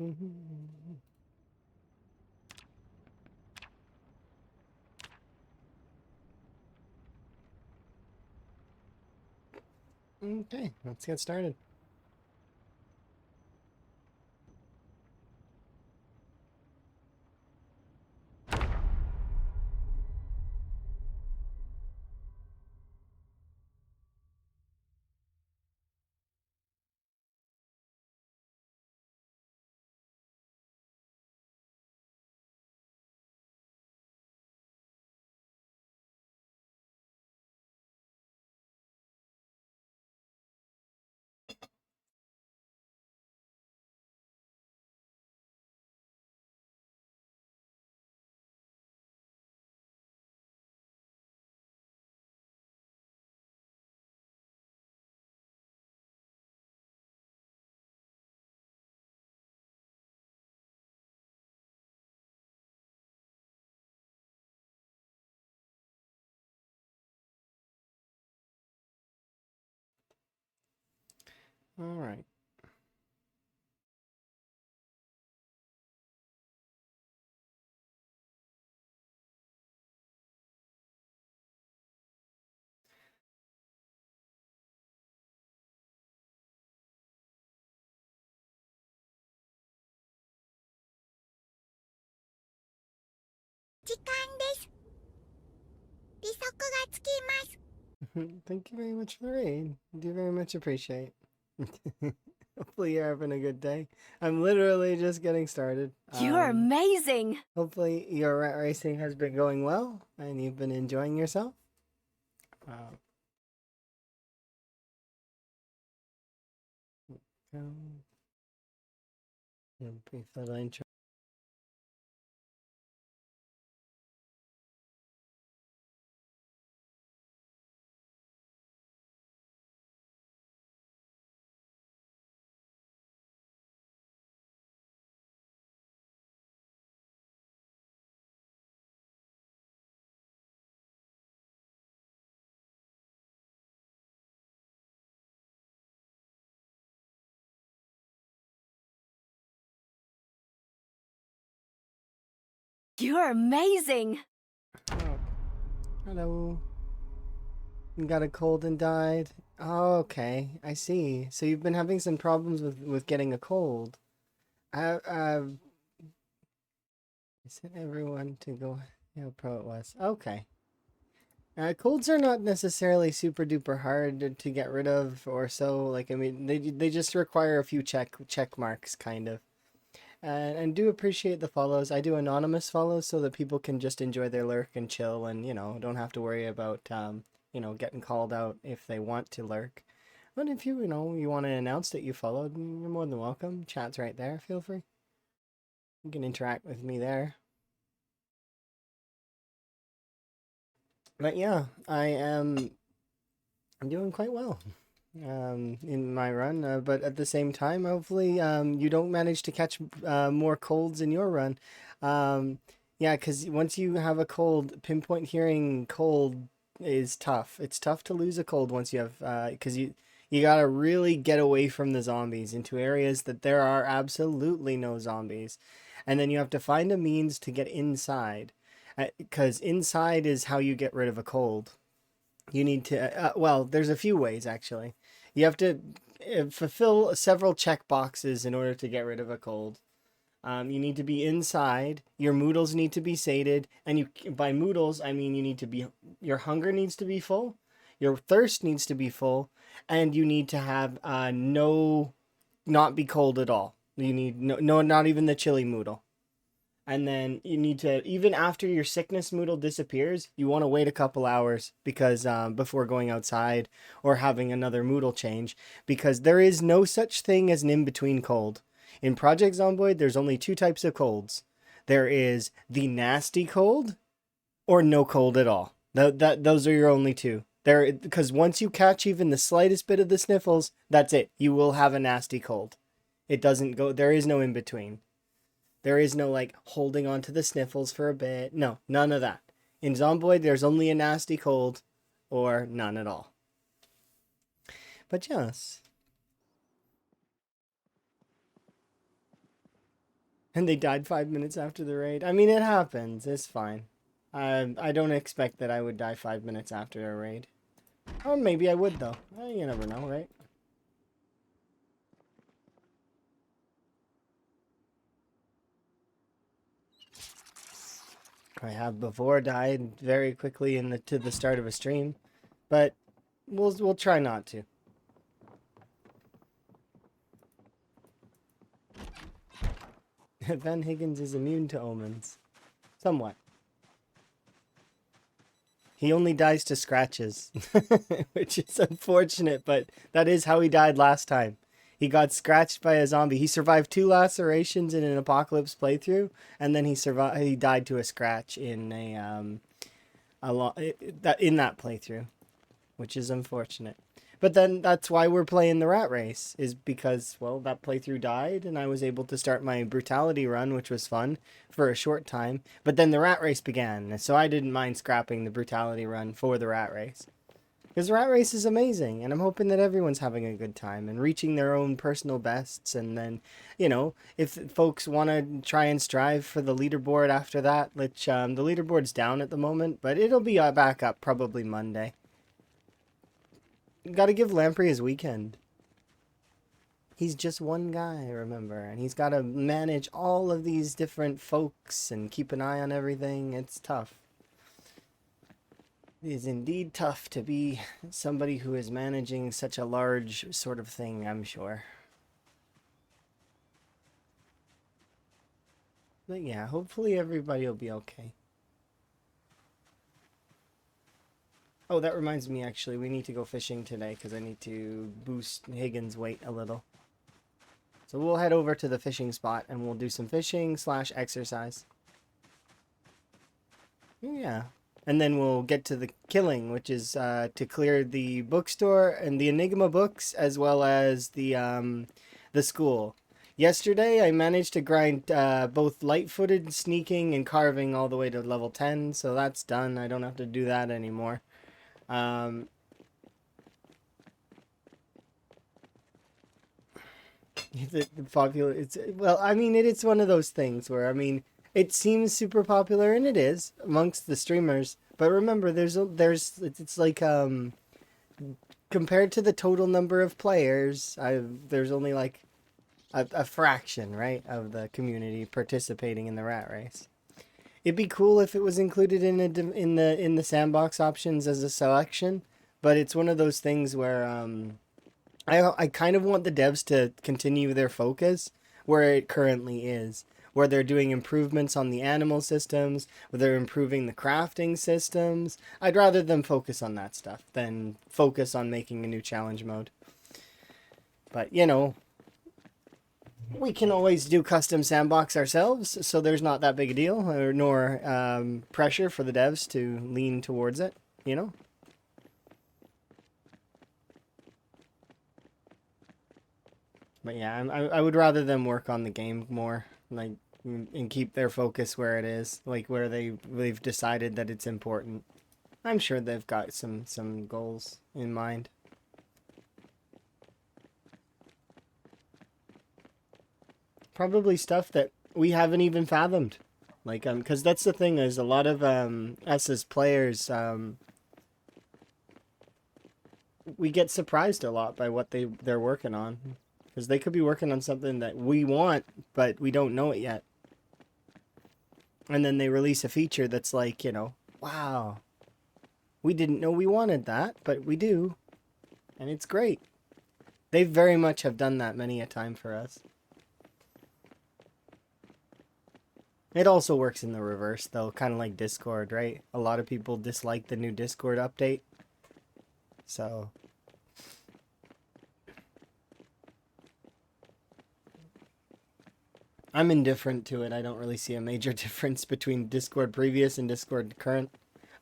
Okay, let's get started. All right. Thank you very much for the raid. Do very much appreciate. Hopefully you're having a good day. I'm literally just getting started. You're amazing! Hopefully your rat racing has been going well and you've been enjoying yourself. Brief little intro. You're amazing! Oh, hello. You got a cold and died? Oh, okay. I see. So you've been having some problems with getting a cold. I sent everyone to go. How pro it was. Okay. Colds are not necessarily super duper hard to get rid of or so. Like, I mean, they just require a few check marks, kind of. And do appreciate the follows. I do anonymous follows so that people can just enjoy their lurk and chill, and don't have to worry about getting called out if they want to lurk. But if you want to announce that you followed, you're more than welcome. Chat's right there. Feel free. You can interact with me there. But yeah, I'm doing quite well in my run. But at the same time, hopefully you don't manage to catch more colds in your run. Yeah, because once you have a cold, pinpoint hearing cold is tough. It's tough to lose a cold once you have because you gotta really get away from the zombies into areas that there are absolutely no zombies, and then you have to find a means to get inside, because inside is how you get rid of a cold. You need to, well, there's a few ways actually. You have to fulfill several check boxes in order to get rid of a cold. You need to be inside. Your noodles need to be sated, and by noodles I mean your hunger needs to be full, your thirst needs to be full, and you need to have not be cold at all. You need no not even the chili noodle. And then you need to, even after your sickness moodle disappears, you want to wait a couple hours because before going outside or having another moodle change, because there is no such thing as an in-between cold. In Project Zomboid, there's only two types of colds. There is the nasty cold or no cold at all. Those are your only two. There, because once you catch even the slightest bit of the sniffles, that's it. You will have a nasty cold. It doesn't go. There is no in between. There is no like holding on to the sniffles for a bit. No, none of that. In Zomboid, there's only a nasty cold or none at all. But yes. And they died 5 minutes after the raid. I mean, it happens. It's fine. I don't expect that I would die 5 minutes after a raid. Or maybe I would, though. You never know, right? I have before died very quickly to the start of a stream, but we'll try not to. Van Higgins is immune to omens. Somewhat. He only dies to scratches, which is unfortunate, but that is how he died last time. He got scratched by a zombie. He survived 2 lacerations in an apocalypse playthrough, and then he died to a scratch in in that playthrough, which is unfortunate. But then that's why we're playing the rat race, is because, well, that playthrough died and I was able to start my brutality run, which was fun for a short time. But then the rat race began, so I didn't mind scrapping the brutality run for the rat race. Because the rat race is amazing, and I'm hoping that everyone's having a good time and reaching their own personal bests. And then, you know, if folks want to try and strive for the leaderboard after that, which the leaderboard's down at the moment, but it'll be back up probably Monday. Got to give Lamprey his weekend. He's just one guy, remember, and he's got to manage all of these different folks and keep an eye on everything. It's tough. It is indeed tough to be somebody who is managing such a large sort of thing, I'm sure. But yeah, hopefully everybody will be okay. Oh, that reminds me, actually, we need to go fishing today because I need to boost Higgins' weight a little. So we'll head over to the fishing spot and we'll do some fishing / exercise. Yeah. And then we'll get to the killing, which is to clear the bookstore and the Enigma books, as well as the school. Yesterday, I managed to grind both light-footed, sneaking, and carving all the way to level 10, so that's done. I don't have to do that anymore. Well, I mean, it's one of those things where, I mean, it seems super popular, and it is amongst the streamers. But remember, it's like compared to the total number of players, there's only like a fraction, right, of the community participating in the rat race. It'd be cool if it was included in the sandbox options as a selection, but it's one of those things where I kind of want the devs to continue their focus where it currently is, where they're doing improvements on the animal systems, where they're improving the crafting systems. I'd rather them focus on that stuff than focus on making a new challenge mode. But, you know, we can always do custom sandbox ourselves, so there's not that big a deal, nor pressure for the devs to lean towards it, you know? But yeah, I would rather them work on the game more, like, and keep their focus where it is, like where they've decided that it's important. I'm sure they've got some goals in mind. Probably stuff that we haven't even fathomed. Like, because that's the thing, is a lot of us as players, we get surprised a lot by what they're working on. Because they could be working on something that we want, but we don't know it yet. And then they release a feature that's like, you know, wow, we didn't know we wanted that, but we do. And it's great. They very much have done that many a time for us. It also works in the reverse, though, kind of like Discord, right? A lot of people dislike the new Discord update. So I'm indifferent to it. I don't really see a major difference between Discord previous and Discord current,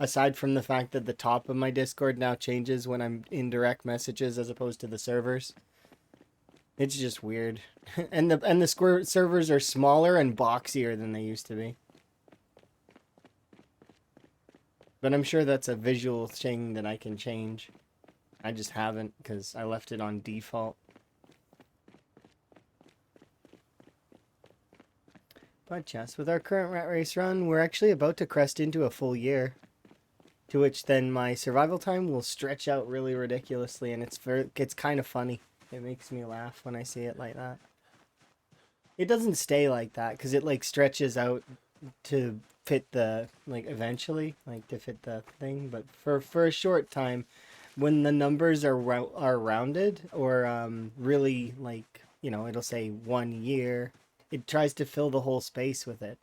aside from the fact that the top of my Discord now changes when I'm in direct messages as opposed to the servers. It's just weird. and the servers are smaller and boxier than they used to be. But I'm sure that's a visual thing that I can change. I just haven't, because I left it on default. But yes, with our current rat race run, we're actually about to crest into a full year. To which then my survival time will stretch out really ridiculously, and it's kind of funny. It makes me laugh when I see it like that. It doesn't stay like that because it like stretches out to fit the like eventually like to fit the thing, but for a short time, when the numbers are rounded or really like it'll say 1 year, it tries to fill the whole space with it.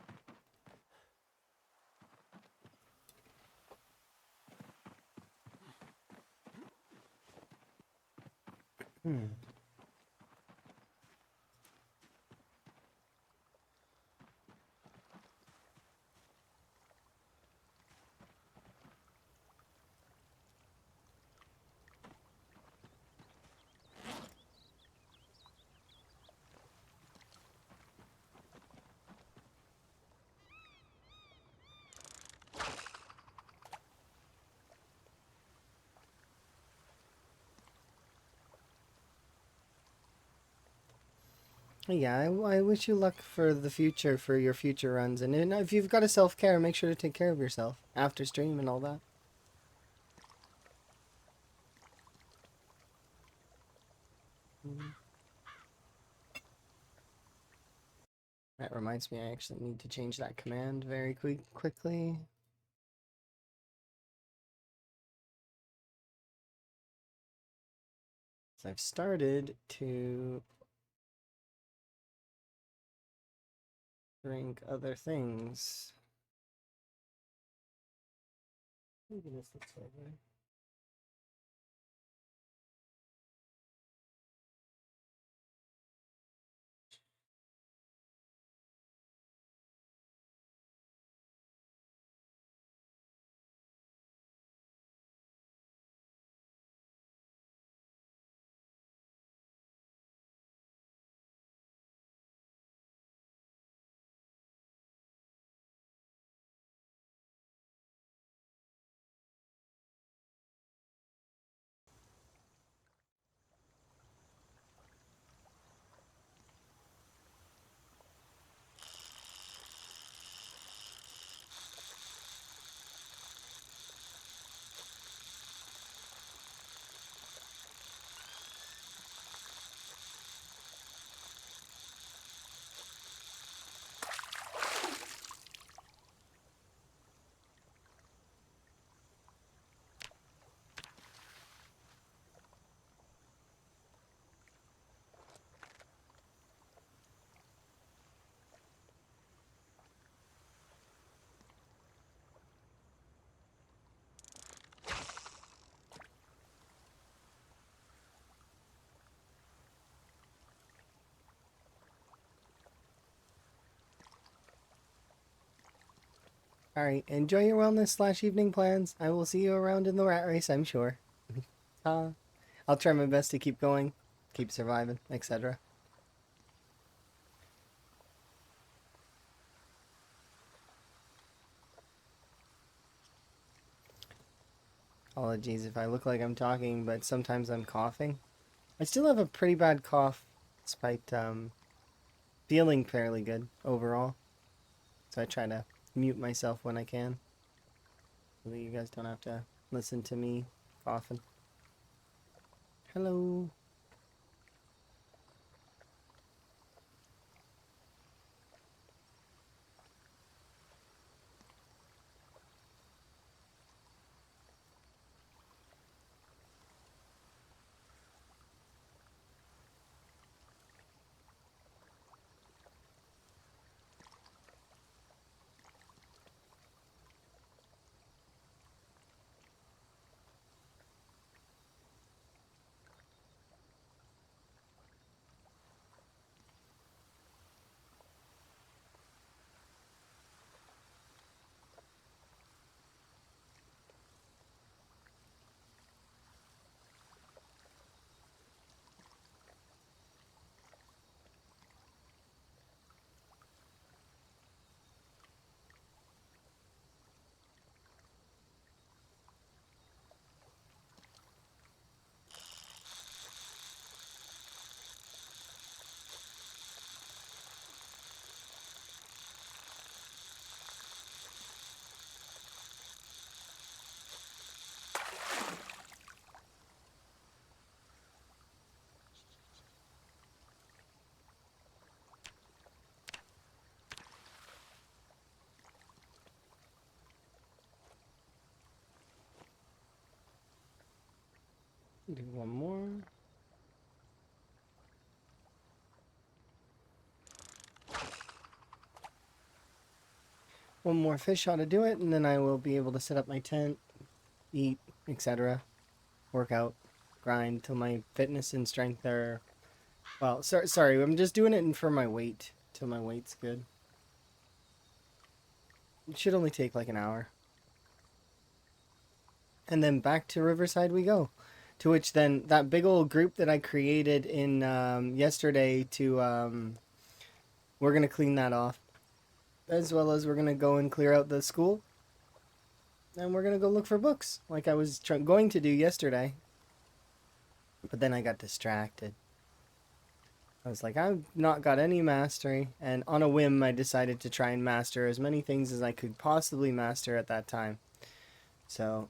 Hmm. Yeah, I wish you luck for the future, for your future runs. And if you've got a self care, make sure to take care of yourself after stream and all that. That reminds me, I actually need to change that command very quickly. So I've started to drink other things. Look at this looks like, right? All right, enjoy your wellness/evening plans. I will see you around in the rat race, I'm sure. Uh, I'll try my best to keep going, keep surviving, etc. Apologies if I look like I'm talking, but sometimes I'm coughing. I still have a pretty bad cough, despite feeling fairly good overall. So I try to mute myself when I can, so that you guys don't have to listen to me coughing. Hello. Do one more. One more fish ought to do it, and then I will be able to set up my tent, eat, etc. Work out, grind till my fitness and strength are... Well, sorry, I'm just doing it for my weight, till my weight's good. It should only take like an hour. And then back to Riverside we go. To which then, that big old group that I created in yesterday to... we're going to clean that off. As well as we're going to go and clear out the school. And we're going to go look for books, like I was going to do yesterday. But then I got distracted. I was like, I've not got any mastery, and on a whim I decided to try and master as many things as I could possibly master at that time. So,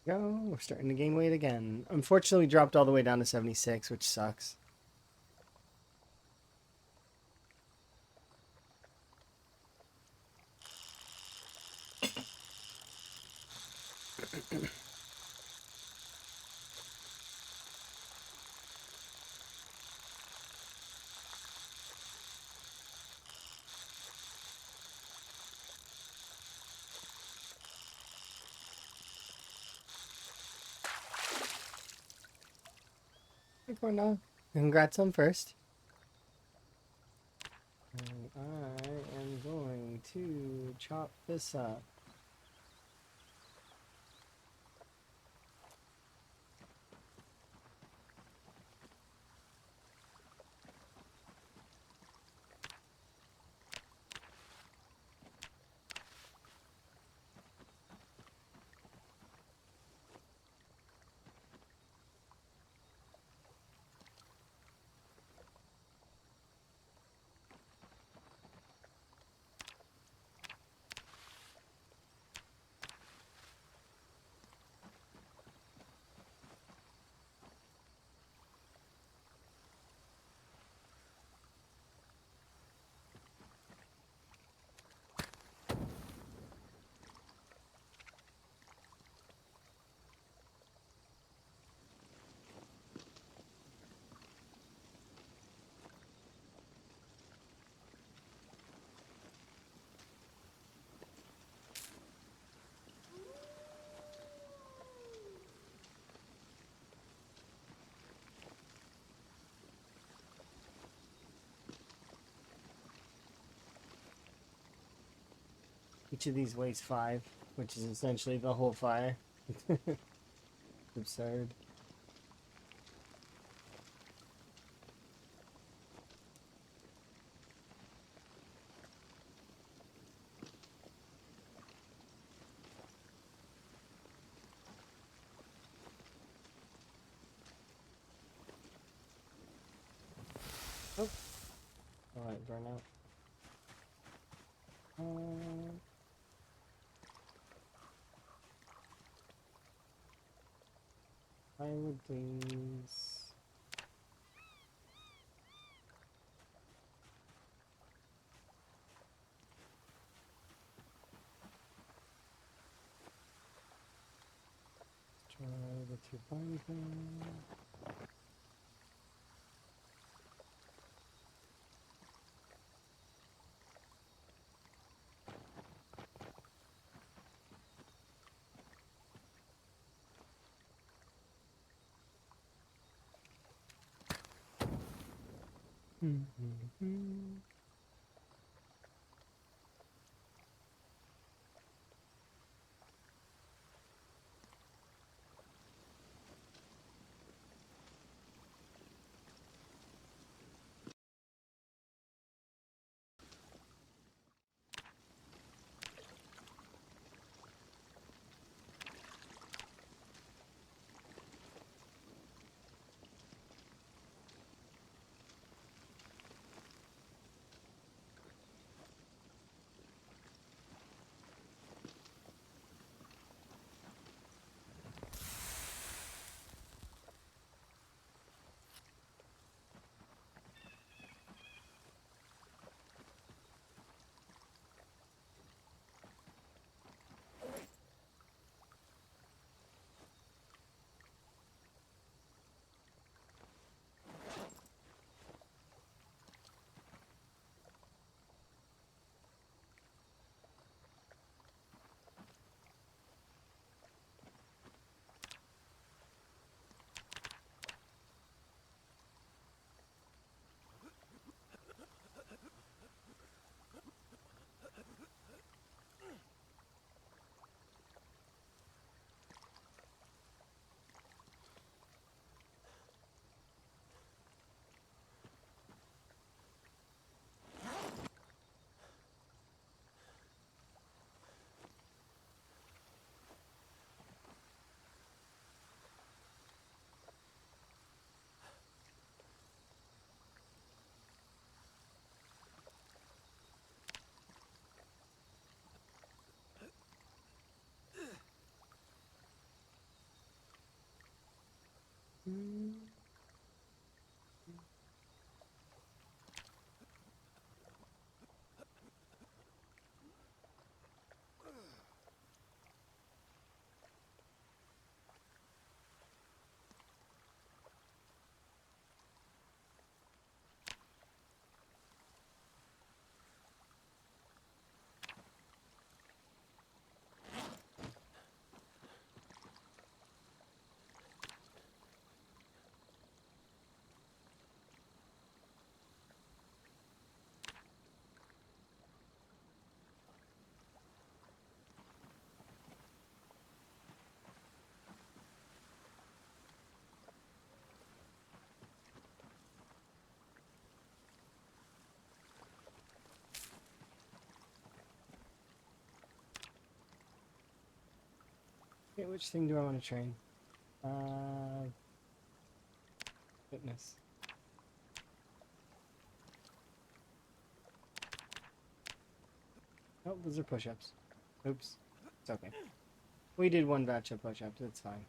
go. We're starting to gain weight again. Unfortunately, dropped all the way down to 76, which sucks. Hey, Cornell. Congrats on first. And I am going to chop this up. Each of these weighs 5, which is essentially the whole fire. Absurd. Oh, alright, burn out. Firewood, please. Try the 2 fire thing. Okay, which thing do I want to train? Fitness. Oh, those are push-ups. Oops. It's okay. We did 1 batch of push-ups, it's fine.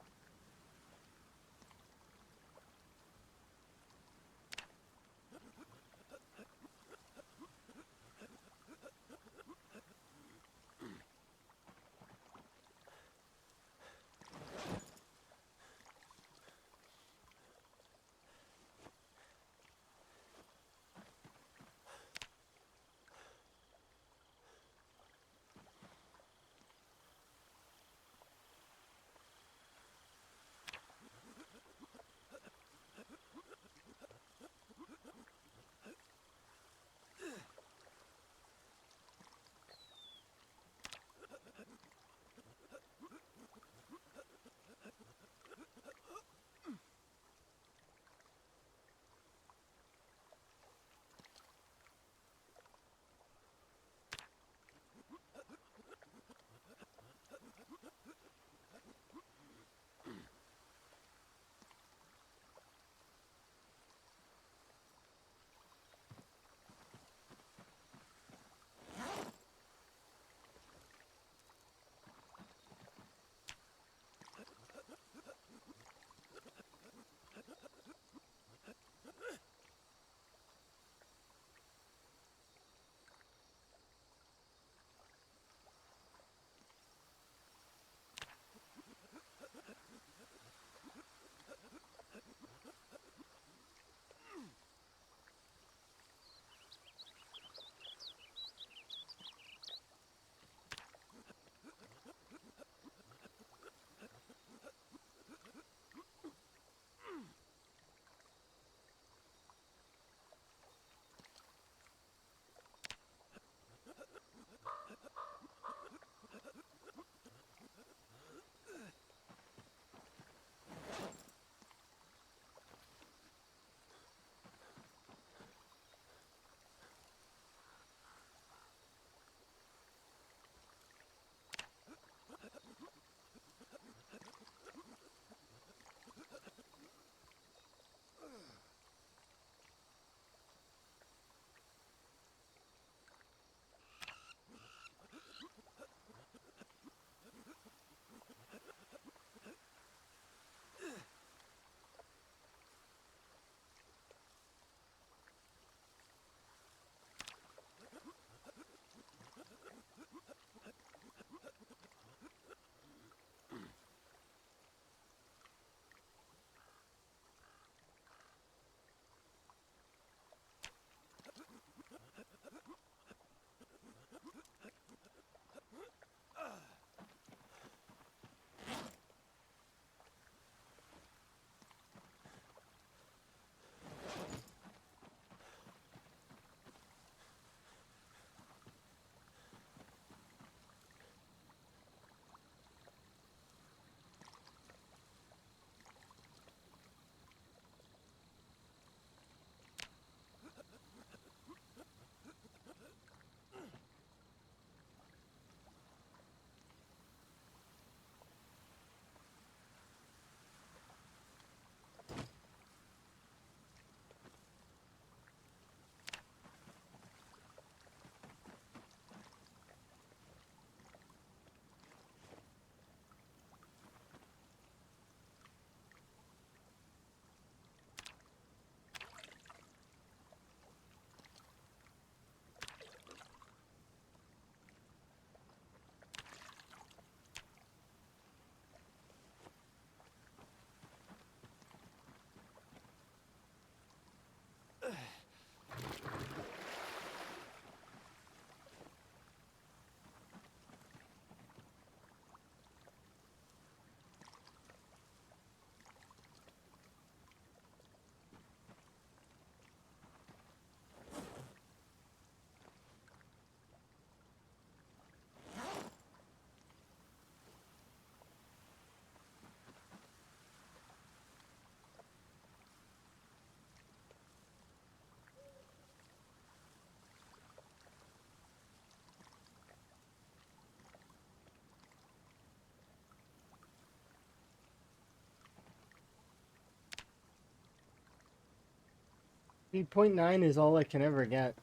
8.9 is all I can ever get.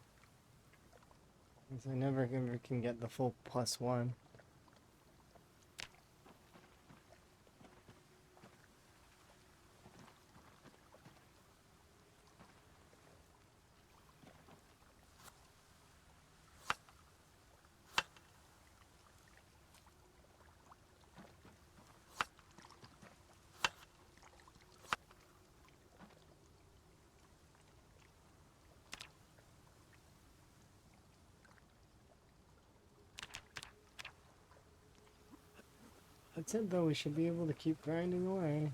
'Cause I never ever can get the full +1. That's it though, we should be able to keep grinding away.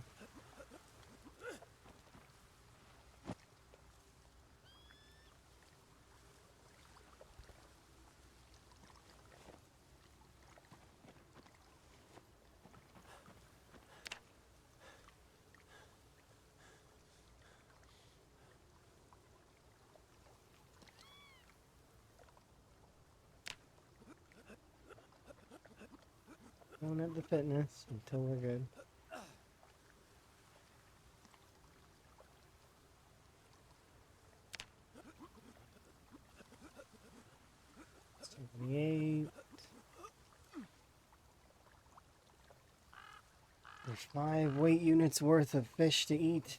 Don't have the fitness until we're good. '78. There's 5 weight units worth of fish to eat.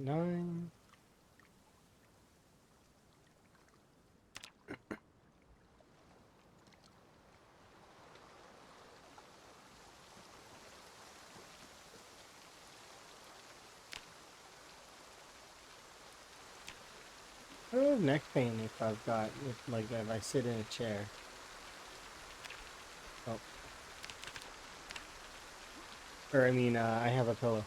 .9. I don't have neck pain if I've got, if I sit in a chair. Oh. Or I mean, I have a pillow.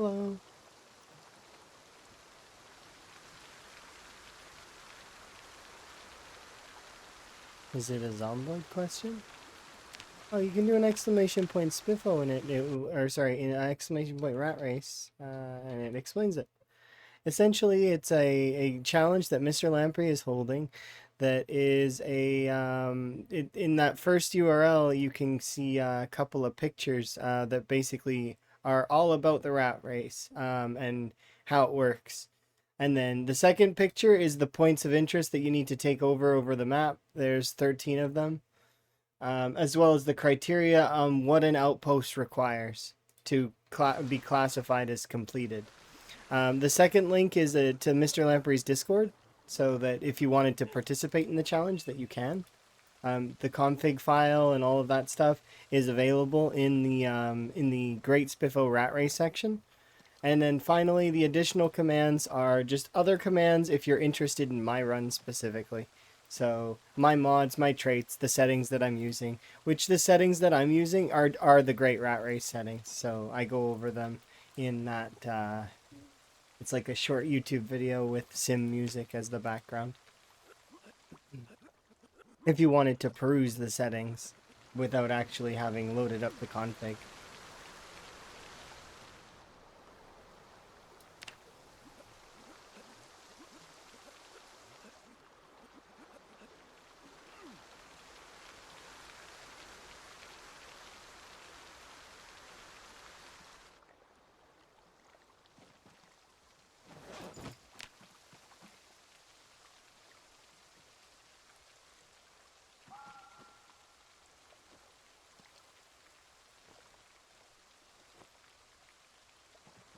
Hello. Is it a Zomboid question? Oh, you can do an exclamation point Spiffo in or sorry, in an exclamation point rat race, and it explains it. Essentially, it's a challenge that Mr. Lamprey is holding. That is in that first URL, you can see a couple of pictures that basically are all about the rat race and how it works. And then the second picture is the points of interest that you need to take over the map. There's 13 of them, as well as the criteria on what an outpost requires to be classified as completed. The second link is to Mr. Lamprey's Discord, so that if you wanted to participate in the challenge, that you can. The config file and all of that stuff is available in the Great Spiffo Rat Race section. And then finally, the additional commands are just other commands if you're interested in my run specifically. So my mods, my traits, the settings that I'm using, which the settings that I'm using are the Great Rat Race settings. So I go over them in that. It's like a short YouTube video with sim music as the background. If you wanted to peruse the settings without actually having loaded up the config.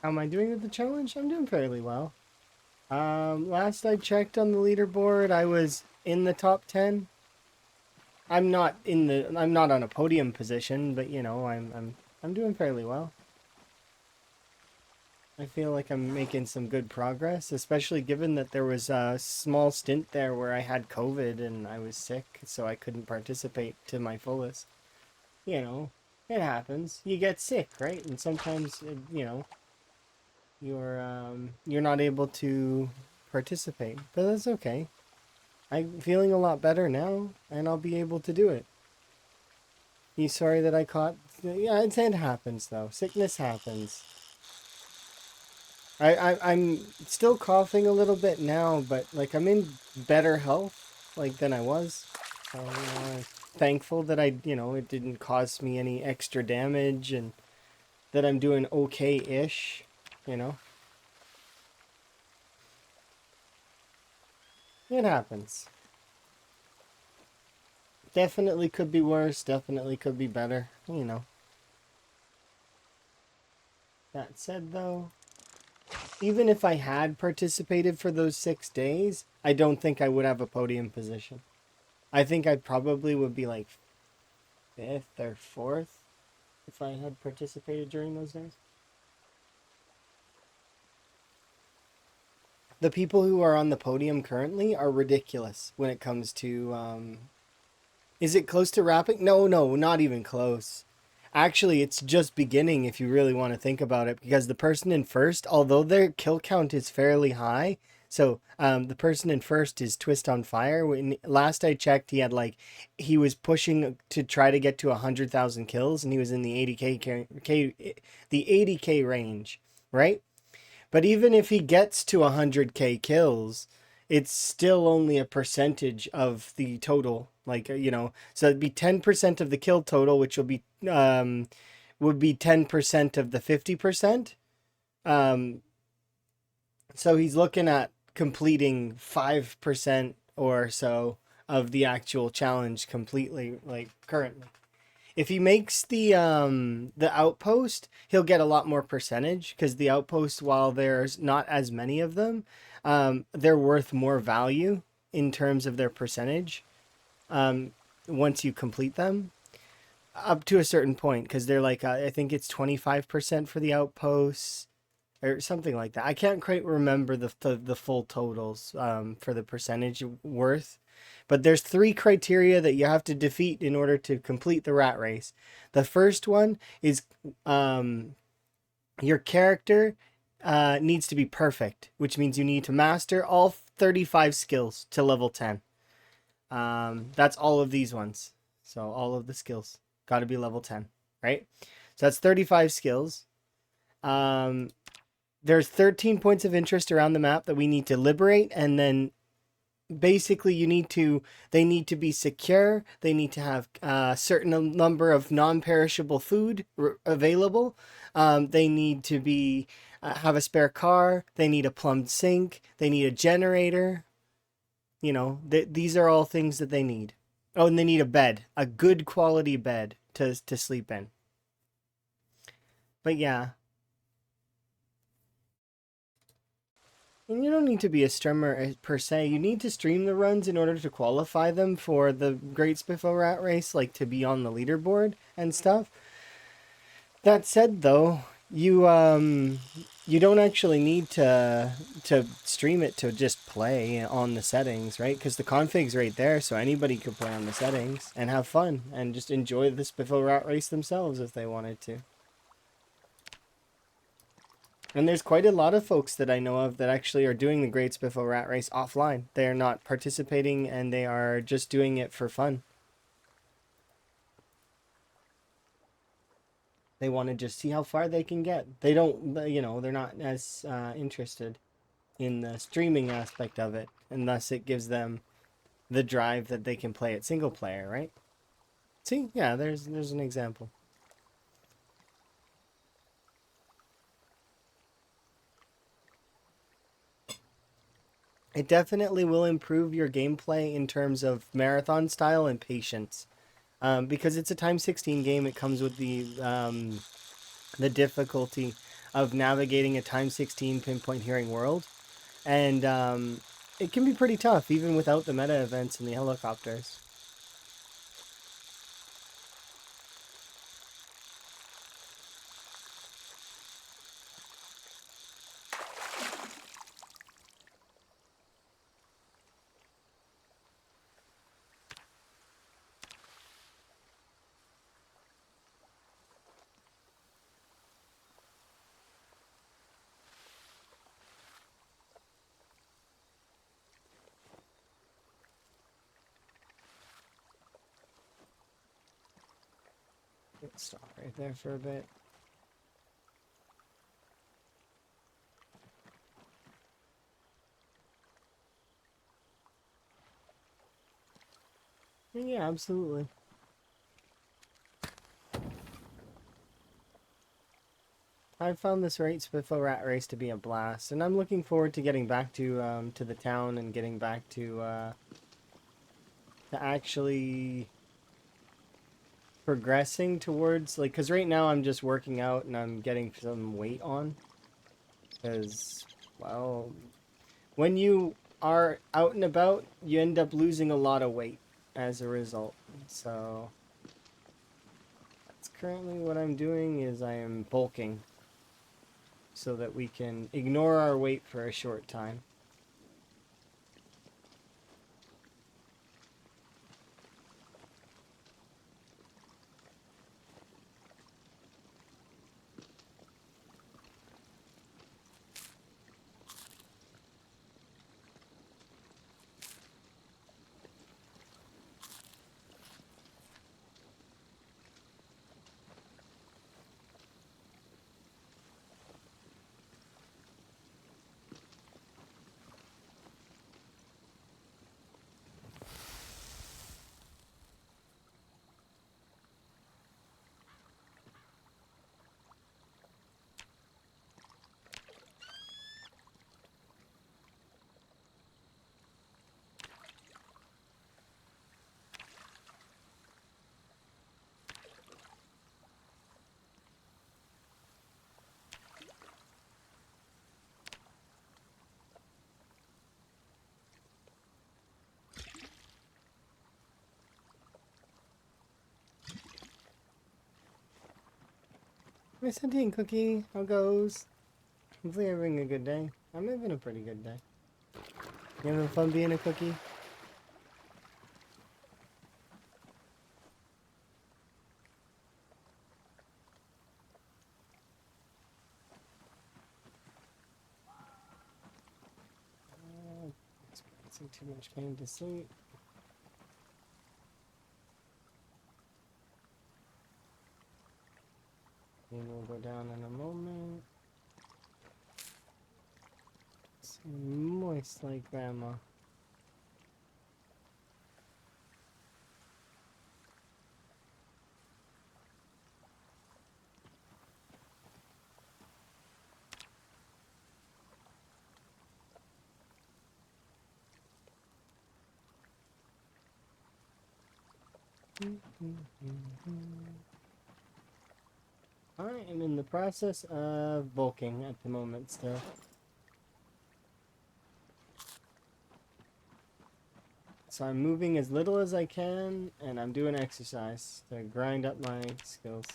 How am I doing with the challenge? I'm doing fairly well. Last I checked on the leaderboard, I was in the top 10. I'm not on a podium position, but you know, I'm doing fairly well. I feel like I'm making some good progress, especially given that there was a small stint there where I had COVID and I was sick, so I couldn't participate to my fullest. You know, it happens. You get sick, right? And sometimes, you know, you're not able to participate, but that's okay. I'm feeling a lot better now, and I'll be able to do it. You sorry that I caught? Yeah, it happens though. Sickness happens. I'm still coughing a little bit now, but like I'm in better health like than I was. So, you know, I'm thankful that it didn't cause me any extra damage and that I'm doing okay-ish, you know. It happens. Definitely could be worse, definitely could be better, you know. That said though, even if I had participated for those 6 days, I don't think I would have a podium position. I think I probably would be like fifth or fourth if I had participated during those days. The people who are on the podium currently are ridiculous when it comes to. Is it close to wrapping? No, no, not even close. Actually, it's just beginning if you really want to think about it, because the person in first, although their kill count is fairly high, so the person in first is Twist on Fire. When last I checked, he was pushing to try to get to 100,000 kills, and he was in the 80k range, right? But even if he gets to 100k kills, it's still only a percentage of the total. Like, so it'd be 10% of the kill total, which would be 10% of the 50%. Um, so he's looking at completing 5% or so of the actual challenge completely, like currently. If he makes the outpost, he'll get a lot more percentage, because the outpost, while there's not as many of them, they're worth more value in terms of their percentage. Um, Once you complete them, up to a certain point, because they're like I think it's 25% for the outposts or something like that. I can't quite remember the full totals for the percentage worth, but there's three criteria that you have to defeat in order to complete the rat race. The first one is your character needs to be perfect, which means you need to master all 35 skills to level 10. That's all of these ones. So all of the skills got to be level 10, right? So that's 35 skills. Um, there's 13 points of interest around the map that we need to liberate, and then basically they need to be secure. They need to have a certain number of non-perishable food available. They need to be have a spare car. They need a plumbed sink. They need a generator. These are all things that they need. Oh, and they need a bed, a good quality bed to sleep in. But yeah, and you don't need to be a streamer per se. You need to stream the runs in order to qualify them for the Great Spiffo Rat Race, like to be on the leaderboard and stuff. That said, though, you don't actually need to stream it to just play on the settings, right? Because the config's right there, so anybody could play on the settings and have fun and just enjoy the Spiffo Rat Race themselves if they wanted to. And there's quite a lot of folks that I know of that actually are doing the Great Spiffo Rat Race offline. They are not participating and they are just doing it for fun. They want to just see how far they can get. They don't, they're not as interested in the streaming aspect of it, and thus it gives them the drive that they can play it single player, right? See, yeah, there's an example. It definitely will improve your gameplay in terms of marathon style and patience. Because it's a time 16 game, it comes with the difficulty of navigating a time 16 pinpoint hearing world. And it can be pretty tough, even without the meta events and the helicopters. Let's stop right there for a bit. Yeah, absolutely. I found this Spiffo Rat Race to be a blast, and I'm looking forward to getting back to the town and getting back to actually progressing towards, like, because right now I'm just working out and I'm getting some weight on. Because, well, when you are out and about, you end up losing a lot of weight as a result. So that's currently what I'm doing is I am bulking so that we can ignore our weight for a short time. My sentient cookie, how goes? Hopefully you're having a good day. I'm having a pretty good day. You having fun being a cookie? See too much pain to sleep. And we'll go down in a moment. So moist like grandma. I am in the process of bulking at the moment still. So I'm moving as little as I can, and I'm doing exercise to grind up my skills.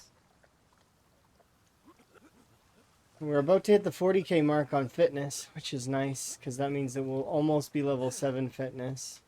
We're about to hit the 40k mark on fitness, which is nice, because that means that we'll almost be level 7 fitness.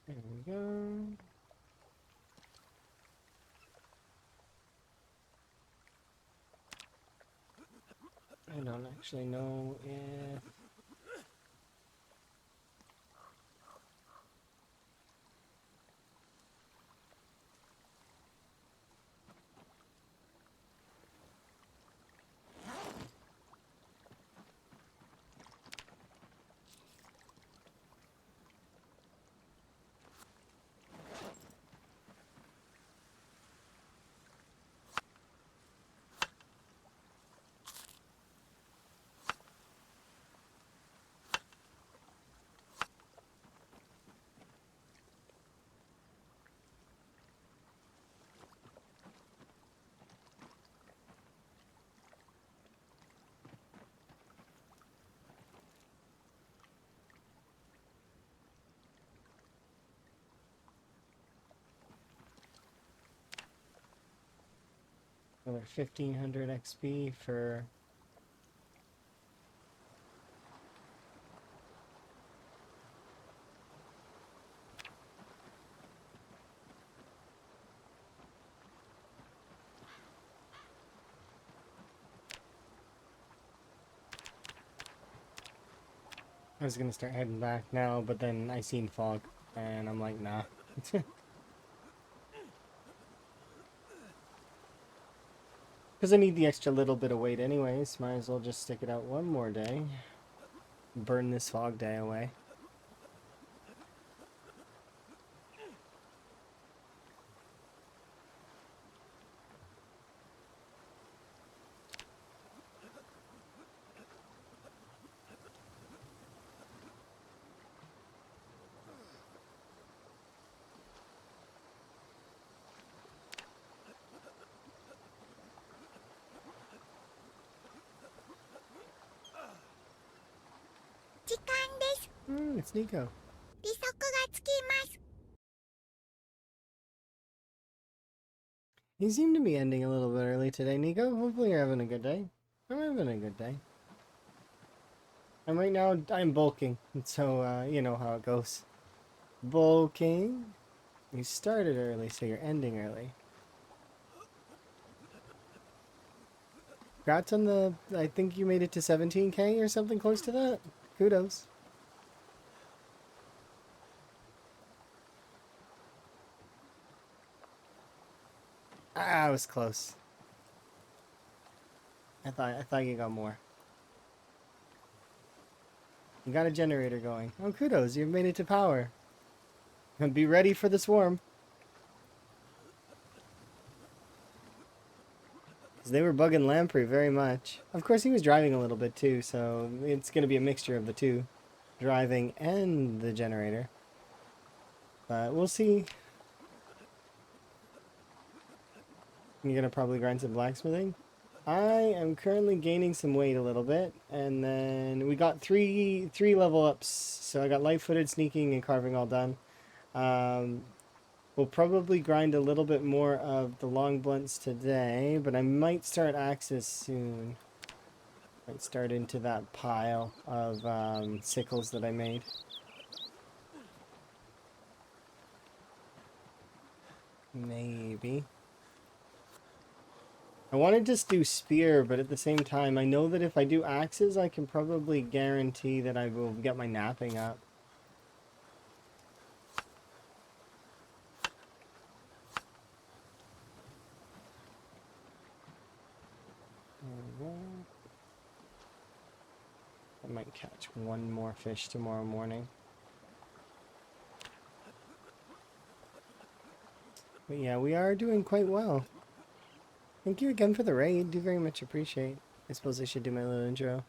There we go. I don't actually know if... Another 1500 XP for... I was gonna start heading back now, but then I seen fog, and I'm like, nah. Because I need the extra little bit of weight anyways, might as well just stick it out one more day. Burn this fog day away. It's Nico. You seem to be ending a little bit early today, Nico. Hopefully you're having a good day. I'm having a good day. And right now, I'm bulking. So, you know how it goes. Bulking. You started early, so you're ending early. Congrats on the... I think you made it to 17K or something close to that. Kudos. Ah, I was close. I thought you got more. You got a generator going. Oh, kudos. You've made it to power. And be ready for the swarm. Because they were bugging Lamprey very much. Of course, he was driving a little bit too, so it's going to be a mixture of the two. Driving and the generator. But we'll see. You're going to probably grind some blacksmithing. I am currently gaining some weight a little bit, and then we got three level ups. So I got light-footed, sneaking, and carving all done. We'll probably grind a little bit more of the long blunts today, but I might start axes soon. Might start into that pile of sickles that I made. Maybe. I want to just do spear, but at the same time, I know that if I do axes, I can probably guarantee that I will get my napping up. I might catch one more fish tomorrow morning. But yeah, we are doing quite well. Thank you again for the raid. Do very much appreciate. I suppose I should do my little intro.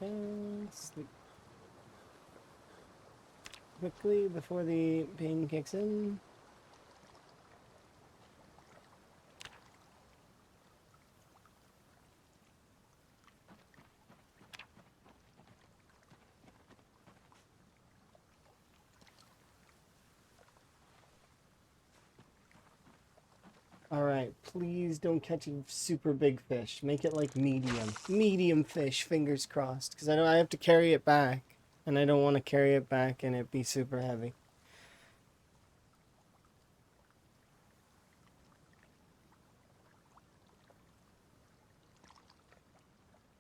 Okay, sleep quickly before the pain kicks in. Alright, please don't catch a super big fish. Make it like medium. Medium fish, fingers crossed. Because I have to carry it back. And I don't want to carry it back and it be super heavy.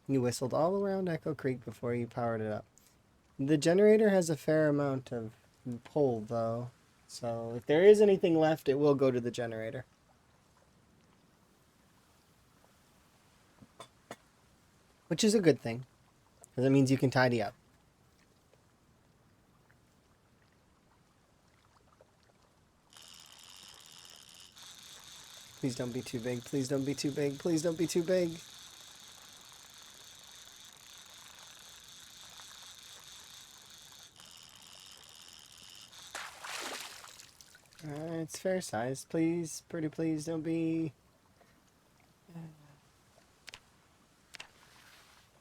You whistled all around Echo Creek before you powered it up. The generator has a fair amount of pull, though. So if there is anything left, it will go to the generator. Which is a good thing. Because that means you can tidy up. Please don't be too big. Please don't be too big. Please don't be too big. It's fair size. Please, pretty please, don't be...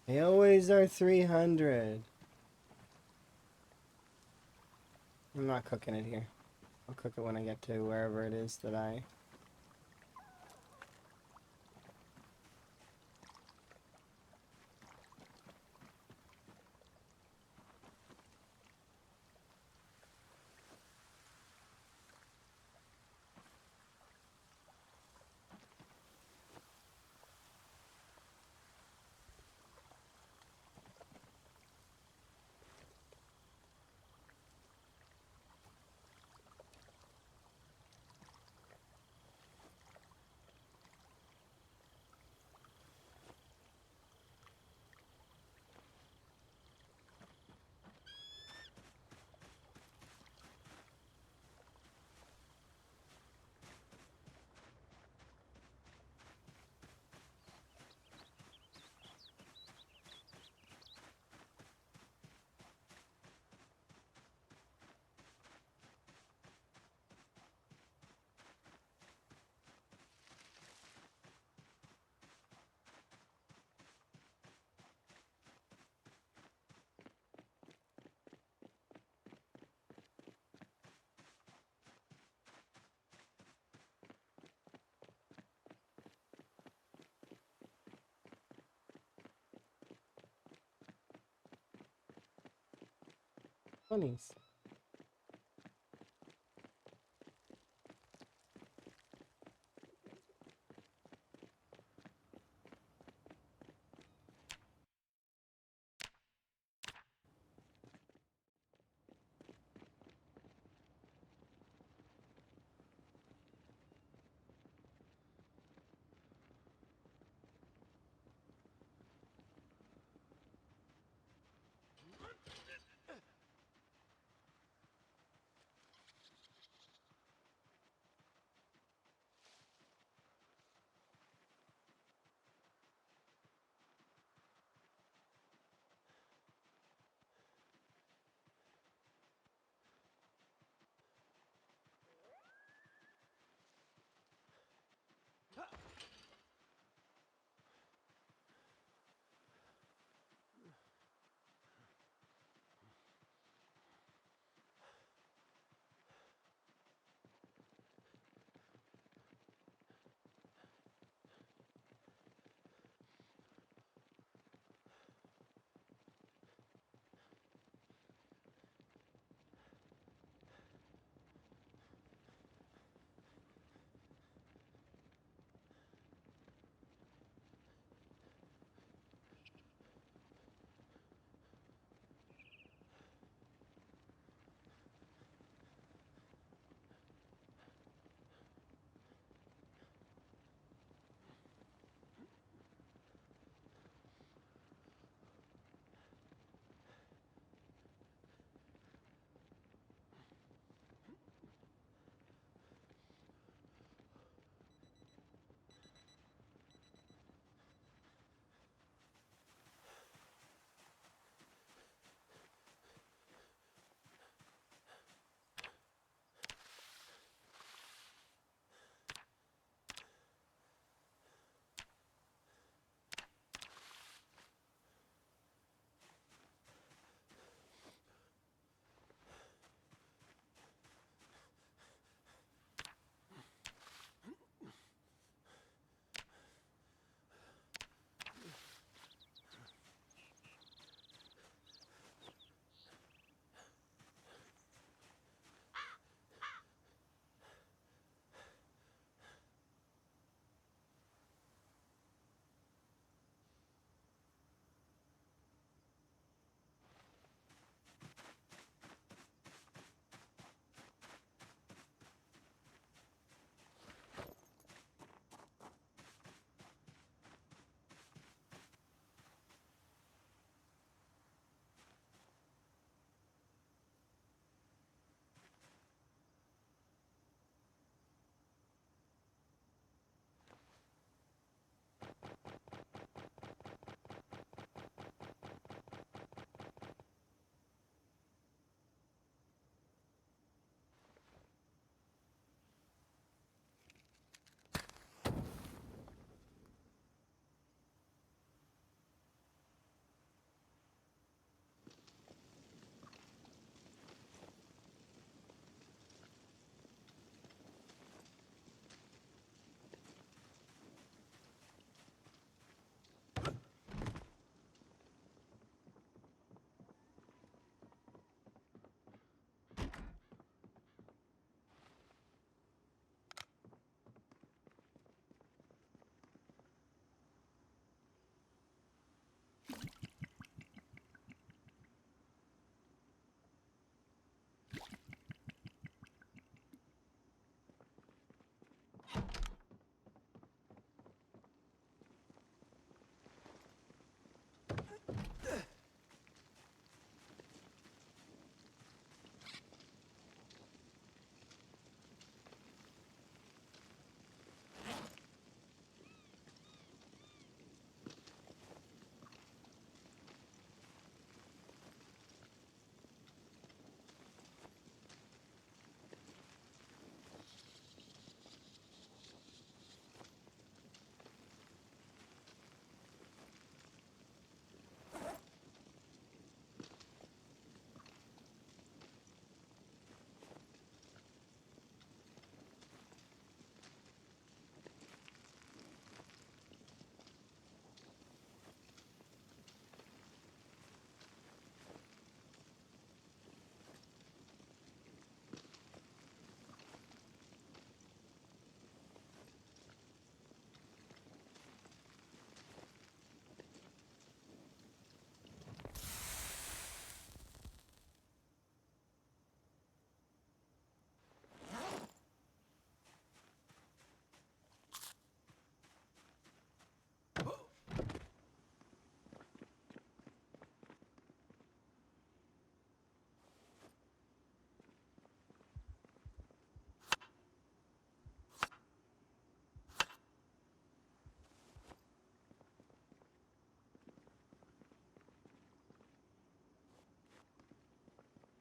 They always are 300. I'm not cooking it here. I'll cook it when I get to wherever it is that I... Bunnies.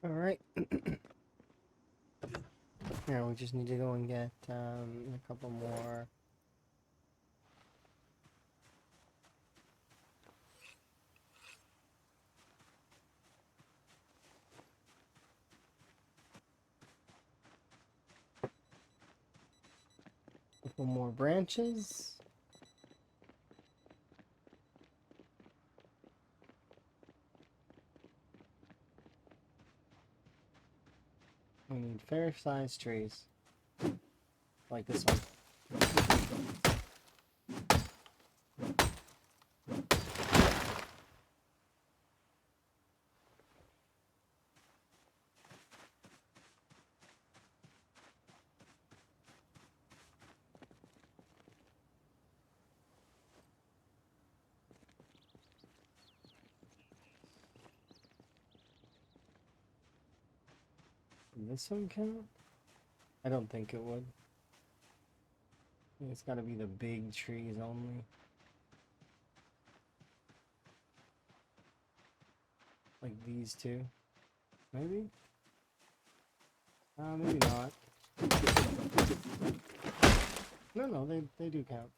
Alright. Now we just need to go and get a couple more. Couple more branches. We need fair-sized trees. Like this one. Does this one count? I don't think it would. It's gotta be the big trees only. Like these two. Maybe? Maybe not. No, they do count.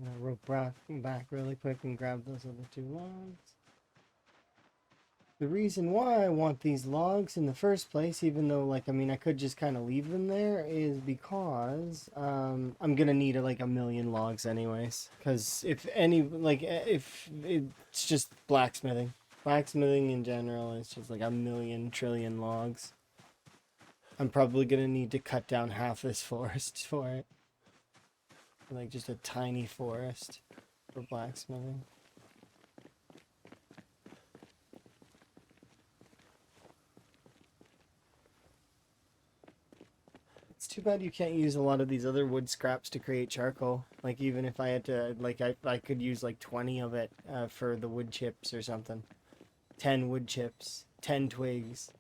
I'm gonna rope back really quick and grab those other two logs. The reason why I want these logs in the first place, even though, like, I mean, I could just kind of leave them there, is because I'm gonna need like a million logs anyways. Because if any, like, if it's just blacksmithing, blacksmithing in general is just like a million trillion logs. I'm probably gonna need to cut down half this forest for it. Like just a tiny forest for blacksmithing. It's too bad you can't use a lot of these other wood scraps to create charcoal. Like even if I had to, like I could use like 20 of it for the wood chips or something. 10 wood chips, 10 twigs,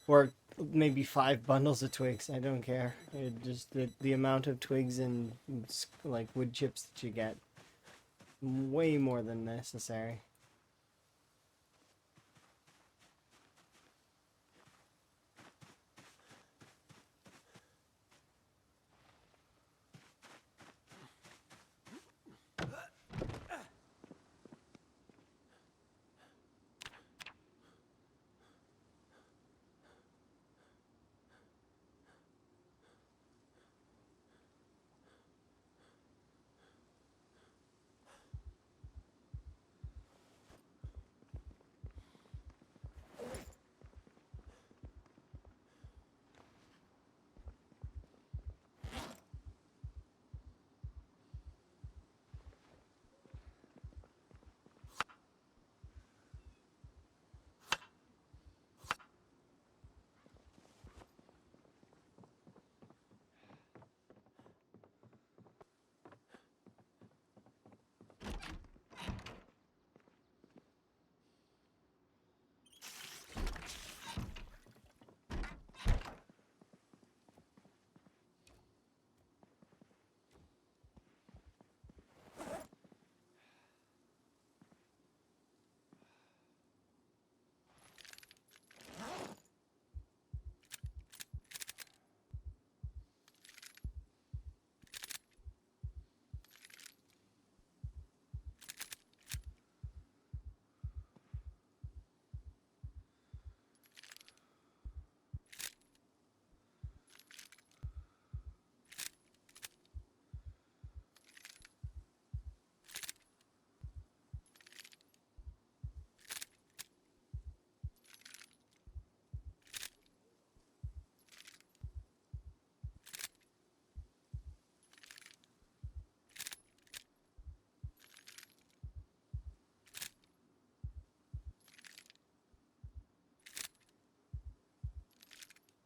or maybe 5 bundles of twigs. I don't care. It just the amount of twigs and like wood chips that you get, way more than necessary.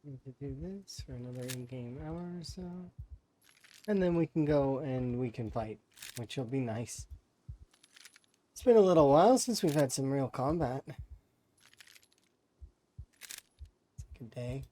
Need to do this for another in-game hour or so. And then we can go and we can fight, which will be nice. It's been a little while since we've had some real combat. Good day.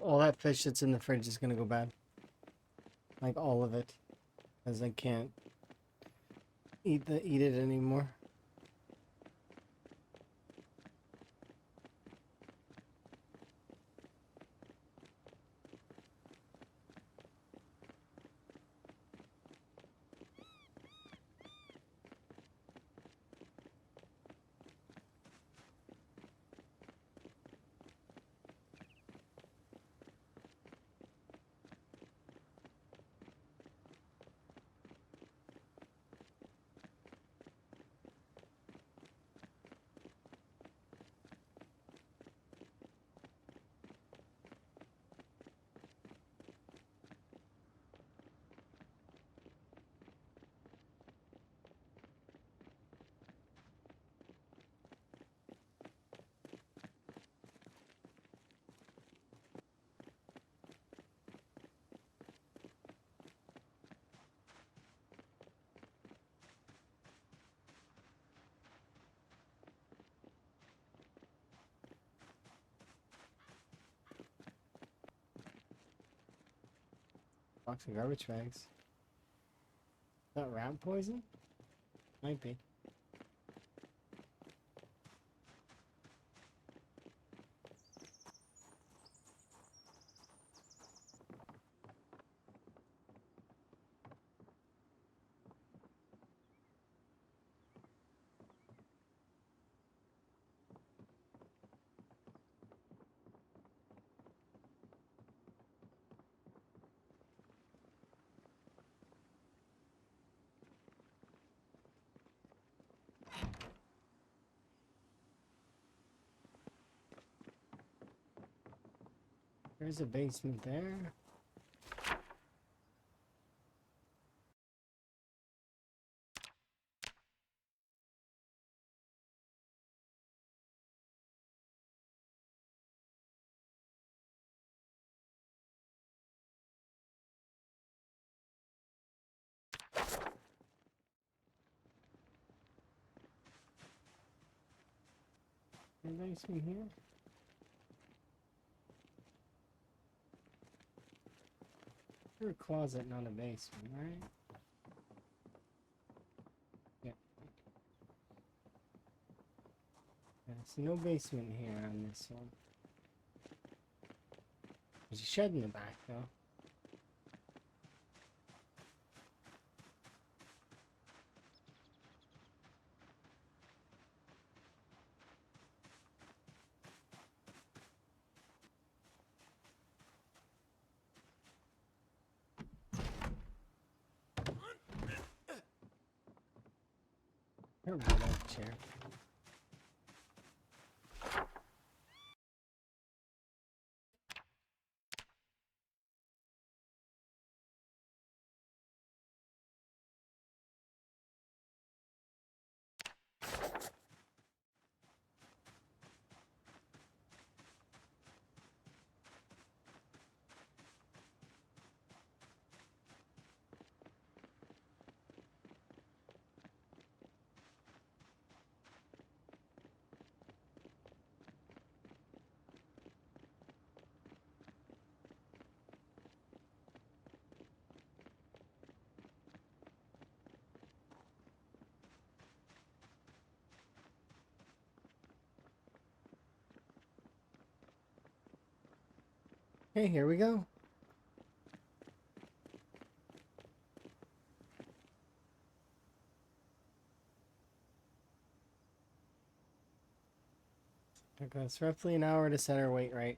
All that fish that's in the fridge is gonna go bad. Like all of it. Because I can't eat it anymore. Box of garbage bags. Is that rat poison? Might be. There's a basement there. Is there a basement here? There's a closet, not a basement, right? Yeah. There's no basement here on this one. There's a shed in the back, though. Or a chair. Okay, here we go. It goes roughly an hour to center weight right.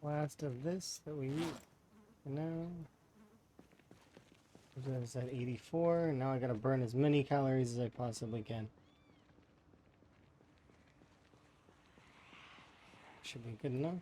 last of this that we eat for now. It's at 84, and now I gotta burn as many calories as I possibly can. Should be good enough.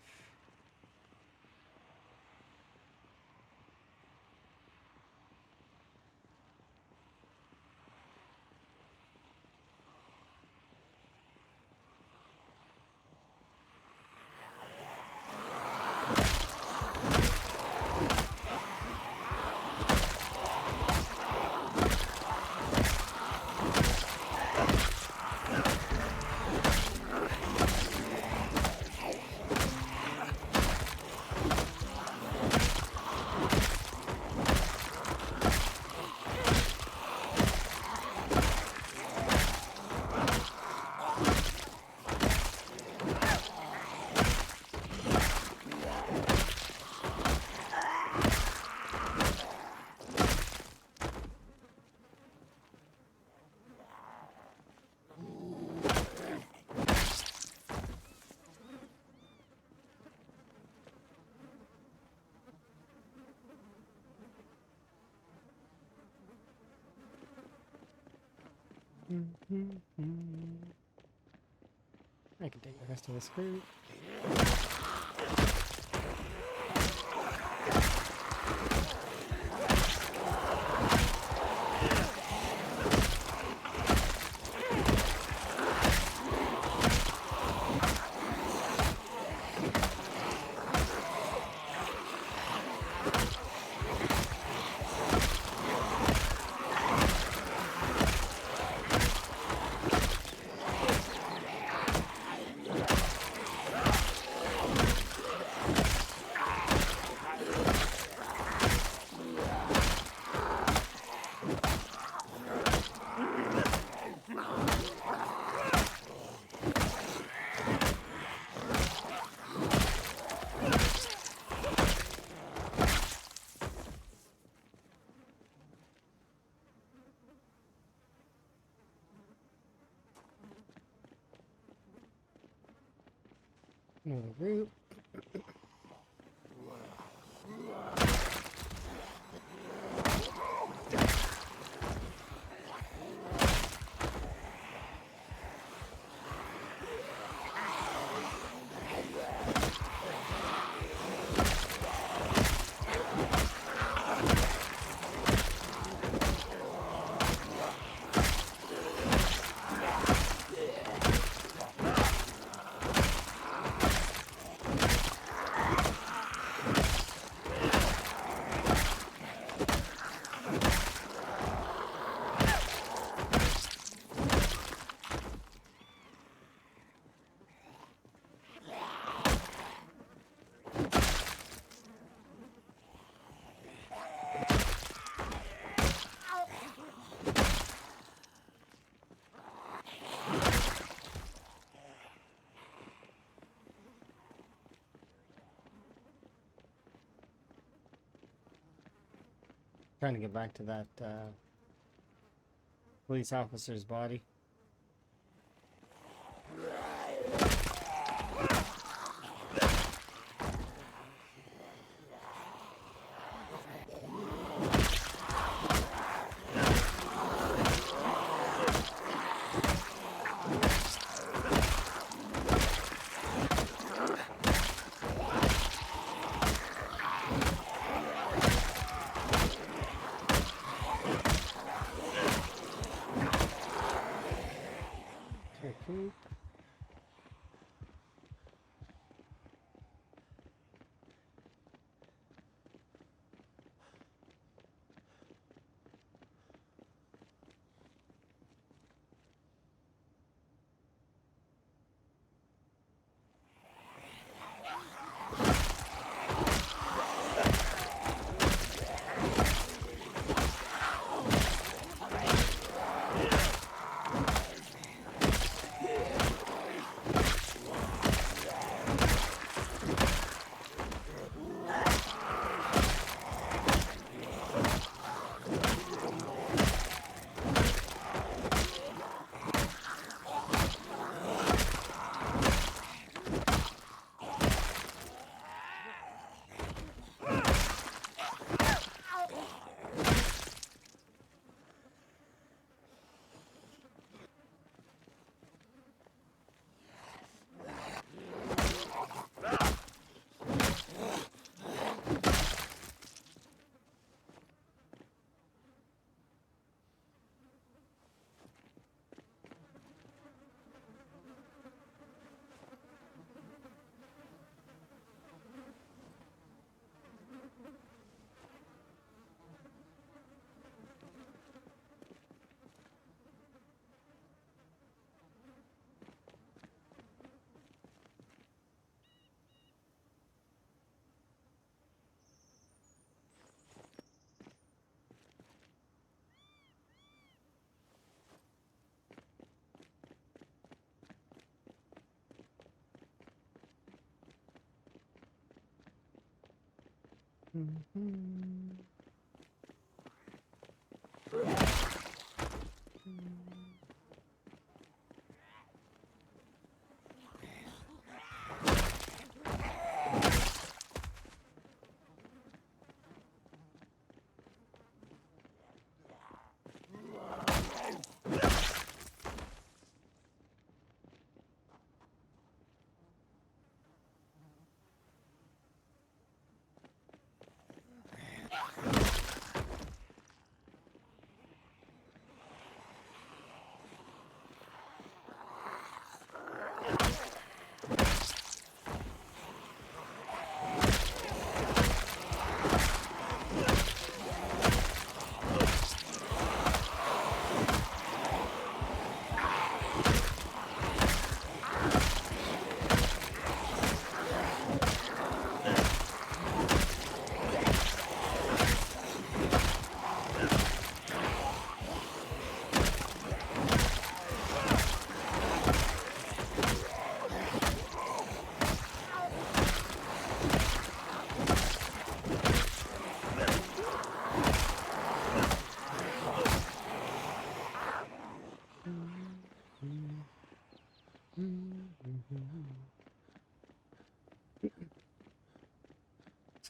I can take the rest of this fruit. Another root. Trying to get back to that police officer's body.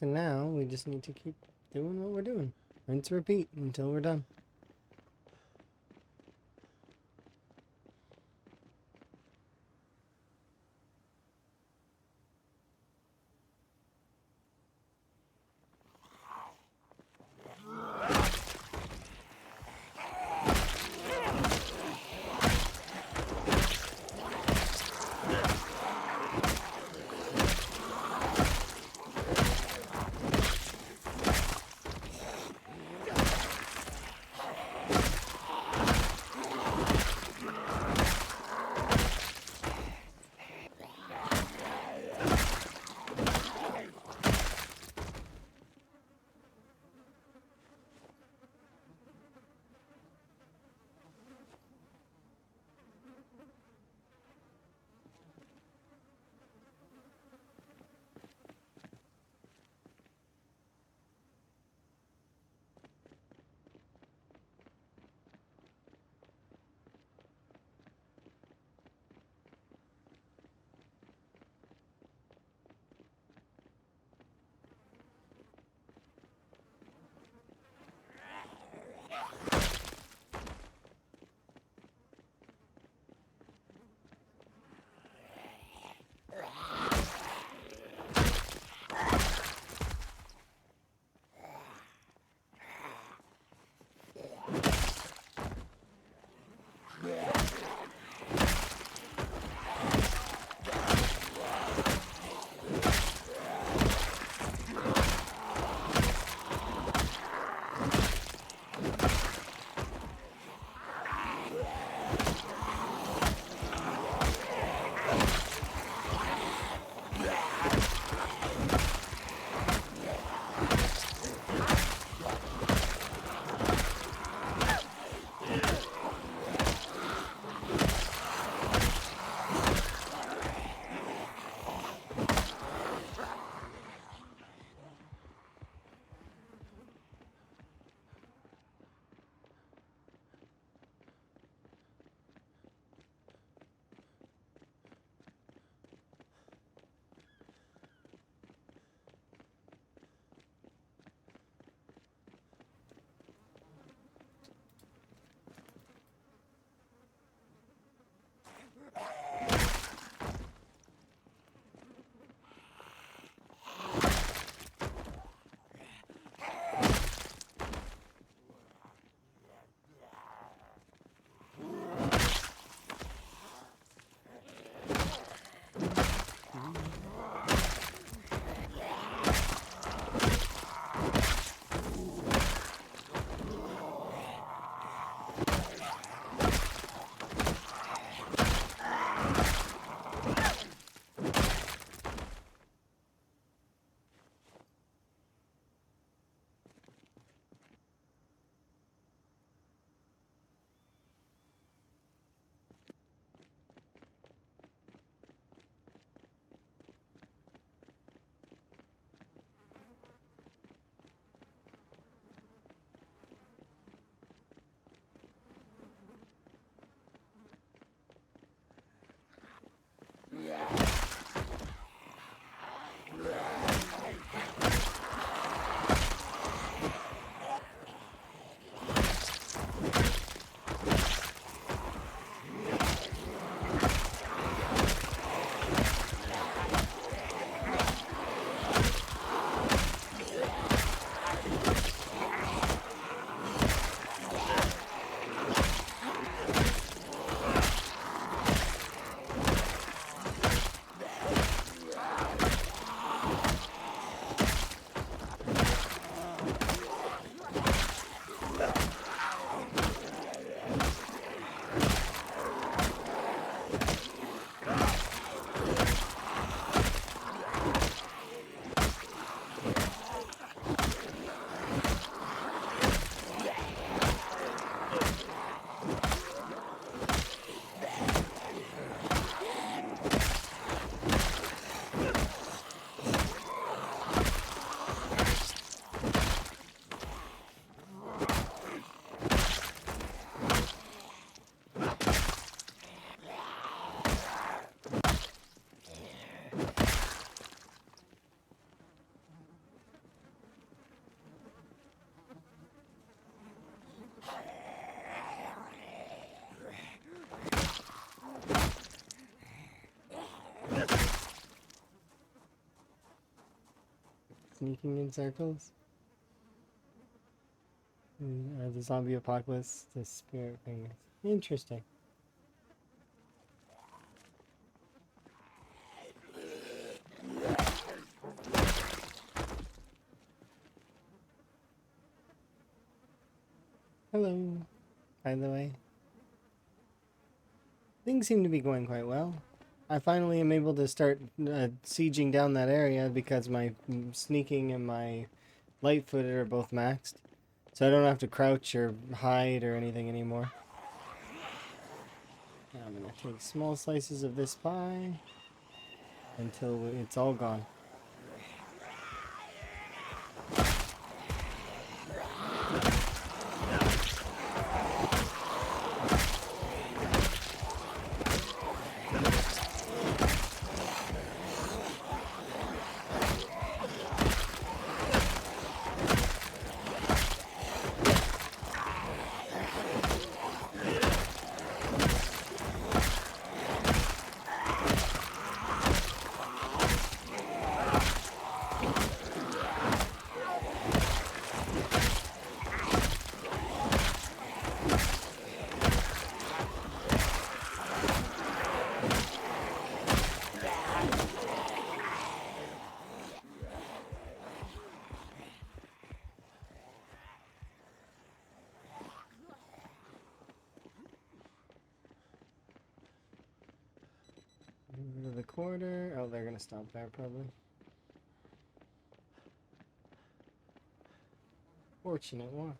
So now we just need to keep doing what we're doing. Rinse, repeat until we're done. sneaking in circles. The zombie apocalypse, the spirit fingers. Interesting. Hello, by the way. Things seem to be going quite well. I finally am able to start sieging down that area because my sneaking and my light-footed are both maxed. So I don't have to crouch or hide or anything anymore. Now I'm going to take small slices of this pie until it's all gone. Rid of the quarter. Oh, they're gonna stop there probably. Fortunate watch.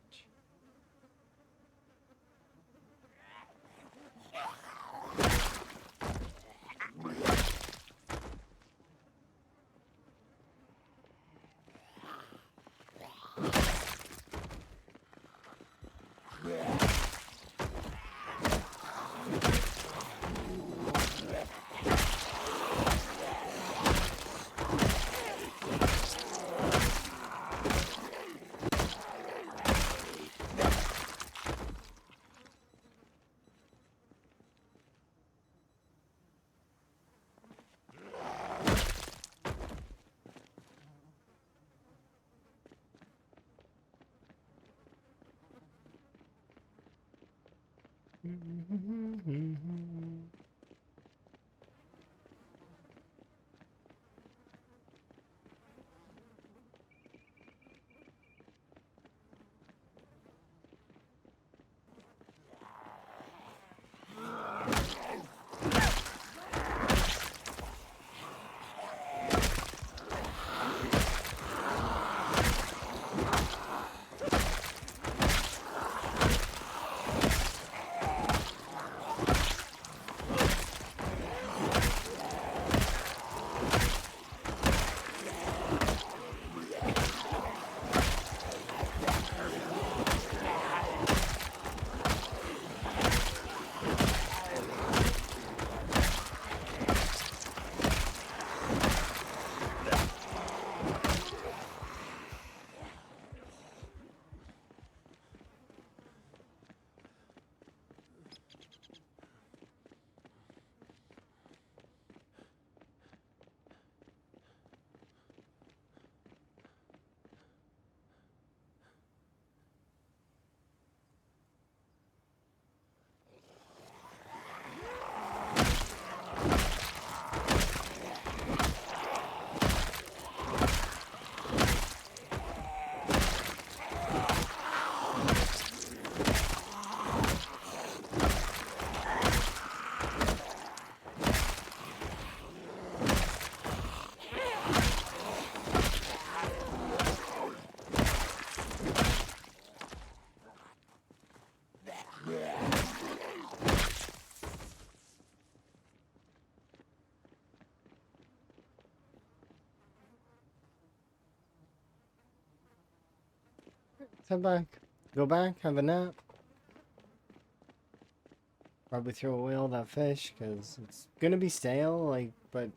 Head back. Go back, have a nap. Probably throw away all that fish, because it's gonna be stale, like, but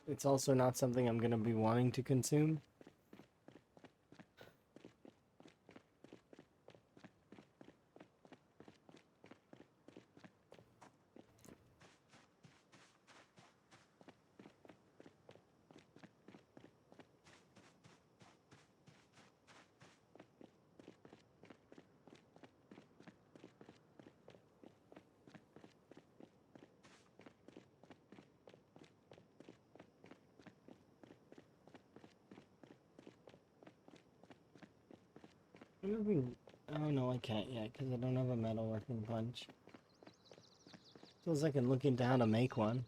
it's also not something I'm gonna be wanting to consume. I wonder if oh no, I can't yet because I don't have a metalworking punch. Feels like I'm looking into how to make one.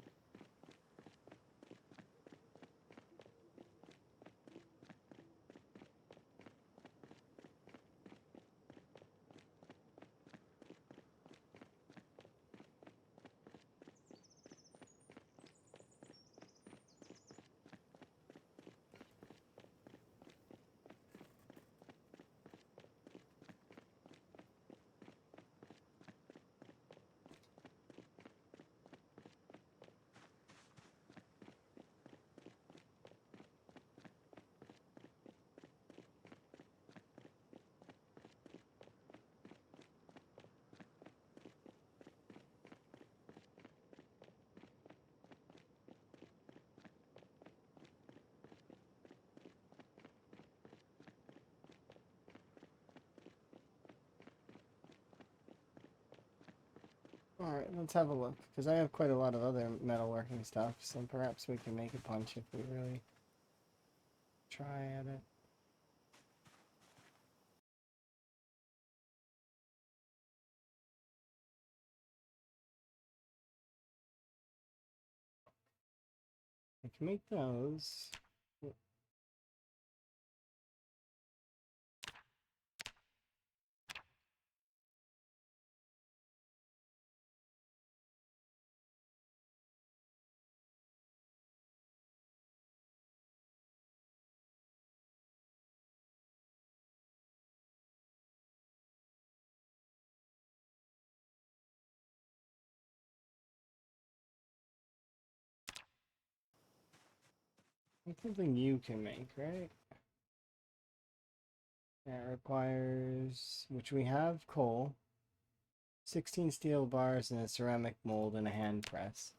Alright, let's have a look, because I have quite a lot of other metalworking stuff, so perhaps we can make a punch if we really try at it. I can make those. That's something you can make, right? Yeah, it requires, which we have, coal, 16 steel bars, and a ceramic mold, and a hand press.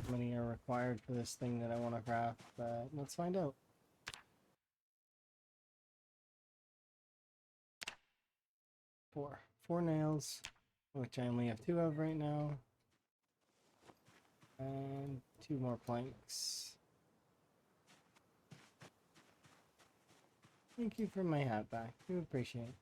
How many are required for this thing that I want to craft, but let's find out. Four nails, which I only have 2 of right now, and 2 more planks. Thank you for my hat back. Do appreciate it.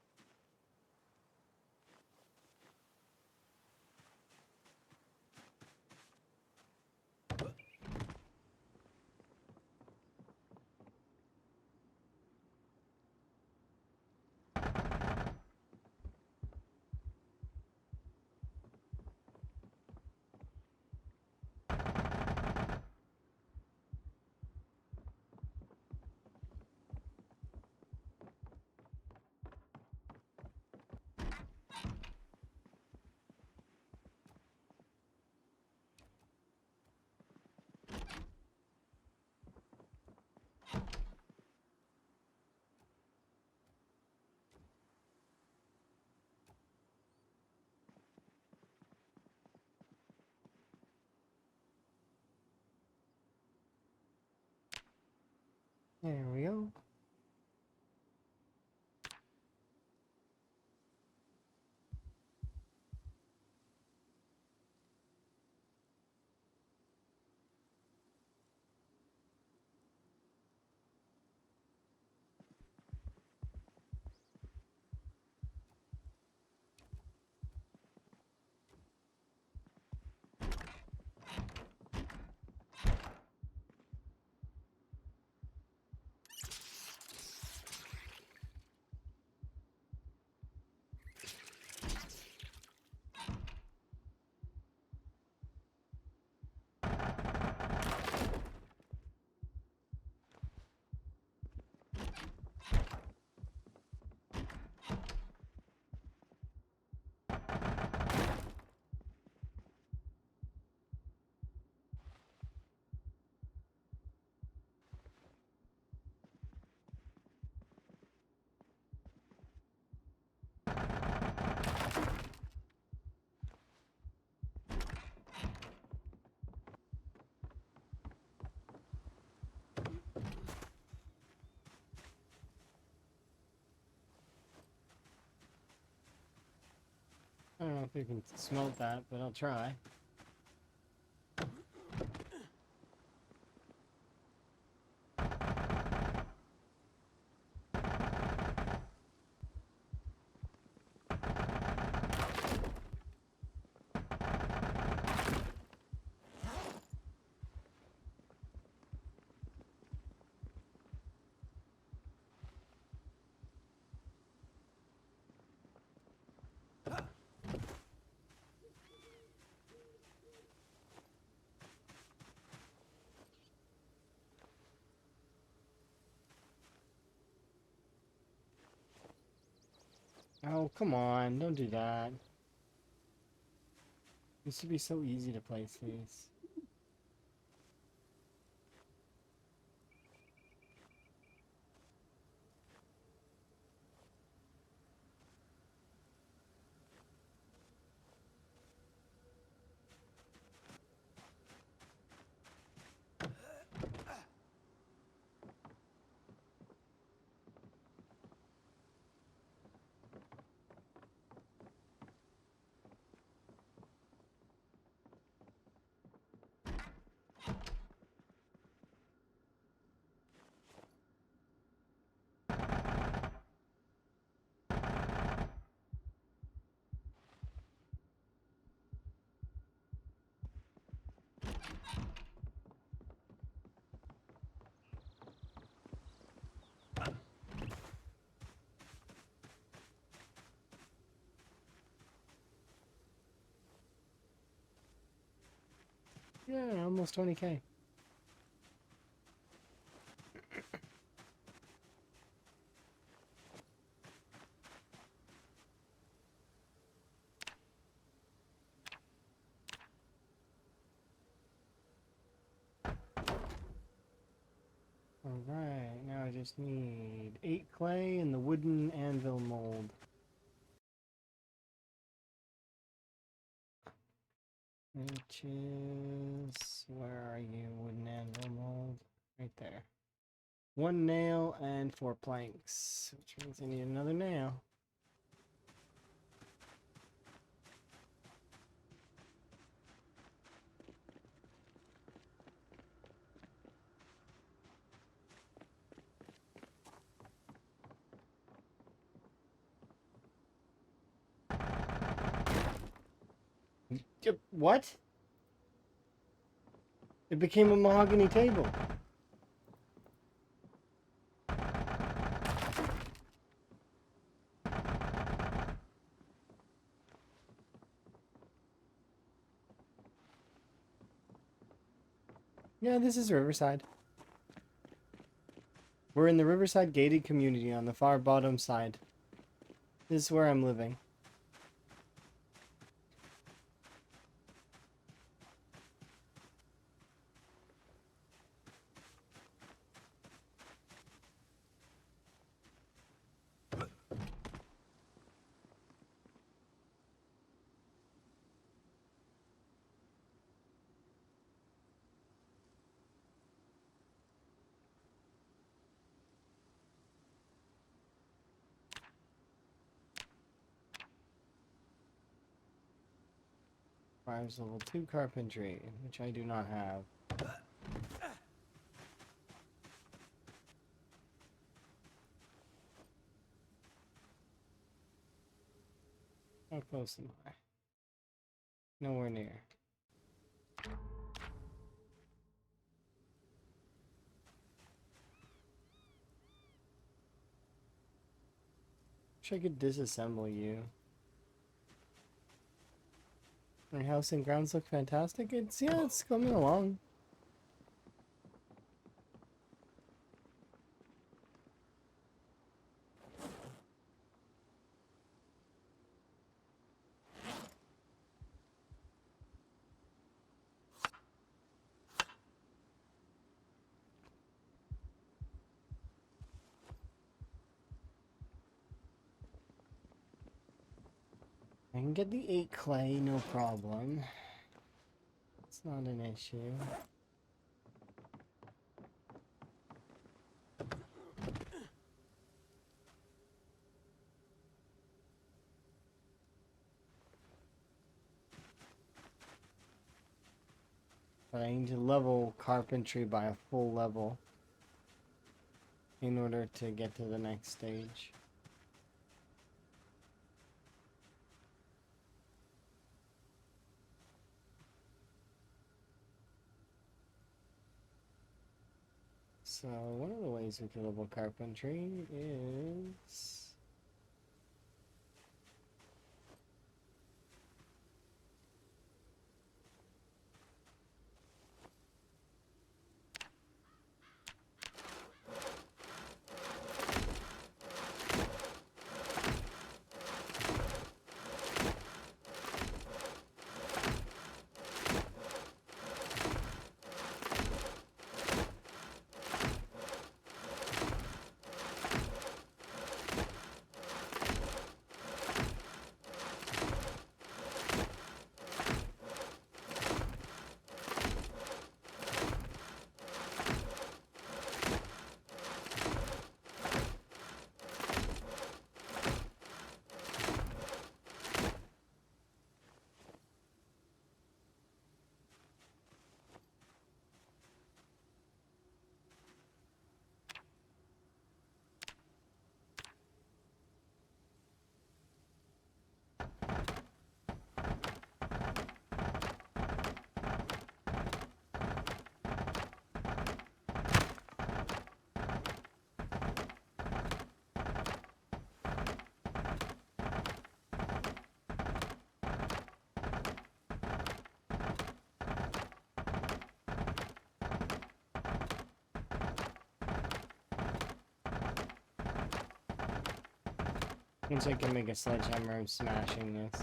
There we go. I don't know if you can smelt that, but I'll try. Oh, come on, don't do that. Used to be so easy to place these. Yeah, almost 20K. Alright, now I just need 8 clay and the wooden anvil mold. Which is... where are you, wooden anvil mold? Right there. 1 nail and 4 planks, which means I need another nail. Yep, what? It became a mahogany table. Yeah, this is Riverside. We're in the Riverside gated community on the far bottom side. This is where I'm living. requires level 2 carpentry, which I do not have. How close am I? Nowhere near. Wish I could disassemble you. My house and grounds look fantastic. It's coming along. I can get the 8 clay, no problem. It's not an issue. But I need to level carpentry by a full level in order to get to the next stage. So one of the ways we can level carpentry is once I can make a sledgehammer, I'm smashing this.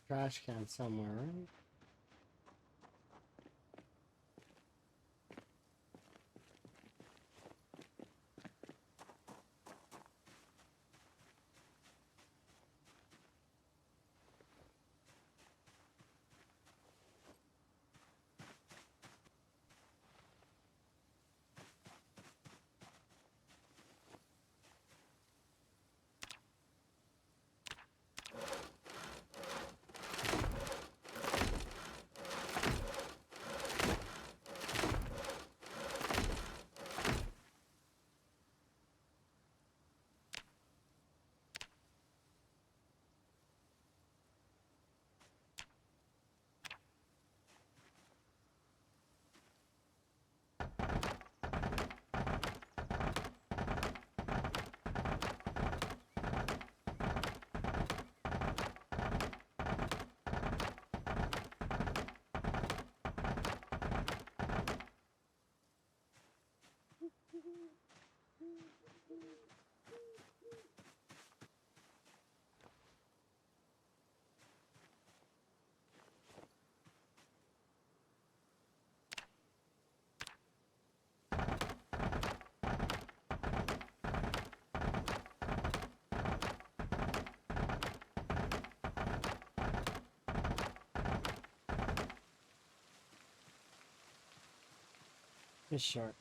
Trash can somewhere, right? It's short.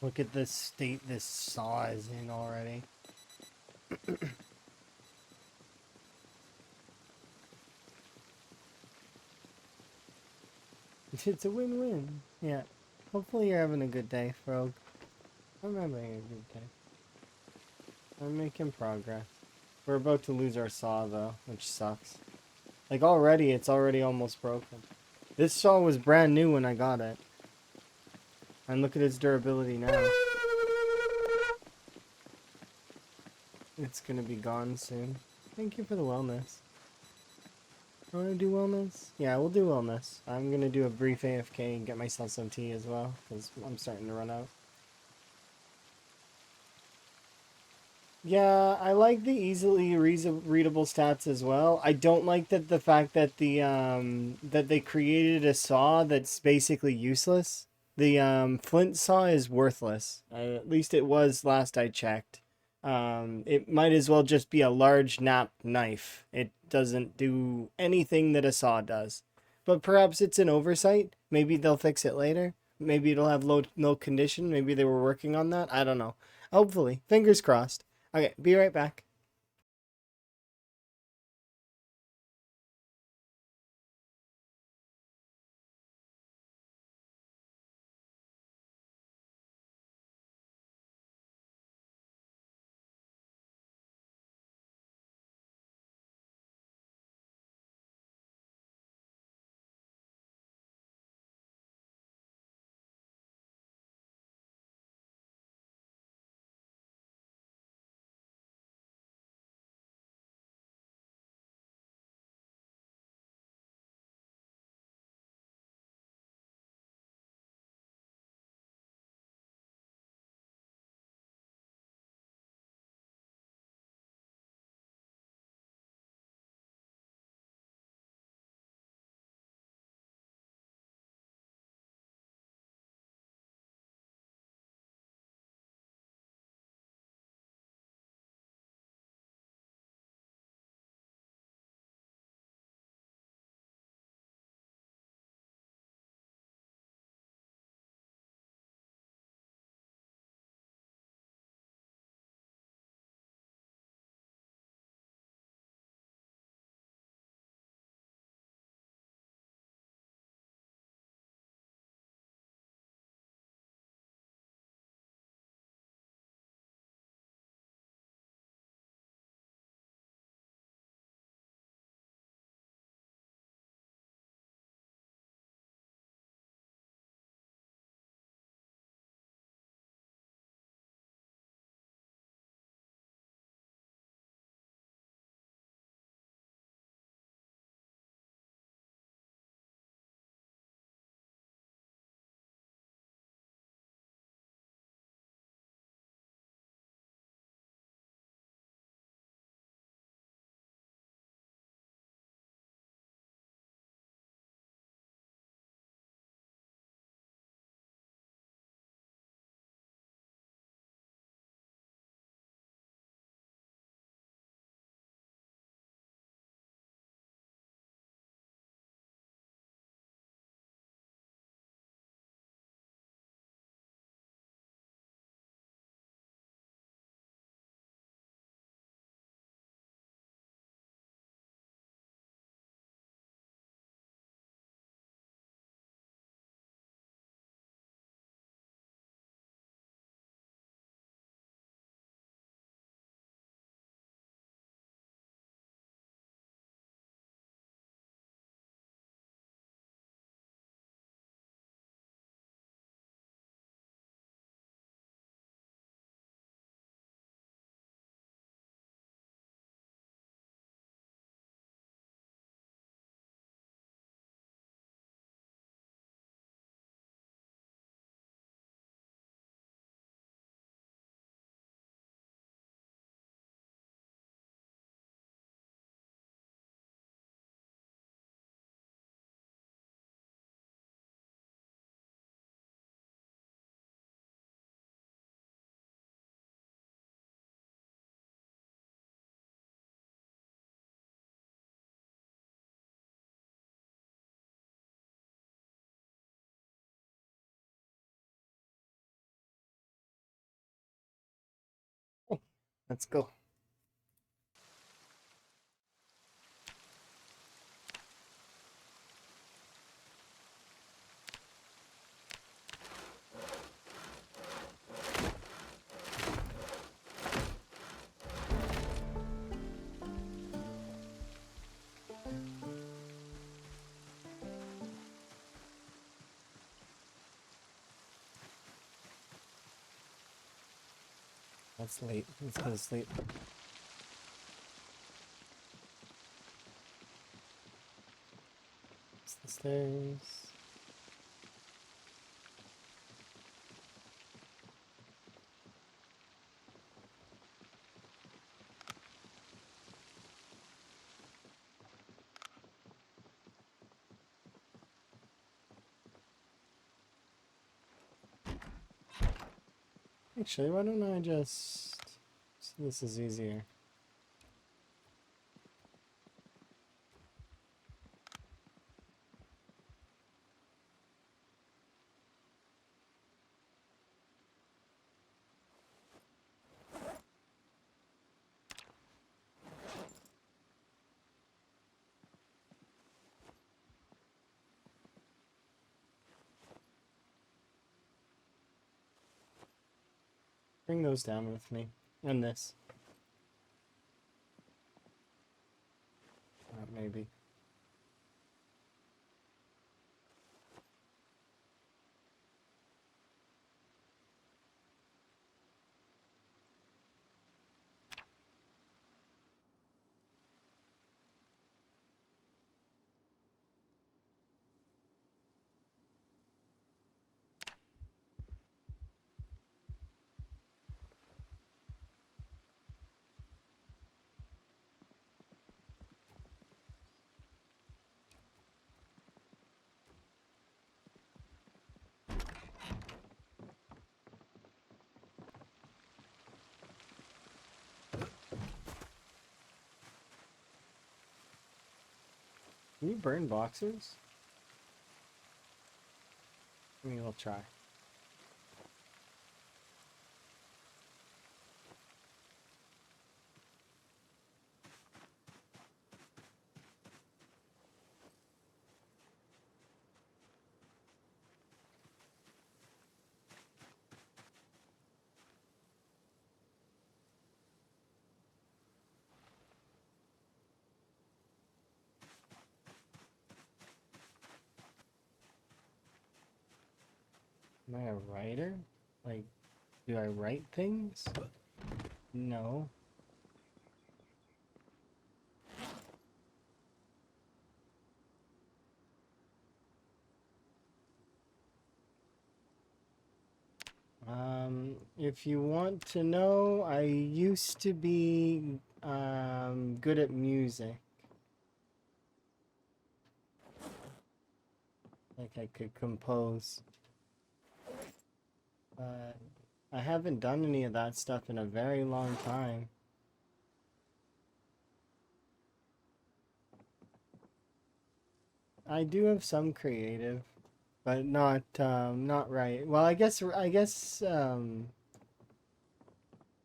Look at the state this saw is in already. It's a win-win. Yeah. Hopefully you're having a good day, Frog. I'm having a good day. I'm making progress. We're about to lose our saw though, which sucks. Like already, it's already almost broken. This saw was brand new when I got it. And look at its durability now. It's gonna be gone soon. Thank you for the wellness. Want to do wellness? Yeah, we'll do wellness. I'm gonna do a brief AFK and get myself some tea as well, because I'm starting to run out. Yeah, I like the easily readable stats as well. I don't like that the fact that that they created a saw that's basically useless. The flint saw is worthless. At least it was last I checked. It might as well just be a large knapped knife. It doesn't do anything that a saw does. But perhaps it's an oversight. Maybe they'll fix it later. Maybe it'll have no condition. Maybe they were working on that. I don't know. Hopefully, fingers crossed. Okay, be right back. Let's go. That's late. Let's go to sleep. It's the stairs. Actually, why don't I just... So this is easier. Bring those down with me. And this. Maybe. Can you burn boxes? I mean, we'll try. Am I a writer? Like, do I write things? No. If you want to know, I used to be good at music. Like I could compose. But I haven't done any of that stuff in a very long time. I do have some creative, but not right. Well, I guess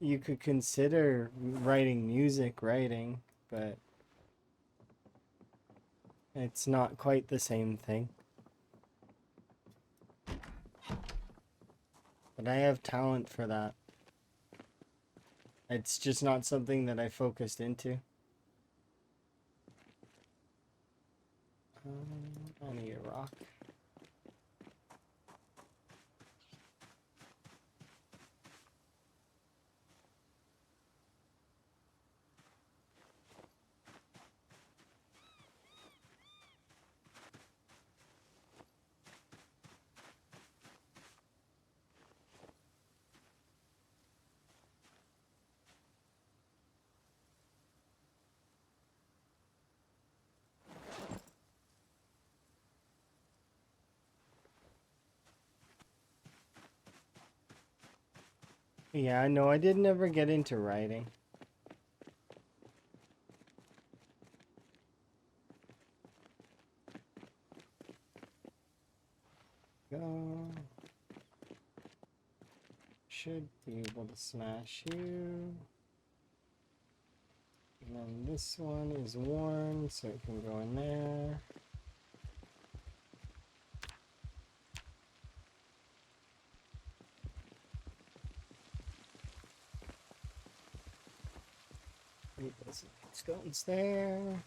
you could consider writing music writing, but it's not quite the same thing. But I have talent for that. It's just not something that I focused into. I need a rock. Yeah, no, I did never get into writing. Go. Should be able to smash you. And this one is worn, so it can go in there. Leave those skeletons there.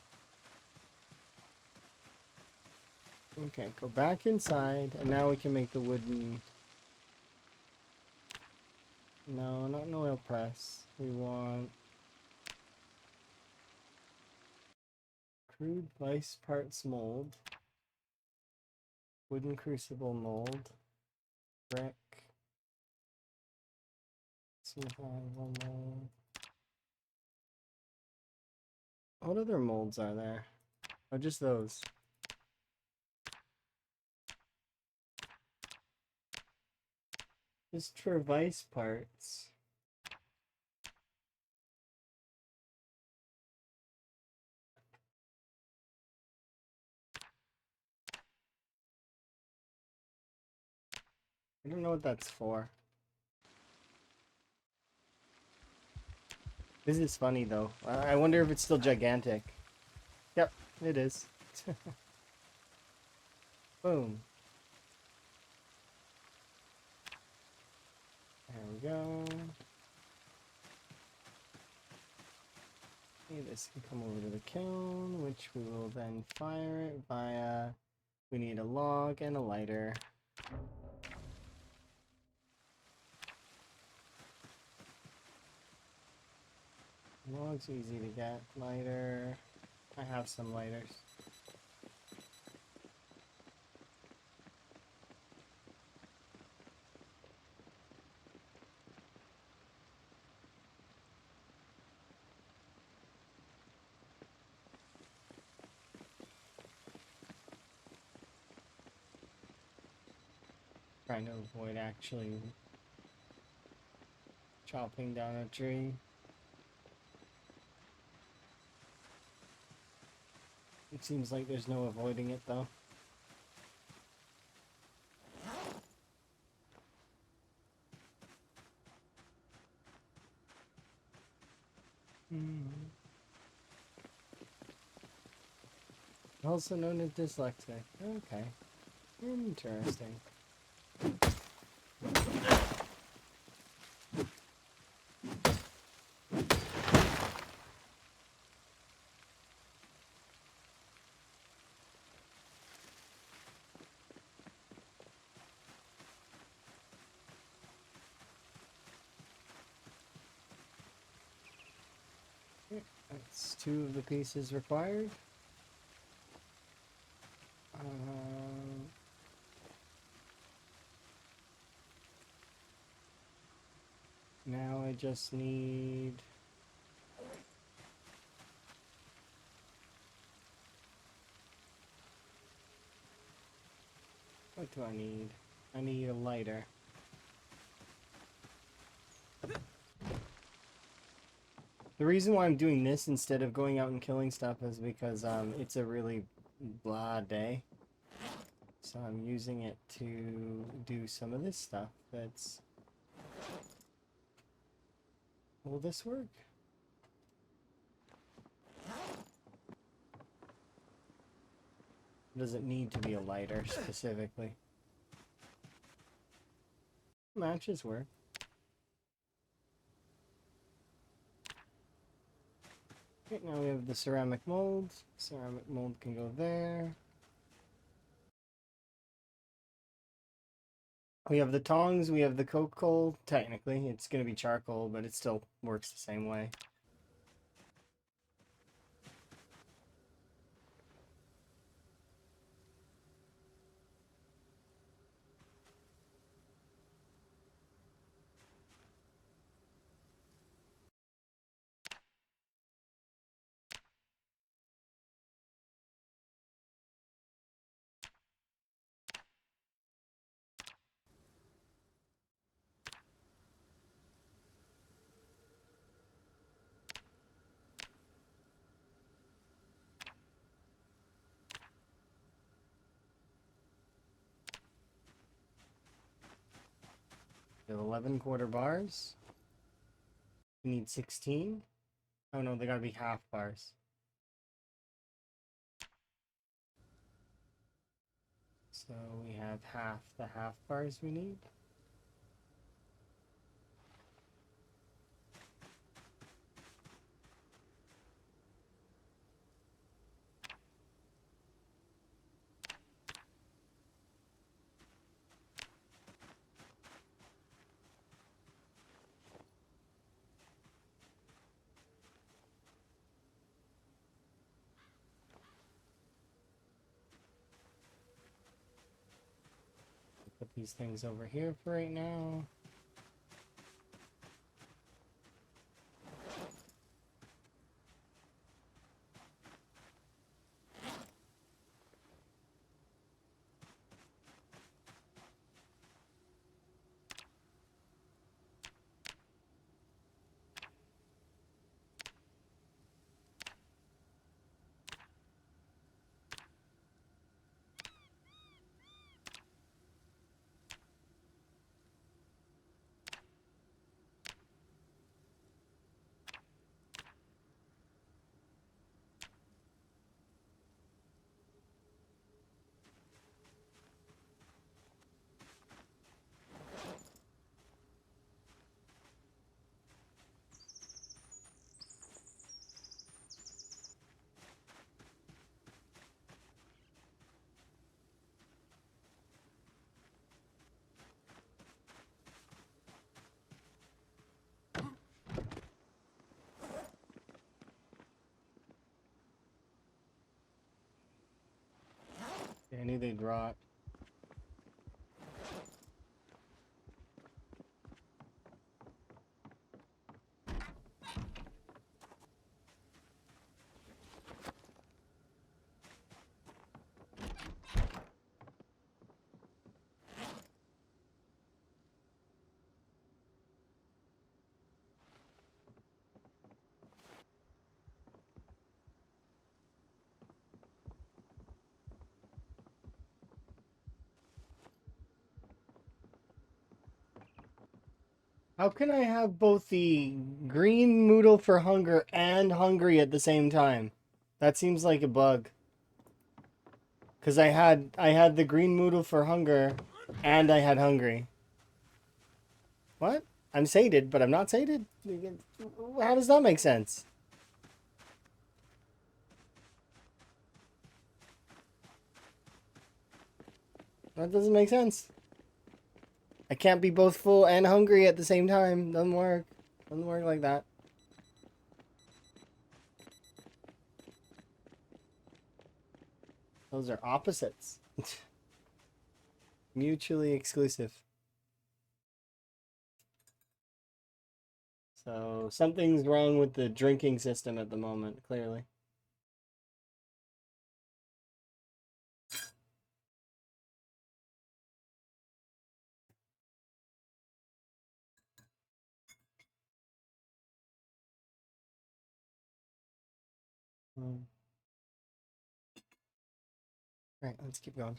Okay, go back inside, and now we can make the wooden... No, not an oil press. We want... crude vice parts mold. Wooden crucible mold. Brick. Survival mold. What other molds are there? Oh, just those. Just for vice parts. I don't know what that's for. This is funny though. I wonder if it's still gigantic. Yep, it is. Boom. There we go. Okay, this can come over to the kiln, which we will then fire it via... We need a log and a lighter. Log's easy to get. Lighter. I have some lighters. Trying to avoid actually chopping down a tree. It seems like there's no avoiding it though. Also known as dyslexic. Okay. Interesting. That's two of the pieces required. Now I just need... What do I need? I need a lighter. The reason why I'm doing this instead of going out and killing stuff is because it's a really blah day. So I'm using it to do some of this stuff that's... Will this work? Does it need to be a lighter specifically? Matches work. Okay, now we have the ceramic mold. Ceramic mold can go there. We have the tongs, we have the coke coal. Technically, it's going to be charcoal, but it still works the same way. We have 11 quarter bars. We need 16. Oh no, they gotta be half bars. So we have half the half bars we need. Put these things over here for right now. I knew they'd rot. How can I have both the green noodle for hunger and hungry at the same time? That seems like a bug. Cause I had the green noodle for hunger, and I had hungry. What? I'm sated, but I'm not sated. How does that make sense? That doesn't make sense. I can't be both full and hungry at the same time. Doesn't work. Doesn't work like that. Those are opposites. Mutually exclusive. So something's wrong with the drinking system at the moment, clearly. Right, let's keep going.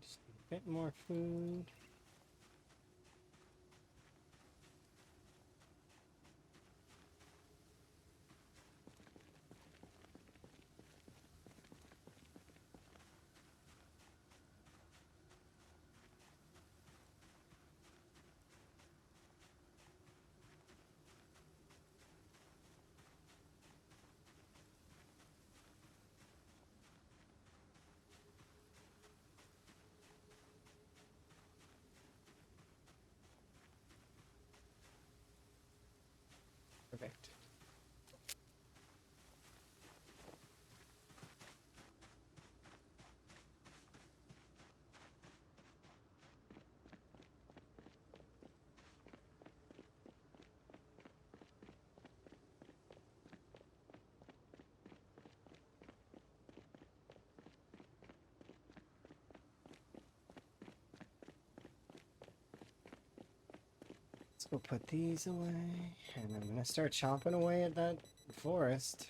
Just a bit more food. Perfect. Let's go put these away, and I'm gonna start chopping away at that forest.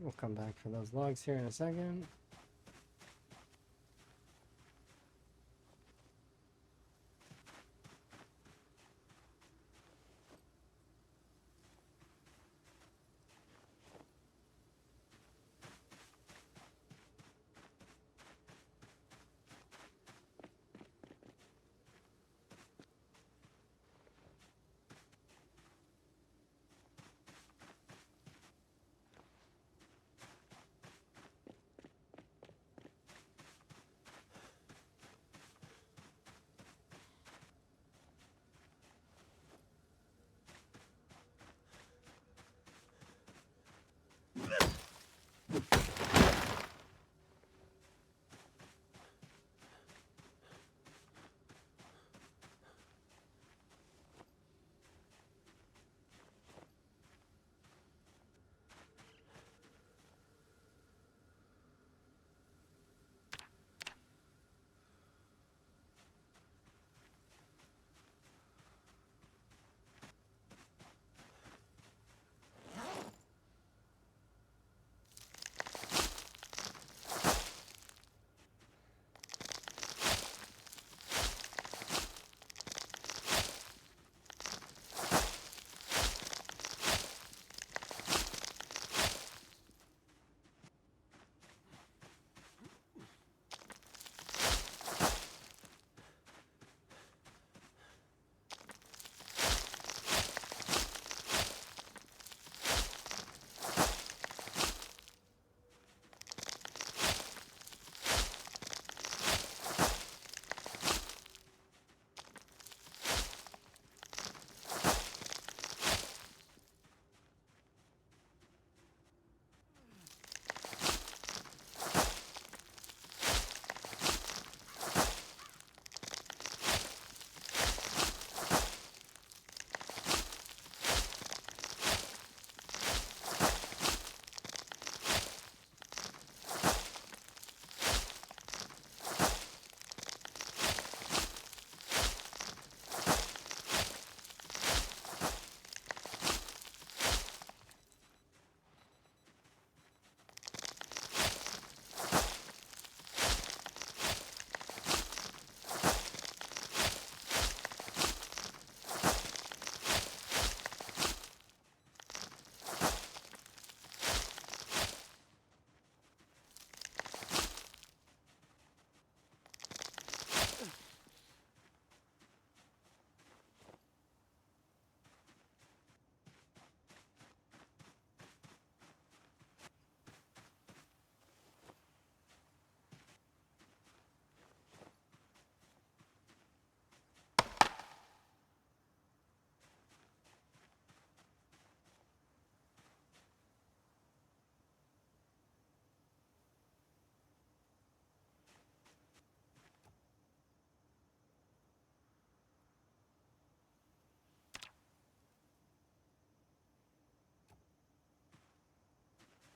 We'll come back for those logs here in a second.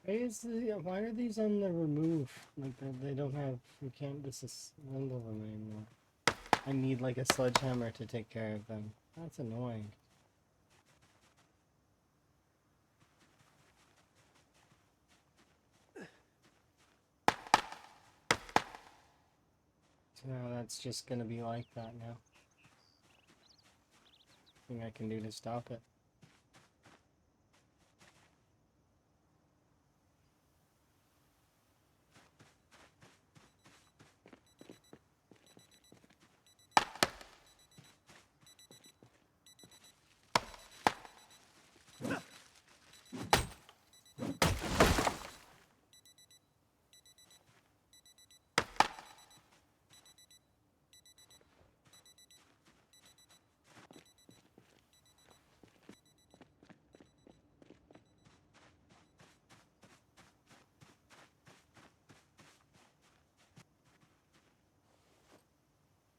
Why are these on the remove? Like they don't have. You can't disassemble them anymore. I need like a sledgehammer to take care of them. That's annoying. So that's just gonna be like that now. Nothing I can do to stop it.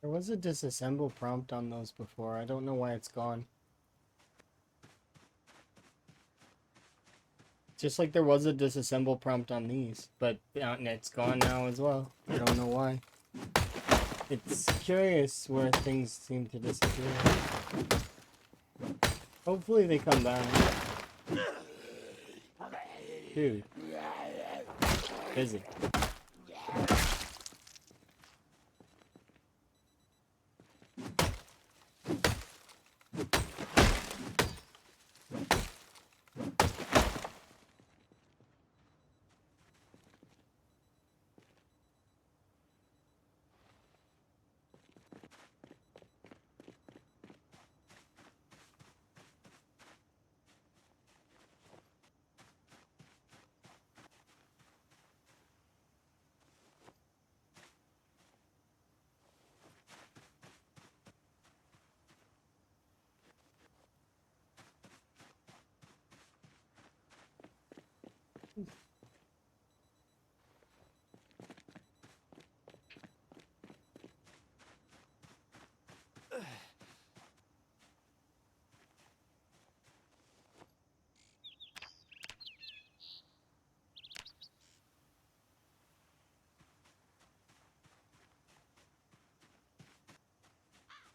There was a disassemble prompt on those before. I don't know why it's gone. Just like there was a disassemble prompt on these, but it's gone now as well. I don't know why. It's curious where things seem to disappear. Hopefully they come back. Dude. Busy.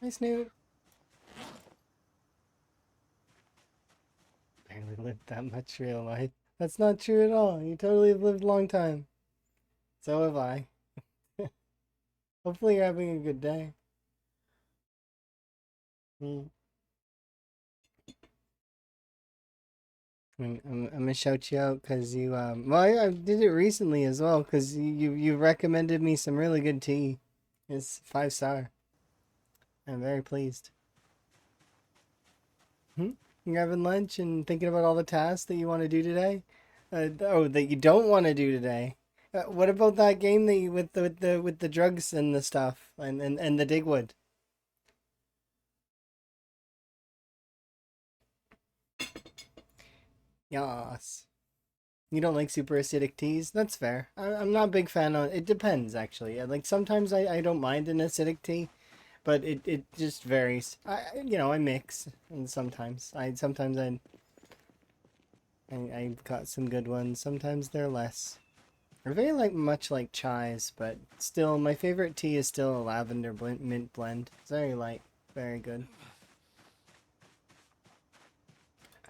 Hi, Snoot. Barely lived that much real life. That's not true at all. You totally have lived a long time. So have I. Hopefully you're having a good day. Hmm. I'm gonna shout you out because you well I did it recently as well because you recommended me some really good tea. It's 5 star. I'm very pleased. Hmm? You're having lunch and thinking about all the tasks that you want to do today. That you don't want to do today. What about that game that you with the drugs and the stuff and the digwood? Yas. You don't like super acidic teas? That's fair. I'm not a big fan on it. Depends actually. Like sometimes I don't mind an acidic tea, but it just varies. I mix and sometimes I got some good ones. Sometimes they're less. They're very much like chais, but still my favorite tea is still a lavender mint blend. It's very light, very good.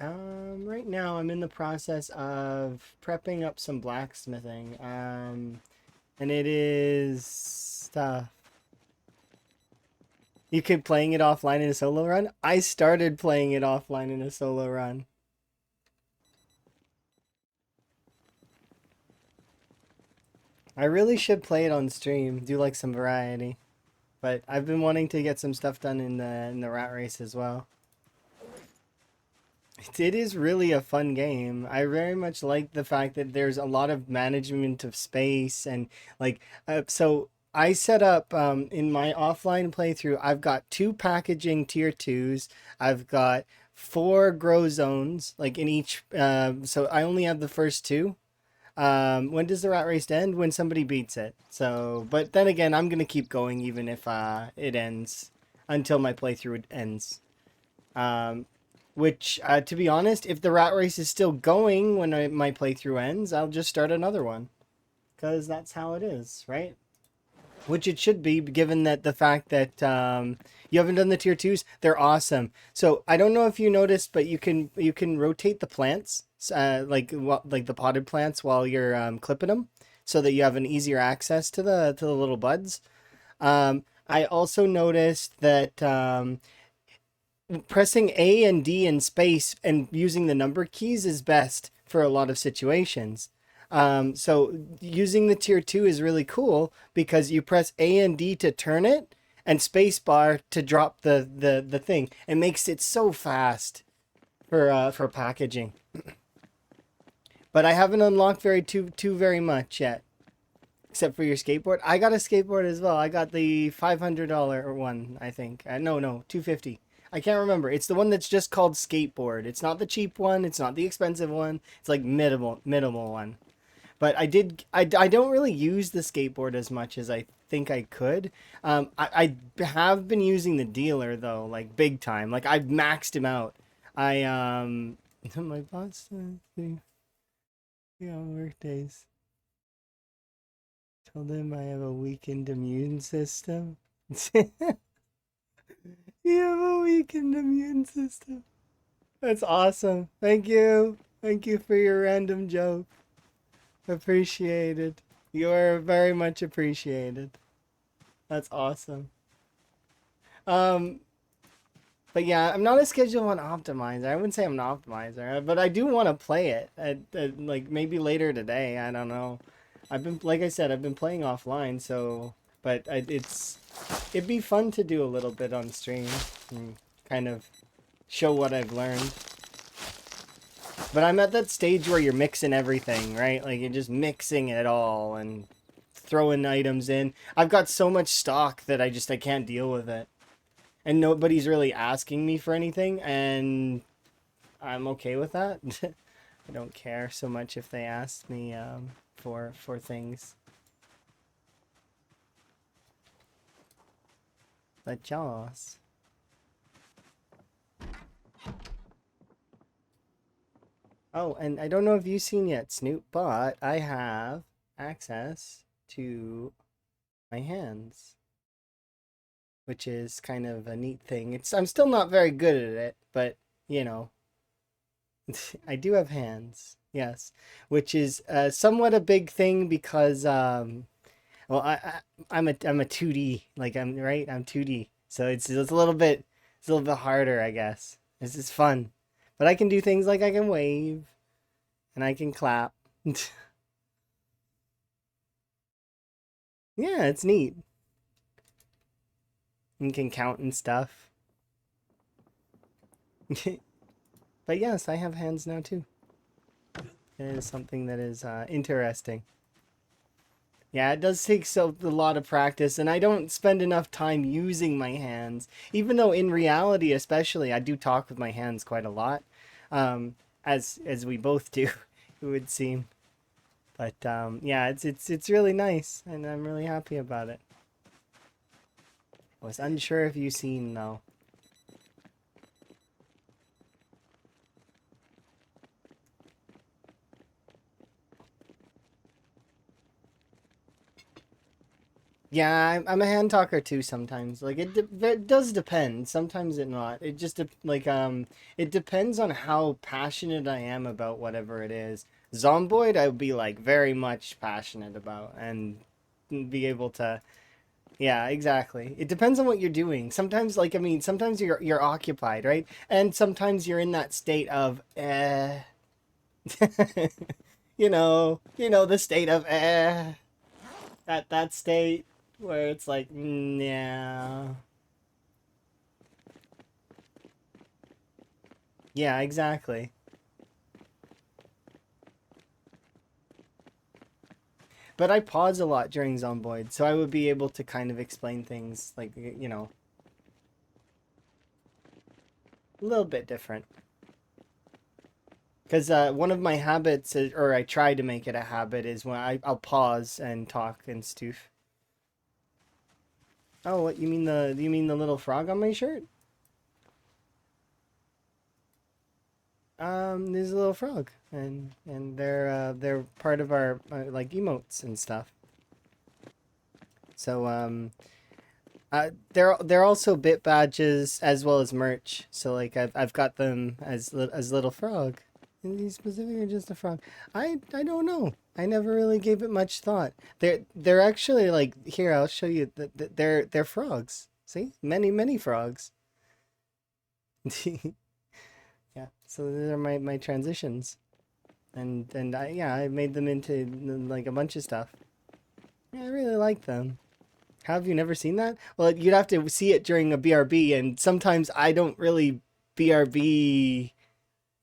Right now I'm in the process of prepping up some blacksmithing. And it is you keep playing it offline in a solo run? I started playing it offline in a solo run. I really should play it on stream, do like some variety. But I've been wanting to get some stuff done in the rat race as well. It is really a fun game. I very much like the fact that there's a lot of management of space and so I set up in my offline playthrough, I've got 2 packaging tier 2s. I've got 4 grow zones like in each so I only have the first 2. When does the rat race end? When somebody beats it. So, but then again, I'm gonna keep going even if it ends until my playthrough ends. Um, Which, to be honest, if the rat race is still going when my playthrough ends, I'll just start another one. Because that's how it is, right? Which it should be, given that the fact that you haven't done the tier twos, they're awesome. So I don't know if you noticed, but you can rotate the plants, like the potted plants, while you're clipping them, so that you have an easier access to the little buds. I also noticed that pressing A and D in space and using the number keys is best for a lot of situations. So using the tier 2 is really cool because you press A and D to turn it and space bar to drop the thing. It makes it so fast for packaging. But I haven't unlocked too very much yet, except for your skateboard. I got a skateboard as well. I got the $500 one, I think. No, 250. I can't remember. It's the one that's just called skateboard. It's not the cheap one. It's not the expensive one. It's like minimal one. But I don't really use the skateboard as much as I think I could. I have been using the dealer though, like big time. Like I've maxed him out. I my boss work days. Told him I have a weakened immune system. You have a weakened immune system. That's awesome. Thank you. Thank you for your random joke. Appreciated. You are very much appreciated. That's awesome. Um, but yeah, I'm not a Schedule 1 optimizer. I wouldn't say I'm an optimizer, but I do want to play it like maybe later today. I don't know. Like I said, I've been playing offline, so but it'd be fun to do a little bit on stream and kind of show what I've learned. But I'm at that stage where you're mixing everything, right? Like you're just mixing it all and throwing items in. I've got so much stock that I can't deal with it. And nobody's really asking me for anything, and I'm okay with that. I don't care so much if they ask me for things. But Joss. Oh, and I don't know if you've seen yet, Snoop, but I have access to my hands, which is kind of a neat thing. I'm still not very good at it, but you know, I do have hands. Yes, which is somewhat a big thing because well, I'm a 2D, like I'm right, I'm 2D, so it's a little bit harder, I guess. This is fun, but I can do things like I can wave and I can clap. Yeah, it's neat. You can count and stuff. But yes, I have hands now too. It is something that is interesting. Yeah, it does take a lot of practice, and I don't spend enough time using my hands. Even though in reality, especially, I do talk with my hands quite a lot, as we both do, it would seem. But yeah, it's really nice, and I'm really happy about it. I was unsure if you seen though. Yeah, I'm a hand talker too sometimes. Like it does depend. Sometimes it not. It just it depends on how passionate I am about whatever it is. Zomboid I would be like very much passionate about and be able to. Yeah, exactly. It depends on what you're doing. Sometimes like I mean, sometimes you're occupied, right? And sometimes you're in that state of the state of that state where it's like, yeah, yeah, exactly. But I pause a lot during Zomboid, so I would be able to kind of explain things like, a little bit different. Because one of my habits, or I try to make it a habit, is when I'll pause and talk and stuff. Oh, what you mean the little frog on my shirt? There's a little frog, and they're part of our like emotes and stuff. So they're also bit badges as well as merch. So like I've got them as little frog. Is he specific or just a frog? I don't know. I never really gave it much thought. They're actually like here. I'll show you that they're frogs. See, many frogs. Yeah. So these are my transitions, and I made them into like a bunch of stuff. Yeah, I really like them. How have you never seen that? Well, you'd have to see it during a BRB, and sometimes I don't really BRB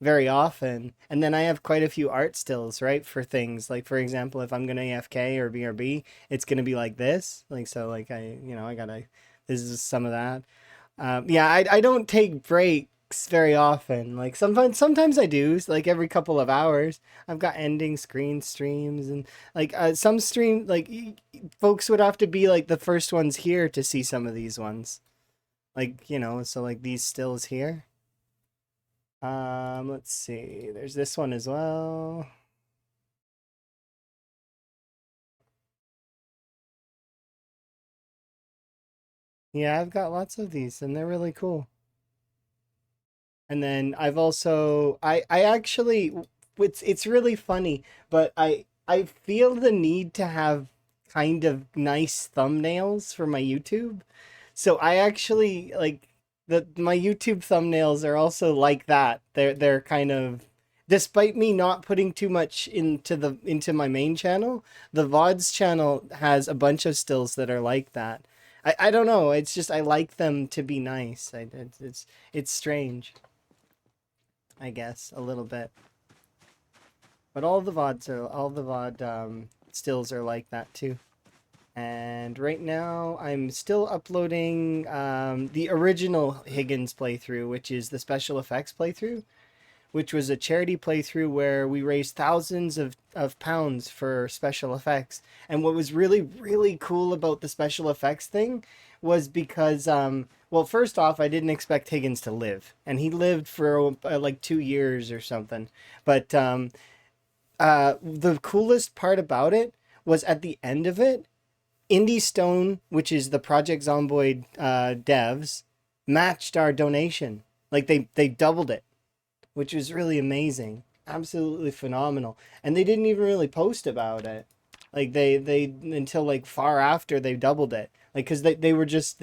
very often. And then I have quite a few art stills, right, for things. Like for example, if I'm gonna AFK or BRB, it's gonna be like this. Like so, like I gotta. This is some of that. Yeah, I don't take breaks very often. Like sometimes I do, like every couple of hours. I've got ending screen streams and like some stream like folks would have to be like the first ones here to see some of these ones. Like, so like these stills here. Let's see. There's this one as well. Yeah, I've got lots of these and they're really cool. And then I've also I actually it's really funny, but I feel the need to have kind of nice thumbnails for my YouTube. So I actually like my YouTube thumbnails are also like that. They're kind of despite me not putting too much into my main channel, the VODs channel has a bunch of stills that are like that. I don't know. It's just I like them to be nice. It's strange. I guess a little bit. But all the VOD stills are like that too. And right now I'm still uploading the original Higgins playthrough, which is the special effects playthrough, which was a charity playthrough where we raised thousands of pounds for special effects. And what was really cool about the special effects thing was because, well, first off, I didn't expect Higgins to live. And he lived for like 2 years or something. But the coolest part about it was at the end of it, Indie Stone, which is the Project Zomboid devs, matched our donation. Like they doubled it, which was really amazing. Absolutely phenomenal. And they didn't even really post about it. Like they until like far after they doubled it. Like cuz they were just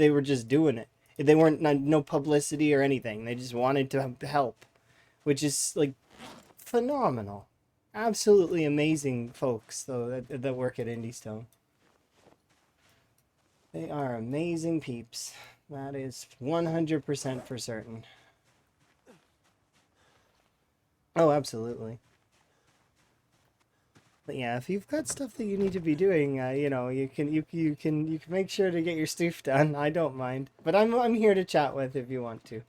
doing it. They weren't no publicity or anything. They just wanted to help, which is like phenomenal. Absolutely amazing folks though that work at Indie Stone. They are amazing peeps. That is 100% for certain. Oh, absolutely. But yeah, if you've got stuff that you need to be doing, you can make sure to get your stuff done. I don't mind, but I'm here to chat with if you want to.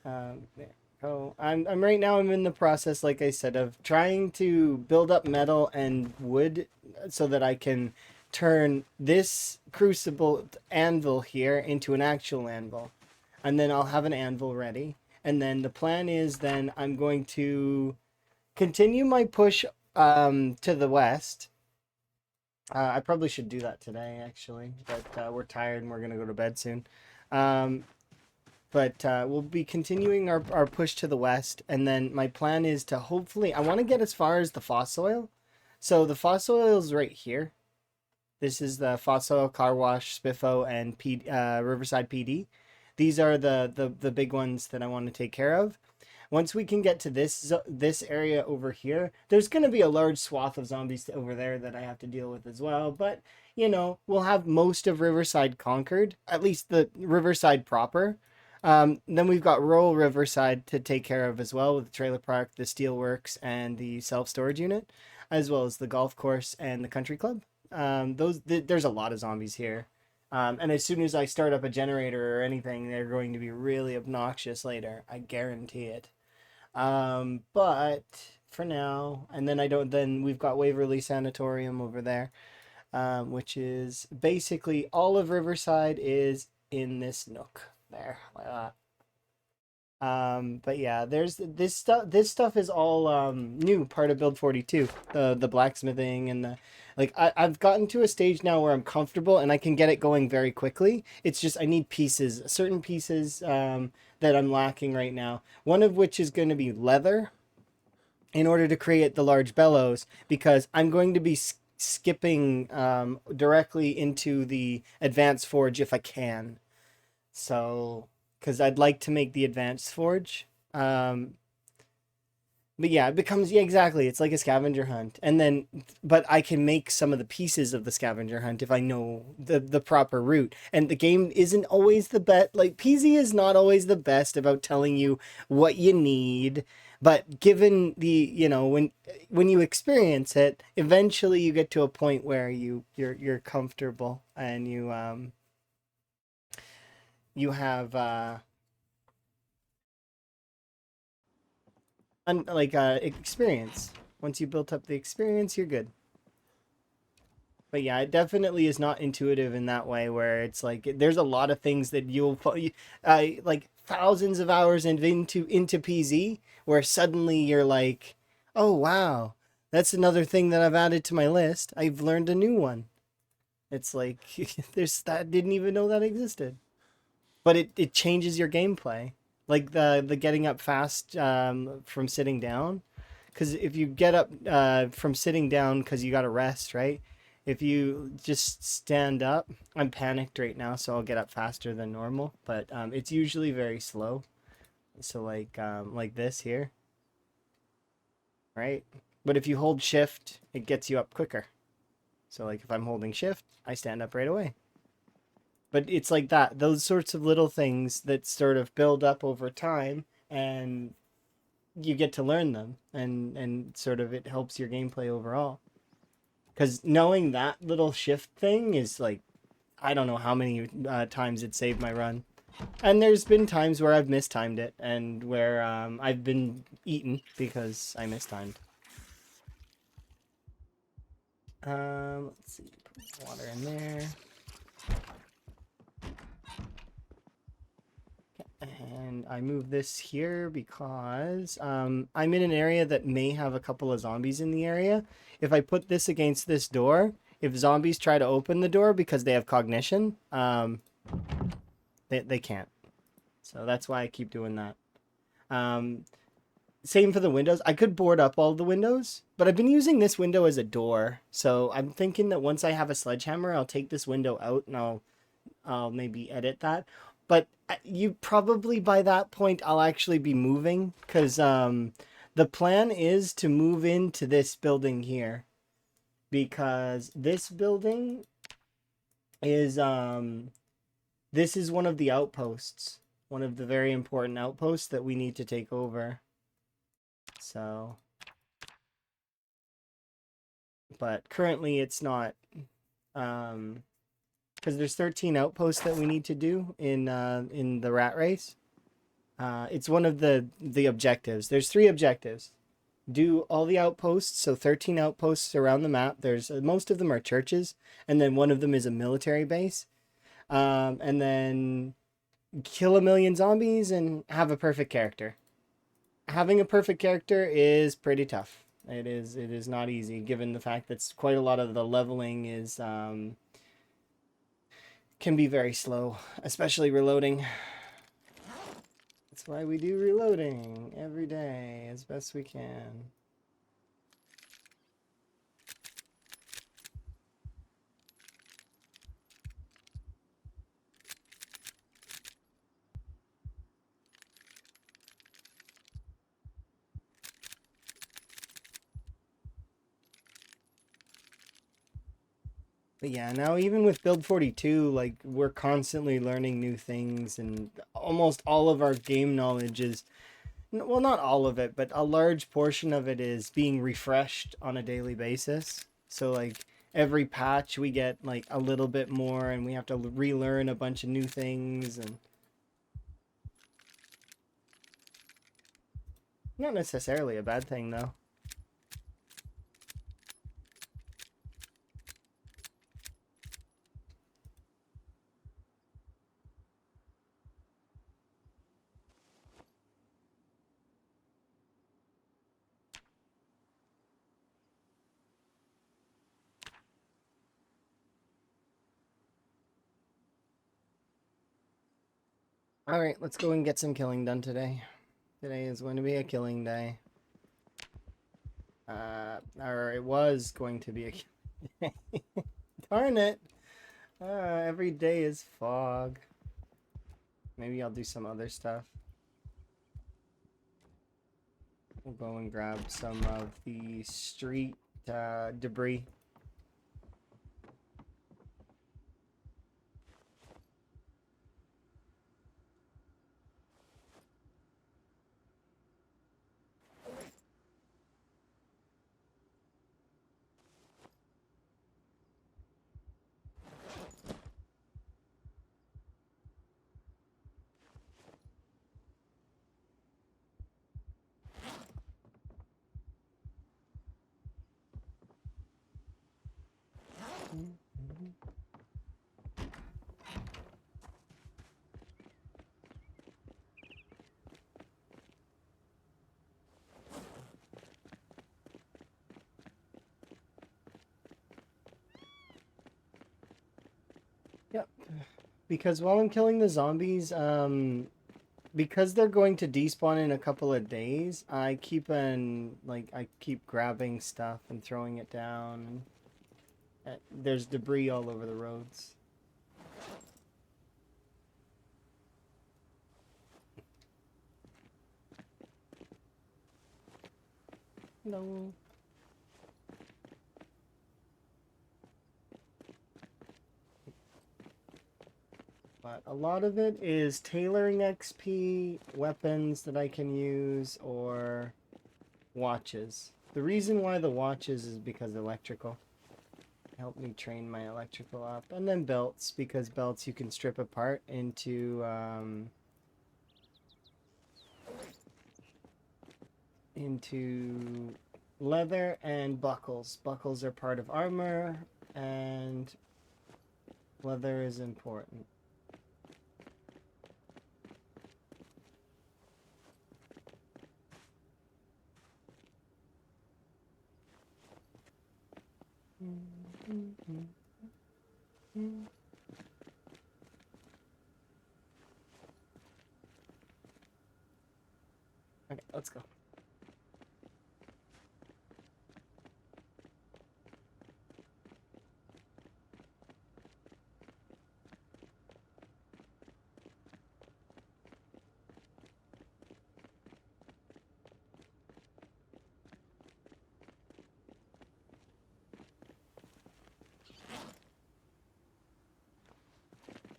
There. Oh, I'm right now. I'm in the process, like I said, of trying to build up metal and wood so that I can turn this crucible anvil here into an actual anvil, and then I'll have an anvil ready. And then the plan is then I'm going to continue my push to the west. I probably should do that today, actually, but we're tired and we're gonna go to bed soon. Um, but we'll be continuing our push to the west, and then my plan is to hopefully I want to get as far as the fossil. So the fossil is right here. This is the fossil car wash, Spiffo, and Riverside PD. These are the big ones that I want to take care of. Once we can get to this area over here, there's going to be a large swath of zombies over there that I have to deal with as well. But we'll have most of Riverside conquered, at least the Riverside proper. Then we've got rural Riverside to take care of as well, with the trailer park, the steelworks, and the self storage unit, as well as the golf course and the country club. There's a lot of zombies here. And as soon as I start up a generator or anything, they're going to be really obnoxious later. I guarantee it. But for now, and then I don't. Then we've got Waverly Sanatorium over there, which is basically all of Riverside is in this nook there, like that. But yeah, there's this stuff. This stuff is all new, part of Build 42. The blacksmithing and the like. I've gotten to a stage now where I'm comfortable and I can get it going very quickly. It's just I need pieces, certain pieces that I'm lacking right now. One of which is going to be leather in order to create the large bellows because I'm going to be skipping directly into the advanced forge if I can. So, because I'd like to make the advanced forge. But yeah, it becomes, yeah, exactly. It's like a scavenger hunt. And then, but I can make some of the pieces of the scavenger hunt if I know the proper route. And the game isn't always the best. Like PZ is not always the best about telling you what you need. But given the, when you experience it, eventually you get to a point where you're comfortable and you have experience. Once you built up the experience, you're good. But yeah, it definitely is not intuitive in that way where it's like there's a lot of things that like thousands of hours into PZ where suddenly you're like, "Oh wow, that's another thing that I've added to my list. I've learned a new one." It's like there's that didn't even know that existed. But it changes your gameplay. Like the getting up fast from sitting down. Because if you get up from sitting down because you got to rest, right? If you just stand up, I'm panicked right now, so I'll get up faster than normal. But it's usually very slow. So like this here, right? But if you hold shift, it gets you up quicker. So like if I'm holding shift, I stand up right away. But it's like that, those sorts of little things that sort of build up over time, and you get to learn them, and sort of it helps your gameplay overall. Because knowing that little shift thing is like, I don't know how many times it saved my run. And there's been times where I've mistimed it and where I've been eaten because I mistimed. Let's see, put water in there. And I move this here because I'm in an area that may have a couple of zombies in the area. If I put this against this door, if zombies try to open the door because they have cognition, they can't. So that's why I keep doing that. Um, Same for the windows. I could board up all the windows, but I've been using this window as a door. So I'm thinking that once I have a sledgehammer, I'll take this window out and I'll maybe edit that. But you probably by that point I'll actually be moving because the plan is to move into this building here because this building is this is one of the outposts, one of the very important outposts that we need to take over. So, but currently it's not because there's 13 outposts that we need to do in the rat race. It's one of the objectives. There's three objectives. Do all the outposts, so 13 outposts around the map. There's most of them are churches, and then one of them is a military base. And then kill a million zombies and have a perfect character. Having a perfect character is pretty tough. It is not easy given the fact that quite a lot of the leveling is can be very slow, especially reloading. That's why we do reloading every day as best we can. But yeah, now even with build 42, like we're constantly learning new things and almost all of our game knowledge is, well, not all of it, but a large portion of it is being refreshed on a daily basis. So like every patch we get like a little bit more and we have to relearn a bunch of new things, and not necessarily a bad thing though. All right, let's go and get some killing done today. Today is going to be a killing day. Or it was going to be a killing day. Darn it. Every day is fog. Maybe I'll do some other stuff. We'll go and grab some of the street debris. Yep. Because while I'm killing the zombies, because they're going to despawn in a couple of days, I keep grabbing stuff and throwing it down. There's debris all over the roads. No. But a lot of it is tailoring XP, weapons that I can use, or watches. The reason why the watches is because electrical. Help me train my electrical up. And then belts, because belts you can strip apart into leather and buckles. Buckles are part of armor, and leather is important. Okay, let's go.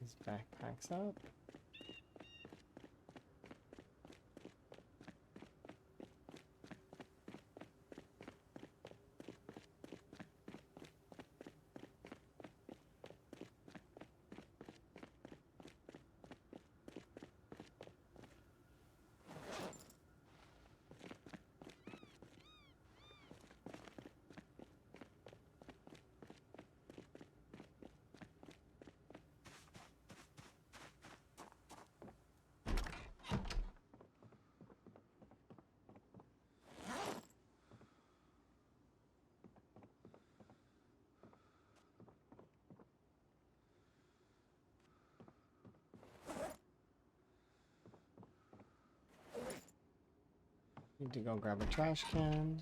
His backpack's up. Need to go grab a trash can.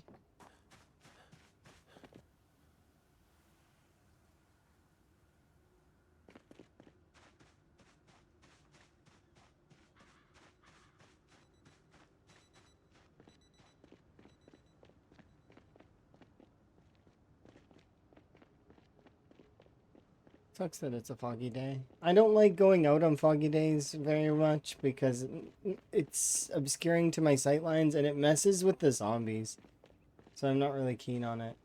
Sucks that it's a foggy day. I don't like going out on foggy days very much because it's obscuring to my sightlines and it messes with the zombies. So I'm not really keen on it.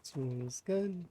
Seems good.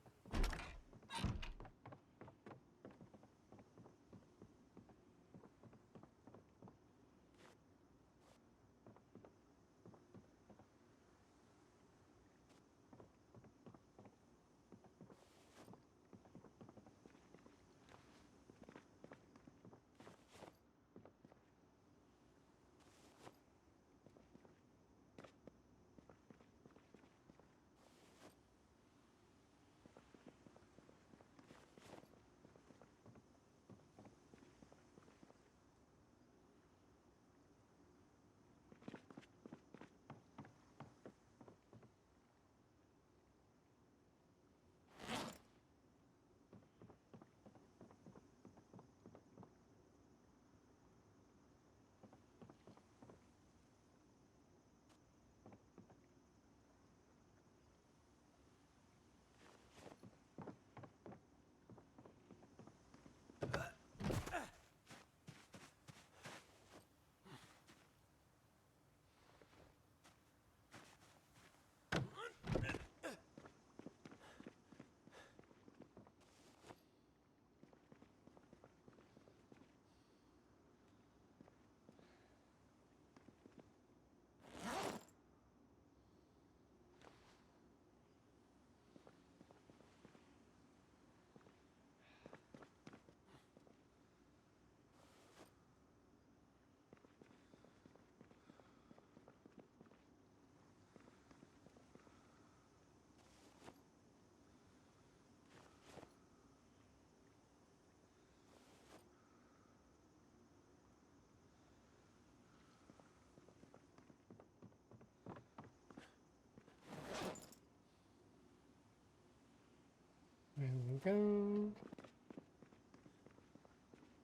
There we go.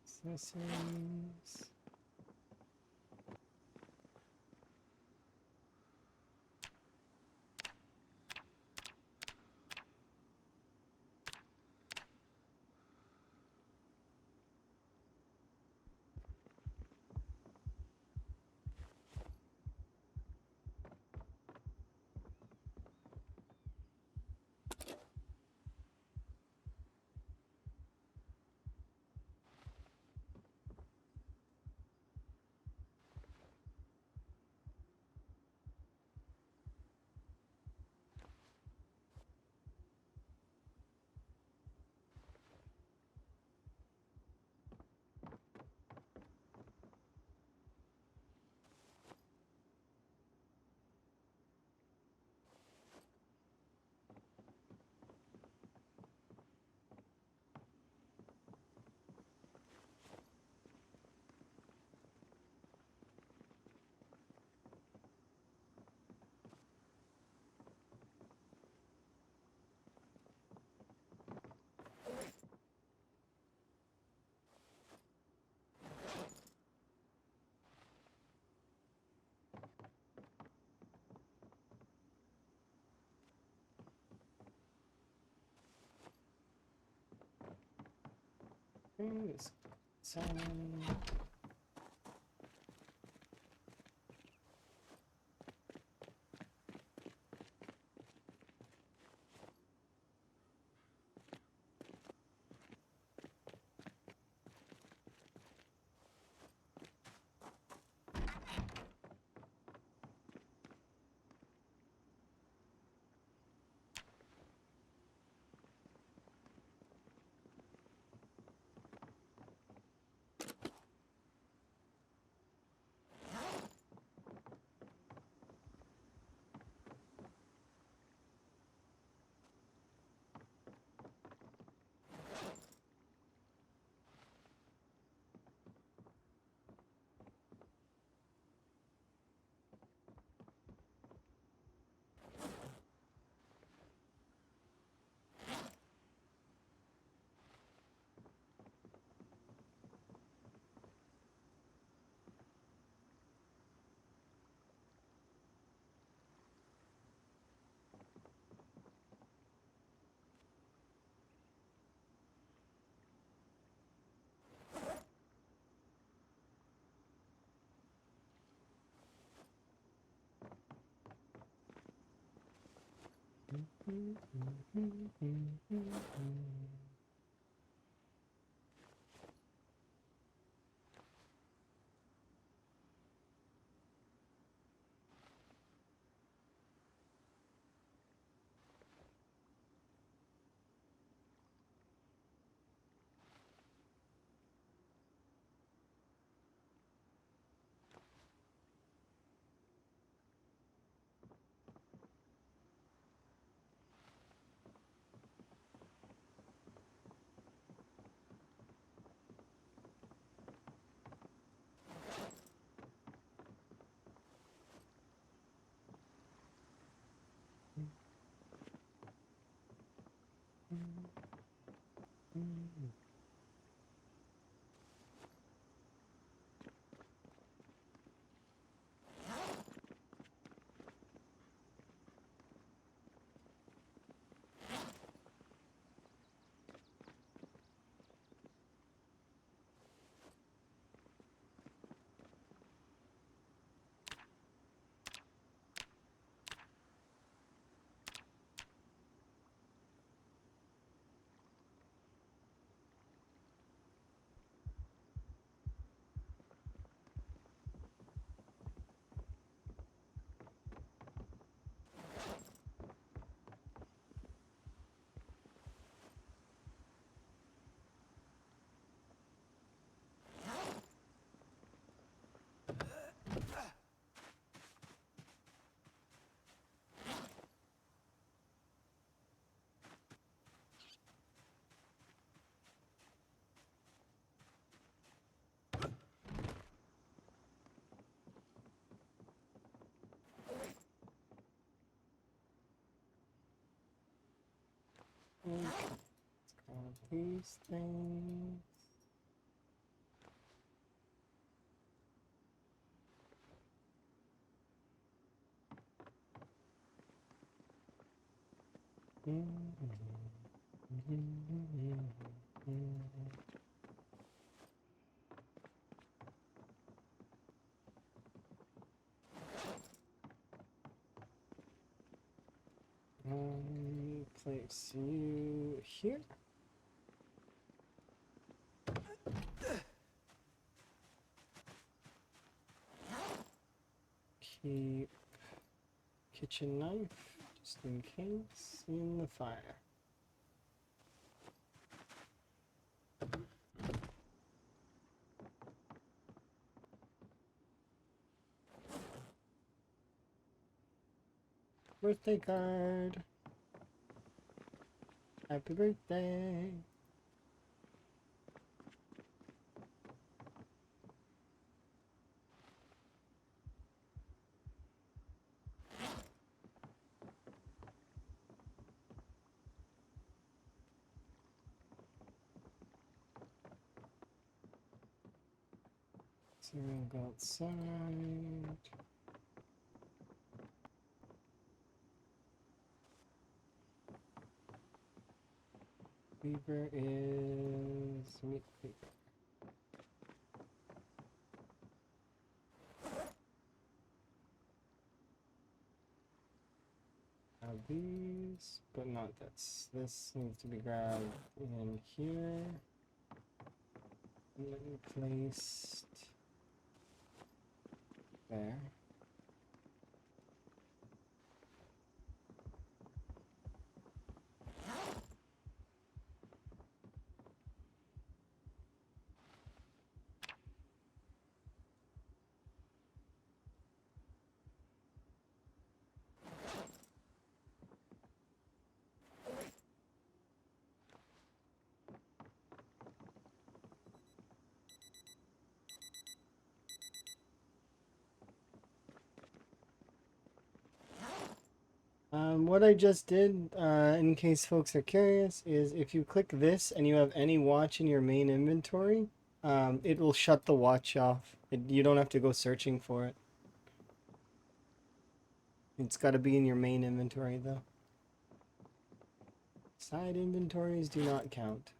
Accessories. Okay, this sound. These things. Place you here. Keep kitchen knife, just in case, in the fire. Birthday card. Happy birthday. So we'll go outside. Weaver is meat cleaver. Have these, but not this. This needs to be grabbed in here. And then placed there. What I just did, in case folks are curious, is if you click this and you have any watch in your main inventory, it will shut the watch off. You don't have to go searching for it. It's got to be in your main inventory, though. Side inventories do not count.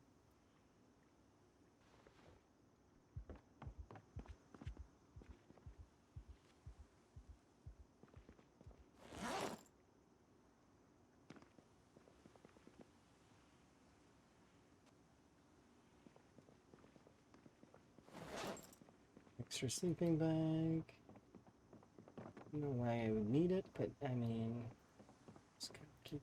extra sleeping bag. No way I would need it, but I mean, just kind of keep.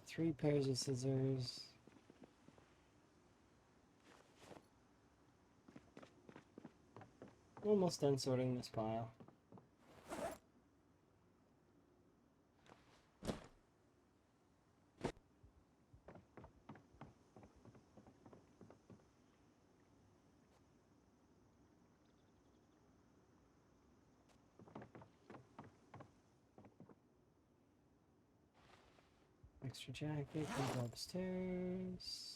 3 pairs of scissors. Almost done sorting this pile. Extra jacket can go upstairs.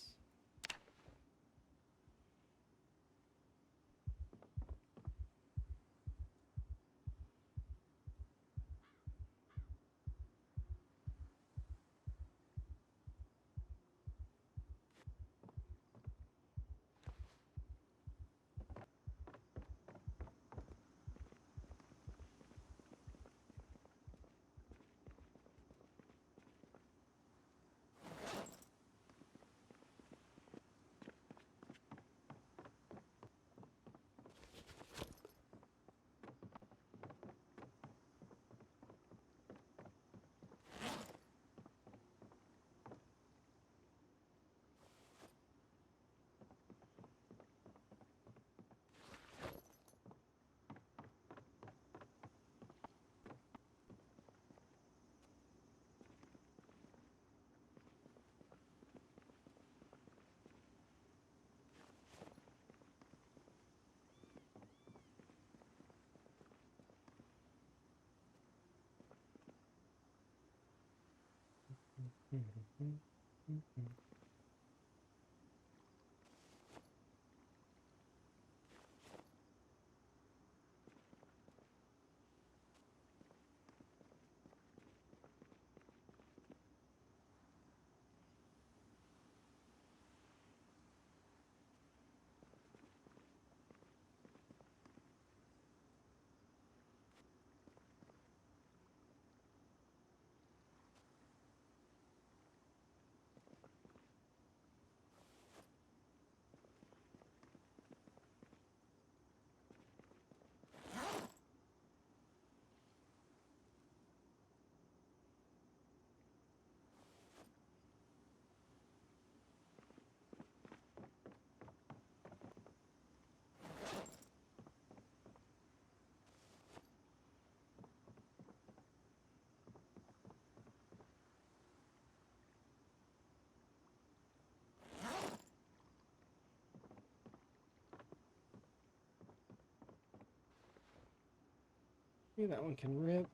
Yeah, that one can rip.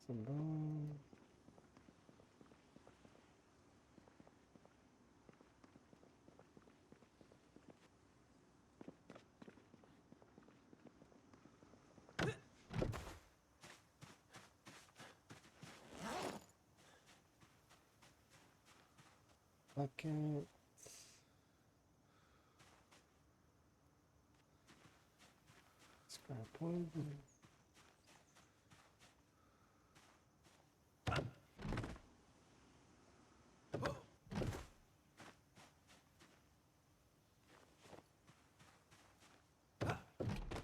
Some bone. Bucket. Scrap wood.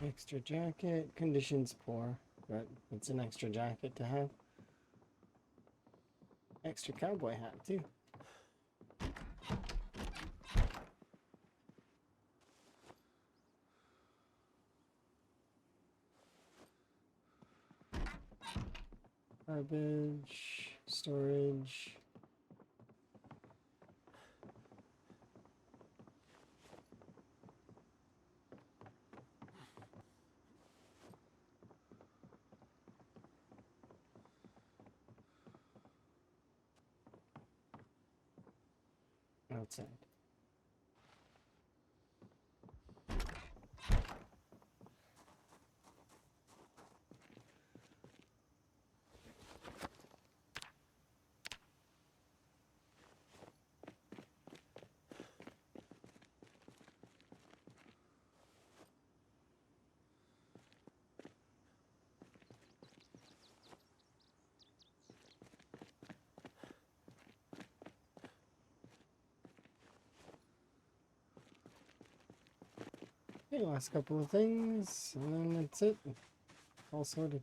Extra jacket. Conditions poor, but it's an extra jacket to have. Extra cowboy hat too. Garbage. Storage. Outside. Okay, last couple of things, and then that's it. All sorted.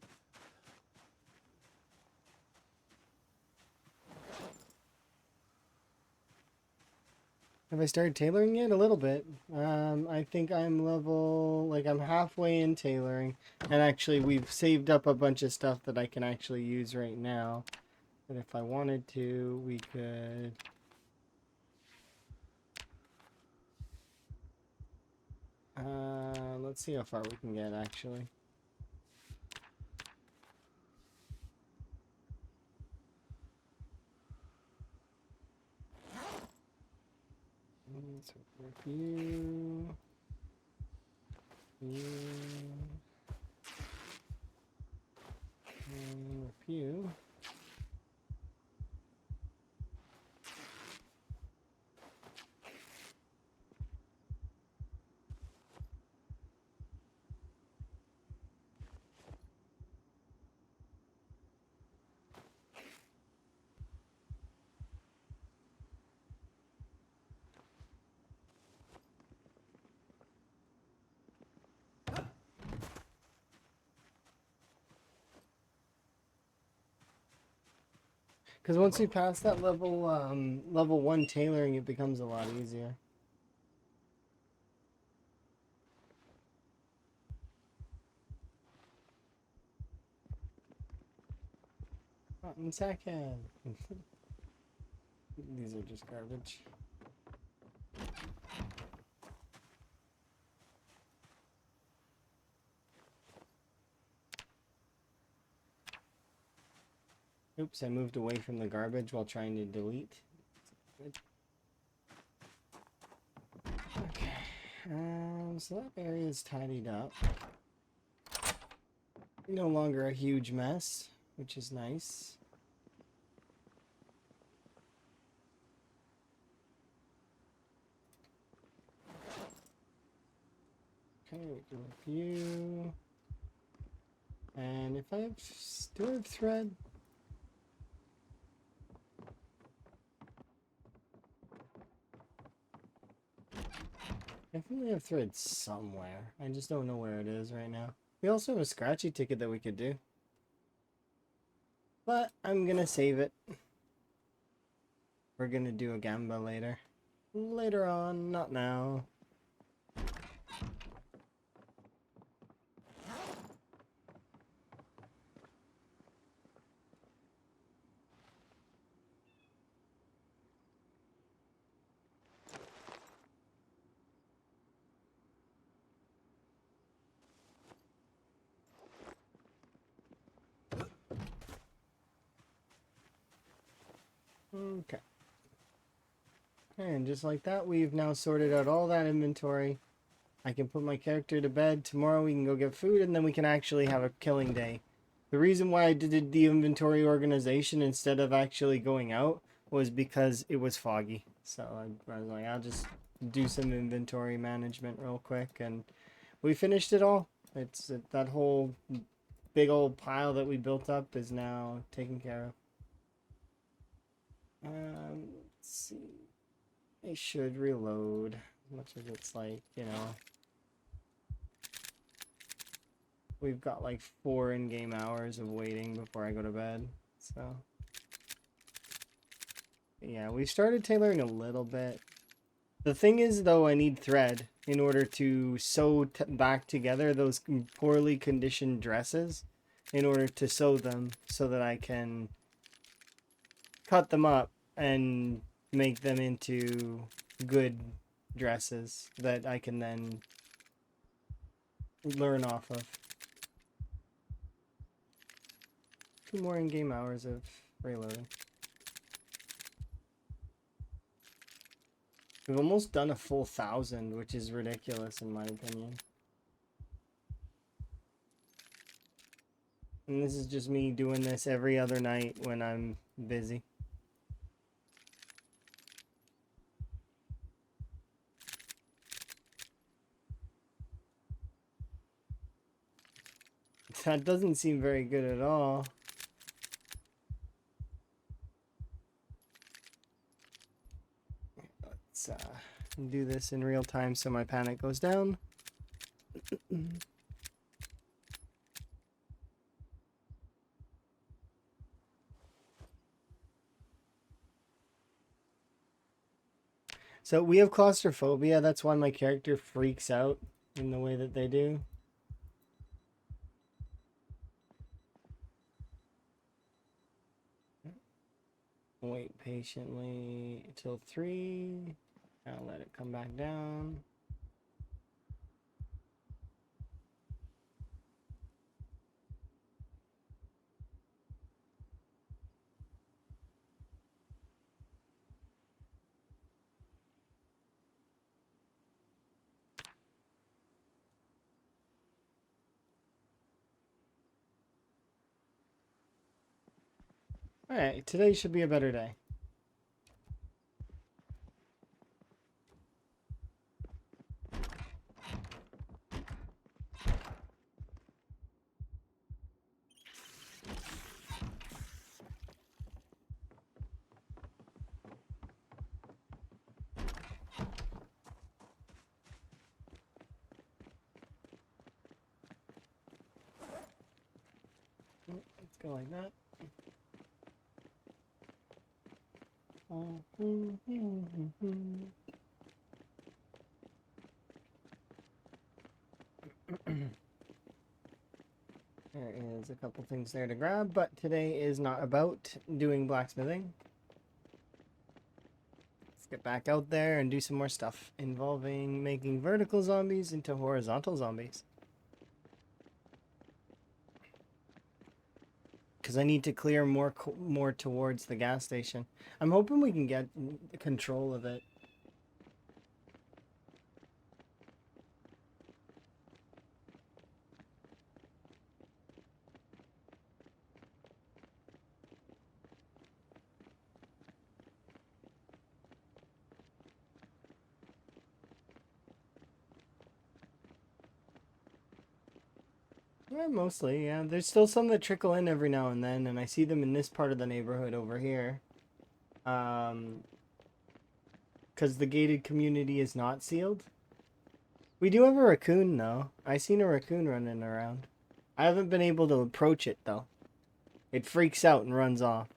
Have I started tailoring yet? A little bit. I think I'm I'm halfway in tailoring. And actually, we've saved up a bunch of stuff that I can actually use right now. And if I wanted to, we could... let's see how far we can get, actually. So review... Review... And review... Because once you pass that level 1 tailoring, it becomes a lot easier. Rotten sackhead. These are just garbage. Oops, I moved away from the garbage while trying to delete. Good. Okay. So that area is tidied up. No longer a huge mess, which is nice. Okay, we can review. And if I still have thread, definitely have thread somewhere. I just don't know where it is right now. We also have a scratchy ticket that we could do. But I'm gonna save it. We're gonna do a gamba later. Later on, not now. Okay. And just like that, we've now sorted out all that inventory. I can put my character to bed. Tomorrow we can go get food, and then we can actually have a killing day. The reason why I did the inventory organization instead of actually going out was because it was foggy. So I was like, I'll just do some inventory management real quick, and we finished it all. That whole big old pile that we built up is now taken care of. Let's see. I should reload as much as it's like, you know. We've got like 4 in-game hours of waiting before I go to bed, so. Yeah, we started tailoring a little bit. The thing is, though, I need thread in order to sew back together those poorly conditioned dresses in order to sew them so that I can cut them up and make them into good dresses that I can then learn off of. 2 more in-game hours of reloading. We've almost done a full 1,000, which is ridiculous in my opinion. And this is just me doing this every other night when I'm busy. That doesn't seem very good at all. Let's do this in real time so my panic goes down. So we have claustrophobia. That's why my character freaks out in the way that they do. Wait patiently until 3. I'll let it come back down. Alright, today should be a better day. Let's go like that. There is a couple things there to grab, but today is not about doing blacksmithing. Let's get back out there and do some more stuff involving making vertical zombies into horizontal zombies. Because I need to clear more towards the gas station. I'm hoping we can get control of it. Yeah, mostly, yeah. There's still some that trickle in every now and then, and I see them in this part of the neighborhood over here. Because the gated community is not sealed. We do have a raccoon, though. I seen a raccoon running around. I haven't been able to approach it, though. It freaks out and runs off.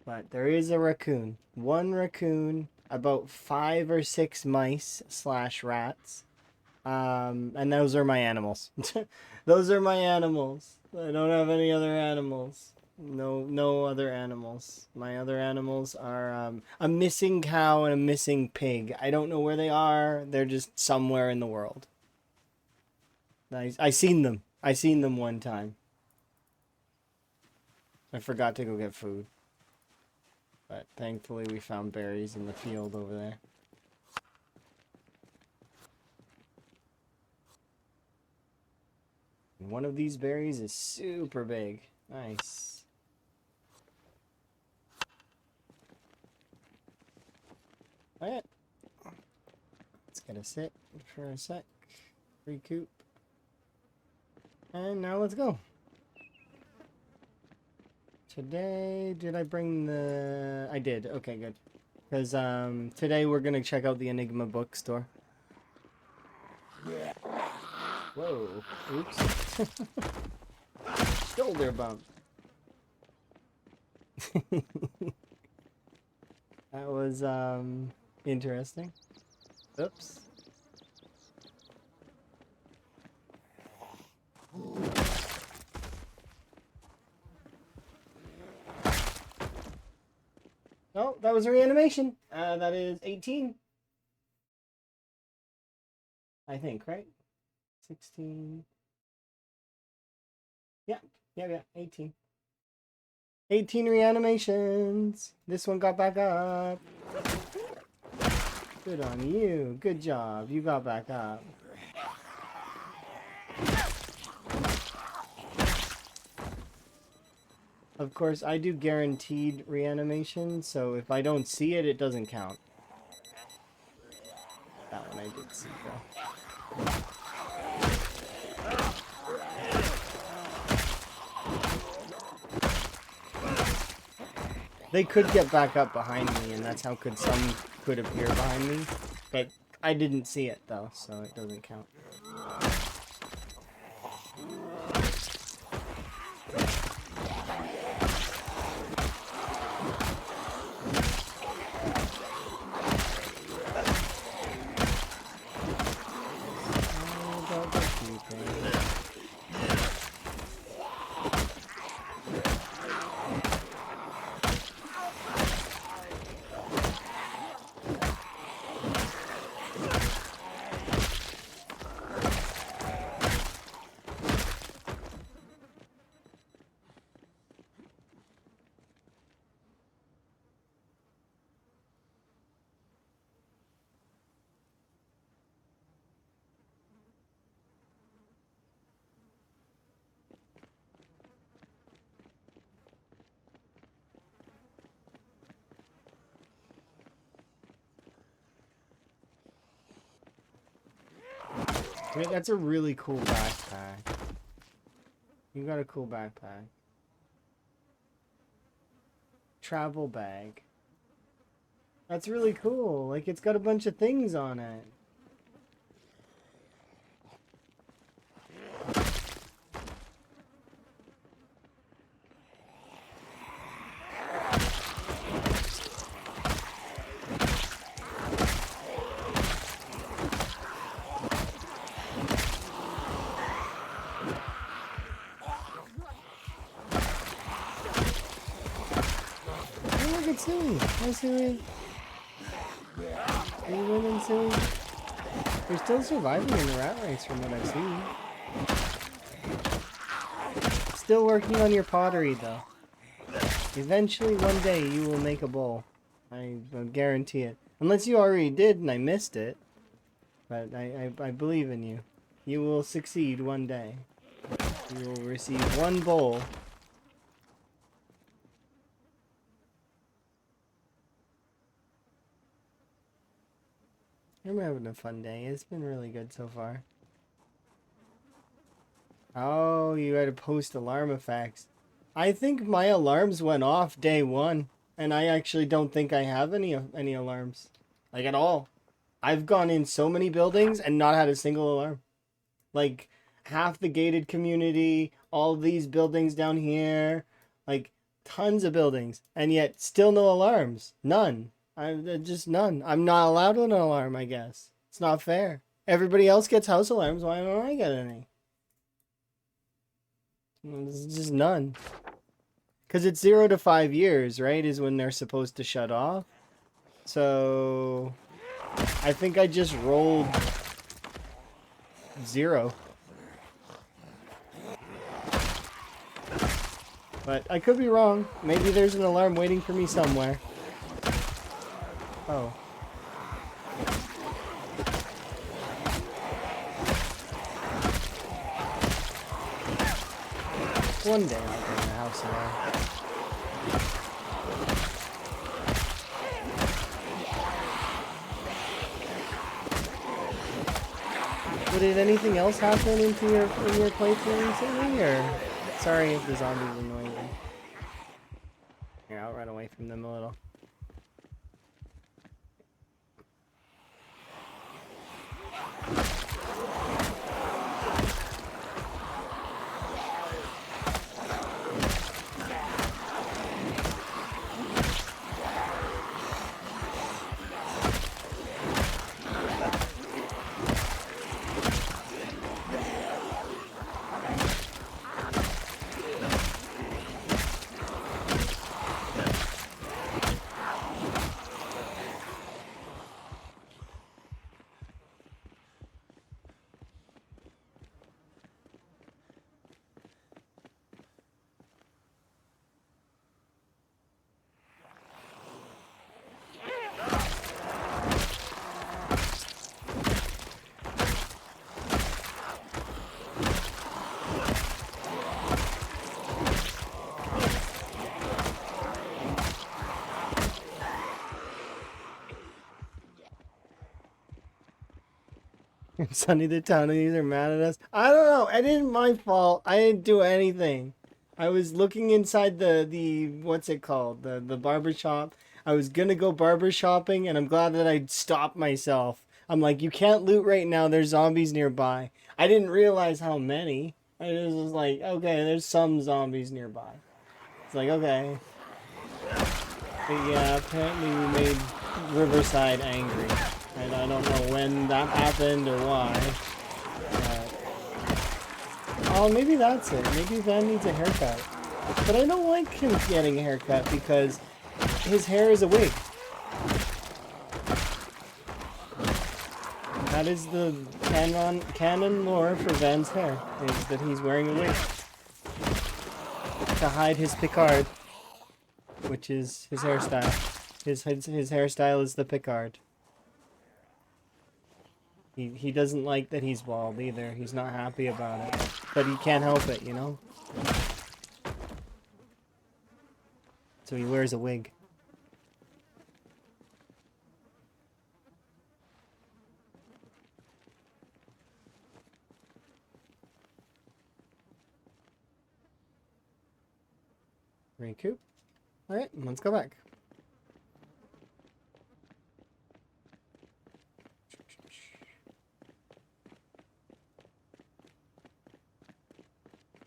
But there is a raccoon. One raccoon, about 5 or 6 mice / rats. And those are my animals. Those are my animals. I don't have any other animals. No other animals. My other animals are a missing cow and a missing pig. I don't know where they are. They're just somewhere in the world. I seen them. I seen them one time. I forgot to go get food. But thankfully we found berries in the field over there. One of these berries is super big. Nice. Alright. Let's get a sit for a sec. Recoup. And now let's go. Today, did I bring the... I did. Okay, good. Because today we're going to check out the Enigma bookstore. Whoa. Oops. Shoulder bump. That was interesting. Oops. Oh, that was a reanimation. That is 18. I think, right? 16. Yeah, 18. 18 reanimations. This one got back up. Good on you. Good job. You got back up. Of course, I do guaranteed reanimation, so if I don't see it, it doesn't count. That one I did see, though. They could get back up behind me, and that's how some could appear behind me. But I didn't see it though, so it doesn't count. Wait, that's a really cool backpack. You got a cool backpack. Travel bag. That's really cool. Like, it's got a bunch of things on it. Oh, look at Suey. Hi, Suey. Are you winning, Suey? You're still surviving in the rat race from what I've seen. Still working on your pottery, though. Eventually, one day, you will make a bowl. I guarantee it. Unless you already did and I missed it. But I believe in you. You will succeed one day. You will receive one bowl. I'm having a fun day. It's been really good so far. Oh, you had to post alarm effects. I think my alarms went off day one, and I actually don't think I have any alarms, like at all. I've gone in so many buildings and not had a single alarm. Like half the gated community, all these buildings down here, like tons of buildings, and yet still no alarms. None. Just none. I'm not allowed an alarm, I guess. It's not fair. Everybody else gets house alarms. Why don't I get any? There's just none. Because it's 0 to 5 years, right? Is when they're supposed to shut off. So I think I just rolled 0. But I could be wrong. Maybe there's an alarm waiting for me somewhere. Oh. One day I'll bring the house alarm. But did anything else happen in your playthrough recently, or sorry if the zombies annoy you? Here, I'll run away from them a little. Sunny the Townies are mad at us. I don't know. It isn't my fault. I didn't do anything. I was looking inside the what's it called? The barber shop. I was gonna go barber shopping, and I'm glad that I stopped myself. I'm like, you can't loot right now. There's zombies nearby. I didn't realize how many. I just was like, okay, there's some zombies nearby. It's like, okay. But yeah, apparently we made Riverside angry. And I don't know when that happened or why. Oh, maybe that's it. Maybe Van needs a haircut. But I don't like him getting a haircut because his hair is a wig. That is the canon lore for Van's hair, is that he's wearing a wig. To hide his Picard, which is his hairstyle. His hairstyle is the Picard. He doesn't like that he's bald either. He's not happy about it. But he can't help it, you know? So he wears a wig. Recoup. Alright, let's go back.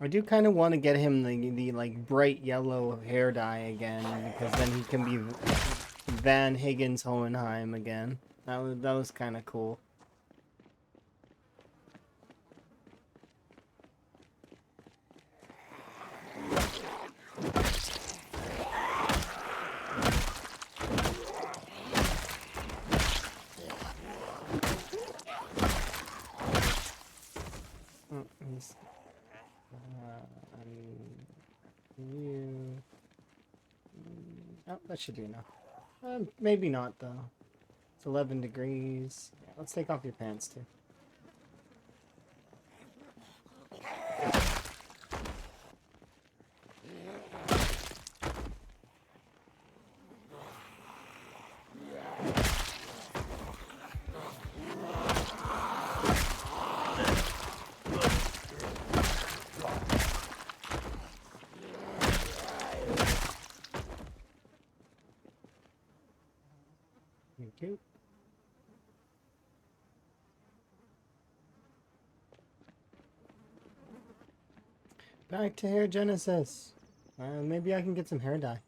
I do kind of want to get him the like bright yellow hair dye again, because then he can be Van Higgins Hohenheim again. That was kind of cool. Oh, he's you. Oh, that should be enough. Maybe not though. It's 11 degrees. Yeah, let's take off your pants too. Thank you. Back to Hair Genesis. Maybe I can get some hair dye.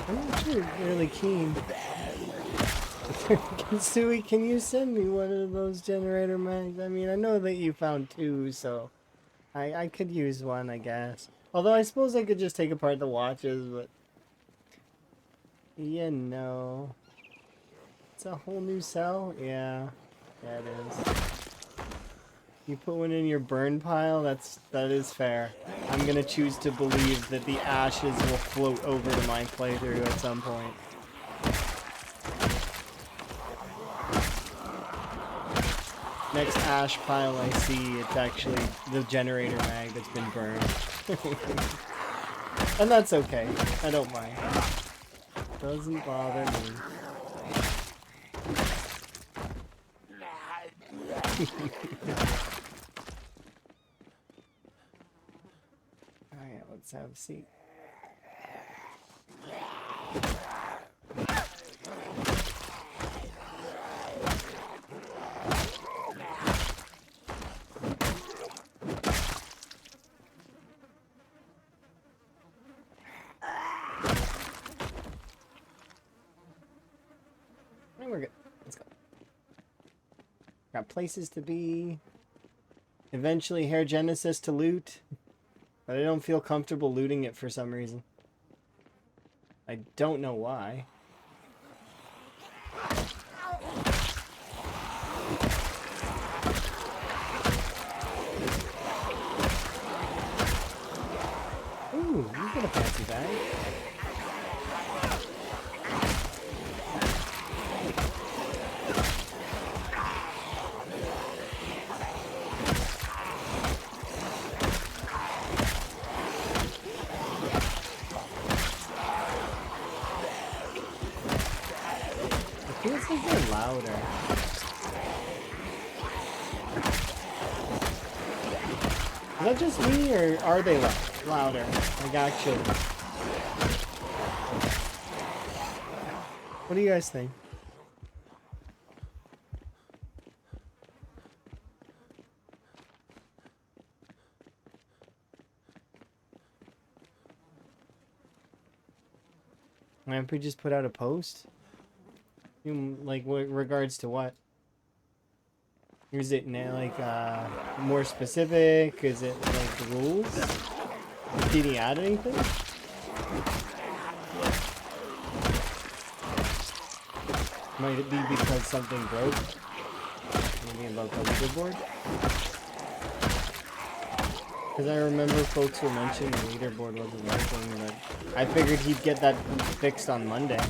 I'm actually really keen. Sui, can you send me one of those generator mags? I mean, I know that you found two, so I could use one, I guess. Although I suppose I could just take apart the watches, but you know, it's a whole new cell. Yeah, yeah, it is. You put one in your burn pile. That is fair. I'm gonna choose to believe that the ashes will float over to my playthrough at some point. Next ash pile I see, it's actually the generator mag that's been burned. And that's okay. I don't mind. Doesn't bother me. Alright, let's have a seat. And we're good. Let's go. Got places to be. Eventually Hair Genesis to loot. But I don't feel comfortable looting it for some reason. I don't know why. a fancy bag. It feels like they're louder. Is that just me, or are they louder? Like, actually. What do you guys think? Lampy just put out a post? Like, what regards to what? Is it like more specific? Is it like the rules? Did he add anything? Might it be because something broke? Maybe about the leaderboard? Because I remember folks were mentioning the leaderboard wasn't working, but I figured he'd get that fixed on Monday.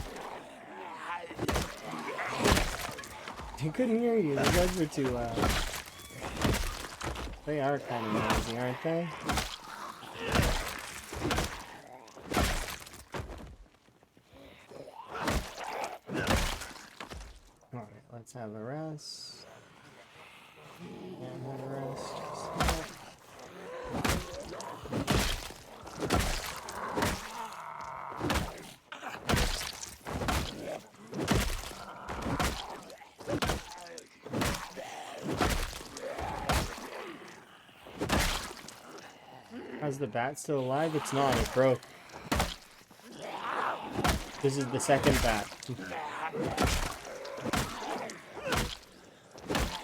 I couldn't hear you. You guys were too loud. They are kind of noisy, aren't they? Alright, let's have a rest. And have a rest. How's the bat still alive? It's not. It broke. This is the second bat.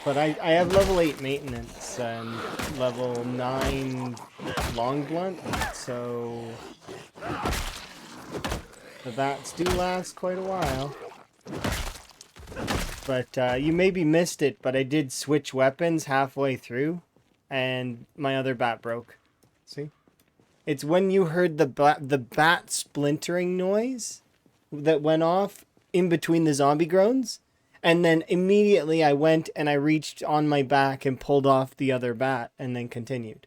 But I have level 8 maintenance and level 9 long blunt, so the bats do last quite a while. But you maybe missed it, but I did switch weapons halfway through, and my other bat broke. See? It's when you heard the bat splintering noise that went off in between the zombie groans. And then immediately I went and I reached on my back and pulled off the other bat and then continued.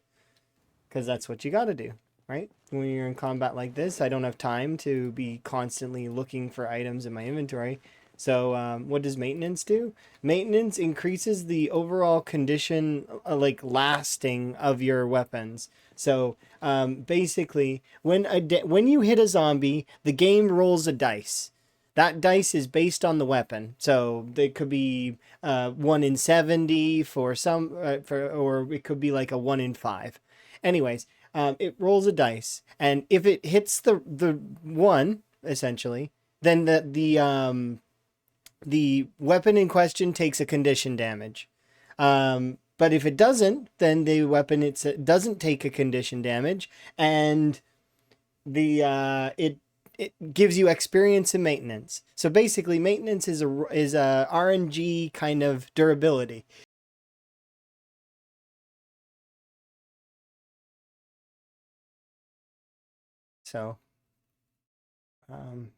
Because that's what you got to do, right? When you're in combat like this, I don't have time to be constantly looking for items in my inventory. So what does maintenance do? Maintenance increases the overall condition, like lasting of your weapons. So basically, when you hit a zombie, the game rolls a dice. That dice is based on the weapon, so it could be 1 in 70 for some, or it could be like a 1 in 5. Anyways, it rolls a dice, and if it hits the one essentially, then the weapon in question takes a condition damage. But if it doesn't, then the weapon doesn't take a condition damage, and it gives you experience and maintenance. So basically, maintenance is a RNG kind of durability. So, um,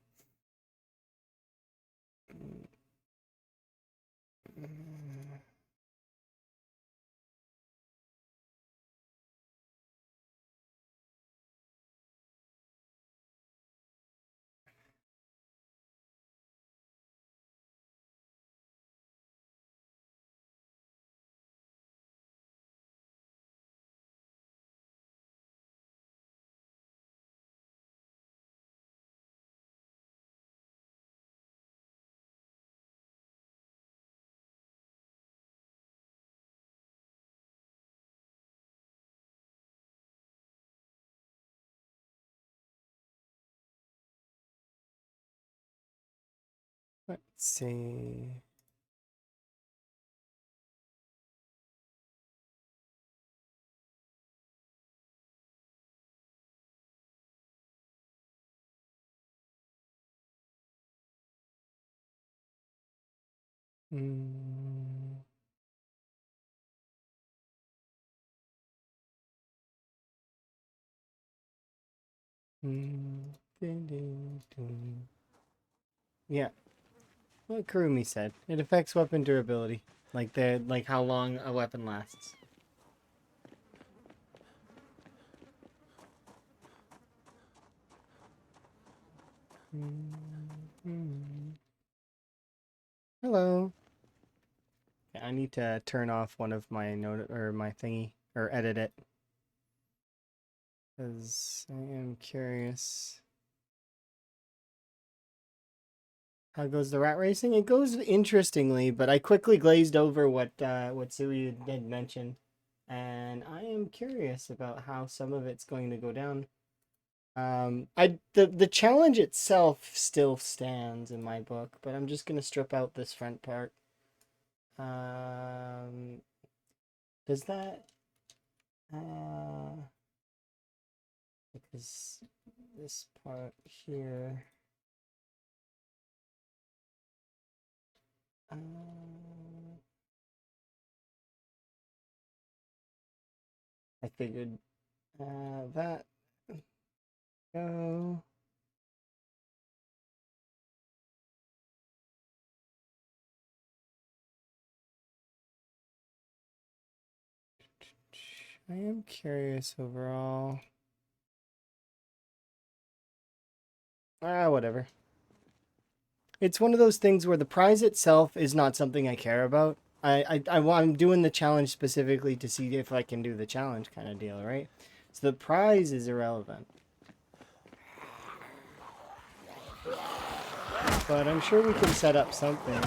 let's see. Mm. Mm, dun, dun, dun. Yeah, what Kurumi said. It affects weapon durability, like how long a weapon lasts. Hello. Yeah, I need to turn off one of my note or my thingy or edit it because I am curious. How goes the rat racing? It goes interestingly, but I quickly glazed over what Sui had mentioned, and I am curious about how some of it's going to go down. The challenge itself still stands in my book, but I'm just gonna strip out this front part. Um, does that because this part here. I figured that go. I am curious overall. Whatever. It's one of those things where the prize itself is not something I care about. I'm doing the challenge specifically to see if I can do the challenge kind of deal, right? So the prize is irrelevant. But I'm sure we can set up something.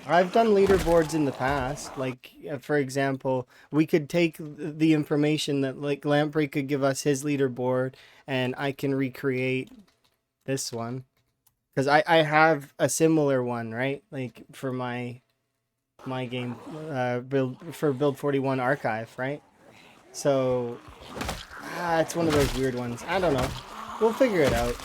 I've done leaderboards in the past. Like, for example, we could take the information that, like, Lamprey could give us his leaderboard, and I can recreate this one. Because I have a similar one, right? Like, for my game, build 41 archive, right? So, it's one of those weird ones. I don't know. We'll figure it out.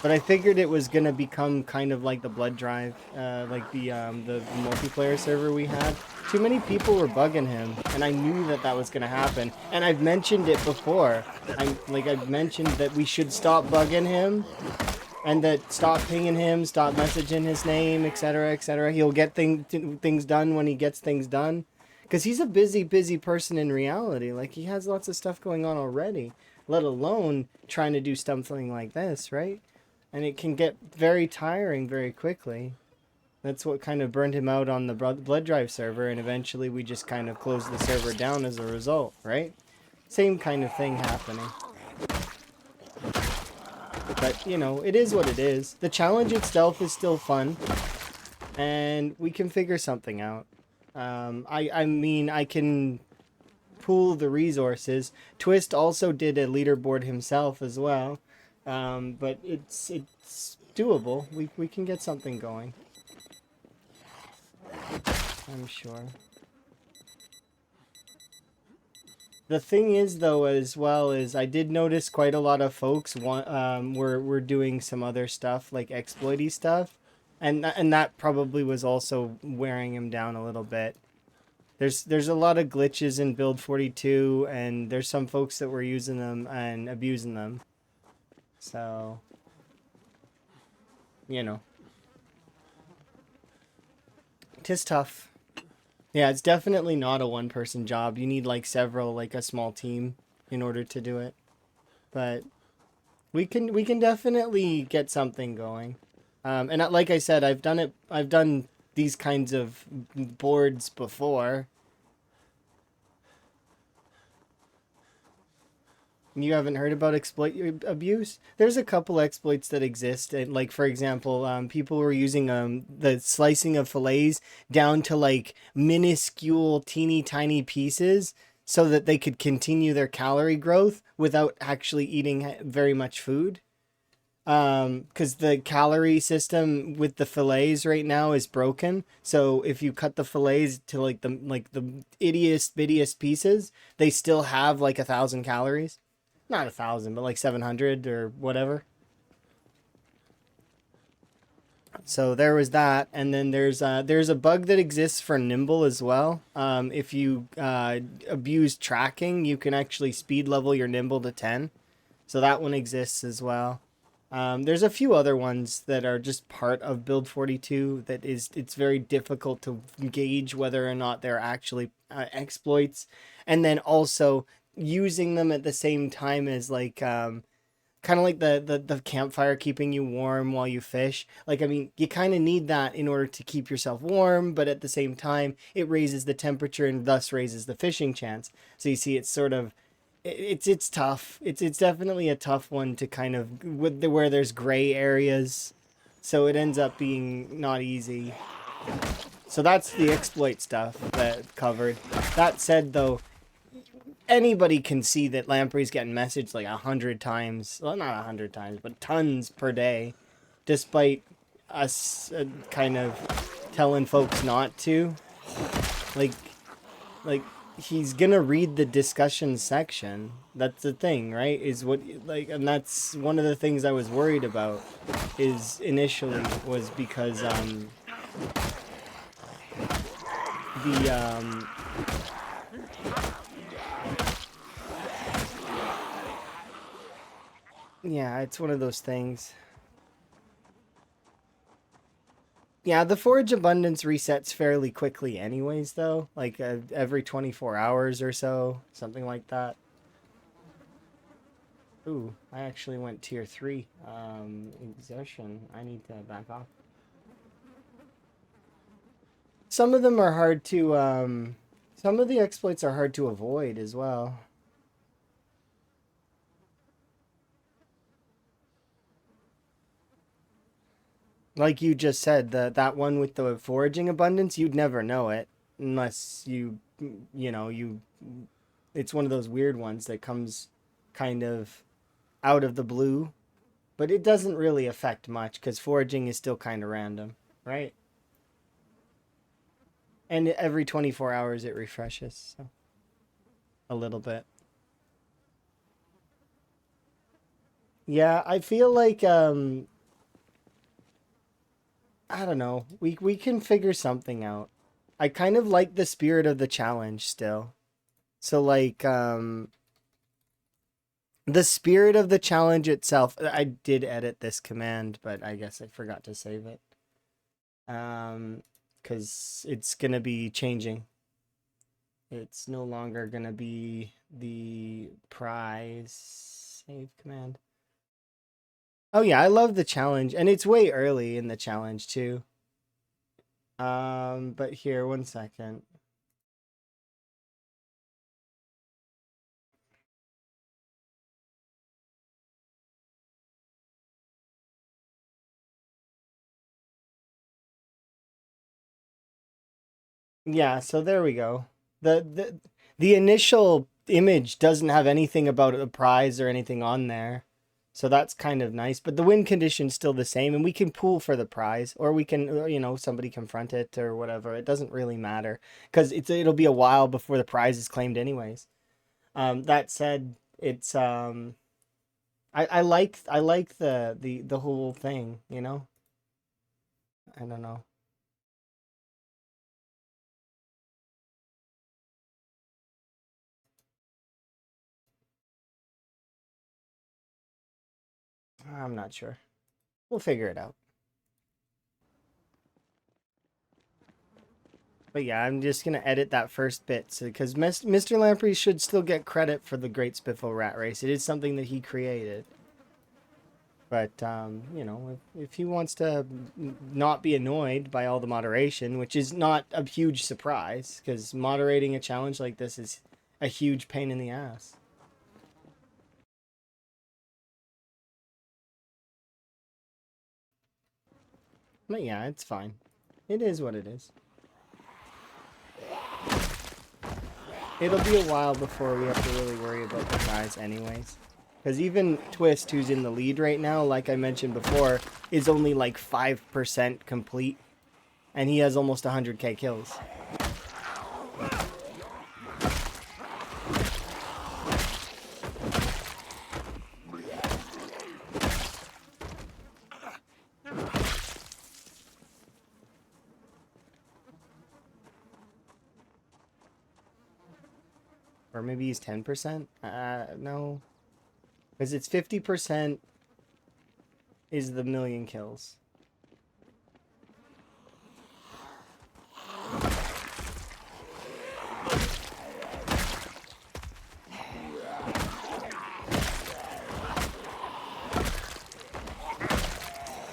But I figured it was gonna become kind of like the blood drive, like the multiplayer server we had. Too many people were bugging him, and I knew that that was gonna happen. And I've mentioned it before. I've mentioned that we should stop bugging him, and that stop pinging him, stop messaging his name, etc., etc. He'll get things done when he gets things done, because he's a busy person in reality. Like, he has lots of stuff going on already, let alone trying to do something like this, right? And it can get very tiring very quickly. That's what kind of burned him out on the blood drive server, and eventually we just kind of closed the server down as a result, right? Same kind of thing happening. But, you know, it is what it is. The challenge itself is still fun, and we can figure something out. I mean, I can pool the resources. Twist also did a leaderboard himself as well. But it's doable. We can get something going. I'm sure. The thing is, though, as well, is I did notice quite a lot of folks were doing some other stuff, like exploity stuff, and that probably was also wearing him down a little bit. There's a lot of glitches in build 42, and there's some folks that were using them and abusing them. So, you know, 'tis tough. Yeah, it's definitely not a one-person job. You need like several, like a small team in order to do it. But we can definitely get something going. And like I said, I've done it. I've done these kinds of boards before. You haven't heard about exploit abuse? There's a couple exploits that exist, and like for example, people were using the slicing of fillets down to like minuscule, teeny tiny pieces, so that they could continue their calorie growth without actually eating very much food. Because the calorie system with the fillets right now is broken. So if you cut the fillets to like the ittiest bittiest pieces, they still have like 1,000 calories. Not 1,000, but like 700 or whatever. So there was that, and then there's a bug that exists for Nimble as well. If you abuse tracking, you can actually speed level your Nimble to 10. So that one exists as well. There's a few other ones that are just part of build 42 that it's very difficult to gauge whether or not they're actually exploits, and then also using them at the same time as like kind of like the campfire keeping you warm while you fish. Like, I mean, you kind of need that in order to keep yourself warm, but at the same time, it raises the temperature and thus raises the fishing chance. So you see, it's sort of it's tough. It's definitely a tough one to kind of with where there's gray areas, so it ends up being not easy. So that's the exploit stuff that covered. That said, though, anybody can see that Lamprey's getting messaged like 100 times. Well, not 100 times, but tons per day, despite us kind of telling folks not to. Like, like he's gonna read the discussion section. That's the thing, right? Is what like, and that's one of the things I was worried about. Is initially was because the yeah, it's one of those things. Yeah, the forage abundance resets fairly quickly anyways, though. Like every 24 hours or so, something like that. Ooh, I actually went tier 3. Exertion. I need to back off. Some of them are hard to, some of the exploits are hard to avoid as well. Like you just said, that one with the foraging abundance, you'd never know it unless you it's one of those weird ones that comes kind of out of the blue, but it doesn't really affect much because foraging is still kind of random, right? And every 24 hours it refreshes, so a little bit. Yeah, I feel like I don't know. We can figure something out. I kind of like the spirit of the challenge still. So like the spirit of the challenge itself, I did edit this command, but I guess I forgot to save it. Cuz it's going to be changing. It's no longer going to be the prize save command. Oh yeah, I love the challenge, and it's way early in the challenge too. But here, one second. Yeah, so there we go. The initial image doesn't have anything about a prize or anything on there. So that's kind of nice, but the win condition's still the same, and we can pool for the prize, or we can, somebody confront it or whatever. It doesn't really matter because it'll be a while before the prize is claimed anyways. That said, it's I like the whole thing, you know? I don't know. I'm not sure. We'll figure it out. But yeah, I'm just gonna edit that first bit because Mr. Lamprey should still get credit for the Great Spiffo Rat Race. It is something that he created. But if he wants to not be annoyed by all the moderation, which is not a huge surprise, because moderating a challenge like this is a huge pain in the ass. But yeah, it's fine. It is what it is. It'll be a while before we have to really worry about the prize anyways. Because even Twist, who's in the lead right now, like I mentioned before, is only like 5% complete. And he has almost 100k kills. Or maybe he's 10%? No. Because it's 50% is the million kills.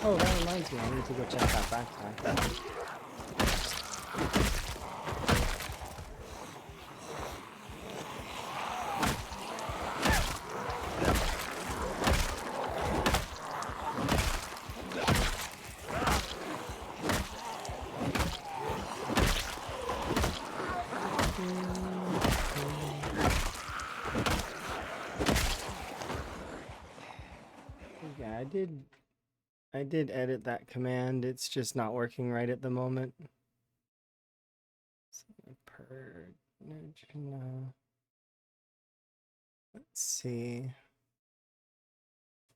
Oh, that reminds me, I need to go check that backpack. Yeah, I did edit that command. It's just not working right at the moment. Purge. No. Let's see.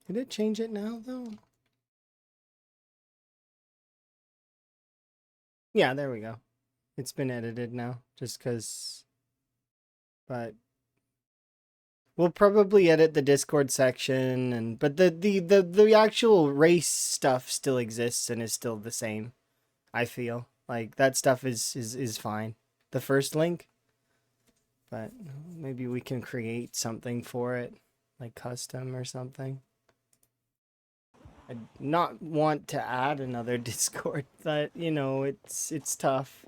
Did it change it now though? Yeah, there we go. It's been edited now, just because. But we'll probably edit the Discord section, and but the actual race stuff still exists and is still the same. I feel like that stuff is fine. The first link, but maybe we can create something for it, like custom or something. I not want to add another Discord, but you know it's tough.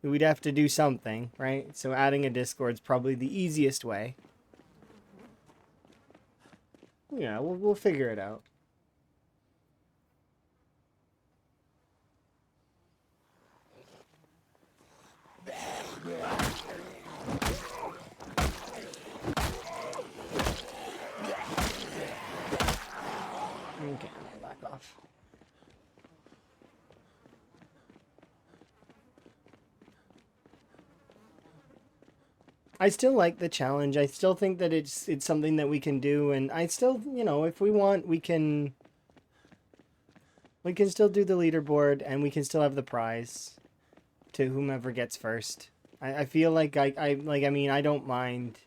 We'd have to do something, right? So adding a Discord's probably the easiest way. Yeah, we'll figure it out. Okay, I'll back off. I still like the challenge. I still think that it's something that we can do, and I still, you know, if we want, we can still do the leaderboard, and we can still have the prize to whomever gets first. I feel like I mean, I don't mind.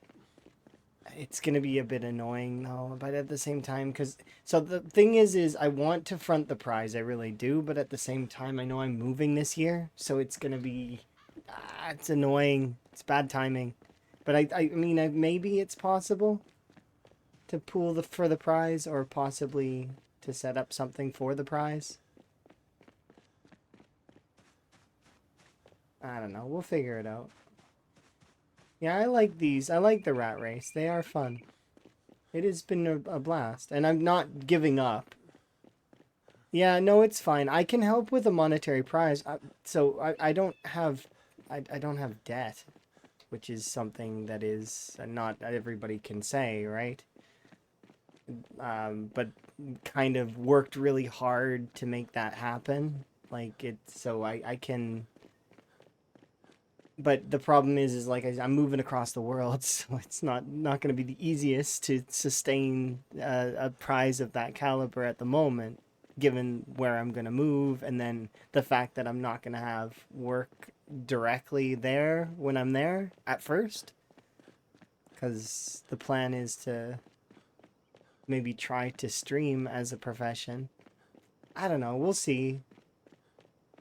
It's gonna be a bit annoying though, but at the same time, because so the thing is I want to front the prize, I really do, but at the same time, I know I'm moving this year, so it's gonna be, it's annoying. It's bad timing, but I mean, maybe it's possible to pool for the prize, or possibly to set up something for the prize. I don't know. We'll figure it out. Yeah, I like these. I like the rat race. They are fun. It has been a blast, and I'm not giving up. Yeah, no, it's fine. I can help with a monetary prize. So I don't have, I don't have debt, which is something that is not everybody can say, right? But kind of worked really hard to make that happen. Like so I can. But the problem is like I'm moving across the world, so it's not going to be the easiest to sustain a prize of that caliber at the moment, given where I'm going to move, and then the fact that I'm not going to have work directly there when I'm there at first, because the plan is to maybe try to stream as a profession. I don't know. We'll see.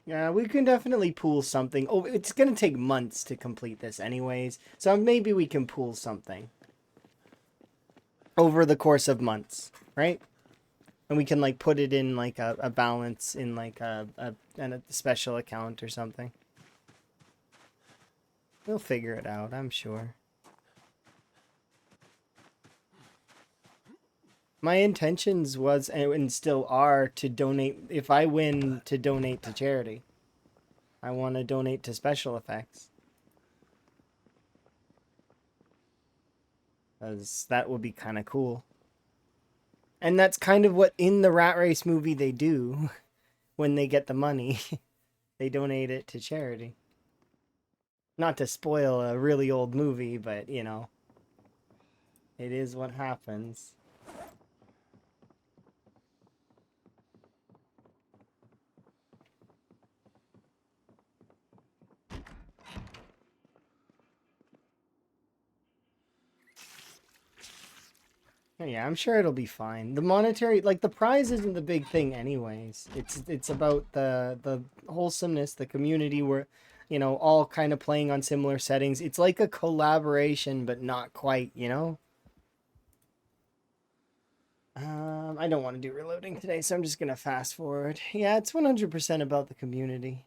Yeah, we can definitely pool something. Oh, it's gonna take months to complete this anyways, so maybe we can pool something over the course of months, right? And we can like put it in like a balance in like a special account or something. We'll figure it out, I'm sure. My intentions was and still are to donate, if I win, to donate to charity. I want to donate to special effects. Because that would be kind of cool. And that's kind of what in the Rat Race movie they do when they get the money. They donate it to charity. Not to spoil a really old movie, but you know, it is what happens. Yeah, I'm sure it'll be fine. The monetary, like the prize isn't the big thing anyways. It's about the wholesomeness, the community where, all kind of playing on similar settings. It's like a collaboration, but not quite, I don't want to do reloading today, so I'm just gonna fast forward. Yeah, it's 100% about the community.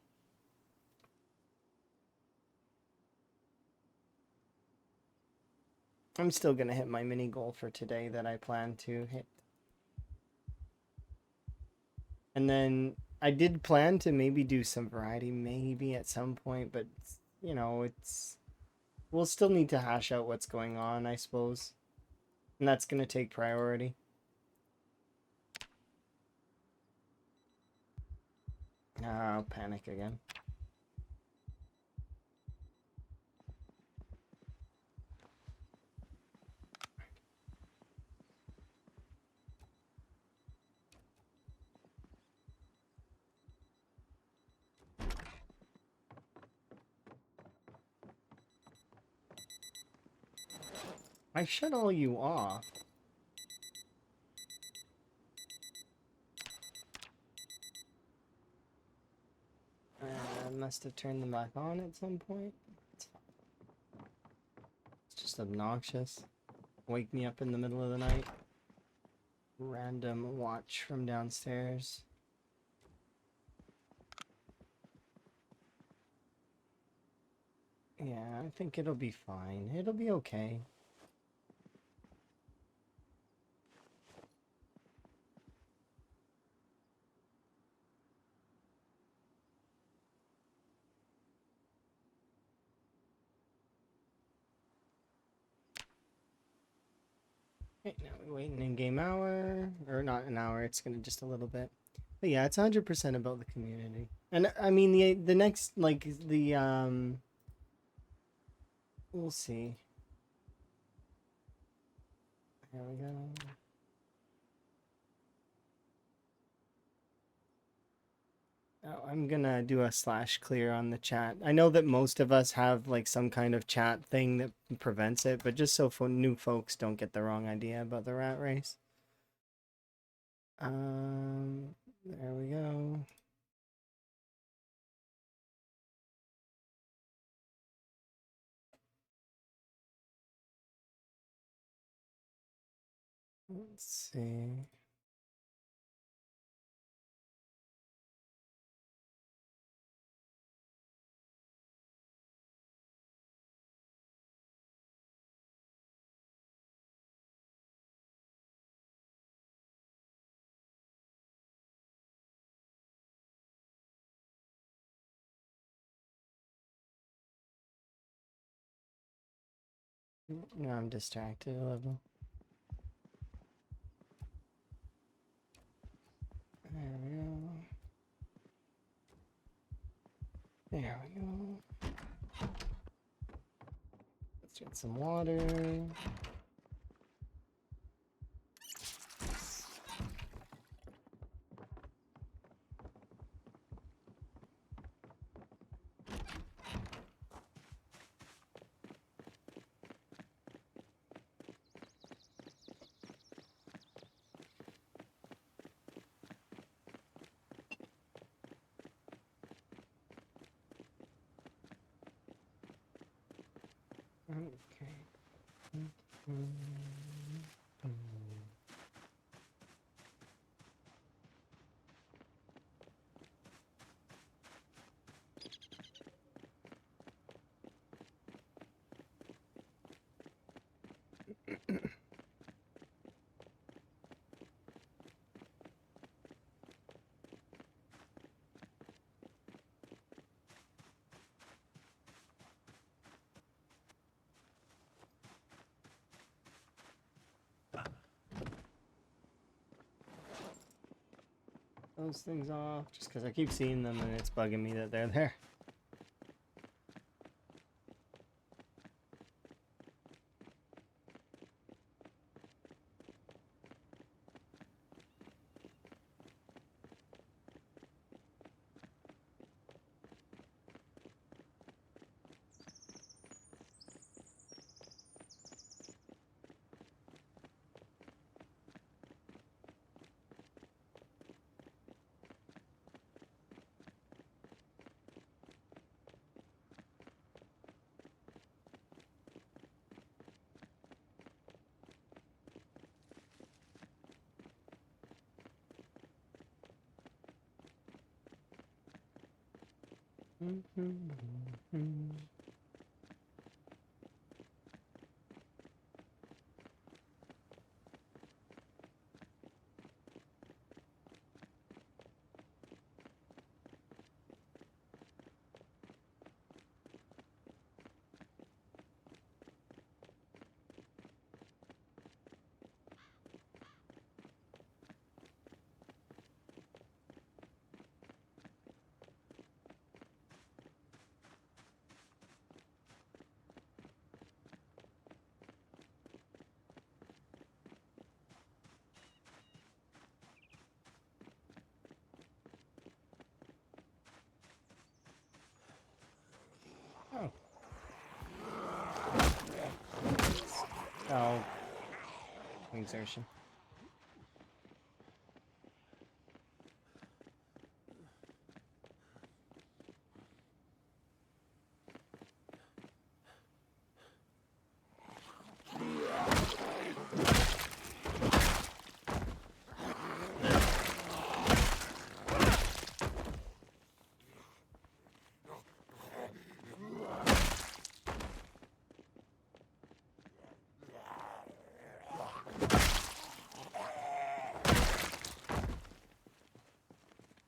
I'm still gonna hit my mini goal for today that I plan to hit. And then I did plan to maybe do some variety, maybe at some point, but it's we'll still need to hash out what's going on, I suppose. And that's gonna take priority. I'll panic again. I shut all you off. I must have turned them back on at some point. It's just obnoxious. Wake me up in the middle of the night. Random watch from downstairs. Yeah, I think it'll be fine. It'll be okay. Okay, now we wait an in-game hour. Or not an hour, it's gonna just a little bit. But yeah, it's 100% about the community. And I mean the next like the we'll see. Here we go. Oh, I'm gonna do a slash clear on the chat. I know that most of us have like some kind of chat thing that prevents it, but just so for new folks don't get the wrong idea about the rat race. There we go. Let's see. No, I'm distracted a little. There we go. There we go. Let's get some water. Okay. Those things off just because I keep seeing them and it's bugging me that they're there. Oh. Oh. Exertion.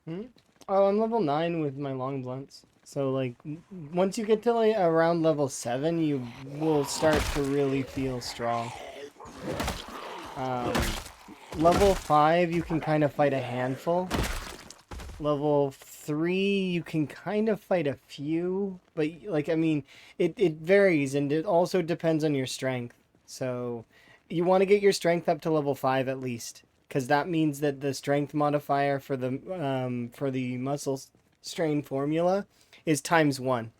Hmm? Oh, I'm level 9 with my long blunts. So, like, once you get to like around level 7, you will start to really feel strong. Um, Level 5, you can kind of fight a handful. Level 3, you can kind of fight a few. But, like, I mean, it varies, and it also depends on your strength. So, you want to get your strength up to level 5 at least. Because that means that the strength modifier for the muscle strain formula is times 1.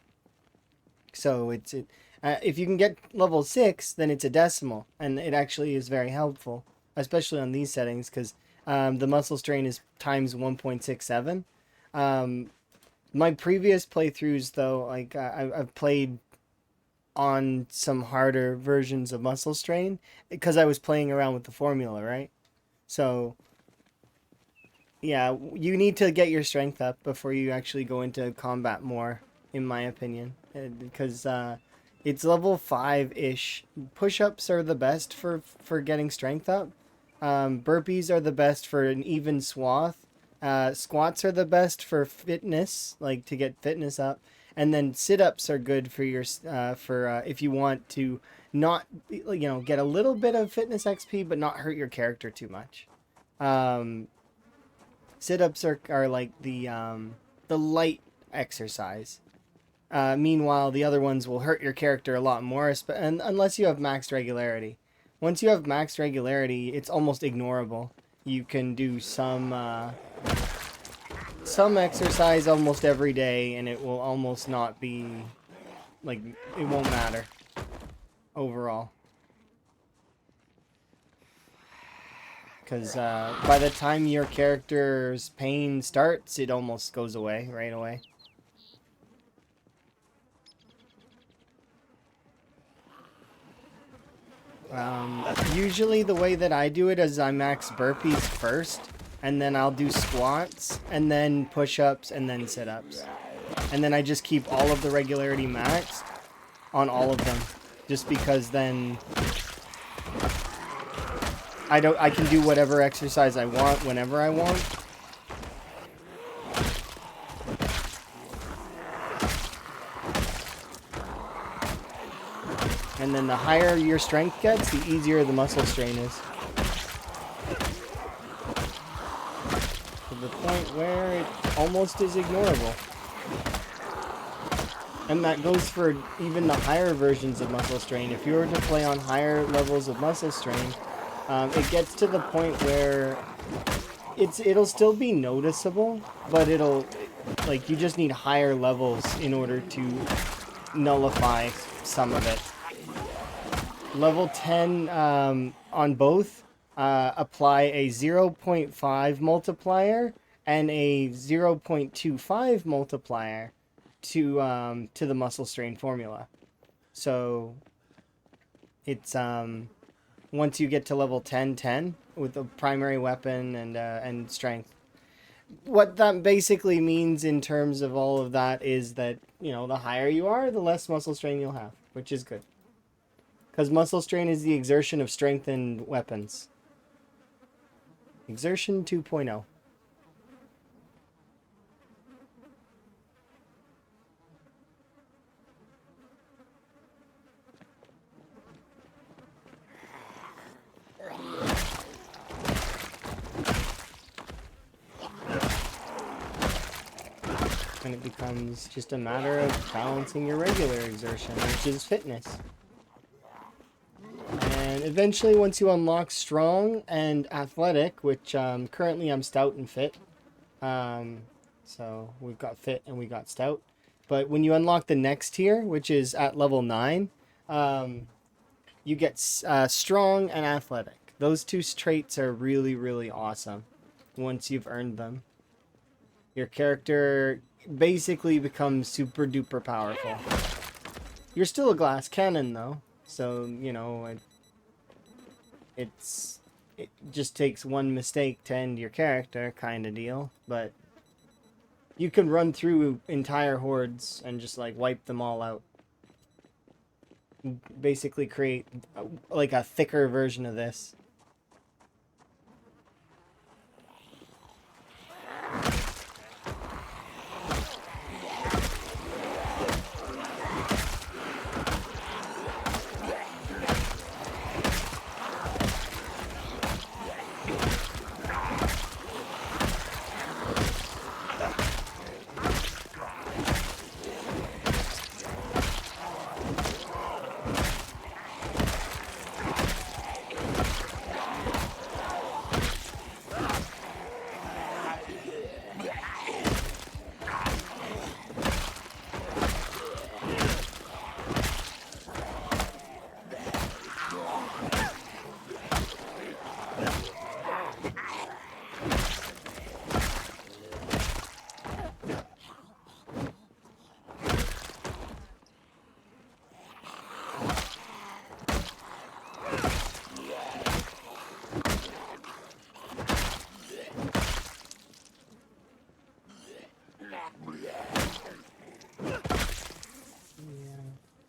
So if you can get level 6, then it's a decimal, and it actually is very helpful, especially on these settings, because the muscle strain is times 1.67. Um, my previous playthroughs, though, like I've played on some harder versions of muscle strain because I was playing around with the formula, right? So yeah, you need to get your strength up before you actually go into combat more, in my opinion, because it's level 5-ish. Push-ups are the best for getting strength up. Burpees are the best for an even swath. Squats are the best for fitness, like to get fitness up. And then sit-ups are good for your for if you want to not get a little bit of fitness XP but not hurt your character too much. Um, Sit-ups are like the light exercise. Meanwhile, the other ones will hurt your character a lot more, and unless you have maxed regularity. Once you have maxed regularity, it's almost ignorable. You can do some exercise almost every day, and it will almost not be like it won't matter overall. Because by the time your character's pain starts, it almost goes away right away. Usually the way that I do it is I max burpees first, and then I'll do squats, and then push-ups, and then sit-ups. And then I just keep all of the regularity maxed on all of them. Just because then I can do whatever exercise I want whenever I want. And then the higher your strength gets, the easier the muscle strain is. To the point where it almost is ignorable. And that goes for even the higher versions of muscle strain. If you were to play on higher levels of muscle strain, it gets to the point where it'll still be noticeable, but you just need higher levels in order to nullify some of it. Level 10 on both apply a 0.5 multiplier and a 0.25 multiplier to the muscle strain formula. So it's once you get to level 10 with the primary weapon and strength, what that basically means in terms of all of that is that, you know, the higher you are, the less muscle strain you'll have, which is good. Because muscle strain is the exertion of strength in weapons. Exertion 2.0. And it becomes just a matter of balancing your regular exertion, which is fitness. And eventually, once you unlock strong and athletic, which currently I'm stout and fit, so we've got fit and we got stout. But when you unlock the next tier, which is at level 9, you get strong and athletic. Those two traits are really, really awesome once you've earned them. Your character basically becomes super duper powerful. You're still a glass cannon though, so you know it just takes one mistake to end your character, kind of deal. But you can run through entire hordes and just like wipe them all out. Basically create like a thicker version of this.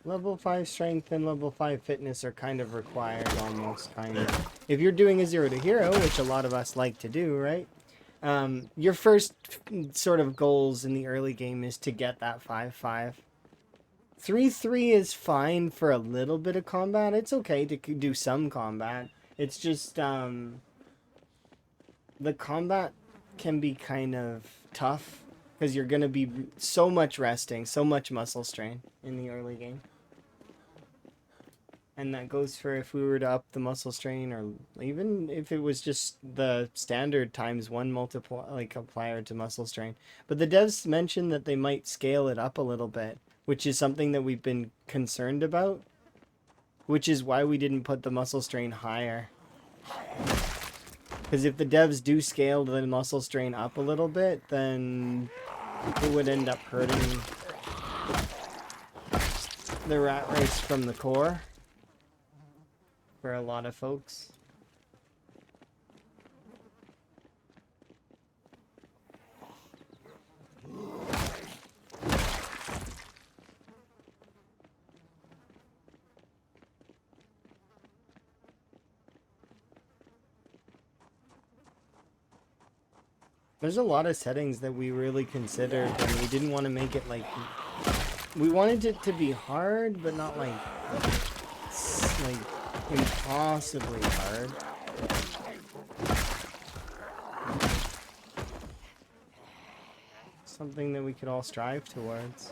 Level 5 strength and level 5 fitness are kind of required almost, kind of. If you're doing a 0 to hero, which a lot of us like to do, right? Your first sort of goals in the early game is to get that 5-5. 3-3 is fine for a little bit of combat. It's okay to do some combat. It's just, the combat can be kind of tough because you're going to be so much resting, so much muscle strain in the early game. And that goes for if we were to up the muscle strain, or even if it was just the standard ×1 applier to muscle strain. But the devs mentioned that they might scale it up a little bit, which is something that we've been concerned about, which is why we didn't put the muscle strain higher. Because if the devs do scale the muscle strain up a little bit, then it would end up hurting the rat race from the core for a lot of folks. There's a lot of settings that we really considered, and we didn't want to make it like... We wanted it to be hard, but not like impossibly hard. Something that we could all strive towards.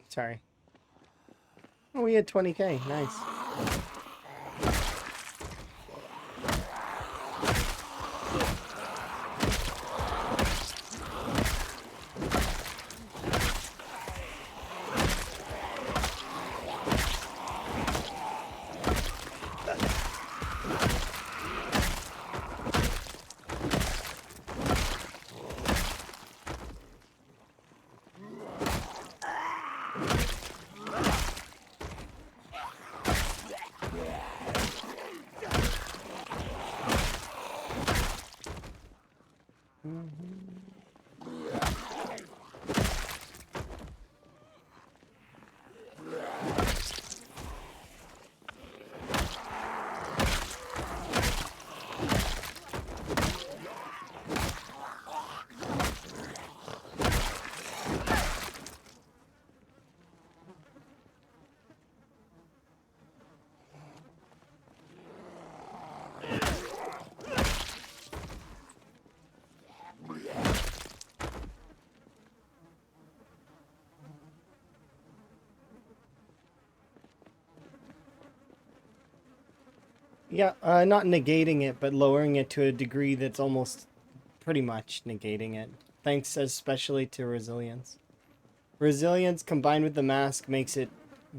Sorry. Oh, we had 20K. Nice. Yeah, not negating it, but lowering it to a degree that's almost pretty much negating it. Thanks especially to resilience. Resilience combined with the mask makes it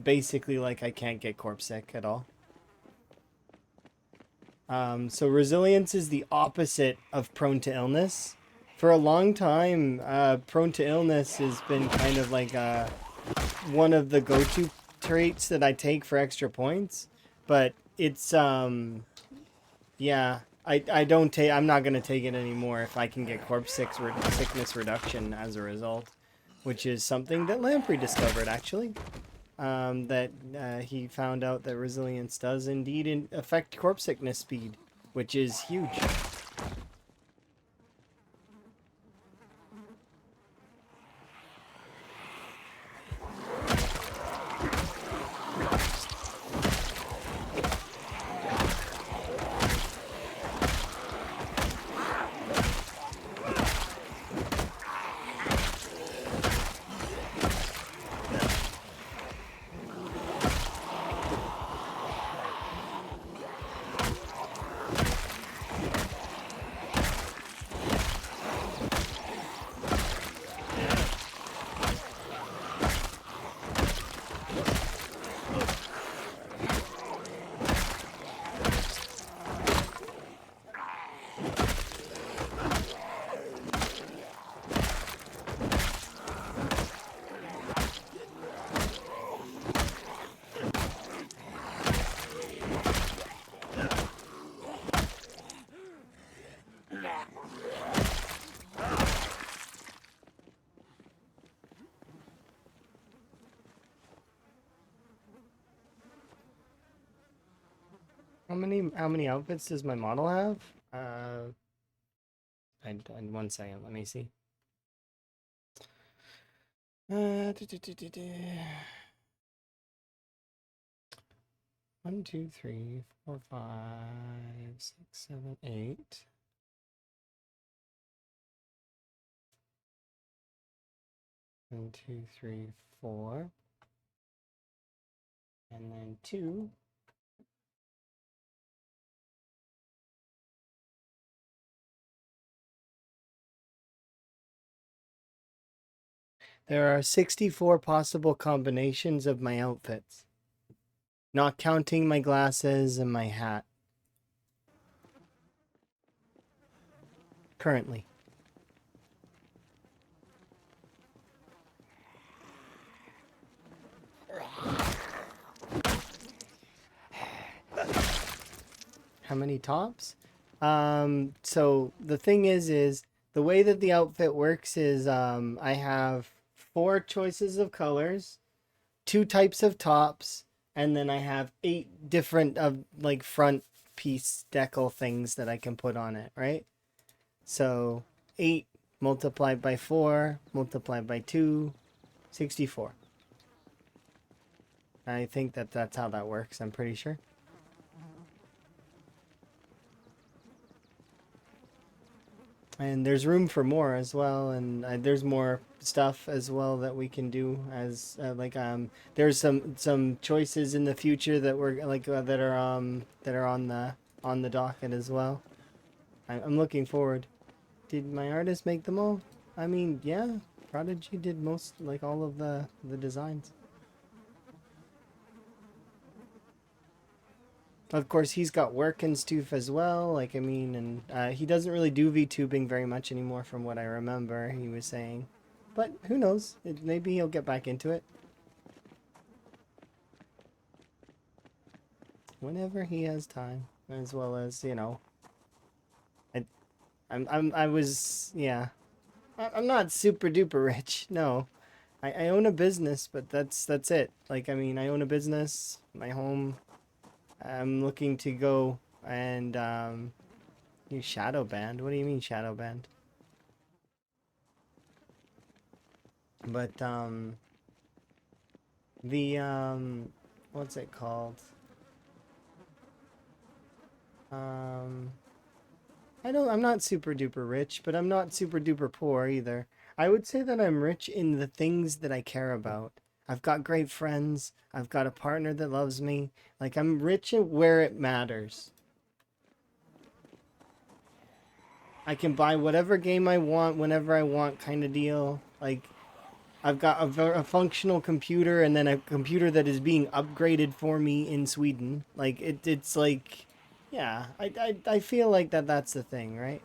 basically like I can't get corpse sick at all. So resilience is the opposite of prone to illness. For a long time, prone to illness has been kind of like one of the go-to traits that I take for extra points, but it's yeah, I don't take. I'm not gonna take it anymore if I can get corpse sickness reduction as a result, which is something that Lamprey discovered actually. That he found out that resilience does indeed affect corpse sickness speed, which is huge. How many outfits does my model have? One second, let me see. Du- du- du- du- du. 1, 2, 3, 4, 5, 6, 7, 8. 1, 2, 3, 4, and then 2. There are 64 possible combinations of my outfits, not counting my glasses and my hat. Currently. How many tops? So the thing is the way that the outfit works is I have 4 choices of colors, 2 types of tops, and then I have 8 different of like front piece decal things that I can put on it, right? So 8 multiplied by 4 multiplied by 2, 64. I think that that's how that works. I'm pretty sure. And there's room for more as well, and there's more stuff as well that we can do as there's some choices in the future that we're that are on the docket as well. I'm looking forward. Did my artist make them all? I mean, yeah, Prodigy did most, like, all of the designs. Of course, he's got work and stuff as well. Like, I mean, and he doesn't really do VTubing very much anymore, from what I remember. He was saying, but who knows? Maybe he'll get back into it whenever he has time, as well as I, I was yeah. I'm not super duper rich. No, I own a business, but that's it. Like, I mean, I own a business, my home. I'm looking to go and you shadow banned? What do you mean shadow banned? But the what's it called? Um I'm not super duper rich, but I'm not super duper poor either. I would say that I'm rich in the things that I care about. I've got great friends. I've got a partner that loves me. Like, I'm rich in where it matters. I can buy whatever game I want whenever I want, kind of deal. Like, I've got a functional computer, and then a computer that is being upgraded for me in Sweden. Like, it's like, yeah, I feel like that's the thing, right?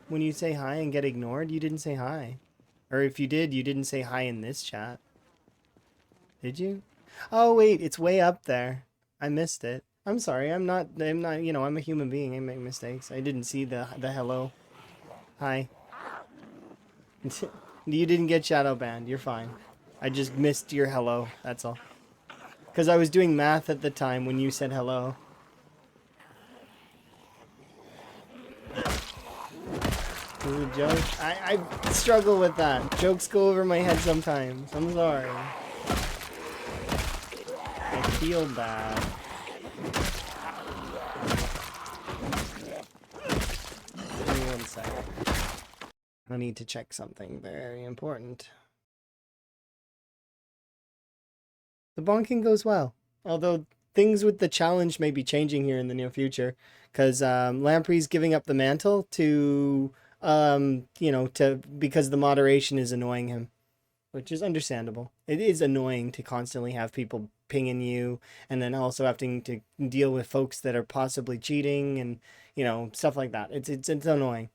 When you say hi and get ignored, you didn't say hi. Or if you did, you didn't say hi in this chat. Did you? Oh, wait, it's way up there. I missed it. I'm sorry. I'm not, I'm a human being. I make mistakes. I didn't see the hello. Hi. You didn't get shadow banned. You're fine. I just missed your hello. That's all. Because I was doing math at the time when you said hello. Is it a joke? I struggle with that. Jokes go over my head sometimes. I'm sorry. I feel bad. Give me 1 second. I need to check something very important. The bonking goes well, although things with the challenge may be changing here in the near future, because Lamprey's giving up the mantle to, because the moderation is annoying him, which is understandable. It is annoying to constantly have people pinging you, and then also having to deal with folks that are possibly cheating and, stuff like that. It's annoying.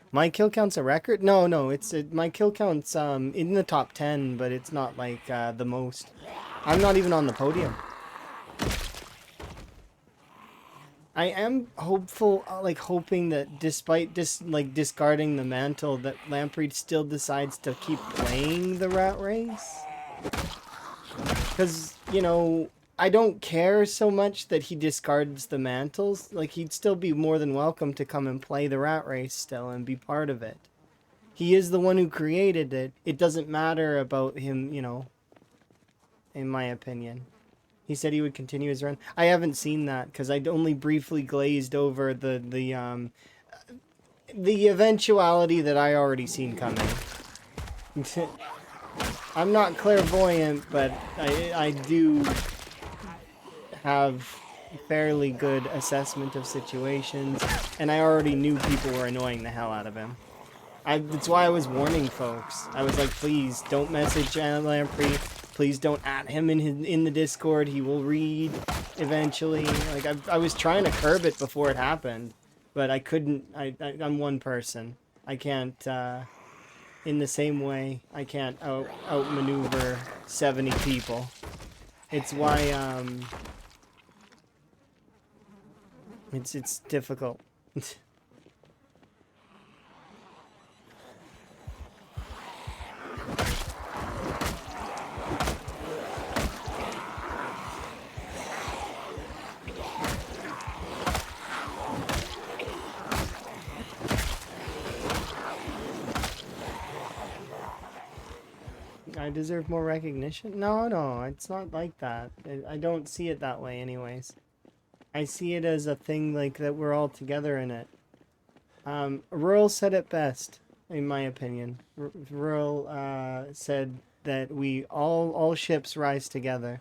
My kill count's a record? No, no, my kill count's in the top 10, but it's not like the most. I'm not even on the podium. I am hopeful, hoping that despite discarding the mantle, that Lamprey still decides to keep playing the rat race. Because, I don't care so much that he discards the mantles. Like, he'd still be more than welcome to come and play the rat race still and be part of it. He is the one who created it. It doesn't matter about him, in my opinion. He said he would continue his run. I haven't seen that because I'd only briefly glazed over the eventuality that I already seen coming. I'm not clairvoyant, but I do have fairly good assessment of situations, and I already knew people were annoying the hell out of him. That's why I was warning folks. I was like, please don't message Lamprey. Please don't at him in the Discord. He will read eventually. Like, I was trying to curb it before it happened, but I couldn't. I'm one person. I can't. in the same way, I can't outmaneuver 70 people. It's why it's difficult. I deserve more recognition? No, it's not like that. I don't see it that way anyways. I see it as a thing like that we're all together in it. Rural said it best, in my opinion. Rural said that we all ships rise together,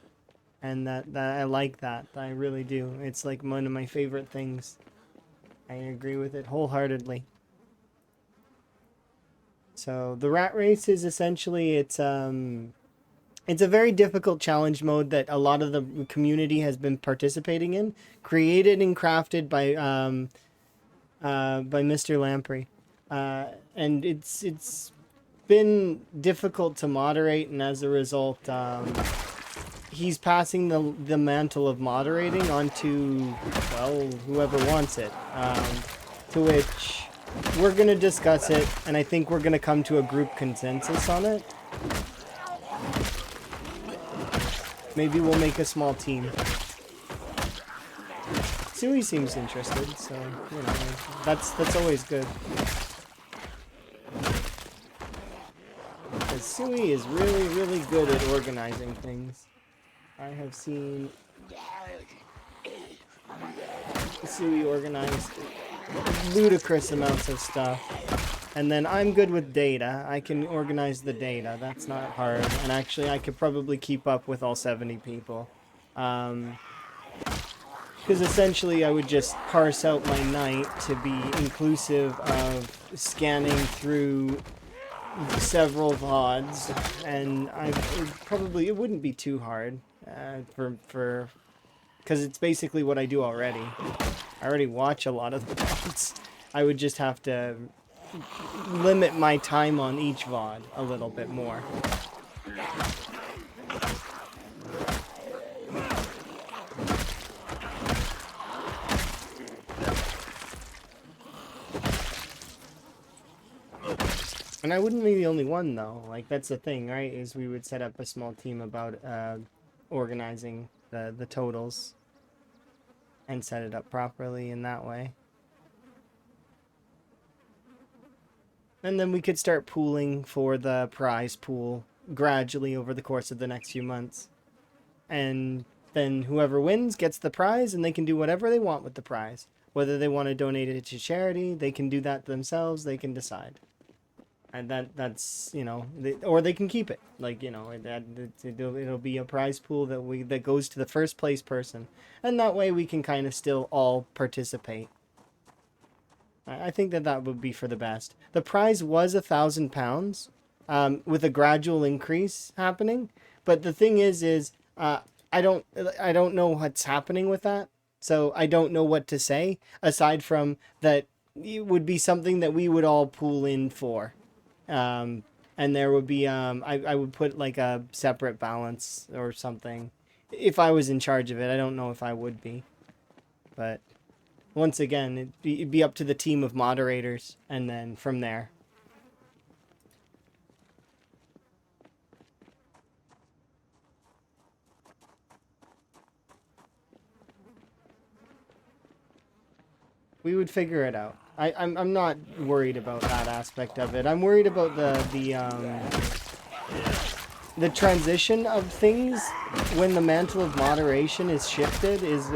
and that I like that. I really do. It's like one of my favorite things. I agree with it wholeheartedly. So the rat race is essentially it's a very difficult challenge mode that a lot of the community has been participating in, created and crafted by Mr. Lamprey, and it's been difficult to moderate, and as a result, he's passing the mantle of moderating onto, well, whoever wants it. To which we're gonna discuss it, and I think we're gonna come to a group consensus on it. Maybe we'll make a small team. Sui seems interested, so you know that's always good. Because Sui is really good at organizing things. I have seen Sui organize ludicrous amounts of stuff. And then I'm good with data. I can organize the data. That's not hard. And actually, I could probably keep up with all 70 people. Because essentially, I would just parse out my night to be inclusive of scanning through several VODs. And it wouldn't be too hard because it's basically what I do already. I already watch a lot of the VODs. I would just have to limit my time on each VOD a little bit more. And I wouldn't be the only one though. Like that's the thing, right? Is we would set up a small team about organizing the totals and set it up properly in that way. And then we could start pooling for the prize pool gradually over the course of the next few months. And then whoever wins gets the prize, and they can do whatever they want with the prize. Whether they want to donate it to charity, they can do that themselves, they can decide. And that's, you know, or they can keep it. Like, you know, it'll be a prize pool that goes to the first place person. And that way we can kind of still all participate. I think that would be for the best. The prize was £1,000, with a gradual increase happening. But the thing is, I don't know what's happening with that. So I don't know what to say aside from that it would be something that we would all pool in for. And there would be, I would put like a separate balance or something. If I was in charge of it, I don't know if I would be. But once again, it'd be up to the team of moderators, and then from there. We would figure it out. I'm not worried about that aspect of it. I'm worried about the transition of things when the mantle of moderation is shifted is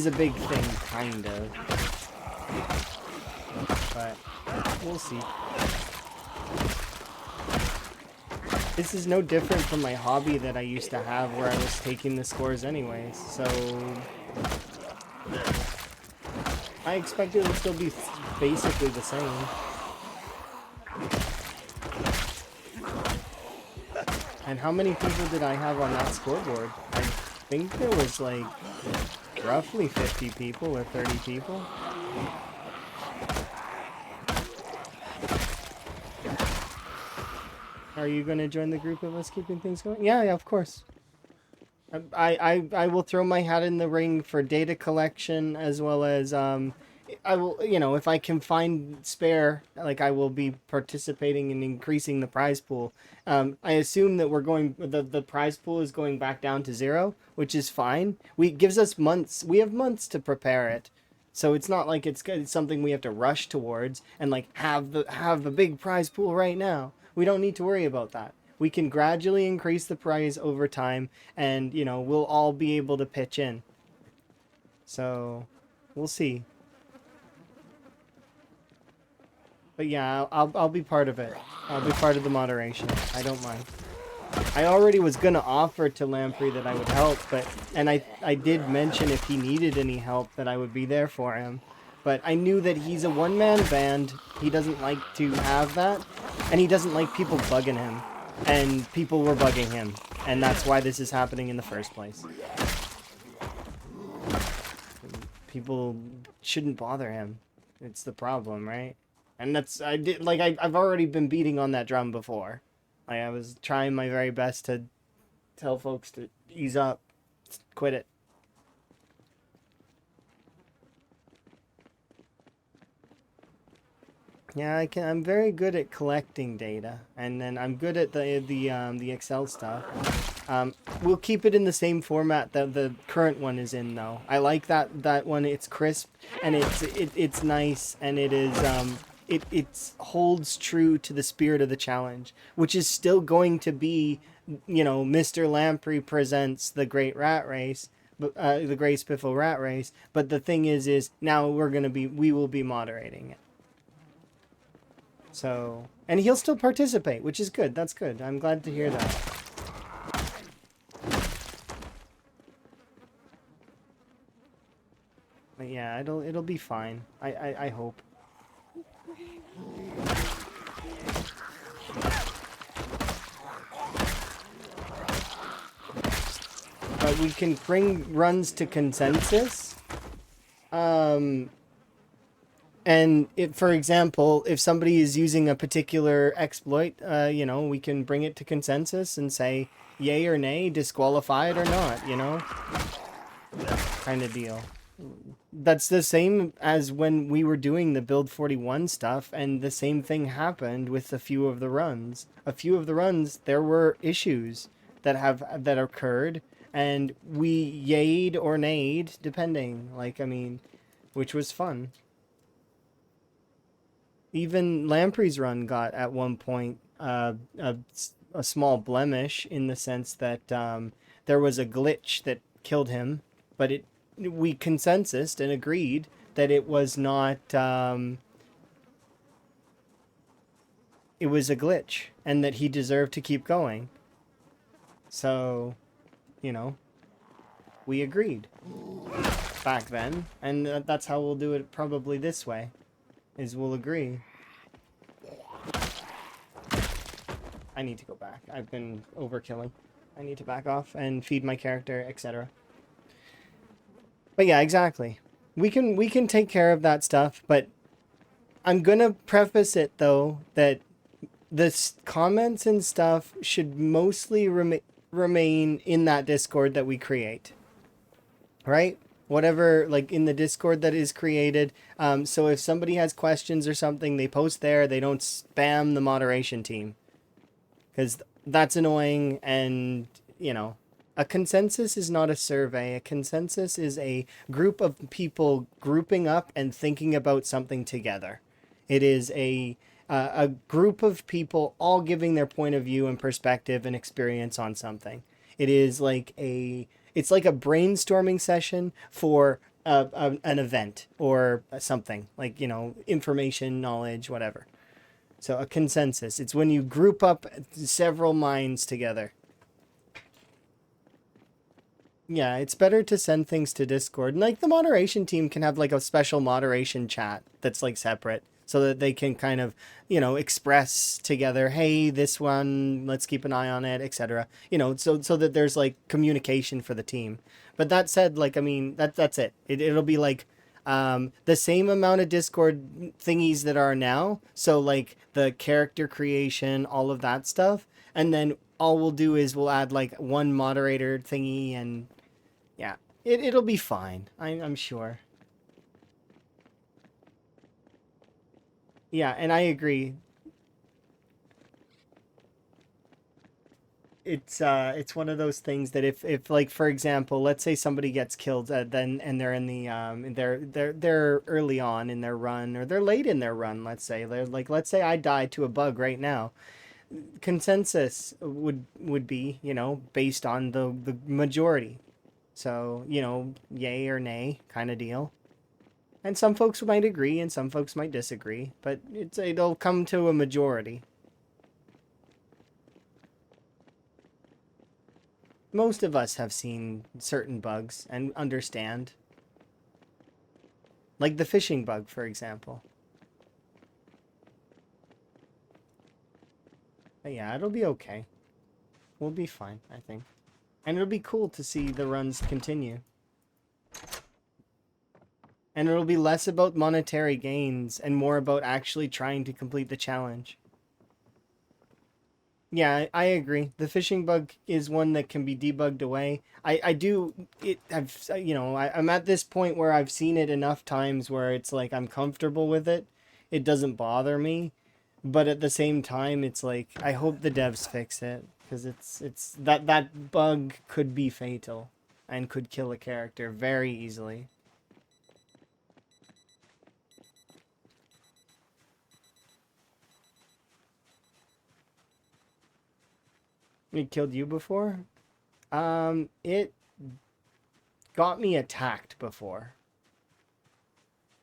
a big thing, kind of. But we'll see. This is no different from my hobby that I used to have where I was taking the scores anyways, so I expect it will still be basically the same. And how many people did I have on that scoreboard? I think there was like roughly 50 people or 30 people. Are you going to join the group of us keeping things going? Yeah, of course. I will throw my hat in the ring for data collection as well as I will, if I can find spare, like I will be participating in increasing the prize pool. I assume that the prize pool is going back down to 0, which is fine. It gives us months. We have months to prepare it. So it's not like it's something we have to rush towards and like have the big prize pool right now. We don't need to worry about that. We can gradually increase the prize over time, and we'll all be able to pitch in. So we'll see. But yeah, I'll be part of it. I'll be part of the moderation. I don't mind. I already was gonna offer to Lamprey that I would help, and I did mention if he needed any help that I would be there for him. But I knew that he's a one-man band. He doesn't like to have that, and he doesn't like people bugging him. And people were bugging him, and that's why this is happening in the first place. People shouldn't bother him. It's the problem, right? And I've already been beating on that drum before. Like, I was trying my very best to tell folks to ease up, quit it. Yeah, I'm very good at collecting data, and then I'm good at the Excel stuff. We'll keep it in the same format that the current one is in, though. I like that one. It's crisp and it's nice, and it holds true to the spirit of the challenge, which is still going to be, Mr. Lamprey presents the Great Rat Race, the Great Spiffo Rat Race. But the thing is now we will be moderating it. So, and he'll still participate, which is good. That's good. I'm glad to hear that. But yeah, it'll be fine. I hope. But we can bring runs to consensus. And for example, if somebody is using a particular exploit, we can bring it to consensus and say, yay or nay, disqualify it or not, kind of deal. That's the same as when we were doing the Build 41 stuff, and the same thing happened with a few of the runs. A few of the runs, there were issues that occurred, and we yayed or nayed, depending, which was fun. Even Lamprey's run got at one point a small blemish in the sense that there was a glitch that killed him, but we consensused and agreed that it was not it was a glitch and that he deserved to keep going. So, we agreed back then, and that's how we'll do it probably this way. We'll agree. I need to go back. I've been overkilling. I need to back off and feed my character, etc. But yeah, exactly. We can take care of that stuff, but I'm gonna preface it though that the comments and stuff should mostly remain in that Discord that we create. Right? Whatever, in the Discord that is created. So if somebody has questions or something, they post there. They don't spam the moderation team, because that's annoying. And a consensus is not a survey. A consensus is a group of people grouping up and thinking about something together. It is a group of people all giving their point of view and perspective and experience on something. It is it's like a brainstorming session for an event or something, information, knowledge, whatever. So a consensus. It's when you group up several minds together. Yeah, it's better to send things to Discord. And the moderation team can have a special moderation chat that's separate, so that they can kind of, express together, hey, this one, let's keep an eye on it, etc. So that there's communication for the team. But that said, that's it. It'll be the same amount of Discord thingies that are now. So like the character creation, all of that stuff, and then all we'll do is we'll add like one moderator thingy, and yeah, it'll be fine. I'm sure. Yeah, and I agree. It's one of those things that if like for example, let's say somebody gets killed, then and they're in the they're early on in their run, or they're late in their run, let's say they're like, let's say I die to a bug right now. Consensus would be, based on the majority. So, yay or nay kind of deal. And some folks might agree and some folks might disagree, but it'll come to a majority. Most of us have seen certain bugs and understand. Like the fishing bug, for example. But yeah, it'll be okay. We'll be fine, I think. And it'll be cool to see the runs continue. And it'll be less about monetary gains and more about actually trying to complete the challenge. Yeah, I agree. The fishing bug is one that can be debugged away. I do it. I'm at this point where I've seen it enough times where it's like I'm comfortable with it. It doesn't bother me, but at the same time, it's like I hope the devs fix it, because it's that bug could be fatal and could kill a character very easily. It killed you before? It got me attacked before.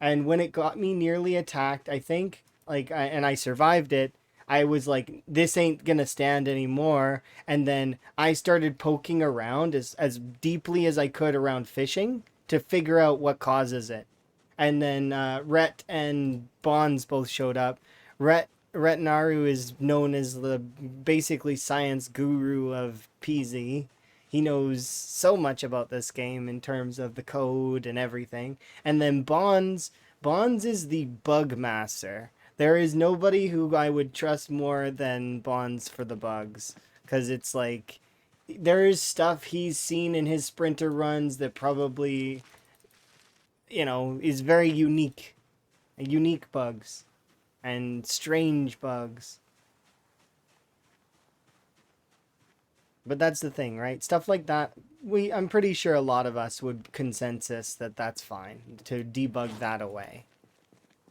And when it got me nearly attacked, I think, and I survived it, I was like, this ain't gonna stand anymore. And then I started poking around as deeply as I could around fishing to figure out what causes it. And then Rhett and Bonds both showed up. Retnaru is known as the basically science guru of PZ. He knows so much about this game in terms of the code and everything. And then Bonds is the bug master. There is nobody who I would trust more than Bonds for the bugs, because it's like there is stuff he's seen in his sprinter runs that probably, is very unique bugs and strange bugs. But that's the thing, right? Stuff like that, I'm pretty sure a lot of us would consensus that that's fine to debug that away.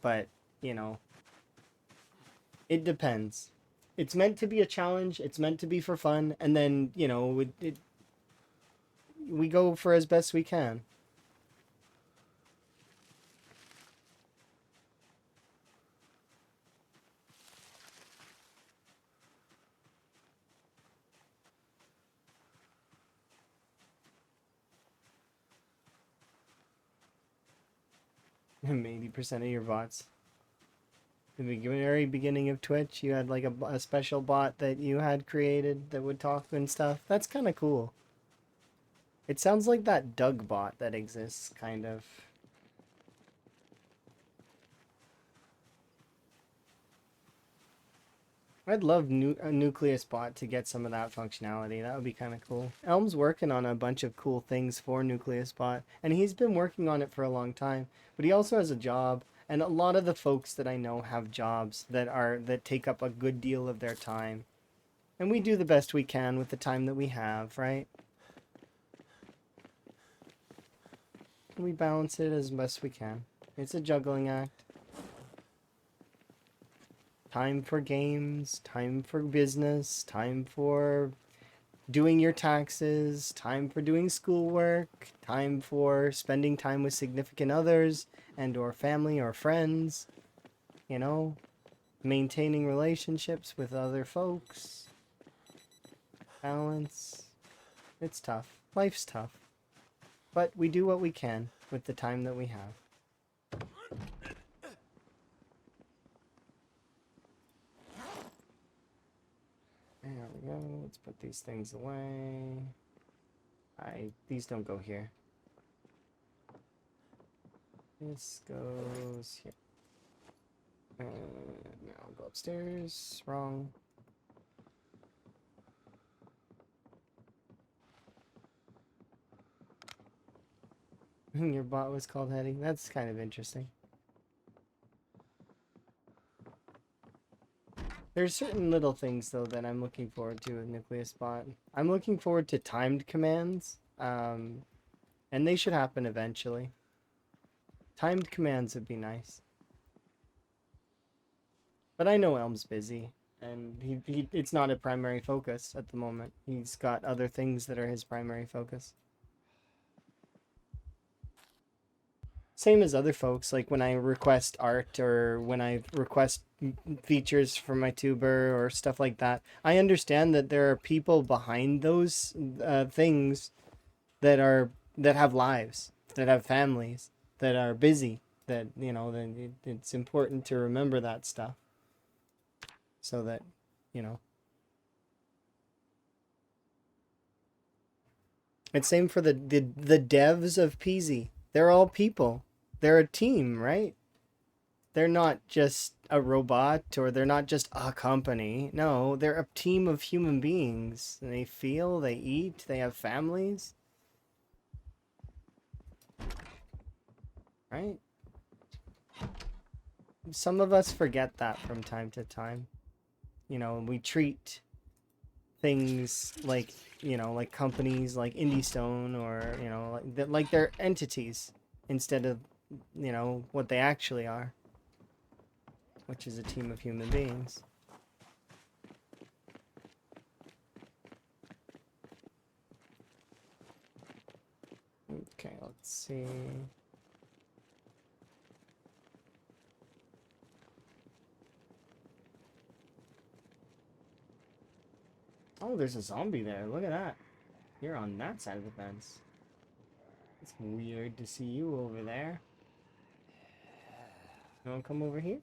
But, you know, it depends. It's meant to be a challenge, it's meant to be for fun, and then, we go for as best we can. Maybe 80% of your bots. In the very beginning of Twitch, you had like a special bot that you had created that would talk and stuff. That's kind of cool. It sounds like that Doug bot that exists, kind of. I'd love a Nucleus bot to get some of that functionality. That would be kind of cool. Elm's working on a bunch of cool things for Nucleus bot, and he's been working on it for a long time. But he also has a job, and a lot of the folks that I know have jobs that take up a good deal of their time. And we do the best we can with the time that we have, right? We balance it as best we can. It's a juggling act. Time for games, time for business, time for doing your taxes, time for doing schoolwork, time for spending time with significant others and or family or friends, maintaining relationships with other folks. Balance. It's tough. Life's tough. But we do what we can with the time that we have. There we go. Let's put these things away. These don't go here. This goes here. Now I'll go upstairs. Wrong. Your bot was called Hetty. That's kind of interesting. There's certain little things though that I'm looking forward to with Nucleus Bot. I'm looking forward to timed commands, and they should happen eventually. Timed commands would be nice. But I know Elm's busy, and it's not a primary focus at the moment. He's got other things that are his primary focus. Same as other folks, like when I request art or when I request features from my tuber or stuff like that. I understand that there are people behind those things that have lives, that have families, that are busy. That then it's important to remember that stuff, so that you know. It's same for the devs of Peasy. They're all people. They're a team, right? They're not just a robot or they're not just a company. No, they're a team of human beings. And they feel, they eat, they have families. Right? Some of us forget that from time to time. We treat things like, like companies like Indie Stone or, like they're entities instead of, what they actually are, which is a team of human beings. Okay, let's see. Oh, there's a zombie there. Look at that. You're on that side of the fence. It's weird to see you over there. You wanna come over here?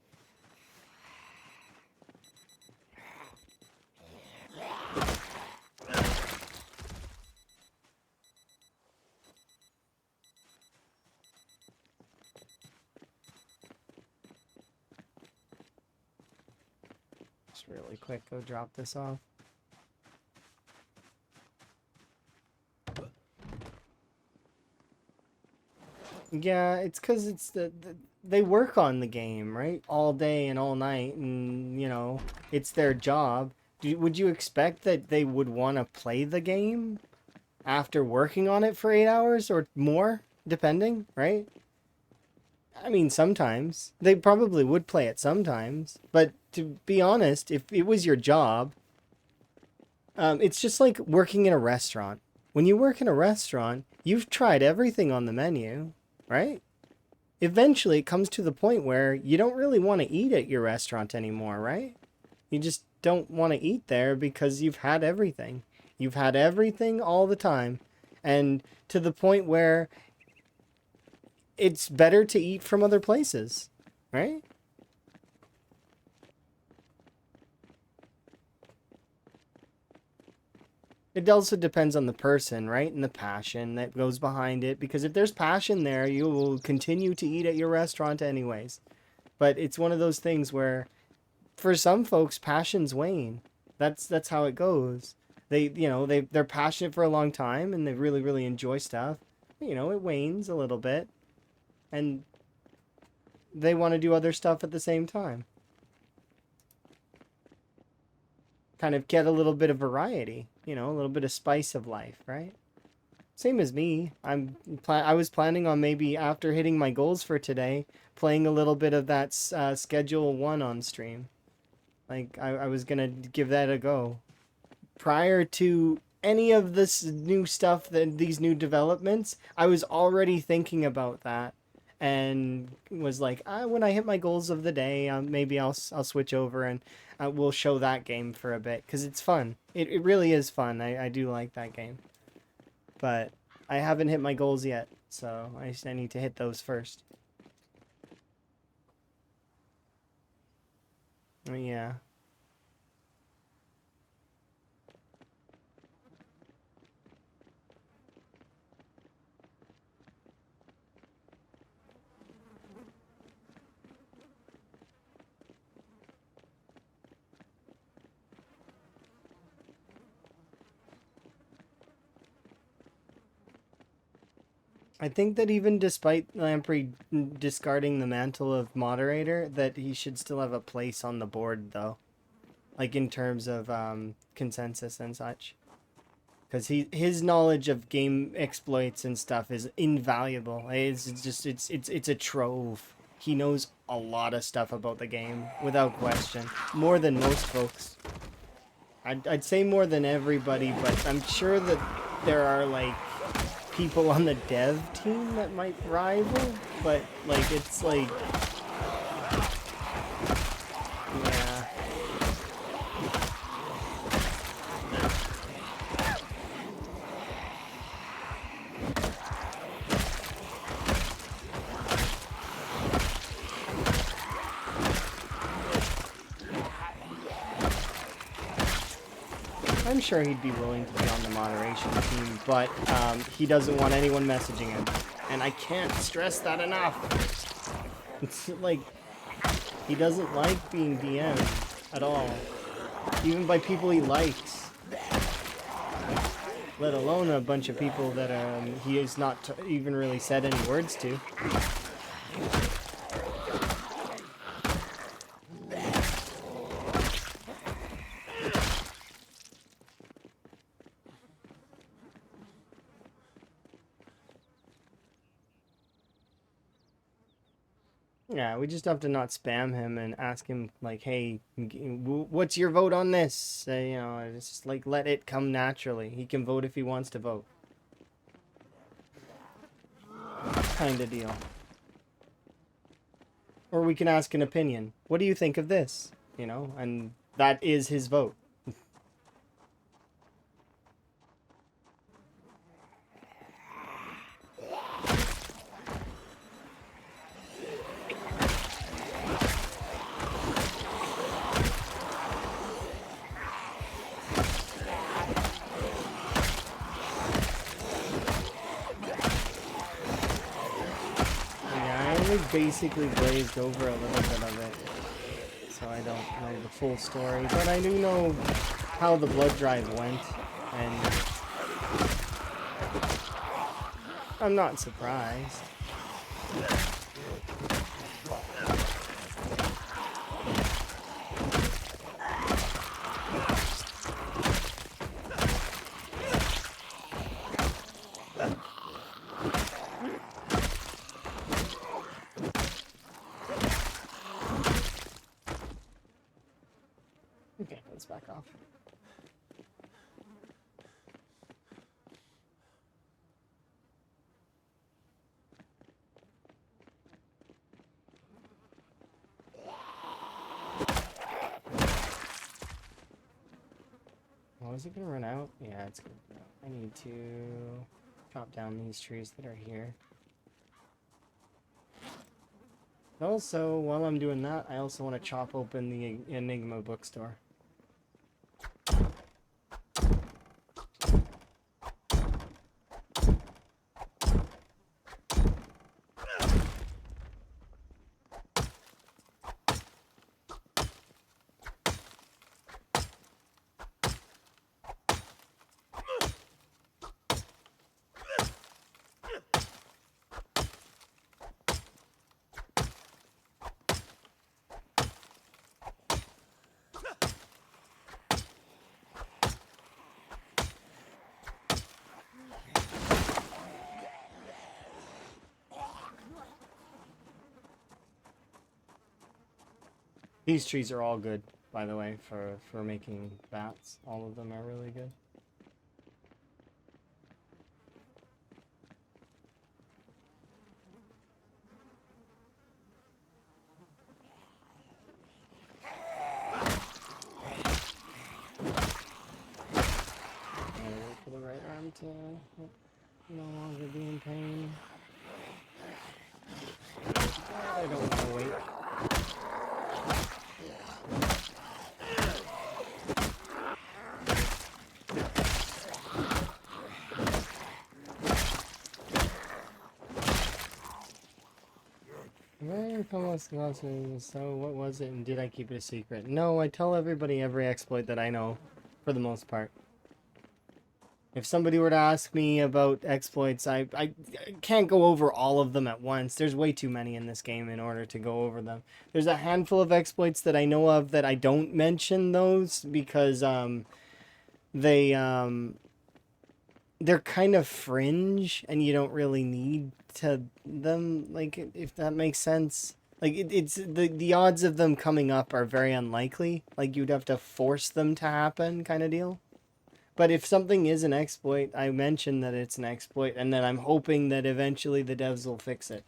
Just really quick, go drop this off. Yeah, it's because it's they work on the game, right? All day and all night, and it's their job. Would you expect that they would want to play the game after working on it for 8 hours or more, depending, right? I mean, sometimes they probably would play it sometimes, but to be honest, if it was your job, it's just like working in a restaurant. When you work in a restaurant, you've tried everything on the menu, right? Eventually, it comes to the point where you don't really want to eat at your restaurant anymore, right? You just don't want to eat there because you've had everything. You've had everything all the time. And to the point where it's better to eat from other places, right? It also depends on the person, right? And the passion that goes behind it. Because if there's passion there, you will continue to eat at your restaurant anyways. But it's one of those things where, for some folks, passions wane. That's how it goes. They're passionate for a long time and they really really enjoy stuff. It wanes a little bit, and they want to do other stuff at the same time. Kind of get a little bit of variety, a little bit of spice of life, right? Same as me. I was planning on maybe after hitting my goals for today, playing a little bit of that Schedule 1 on stream. Like I was gonna give that a go. Prior to any of this new stuff, these new developments, I was already thinking about that, and was like, when I hit my goals of the day, maybe I'll switch over and we'll show that game for a bit because it's fun. It really is fun. I do like that game, but I haven't hit my goals yet, so I need to hit those first. Yeah. I think that even despite Lamprey discarding the mantle of moderator, that he should still have a place on the board, though. Like in terms of consensus and such. Because his knowledge of game exploits and stuff is invaluable. It's a trove. He knows a lot of stuff about the game, without question. More than most folks. I'd say more than everybody, but I'm sure that there are, like, people on the dev team that might rival, but, like, it's like... Yeah. I'm sure he'd be willing to be on the moderation team, but he doesn't want anyone messaging him. And I can't stress that enough. It's like, he doesn't like being DM'd at all. Even by people he likes. Let alone a bunch of people that he has not even really said any words to. Yeah, we just have to not spam him and ask him, like, hey, what's your vote on this? You know, it's just like, let it come naturally. He can vote if he wants to vote. Kind of deal. Or we can ask an opinion. What do you think of this? You know, and that is his vote. Basically glazed over a little bit of it, so I don't know the full story, but I do know how the blood drive went, and I'm not surprised. Okay, let's back off. Well, is it gonna run out? Yeah, it's gonna run out. I need to chop down these trees that are here. Also, while I'm doing that, I also want to chop open the Enigma bookstore. These trees are all good, by the way, for making bats. All of them are really good. Wait for the right arm to no longer be in pain. I don't want to wait. So what was it, and did I keep it a secret? No, I tell everybody every exploit that I know, for the most part. If somebody were to ask me about exploits, I can't go over all of them at once. There's way too many in this game in order to go over them. There's a handful of exploits that I know of that I don't mention those because they they're kind of fringe and you don't really need to them, like, if that makes sense. Like it's the odds of them coming up are very unlikely. Like you'd have to force them to happen kind of deal. But if something is an exploit, I mention that it's an exploit, and then I'm hoping that eventually the devs will fix it.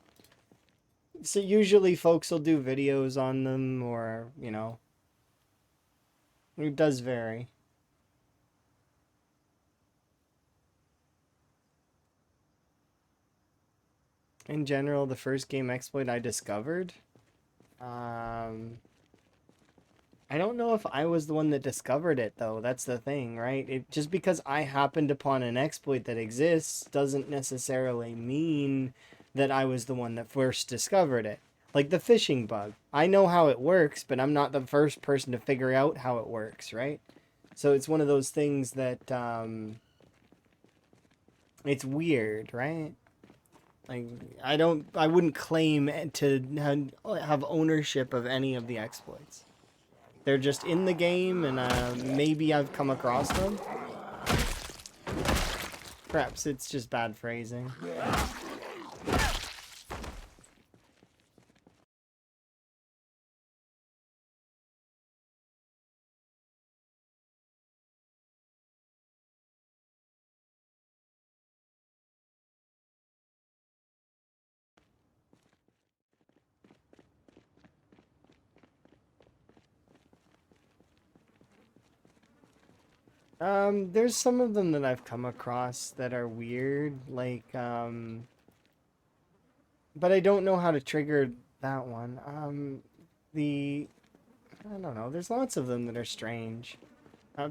So usually folks will do videos on them, or, you know, it does vary. In general, the first game exploit I discovered, I don't know if I was the one that discovered it, though. That's the thing, right? It just because I happened upon an exploit that exists doesn't necessarily mean that I was the one that first discovered it. Like the fishing bug. I know how it works, but I'm not the first person to figure out how it works, right? So it's one of those things that it's weird, right? Like I wouldn't claim to have ownership of any of the exploits. They're just in the game, and maybe I've come across them. Perhaps it's just bad phrasing. There's some of them that I've come across that are weird, like, but I don't know how to trigger that one. I don't know, there's lots of them that are strange.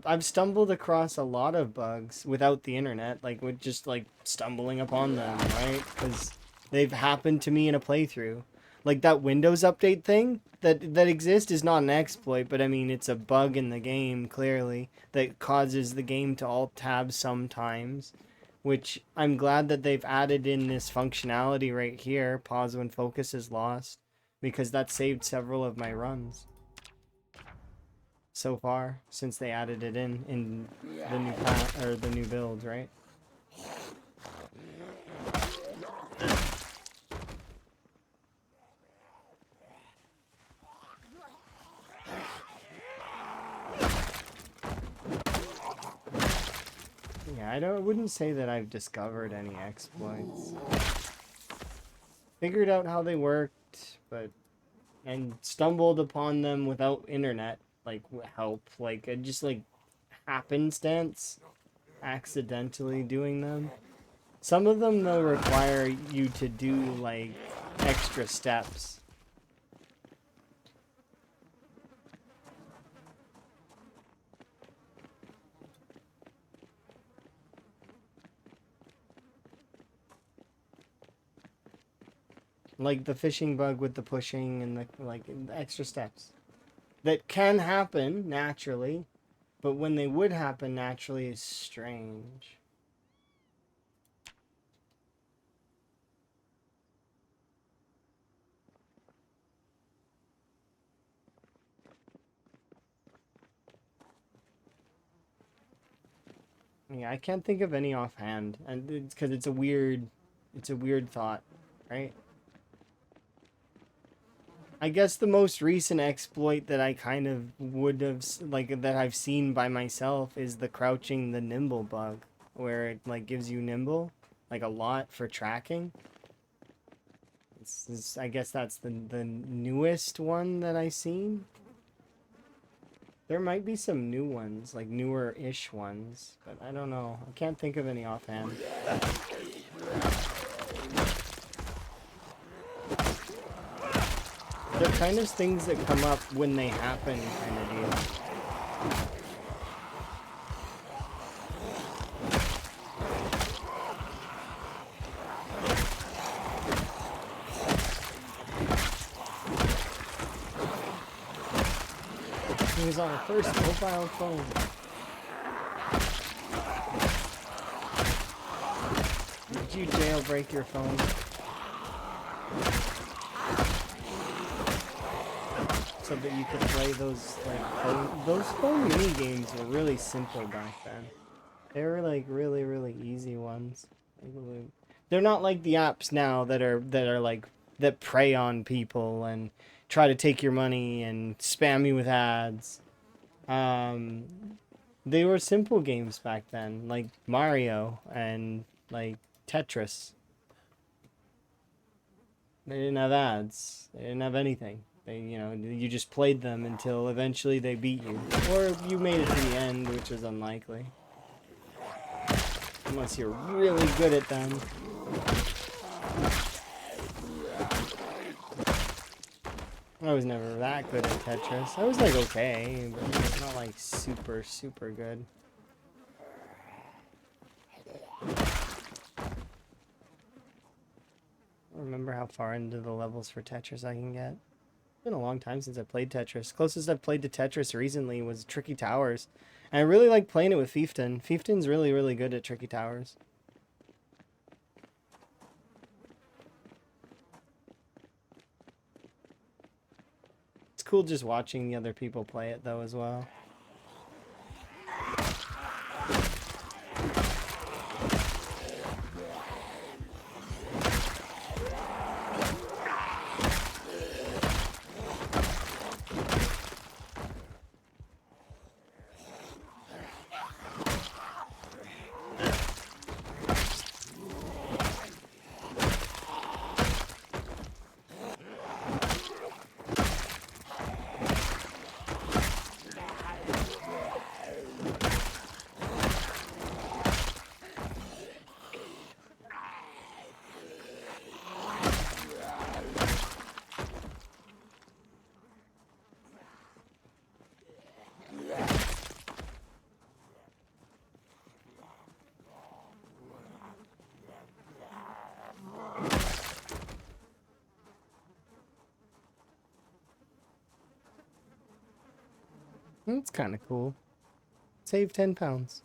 I've stumbled across a lot of bugs without the internet, like with just like stumbling upon them, right? Because they've happened to me in a playthrough. Like that Windows update thing that exists is not an exploit, but I mean it's a bug in the game clearly that causes the game to alt tab sometimes, which I'm glad that they've added in this functionality right here, pause when focus is lost, because that saved several of my runs so far since they added it in the new or the new build, right? Yeah, I wouldn't say that I've discovered any exploits. Figured out how they worked, but and stumbled upon them without internet like help, like just like happenstance, accidentally doing them. Some of them though require you to do like extra steps. Like the fishing bug with the pushing and the like extra steps that can happen naturally, but when they would happen naturally is strange. Yeah, I can't think of any offhand, and it's because it's a weird thought, right? I guess the most recent exploit that I kind of would have like that I've seen by myself is the crouching the nimble bug, where it like gives you nimble, like a lot for tracking. I guess that's the newest one that I've seen. There might be some new ones, like newer-ish ones, but I don't know. I can't think of any offhand. They're kind of things that come up when they happen, kind of deal. He was on a first mobile phone. you jailbreak your phone? So that you could play those phone mini games were really simple back then. They were like really easy ones. They're not like the apps now that are like that prey on people and try to take your money and spam you with ads. Um, they were simple games back then, like Mario and like Tetris. They didn't have ads. They didn't have anything. You just played them until eventually they beat you, or you made it to the end, which is unlikely, unless you're really good at them. I was never that good at Tetris. I was like okay, but not like super good. I don't remember how far into the levels for Tetris I can get. It's been a long time since I played Tetris. Closest I've played to Tetris recently was Tricky Towers. And I really like playing it with Fiefton. Fiefton's really good at Tricky Towers. It's cool just watching the other people play it though as well. That's kind of cool. Save £10.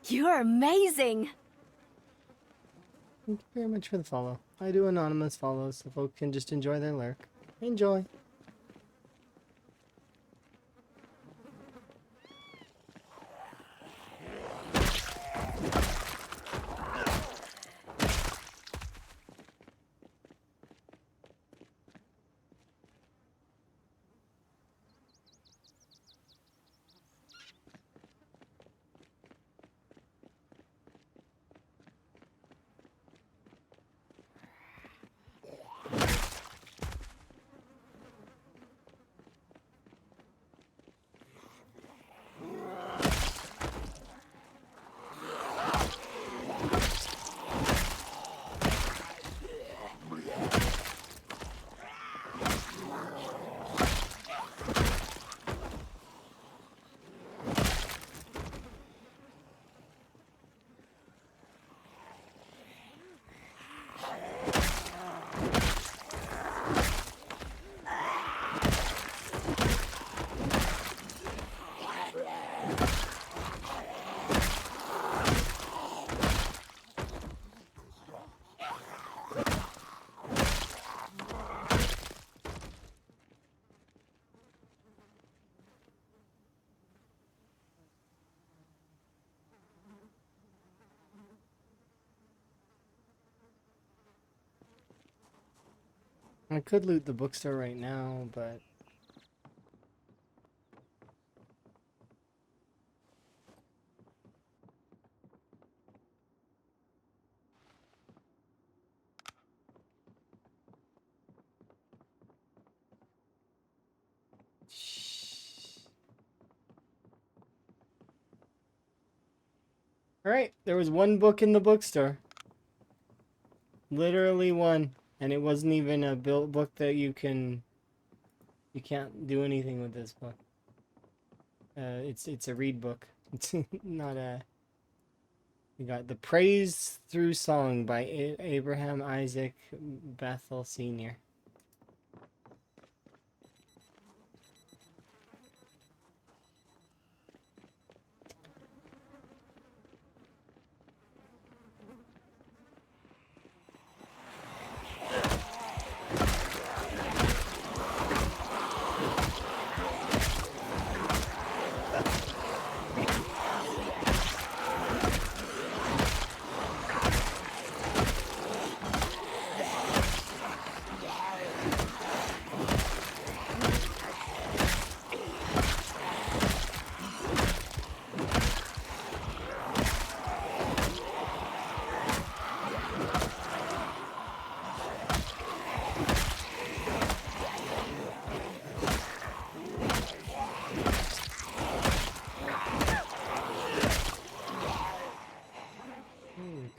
You're amazing. Thank you very much for the follow. I do anonymous follows so folks can just enjoy their lurk. Enjoy. I could loot the bookstore right now, but all right, there was one book in the bookstore. Literally one, and it wasn't even a book that you can't do anything with this book. It's a read book. It's not a. We got The Praise Through Song by Abraham Isaac Bethel Sr.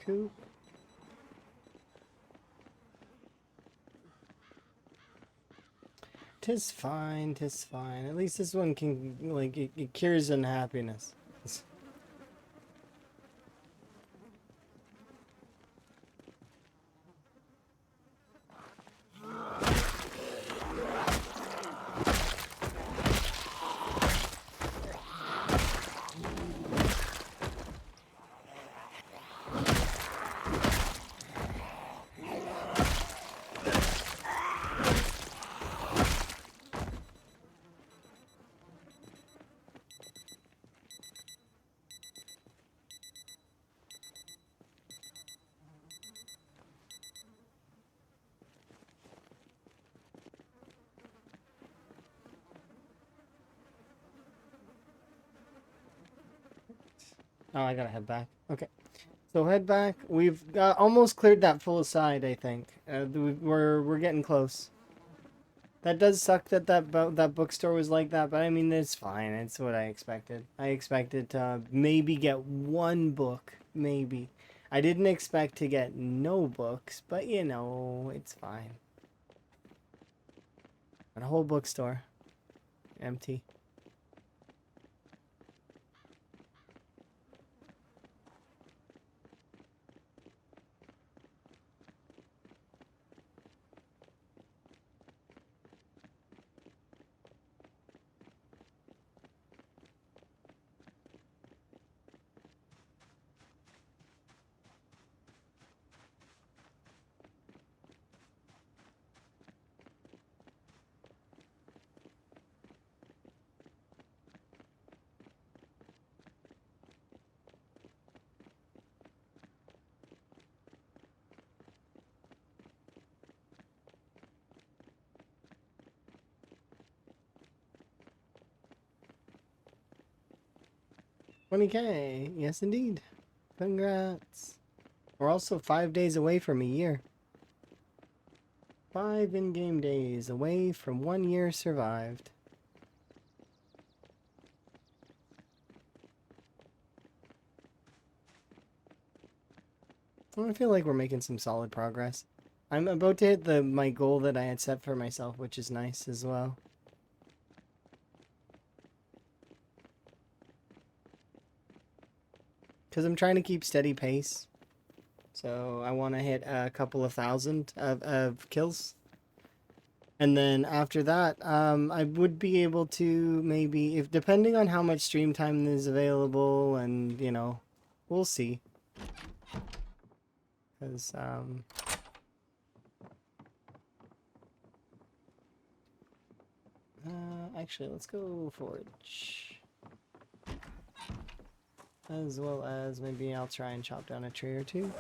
Coop. Tis fine, tis fine. At least this one can, like, it cures unhappiness. Oh, I gotta head back. Okay. So head back. We've almost cleared that full side, I think. We're getting close. That does suck that that bookstore was like that, but I mean it's fine. It's what I expected. I expected to maybe get one book, maybe. I didn't expect to get no books, but you know, it's fine. But a whole bookstore empty. $20K, yes indeed. Congrats. We're also 5 days away from a year. 5 in-game days away from 1 year survived. I feel like we're making some solid progress. I'm about to hit my goal that I had set for myself, which is nice as well. Because I'm trying to keep steady pace. So I want to hit a couple of thousand of kills. And then after that, I would be able to maybe, if depending on how much stream time is available, and you know, we'll see. Because actually, let's go forage, as well as maybe I'll try and chop down a tree or two.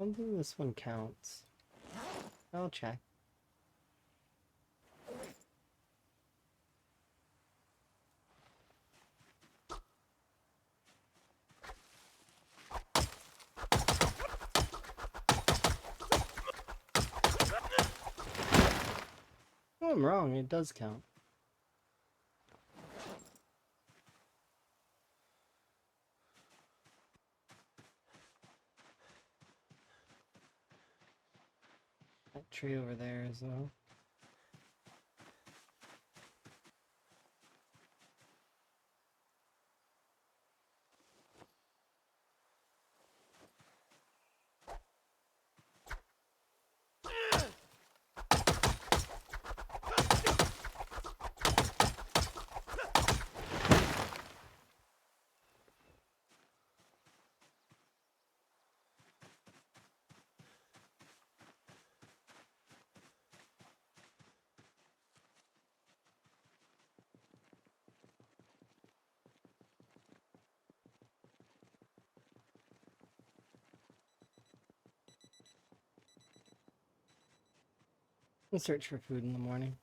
I don't think this one counts. I'll check. Oh, I'm wrong. It does count. That tree over there as well. We'll search for food in the morning.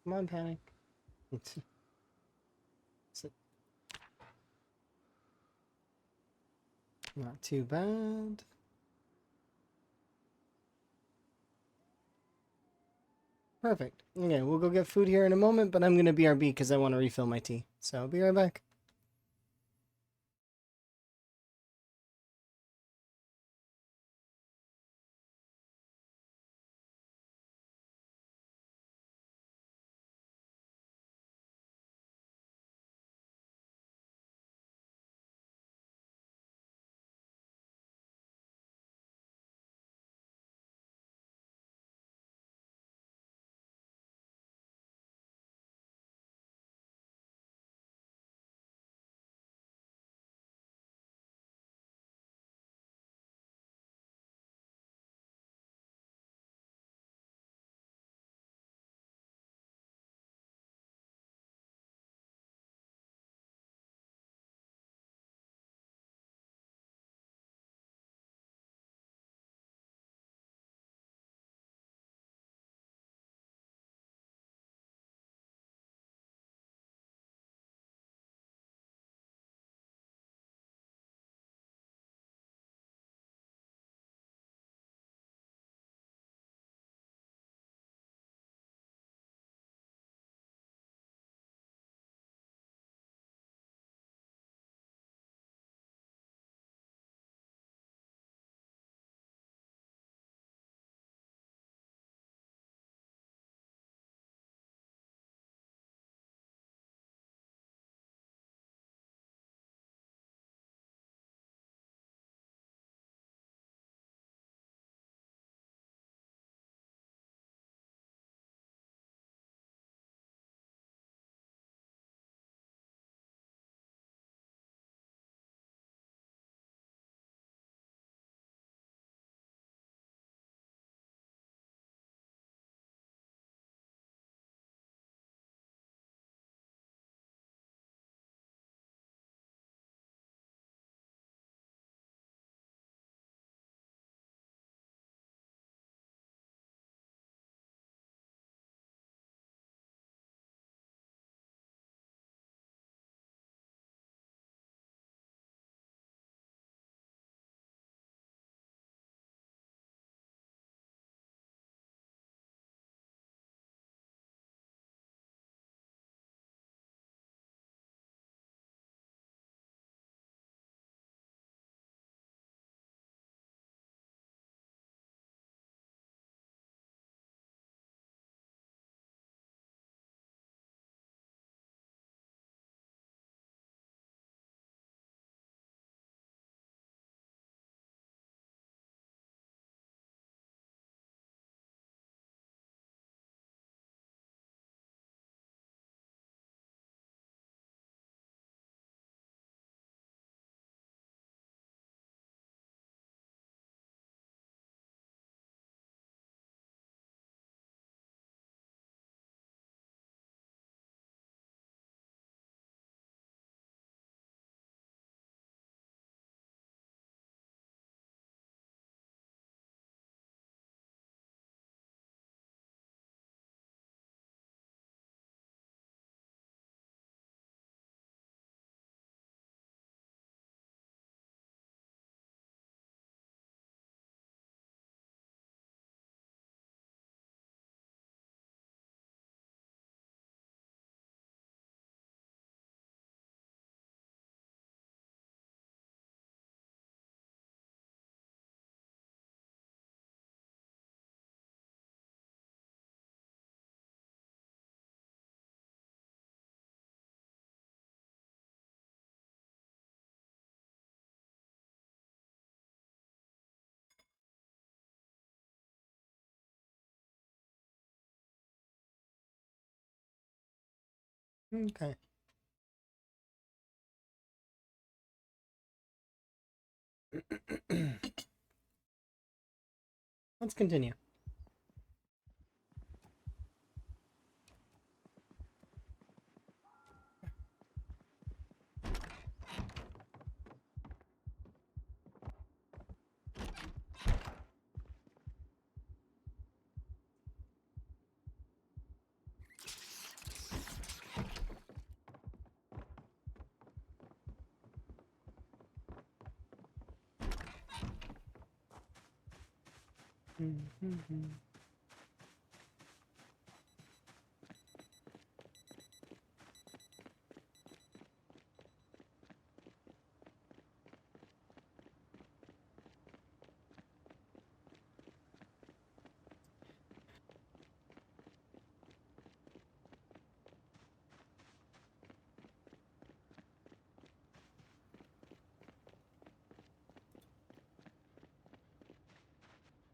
Come on, Panic. It's not too bad. Perfect. Okay, we'll go get food here in a moment, but I'm going to BRB because I want to refill my tea. So I'll be right back. Okay. Let's continue.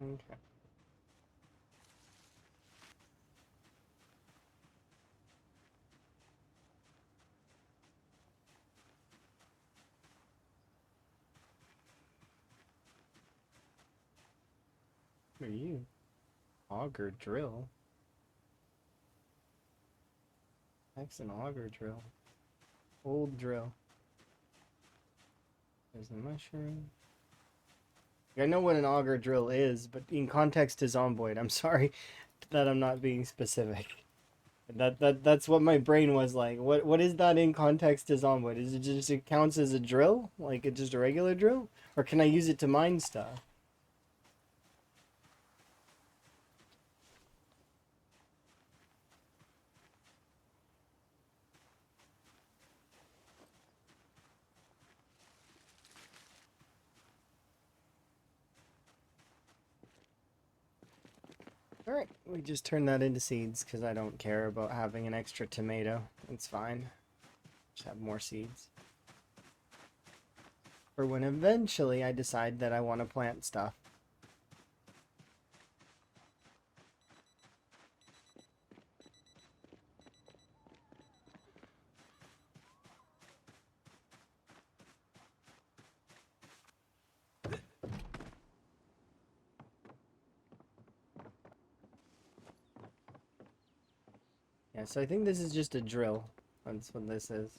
Okay. Who are you? Auger drill. That's an auger drill. Old drill. There's the mushroom. I know what an auger drill is, but in context to Zomboid, I'm sorry that I'm not being specific. That's what my brain was like. What is that in context to Zomboid? Is it just it counts as a drill? Like it's just a regular drill? Or can I use it to mine stuff? Alright, we just turn that into seeds because I don't care about having an extra tomato. It's fine. Just have more seeds. For when eventually I decide that I want to plant stuff. Yeah, so I think this is just a drill. That's what this is.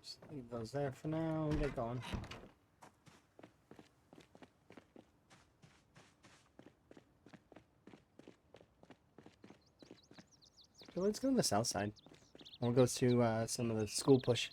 Just leave those there for now and get going. So let's go to the south side. We'll go to some of the school push.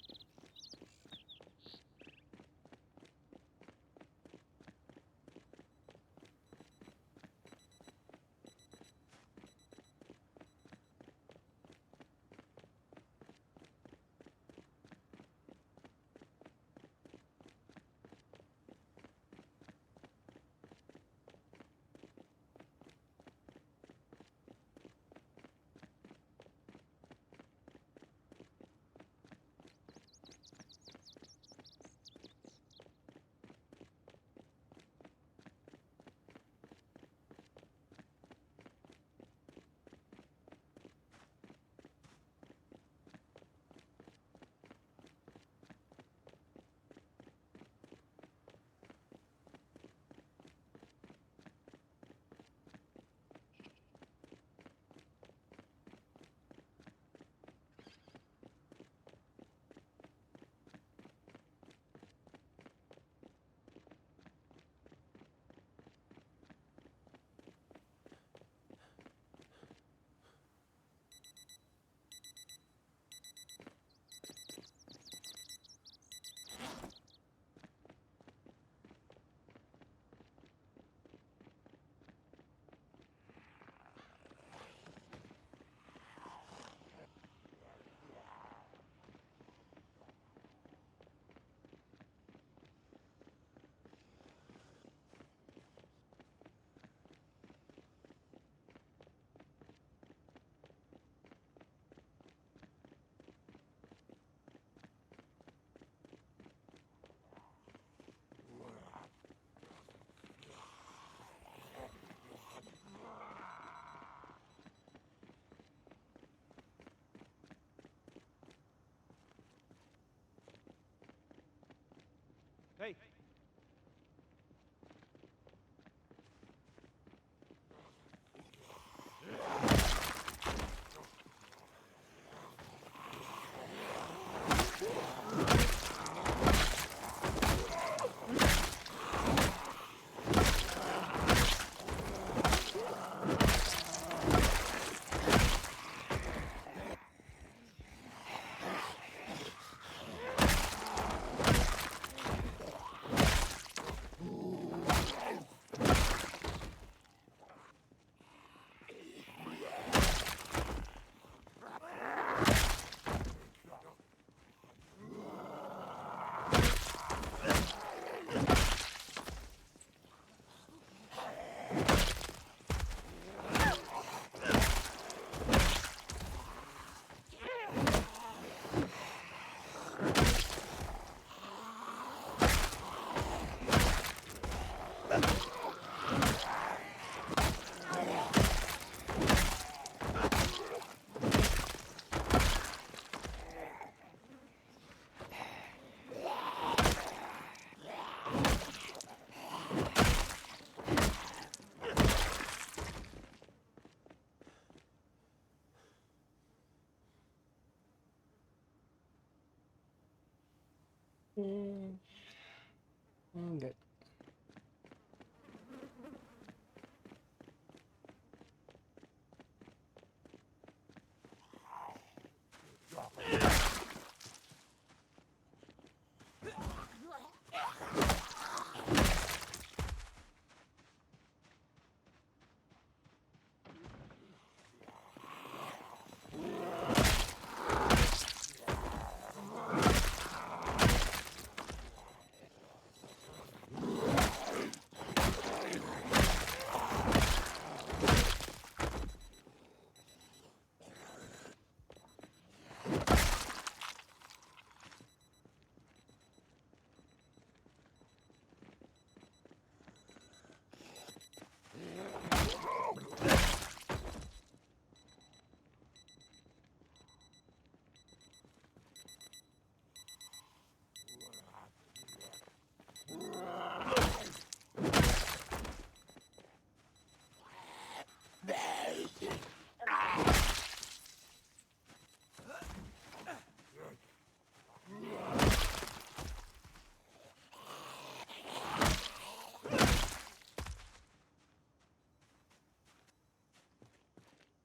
Hey. Good.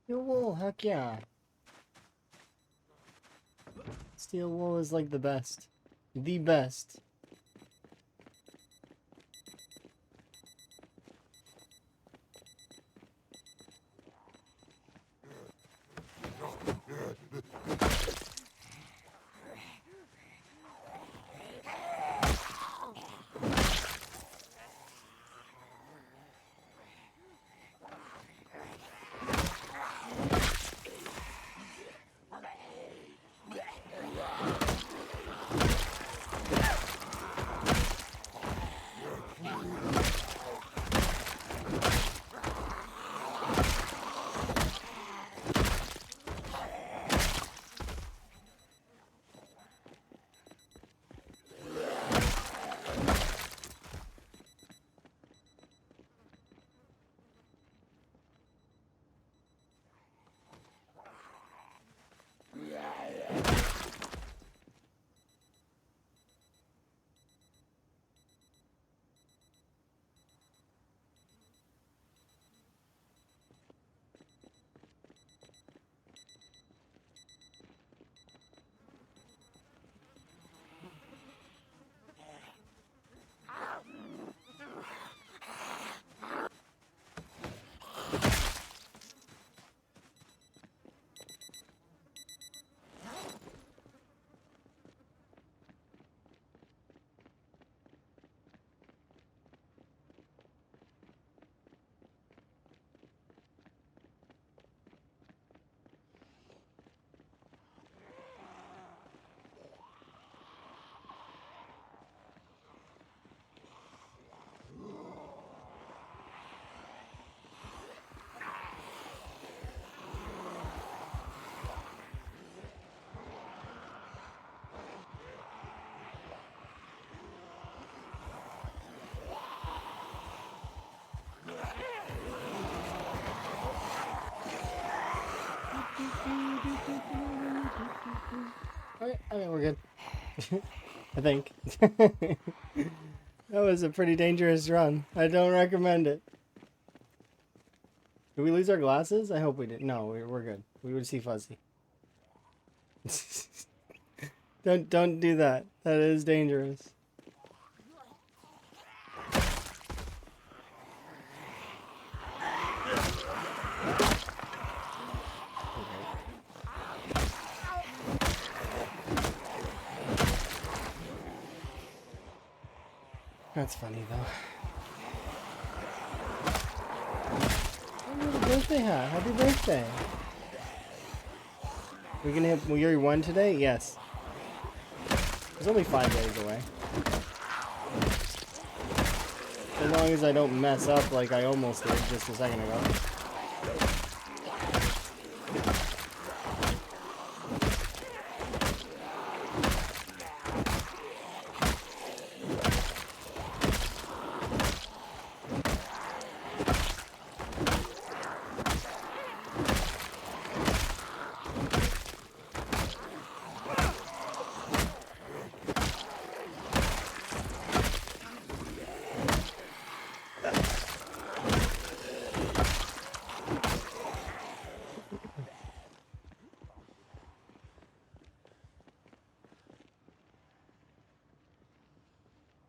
Steel wool, heck yeah. Steel wool is like the best. The best. Okay, we're good. I think. That was a pretty dangerous run. I don't recommend it. Did we lose our glasses? I hope we did. No, we're good. We would see fuzzy. Don't do that. That is dangerous. That's funny though. Oh, birthday hat. Happy birthday. We're gonna have year 1 today? Yes. It's only 5 days away. As long as I don't mess up like I almost did just a second ago.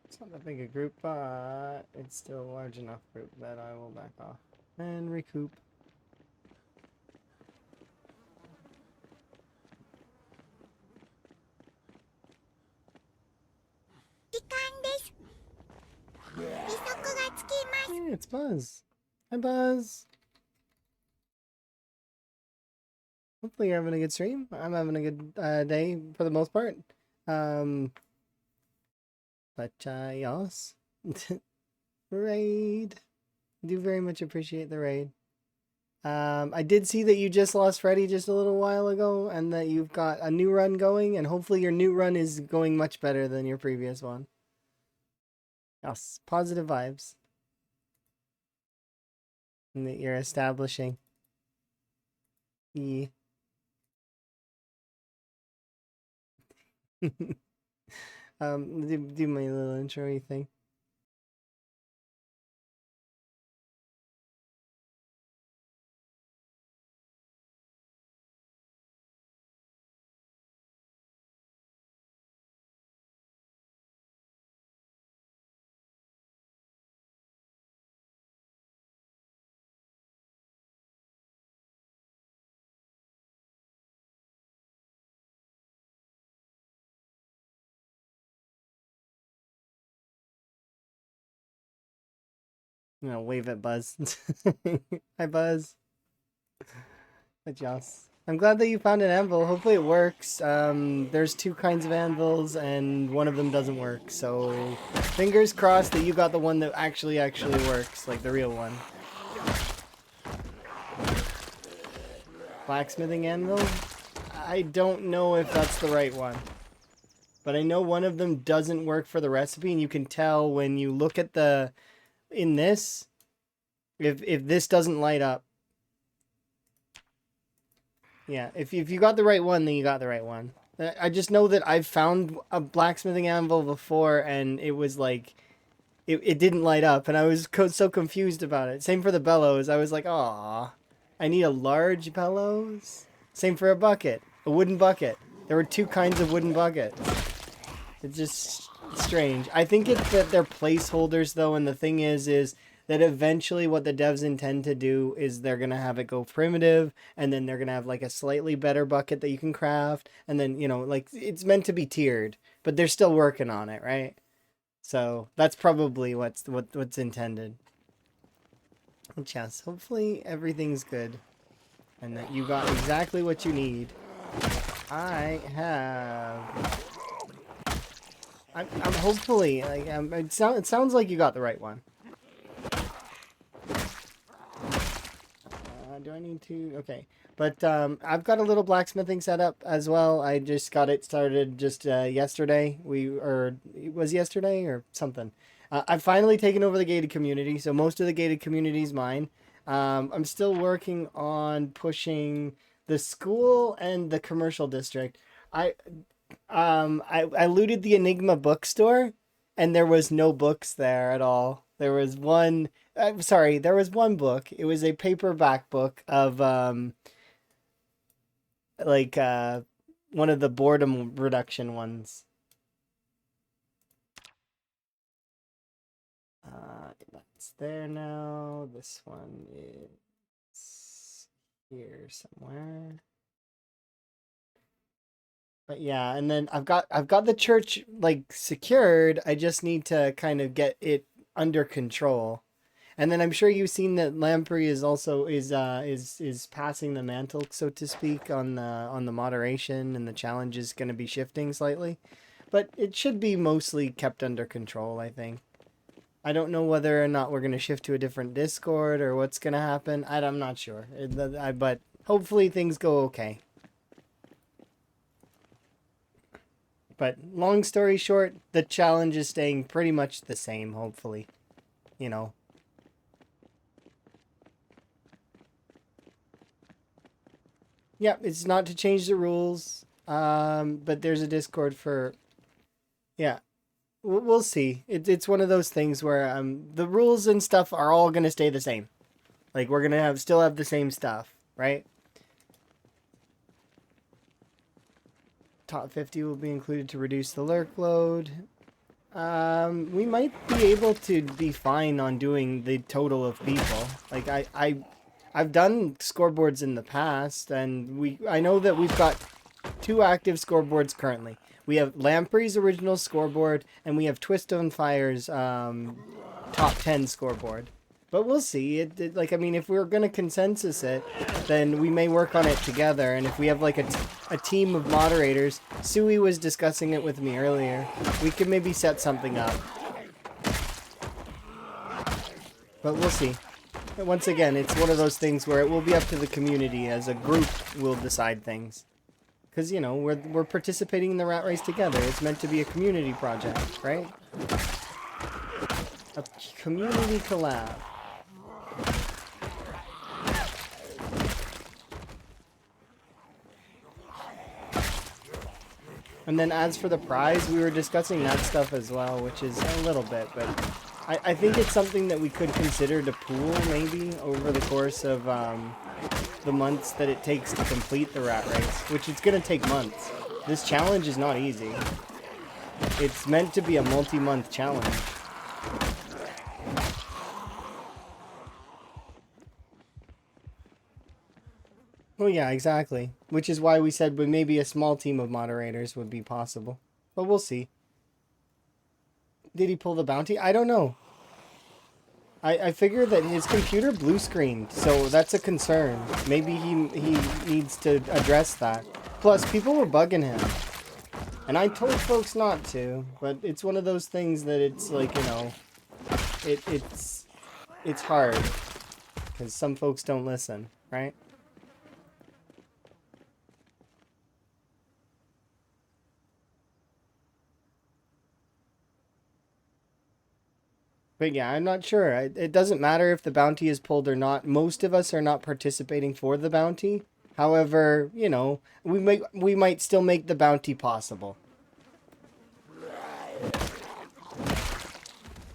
It's not that big a group, but it's still a large enough group that I will back off and recoup. Hey, it's Buzz. Hi, Buzz. Hopefully you're having a good stream. I'm having a good day for the most part. But yes. Raid. I do very much appreciate the raid. I did see that you just lost Freddy just a little while ago and that you've got a new run going, and hopefully your new run is going much better than your previous one. Yes, positive vibes. And that you're establishing. Yeah. Do my little intro thing. You know, wave at Buzz. Hi, Buzz. Hi, Joss. I'm glad that you found an anvil. Hopefully it works. There's 2 kinds of anvils, and one of them doesn't work. So, fingers crossed that you got the one that actually works, like the real one. Blacksmithing anvil? I don't know if that's the right one. But I know one of them doesn't work for the recipe, and you can tell when you look at the... in this, if this doesn't light up. Yeah, if you got the right one, then you got the right one. I just know that I've found a blacksmithing anvil before, and it was like, it didn't light up, and I was so confused about it. Same for the bellows. I was like, aw, I need a large bellows. Same for a bucket, a wooden bucket. There were 2 kinds of wooden buckets. It's just strange. I think it's that they're placeholders, though, and the thing is that eventually what the devs intend to do is they're going to have it go primitive, and then they're going to have like a slightly better bucket that you can craft, and then, you know, like it's meant to be tiered, but they're still working on it, right? So that's probably what's intended. Well, yes, hopefully everything's good and that you got exactly what you need. I'm hopefully, like, it sounds like you got the right one. Do I need to? Okay. But I've got a little blacksmithing setup as well. I just got it started just yesterday. It was yesterday or something. I've finally taken over the gated community, so most of the gated community is mine. I'm still working on pushing the school and the commercial district. I looted the Enigma bookstore, and there was no books there at all. There was one. Sorry, there was one book. It was a paperback book of like one of the boredom reduction ones. That's there now. This one is here somewhere. But yeah, and then I've got the church like secured. I just need to kind of get it under control. And then I'm sure you've seen that Lamprey is also is passing the mantle, so to speak, on the moderation, and the challenge is going to be shifting slightly, but it should be mostly kept under control, I think. I don't know whether or not we're going to shift to a different Discord or what's going to happen. I'm not sure. But hopefully things go okay. But long story short, the challenge is staying pretty much the same, hopefully. You know. Yeah, it's not to change the rules. But there's a Discord for... Yeah, we'll see. It's one of those things where the rules and stuff are all going to stay the same. Like, we're going to still have the same stuff, right? Top 50 will be included to reduce the lurk load. We might be able to be fine on doing the total of people. Like, I've done scoreboards in the past, and I know that we've got 2 active scoreboards currently. We have Lamprey's original scoreboard, and we have Twist on Fire's top 10 scoreboard. But we'll see. Like, I mean, if we're going to consensus it, then we may work on it together. And if we have, like, a team of moderators, Sui was discussing it with me earlier, we could maybe set something up. But we'll see. But once again, it's one of those things where it will be up to the community. As a group, we'll decide things. Because, you know, we're participating in the rat race together. It's meant to be a community project, right? A community collab. And then as for the prize, we were discussing that stuff as well, which is a little bit, but I think it's something that we could consider to pool maybe over the course of the months that it takes to complete the rat race, which it's going to take months. This challenge is not easy. It's meant to be a multi-month challenge. Well, yeah, exactly. Which is why we said maybe a small team of moderators would be possible. But we'll see. Did he pull the bounty? I don't know. I figure that his computer blue screened, so that's a concern. Maybe he needs to address that. Plus, people were bugging him. And I told folks not to, but it's one of those things that it's like, you know, it's hard. Because some folks don't listen, right? But yeah, I'm not sure. It doesn't matter if the bounty is pulled or not. Most of us are not participating for the bounty. However, you know, we might still make the bounty possible.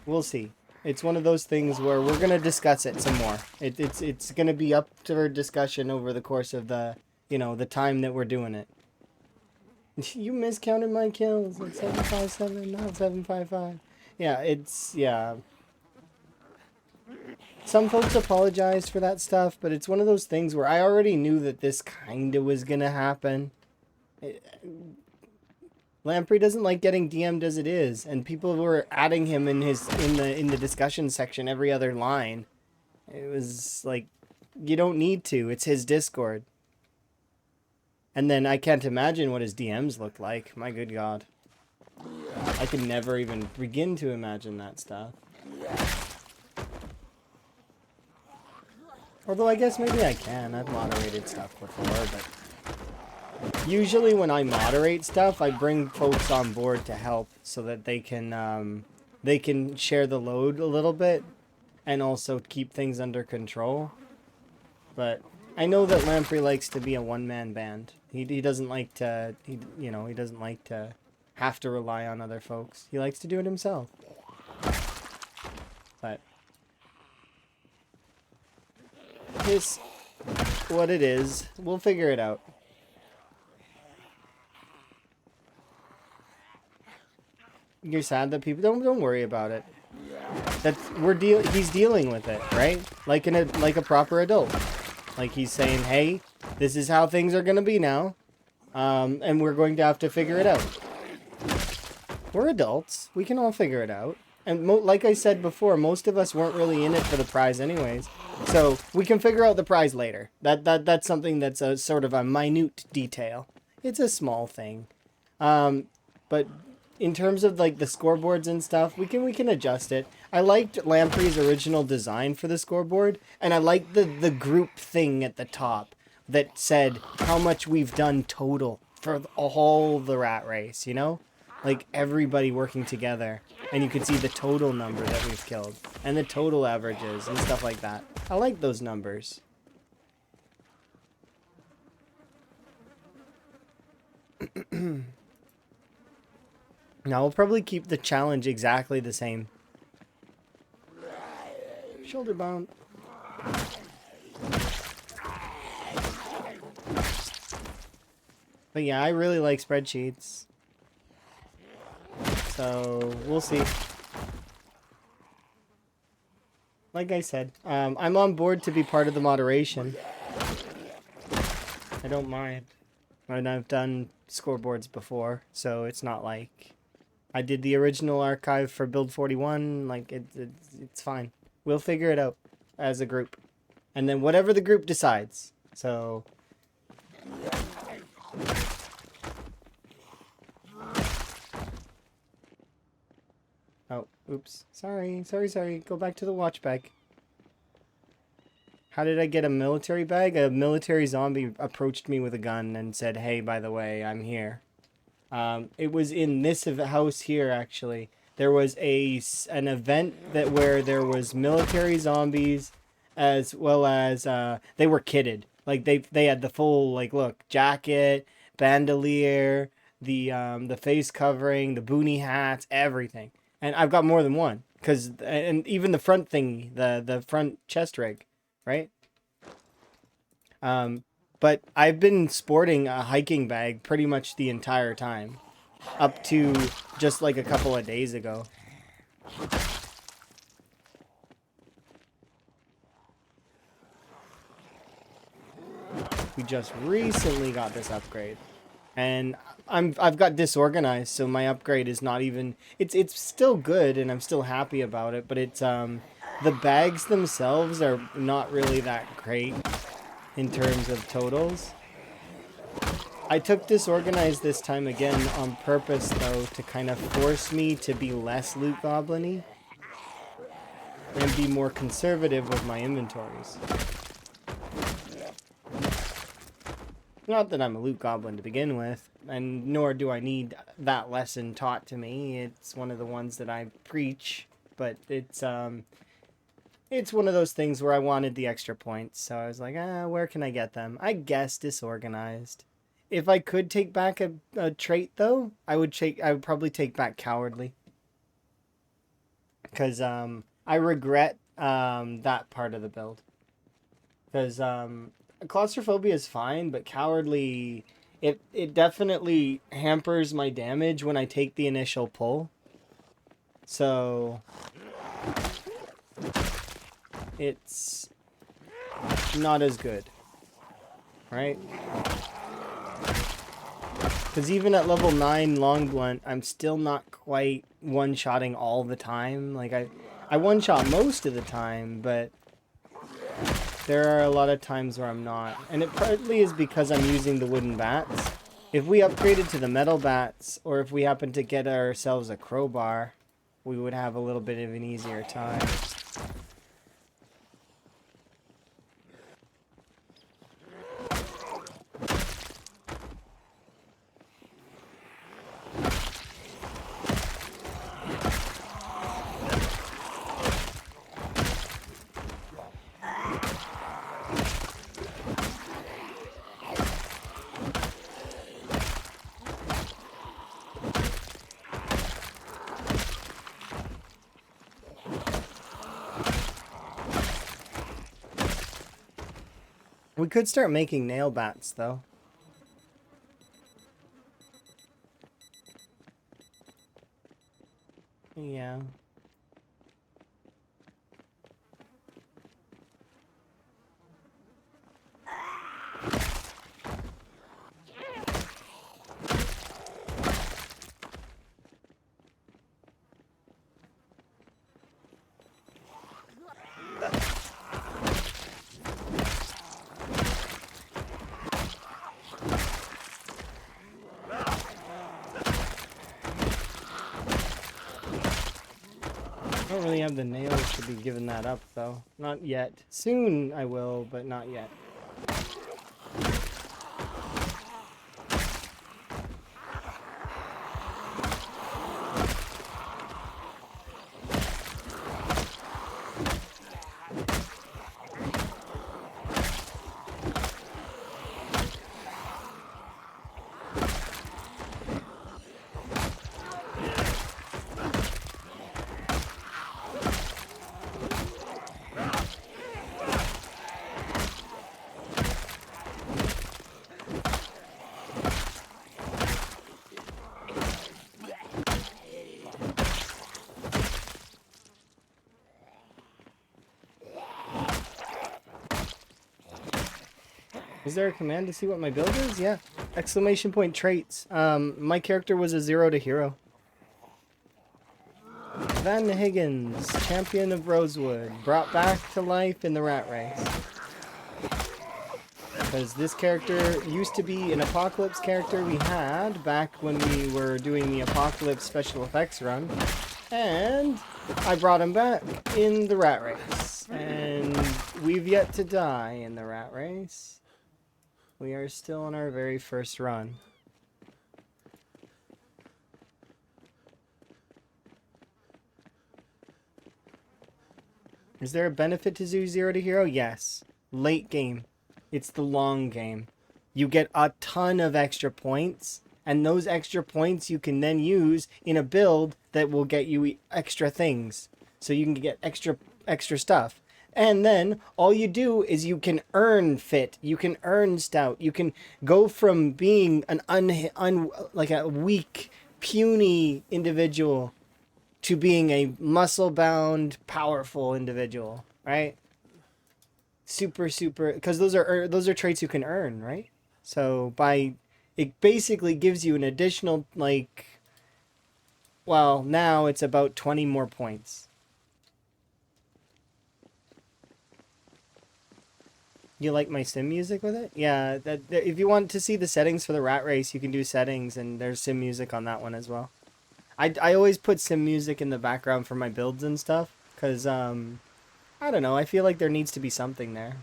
We'll see. It's one of those things where we're gonna discuss it some more. It's gonna be up to discussion over the course of the time that we're doing it. You miscounted my kills. It's 757, not 755. Yeah. Some folks apologized for that stuff, but it's one of those things where I already knew that this kind of was gonna happen. Lamprey doesn't like getting DM'd as it is, and people were adding him in the discussion section every other line. It was like, you don't need to. It's his Discord. And then I can't imagine what his DMs look like. My good God. I can never even begin to imagine that stuff. Although I guess maybe I can. I've moderated stuff before, but usually when I moderate stuff, I bring folks on board to help so that they can share the load a little bit and also keep things under control. But I know that Lamprey likes to be a one-man band. He doesn't like to he doesn't like to have to rely on other folks. He likes to do it himself. But it's what it is. We'll figure it out. You're sad that people don't worry about it. He's dealing with it, right? Like a proper adult. Like he's saying, "Hey, this is how things are gonna be now, and we're going to have to figure it out." We're adults. We can all figure it out. And like I said before, most of us weren't really in it for the prize anyways. So we can figure out the prize later. That's something that's a sort of a minute detail. It's a small thing. But in terms of like the scoreboards and stuff, we can adjust it. I liked Lamprey's original design for the scoreboard, and I liked the group thing at the top that said how much we've done total for all the rat race, you know? Like everybody working together, and you could see the total number that we've killed and the total averages and stuff like that. I like those numbers. Now we'll probably keep the challenge exactly the same. Shoulder bound. But yeah, I really like spreadsheets. So we'll see. Like I said, I'm on board to be part of the moderation. I don't mind. And I've done scoreboards before, so it's not like I did the original archive for Build 41. Like it's fine. We'll figure it out as a group, and then whatever the group decides. So. Oh, oops. Sorry. Go back to the watch bag. How did I get a military bag? A military zombie approached me with a gun and said, "Hey, by the way, I'm here." It was in this house here, actually. There was an event where there was military zombies, as well as they were kitted. Like they had the full look jacket, bandolier, the face covering, the boonie hats, everything. And I've got more than one, and even the front thing, the front chest rig, right? But I've been sporting a hiking bag pretty much the entire time, up to just like a couple of days ago. We just recently got this upgrade, and I've got disorganized, so my upgrade is not even. It's still good, and I'm still happy about it, but it's the bags themselves are not really that great in terms of totals. I took disorganized this time again on purpose, though, to kind of force me to be less loot goblin-y and be more conservative with my inventories. Not that I'm a loot goblin to begin with, and nor do I need that lesson taught to me. It's one of the ones that I preach, but it's one of those things where I wanted the extra points, so I was like, where can I get them? I guess disorganized. If I could take back a trait, though, I would probably take back cowardly. Because I regret that part of the build. Because claustrophobia is fine, but cowardly, it definitely hampers my damage when I take the initial pull. So it's not as good, right? Because even at level 9 long blunt, I'm still not quite one-shotting all the time. Like I one-shot most of the time, but there are a lot of times where I'm not. And it partly is because I'm using the wooden bats. If we upgraded to the metal bats, or if we happen to get ourselves a crowbar, we would have a little bit of an easier time. We could start making nail bats, though. Yeah. I don't really have the nails to be giving that up, though. Not yet. Soon I will, but not yet. Is there a command to see what my build is? Yeah. Exclamation point traits. My character was a 0 to hero. Van Higgins, champion of Rosewood, brought back to life in the rat race. Because this character used to be an Apocalypse character we had back when we were doing the Apocalypse special effects run. And I brought him back in the rat race. And we've yet to die in the rat race. We are still on our very first run. Is there a benefit to do 0 to hero? Yes. Late game. It's the long game. You get a ton of extra points, and those extra points you can then use in a build that will get you extra things. So you can get extra stuff. And then all you do is you can earn fit, you can earn stout, you can go from being an like a weak, puny individual to being a muscle-bound, powerful individual, right? Super, because those are traits you can earn, right? So it basically gives you an additional, like, well, now it's about 20 more points. You like my sim music with it? Yeah, if you want to see the settings for the rat race, you can do settings, and there's sim music on that one as well. I always put sim music in the background for my builds and stuff, because, I don't know, I feel like there needs to be something there.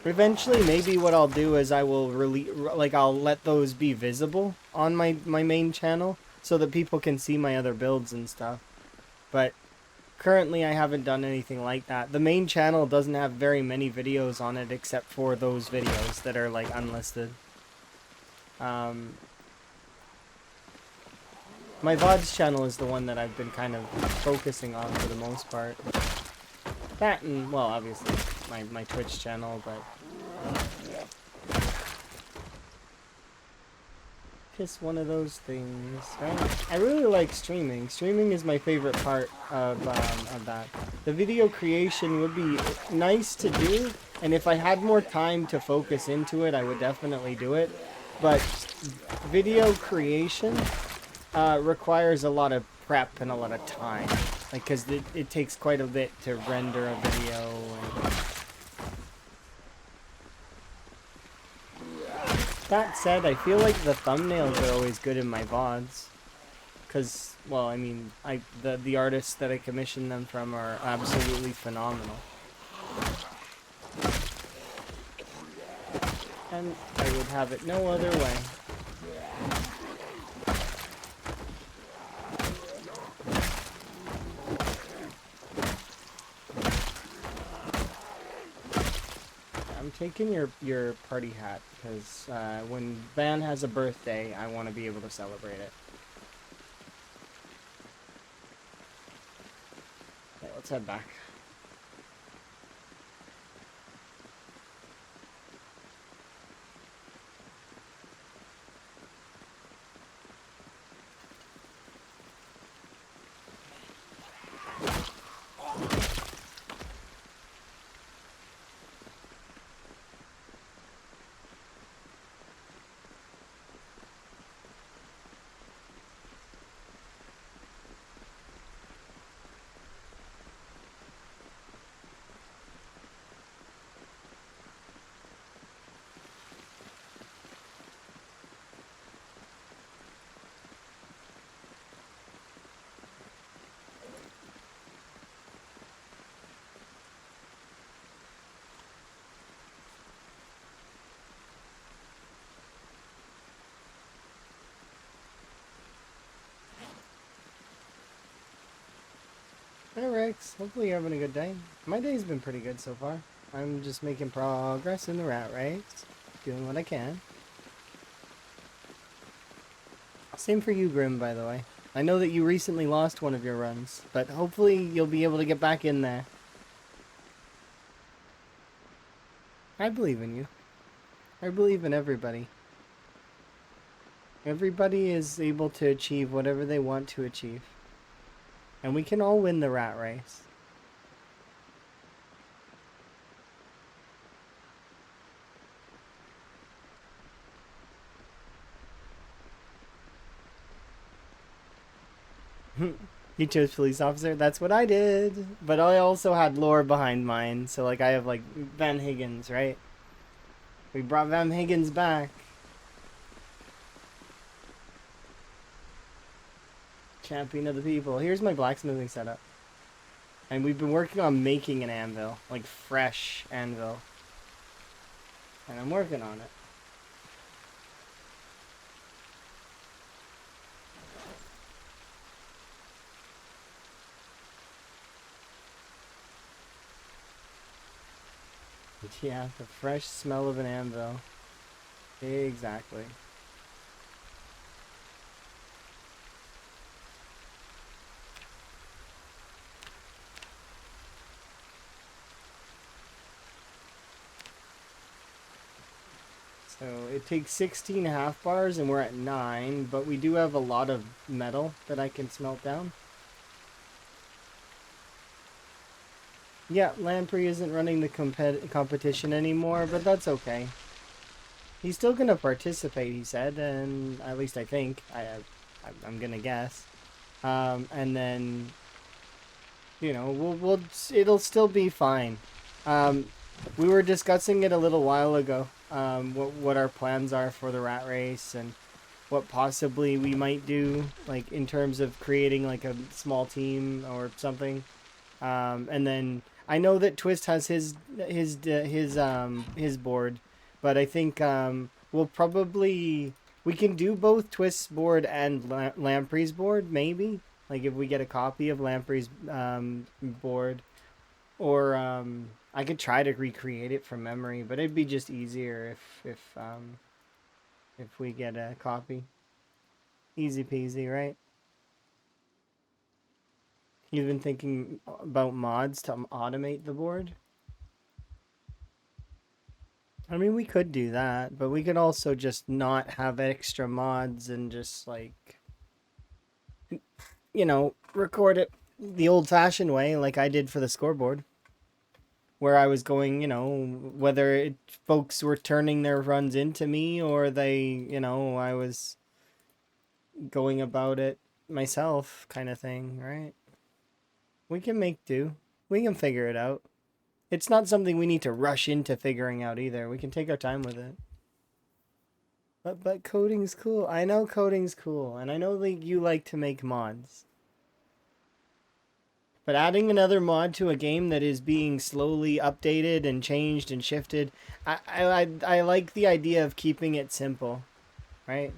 Eventually, maybe what I'll do is I will I'll let those be visible on my main channel, so that people can see my other builds and stuff. But currently I haven't done anything like that. The main channel doesn't have very many videos on it except for those videos that are like unlisted. My VODs channel is the one that I've been kind of focusing on for the most part. That and, well, obviously my Twitch channel, but just one of those things, right? I really like streaming. Streaming is my favorite part of that. The video creation would be nice to do, and if I had more time to focus into it, I would definitely do it. But video creation requires a lot of prep and a lot of time, like, because it takes quite a bit to render a video. And that said, I feel like the thumbnails are always good in my VODs. Because, well, I mean, the artists that I commission them from are absolutely phenomenal. And I would have it no other way. I'm taking your party hat because when Van has a birthday, I want to be able to celebrate it. let's head back. Hey Rex, hopefully you're having a good day. My day's been pretty good so far. I'm just making progress in the rat race, doing what I can. Same for you, Grim, by the way. I know that you recently lost one of your runs, but hopefully you'll be able to get back in there. I believe in you. I believe in everybody. Everybody is able to achieve whatever they want to achieve. And we can all win the rat race. You chose police officer? That's what I did. But I also had lore behind mine. So, like, I have, like, Van Higgins, right? We brought Van Higgins back. Champion of the people. Here's my blacksmithing setup. And we've been working on making an anvil. Like, fresh anvil. And I'm working on it. Yeah, the fresh smell of an anvil. Exactly. So it takes 16 half bars and we're at 9, but we do have a lot of metal that I can smelt down. Yeah, Lamprey isn't running the competition anymore, but that's okay. He's still gonna participate, he said, and at least I think. I'm gonna guess. And then, you know, it'll still be fine. We were discussing it a little while ago. What our plans are for the rat race and what possibly we might do, like in terms of creating like a small team or something. And then I know that Twist has his board, but I think we can do both Twist's board and Lamprey's board, maybe. Like if we get a copy of Lamprey's board, or I could try to recreate it from memory, but it'd be just easier if we get a copy. Easy peasy, right? You've been thinking about mods to automate the board? I mean, we could do that, but we could also just not have extra mods and just like, you know, record it the old-fashioned way, like I did for the scoreboard, where I was going, you know, whether folks were turning their runs into me or they, you know, I was going about it myself, kind of thing, right? We can make do. We can figure it out. It's not something we need to rush into figuring out either. We can take our time with it. But coding's cool. I know coding's cool, and I know that you like to make mods. But adding another mod to a game that is being slowly updated and changed and shifted, I like the idea of keeping it simple, right?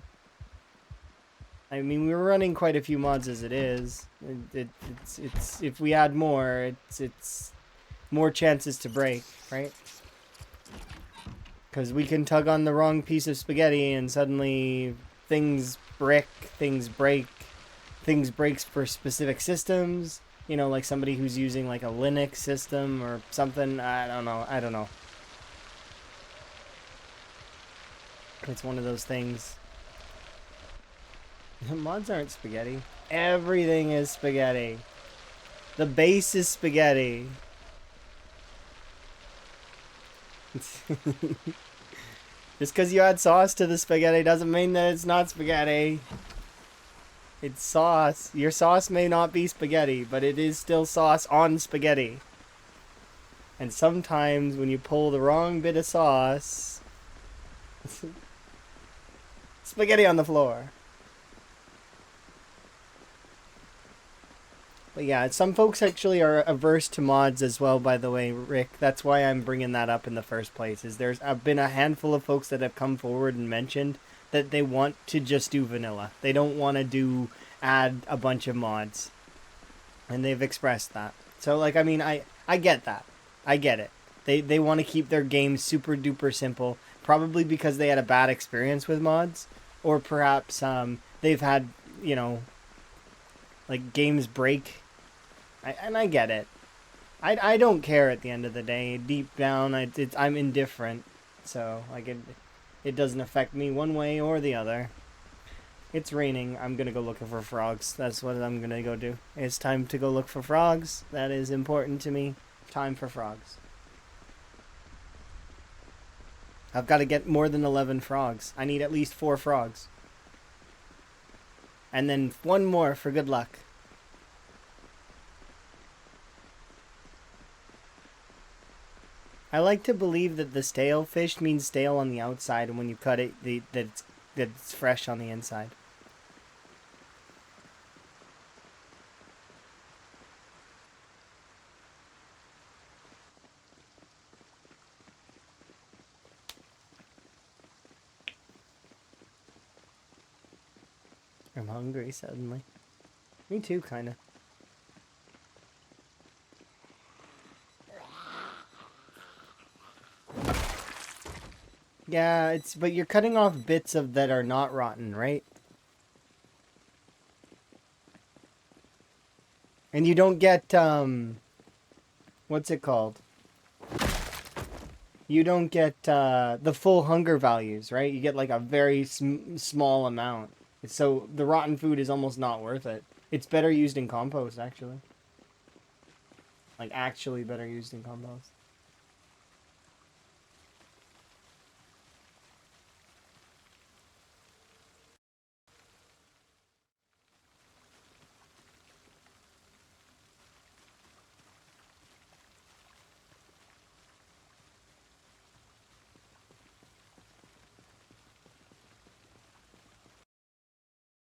I mean, we're running quite a few mods as it is. It's if we add more, it's more chances to break, right? Because we can tug on the wrong piece of spaghetti and suddenly things brick, things break, things breaks for specific systems. You know, like somebody who's using like a Linux system or something. I don't know. I don't know. It's one of those things. Mods aren't spaghetti. Everything is spaghetti. The base is spaghetti. Just because you add sauce to the spaghetti doesn't mean that it's not spaghetti. It's sauce. Your sauce may not be spaghetti, but it is still sauce on spaghetti. And sometimes when you pull the wrong bit of sauce, spaghetti on the floor. But yeah, some folks actually are averse to mods as well, by the way, Rick. That's why I'm bringing that up in the first place. Is there's been a handful of folks that have come forward and mentioned that they want to just do vanilla. They don't want to add a bunch of mods. And they've expressed that. So, like, I mean, I get that. I get it. They want to keep their game super duper simple, probably because they had a bad experience with mods. Or perhaps they've had, you know, like games break. And I get it. I don't care at the end of the day. Deep down, I'm indifferent. So, like, it doesn't affect me one way or the other. It's raining. I'm gonna go looking for frogs. That's what I'm gonna go do. It's time to go look for frogs. That is important to me. Time for frogs. I've got to get more than 11 frogs. I need at least 4 frogs. And then 1 more for good luck. I like to believe that the stale fish means stale on the outside, and when you cut it, that it's fresh on the inside. I'm hungry suddenly. Me too, kind of. Yeah, but you're cutting off bits of that are not rotten, right? And you don't get what's it called? You don't get the full hunger values, right? You get like a very small amount. So the rotten food is almost not worth it. It's better used in compost, actually. Like, actually better used in compost.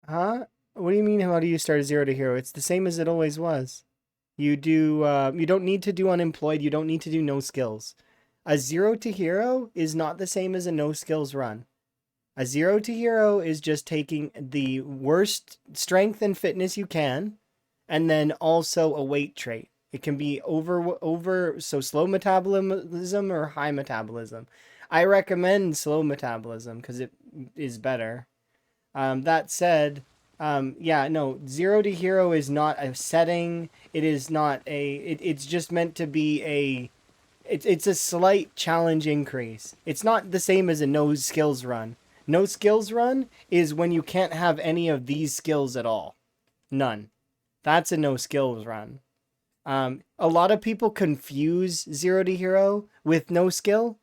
Huh? What do you mean, how do you start 0 to hero? It's the same as it always was. You do, you don't need to do unemployed. You don't need to do no skills. A 0 to hero is not the same as a no skills run. A 0 to hero is just taking the worst strength and fitness you can, and then also a weight trait. It can be so slow metabolism or high metabolism. I recommend slow metabolism because it is better. That said, yeah, no, 0 to hero is not a setting. It is not it's just meant to be it's a slight challenge increase. It's not the same as a no skills run. No skills run is when you can't have any of these skills at all. None. That's a no skills run. A lot of people confuse 0 to hero with no skill,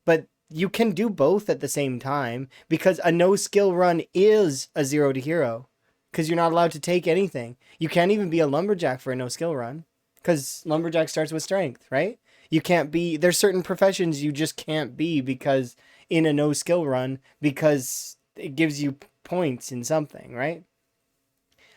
but you can do both at the same time because a no skill run is a 0 to hero because you're not allowed to take anything. You can't even be a lumberjack for a no skill run because lumberjack starts with strength, right? You can't be, there's certain professions you just can't be because in a no skill run because it gives you points in something, right?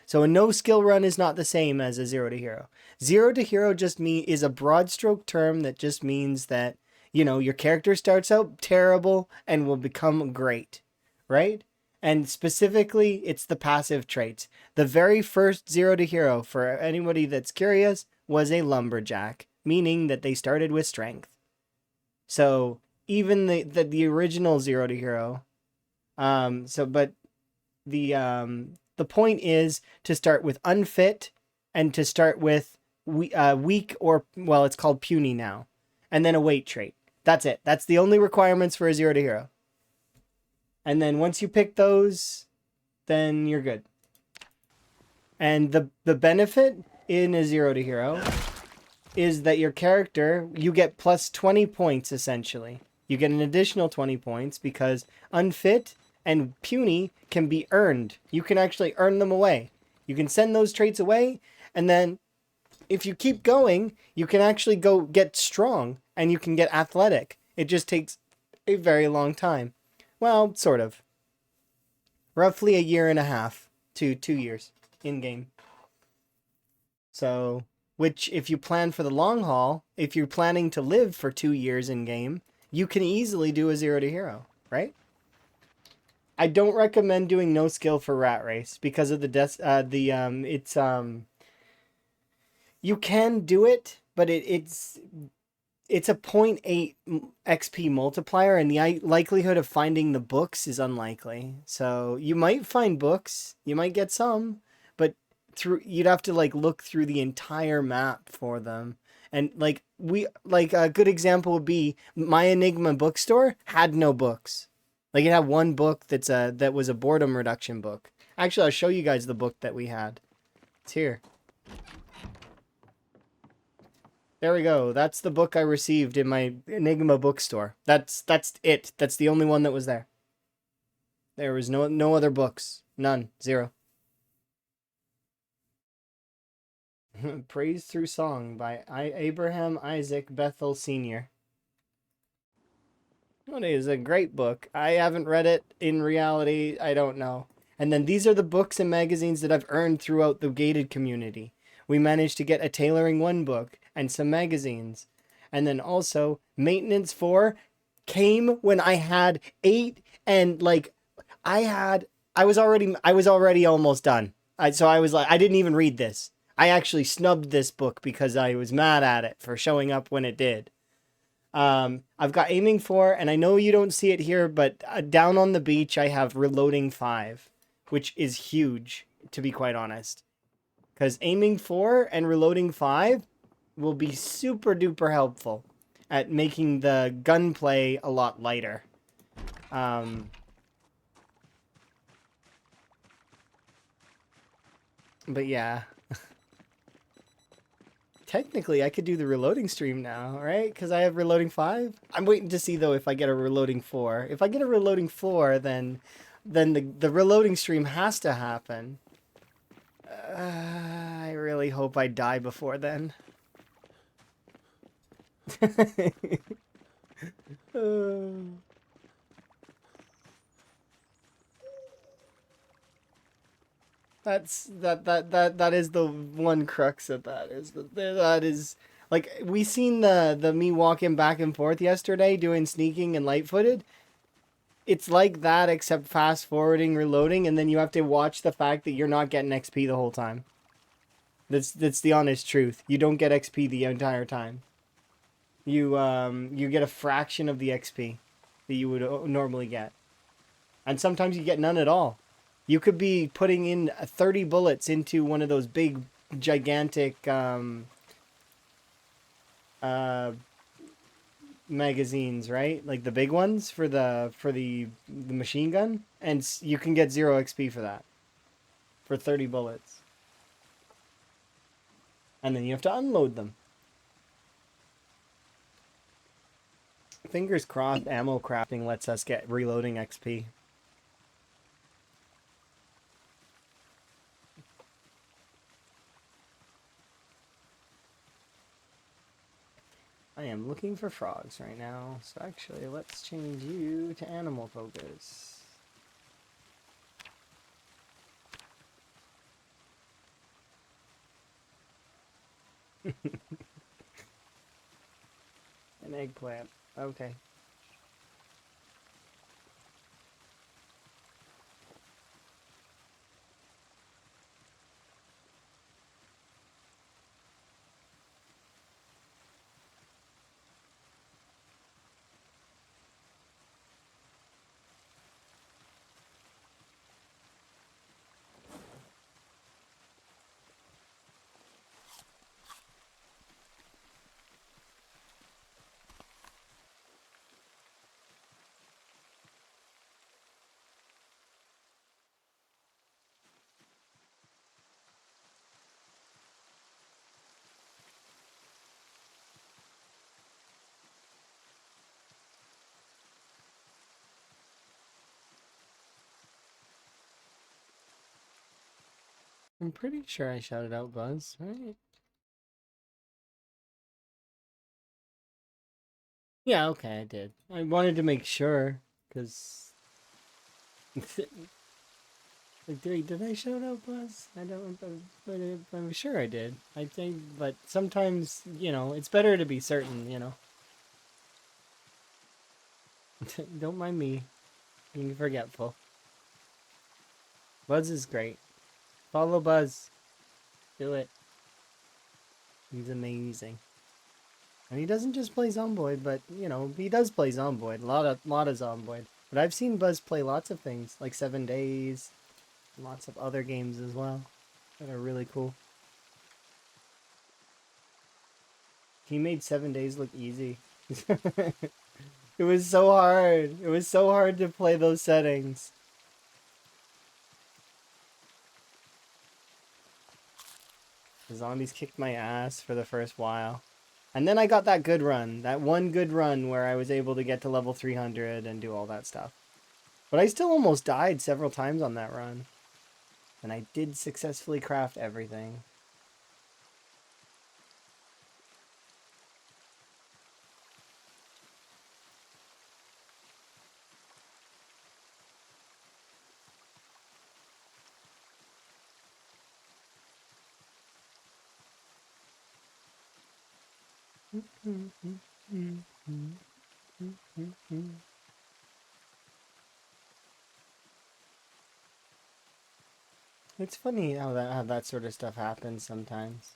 So a no skill run is not the same as a 0 to hero. 0 to hero just is a broad stroke term that just means that, you know, your character starts out terrible and will become great, right? And specifically, it's the passive traits. The very first 0 to hero, for anybody that's curious, was a lumberjack, meaning that they started with strength. So even the original 0 to hero, but the point is to start with unfit and to start with weak or, well, it's called puny now, and then a weight trait. That's it. That's the only requirements for a 0 to hero. And then once you pick those, then you're good. And the benefit in a 0 to hero is that your character, you get plus 20 points essentially. You get an additional 20 points because unfit and puny can be earned. You can actually earn them away. You can send those traits away, and then if you keep going, you can actually go get strong and you can get athletic. It just takes a very long time. Well, sort of. Roughly a year and a half to 2 years in game. So, which if you plan for the long haul, if you're planning to live for 2 years in game, you can easily do a 0 to hero, right? I don't recommend doing no skill for rat race because of you can do it, but it's a zero 0.8 XP multiplier, and the likelihood of finding the books is unlikely. So you might find books, you might get some, but you'd have to like look through the entire map for them. And a good example would be my Enigma bookstore had no books. Like it had one book that was a boredom reduction book. Actually, I'll show you guys the book that we had. It's here. There we go. That's the book I received in my Enigma bookstore. That's it. That's the only one that was there. There was no other books. None. 0. Praise Through Song by Abraham Isaac Bethel Sr. It is a great book. I haven't read it in reality. I don't know. And then these are the books and magazines that I've earned throughout the gated community. We managed to get a Tailoring 1 book and some magazines. And then also, Maintenance 4 came when I had 8 and like I was already almost done. So I was like, I didn't even read this. I actually snubbed this book because I was mad at it for showing up when it did. I've got Aiming 4, and I know you don't see it here, but down on the beach I have Reloading 5, which is huge, to be quite honest. Because Aiming 4 and Reloading 5 will be super duper helpful at making the gunplay a lot lighter. But yeah. Technically, I could do the reloading stream now, right? Because I have reloading 5. I'm waiting to see, though, if I get a reloading 4. If I get a reloading 4, then the reloading stream has to happen. I really hope I die before then. That is the one crux of that is like we seen the me walking back and forth yesterday doing sneaking and light-footed. It's like that except fast forwarding, reloading, and then you have to watch the fact that you're not getting XP the whole time. That's the honest truth. You don't get XP the entire time. You get a fraction of the XP that you would normally get. And sometimes you get none at all. You could be putting in 30 bullets into one of those big, gigantic magazines, right? Like the big ones for the machine gun, and you can get 0 XP for that. For 30 bullets. And then you have to unload them. Fingers crossed ammo crafting lets us get reloading XP. I am looking for frogs right now, so actually let's change you to animal focus. An eggplant. Okay. I'm pretty sure I shouted out Buzz, right? Yeah, okay, I did. I wanted to make sure, because... Like, did I shout out Buzz? I don't, but I'm sure I did. I think, but sometimes, it's better to be certain. Don't mind me being forgetful. Buzz is great. Follow Buzz. Do it. He's amazing. And he doesn't just play Zomboid, but, he does play Zomboid. A lot of Zomboid. But I've seen Buzz play lots of things, like 7 Days, lots of other games as well that are really cool. He made 7 Days look easy. It was so hard. It was so hard to play those settings. The zombies kicked my ass for the first while. And then I got that good run. That one good run where I was able to get to level 300 and do all that stuff. But I still almost died several times on that run. And I did successfully craft everything. It's funny how that sort of stuff happens sometimes.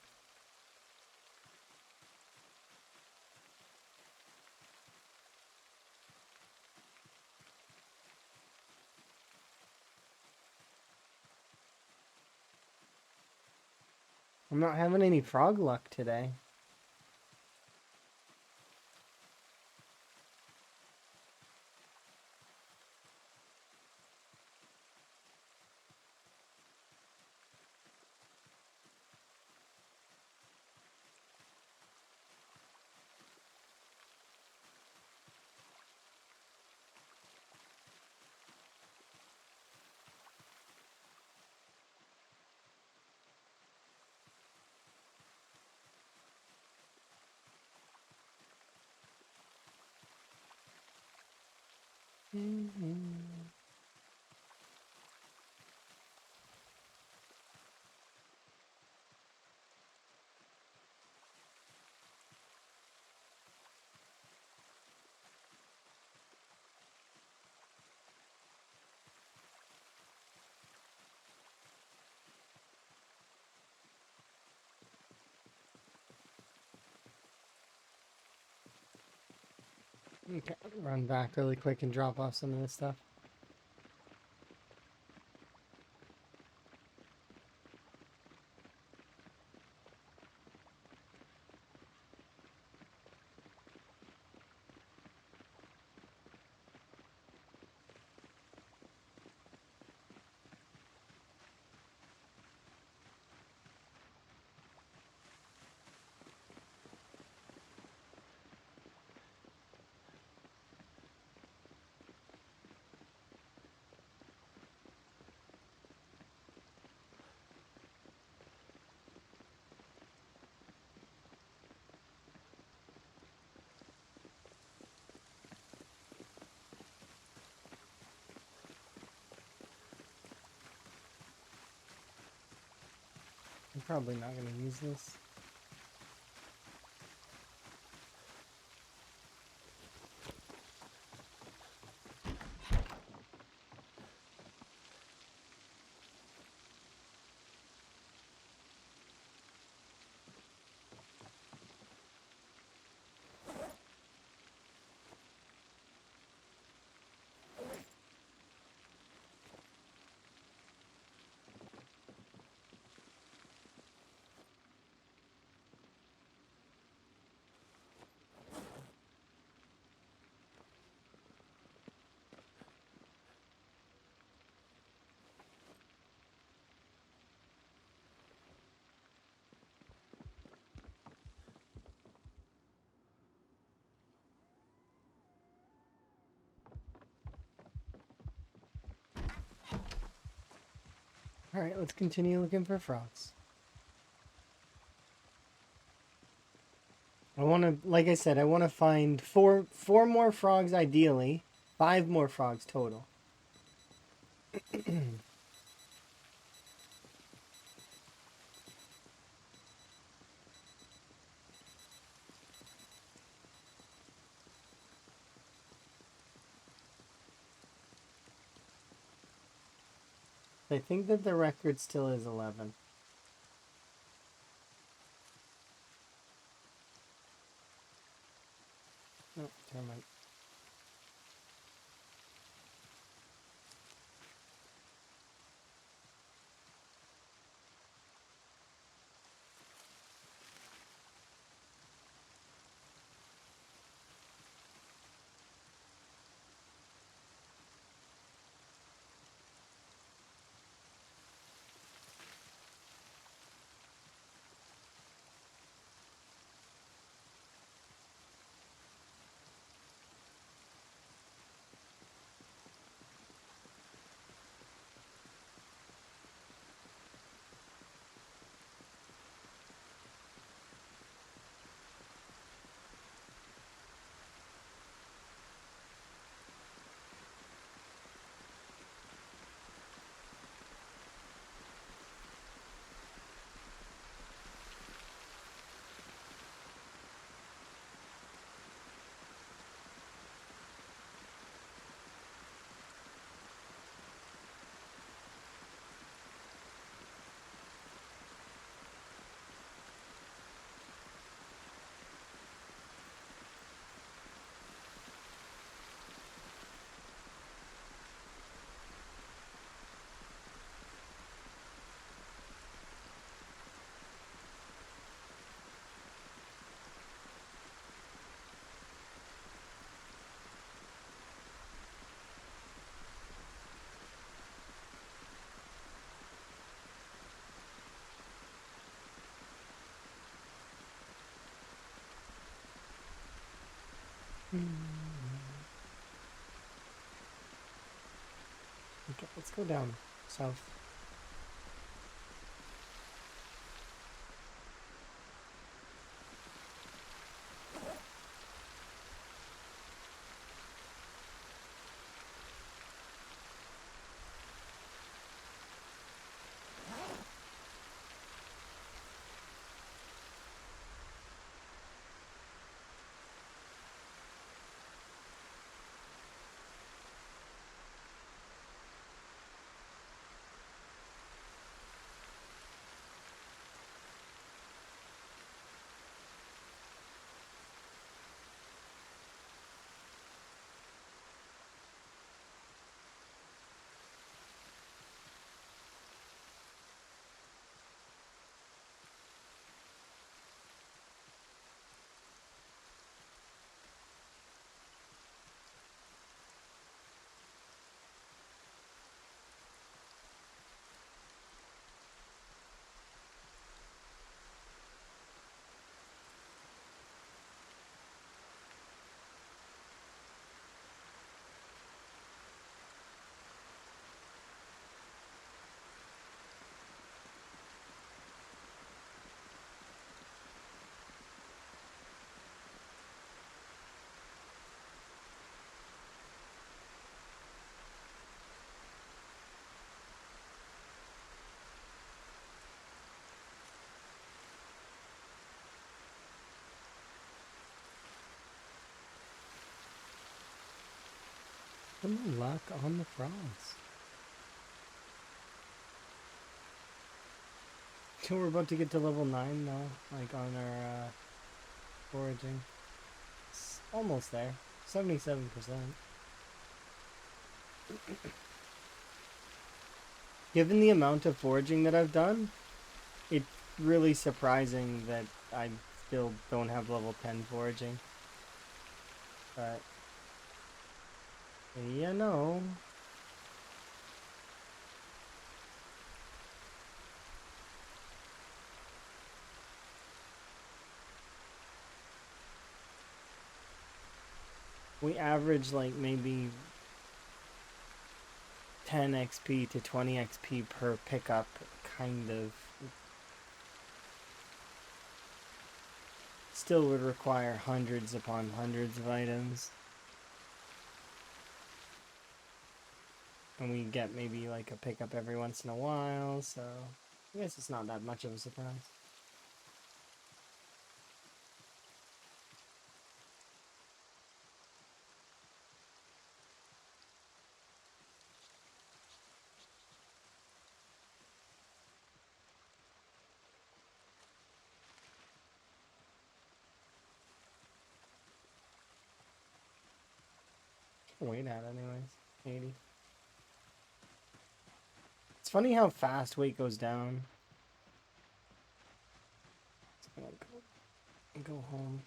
I'm not having any frog luck today. Okay, run back really quick and drop off some of this stuff. I'm probably not going to use this. Alright, let's continue looking for frogs. I want to, like I said, I want to find four more frogs ideally. 5 more frogs total. I think that the record still is 11. Oh, termite. Okay, let's go down south. Some luck on the frogs. So we're about to get to level 9 now, like on our foraging. It's almost there. 77%. Given the amount of foraging that I've done, it's really surprising that I still don't have level 10 foraging. But, you know. We average like maybe 10 XP to 20 XP per pickup, kind of. Still would require hundreds upon hundreds of items. And we get maybe like a pickup every once in a while, so I guess it's not that much of a surprise. Weight at anyways. 80. It's funny how fast weight goes down. It's gonna go home.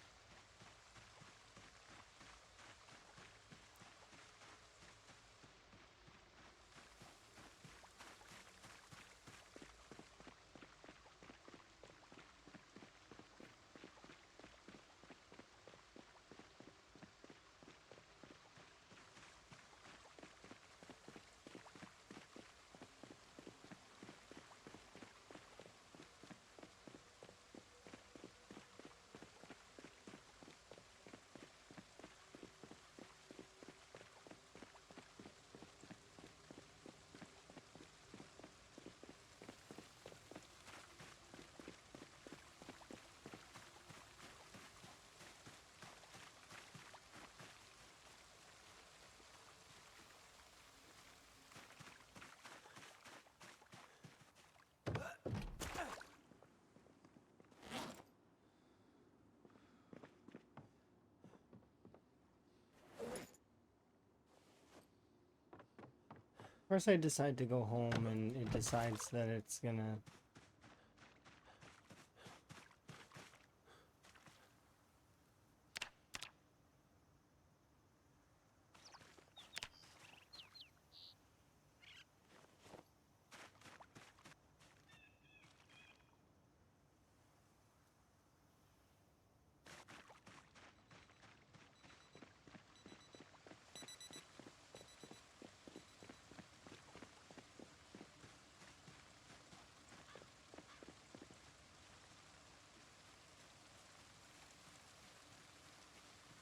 First I decide to go home and it decides that it's gonna...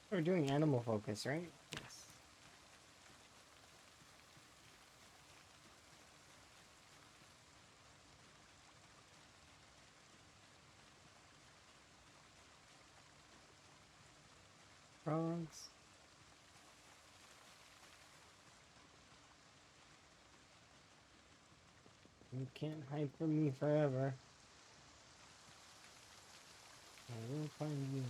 We're doing animal focus, right? Yes. Frogs. You can't hide from me forever. I will find you.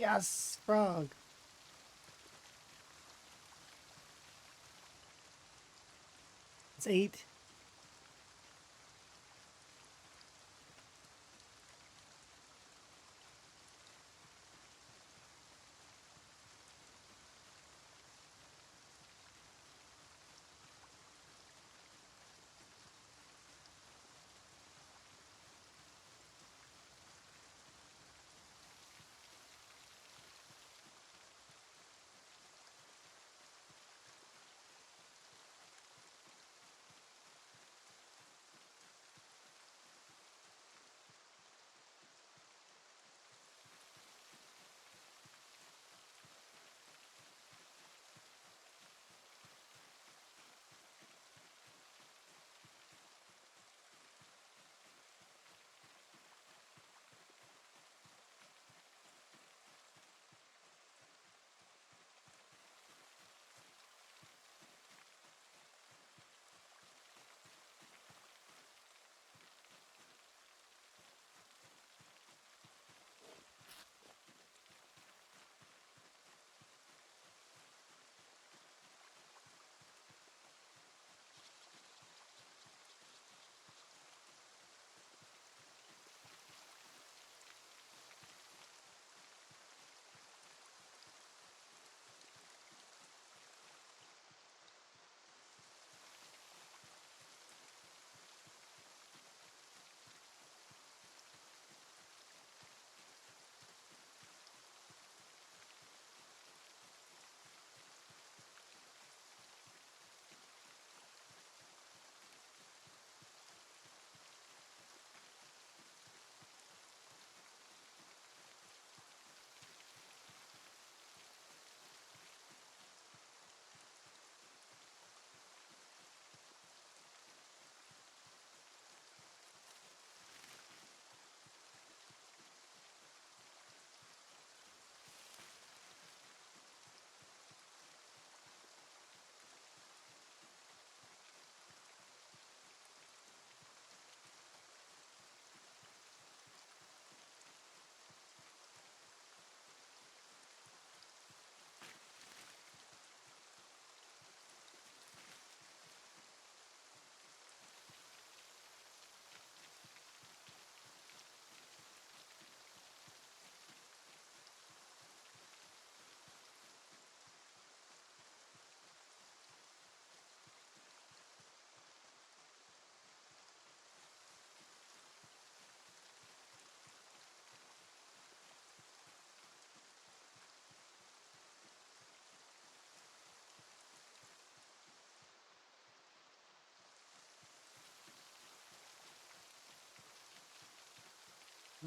Yes, frog. It's 8.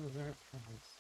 Those aren't frogs.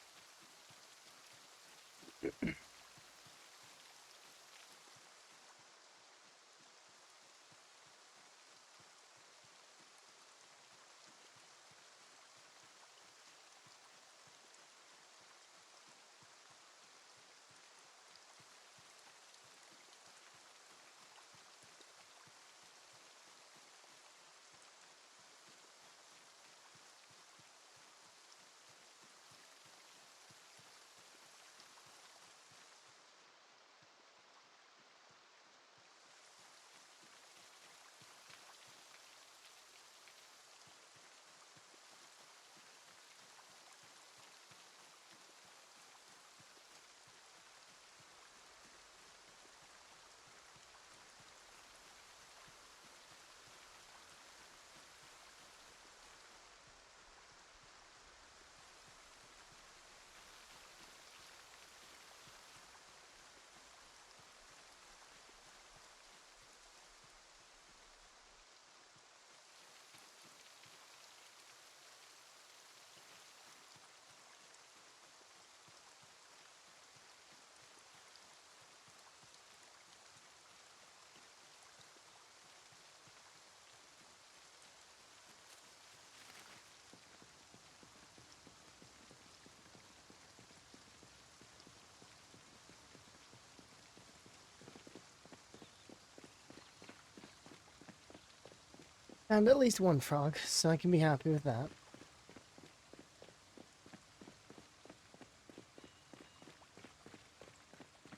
And at least one frog, so I can be happy with that.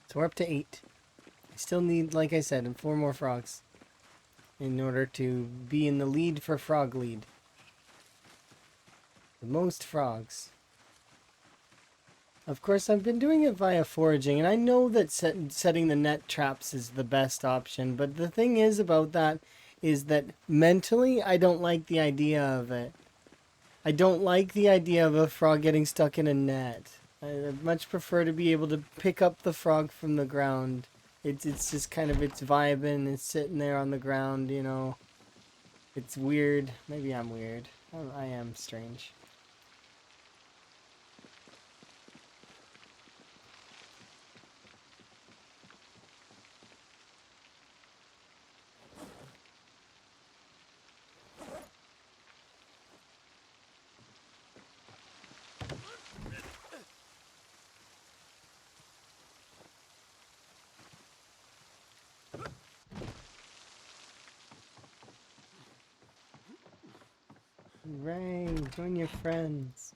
So we're up to 8. I still need, like I said, 4 more frogs in order to be in the lead for frog lead. The most frogs. Of course, I've been doing it via foraging, and I know that setting the net traps is the best option, but the thing is about that is that mentally, I don't like the idea of it. I don't like the idea of a frog getting stuck in a net. I'd much prefer to be able to pick up the frog from the ground. It's just kind of, it's vibing, it's sitting there on the ground, you know. It's weird. Maybe I'm weird. I am strange. Hooray, join your friends.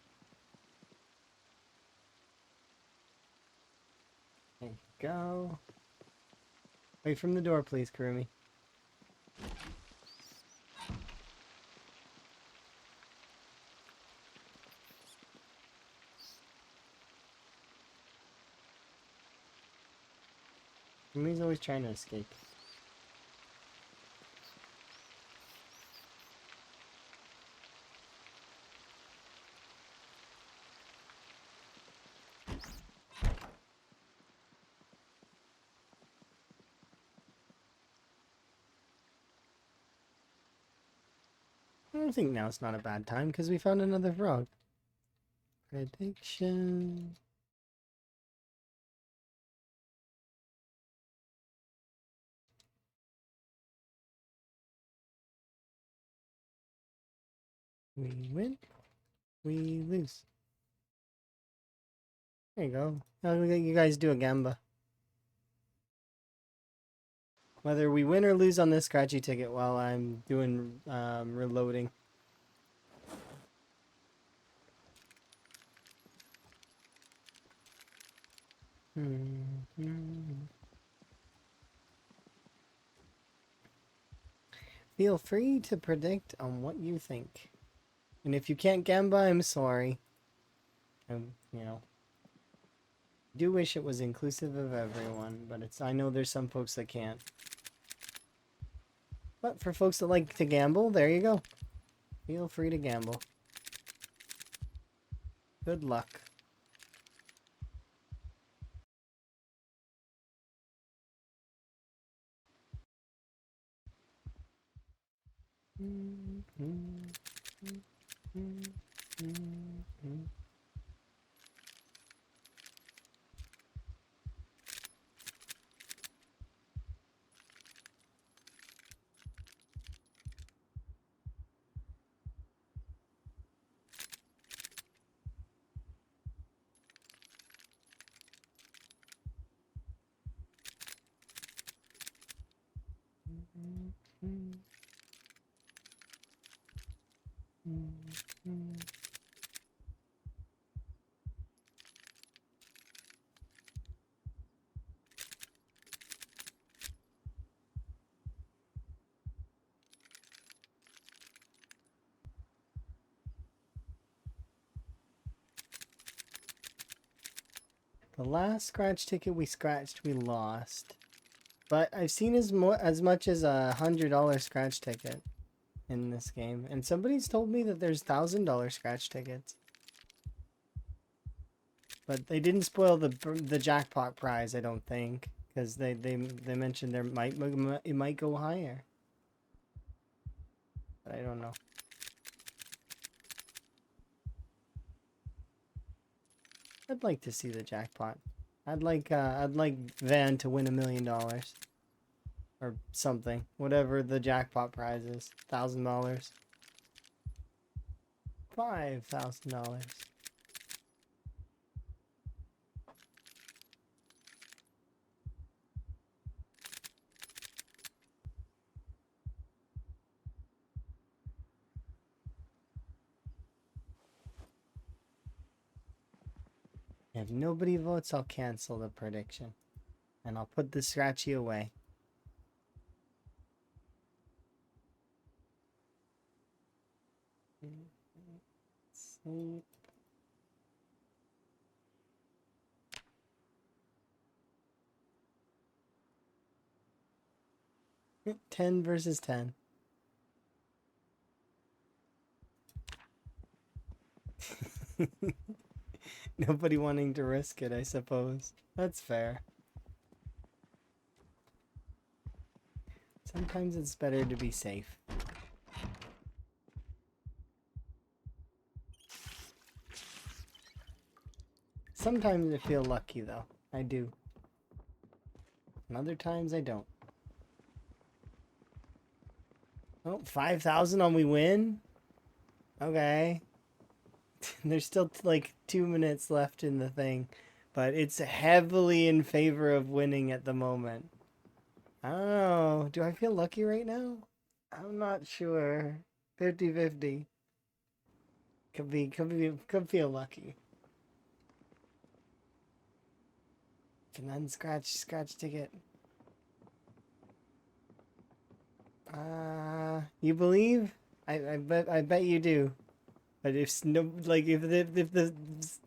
There you go. Away from the door, please, Kurumi. Kurumi's always trying to escape. I don't think now it's not a bad time because we found another frog. Prediction. We win. We lose. There you go. Now you guys do a gamba. Whether we win or lose on this scratchy ticket while I'm doing reloading. Feel free to predict on what you think. And if you can't gamba, I'm sorry. You know, do wish it was inclusive of everyone, but I know there's some folks that can't. But for folks that like to gamble, there you go. Feel free to gamble. Good luck. The last scratch ticket we scratched, we lost. But I've seen as much as $100 scratch ticket in this game, and somebody's told me that there's $1,000 scratch tickets. But they didn't spoil the jackpot prize, I don't think, because they mentioned it might go higher. But I don't know. I'd like to see the jackpot. I'd like Van to win $1 million. Or something. Whatever the jackpot prize is. $1,000. $5,000. If nobody votes, I'll cancel the prediction. And I'll put the scratchy away. See. 10 versus 10. Nobody wanting to risk it, I suppose. That's fair. Sometimes it's better to be safe. Sometimes I feel lucky, though. I do. And other times I don't. Oh, 5,000 on we win? Okay. There's still like 2 minutes left in the thing. But it's heavily in favor of winning at the moment. I don't know. Do I feel lucky right now? I'm not sure. 50-50. Could feel lucky. Can unscratch ticket. You believe? I bet you do. But if the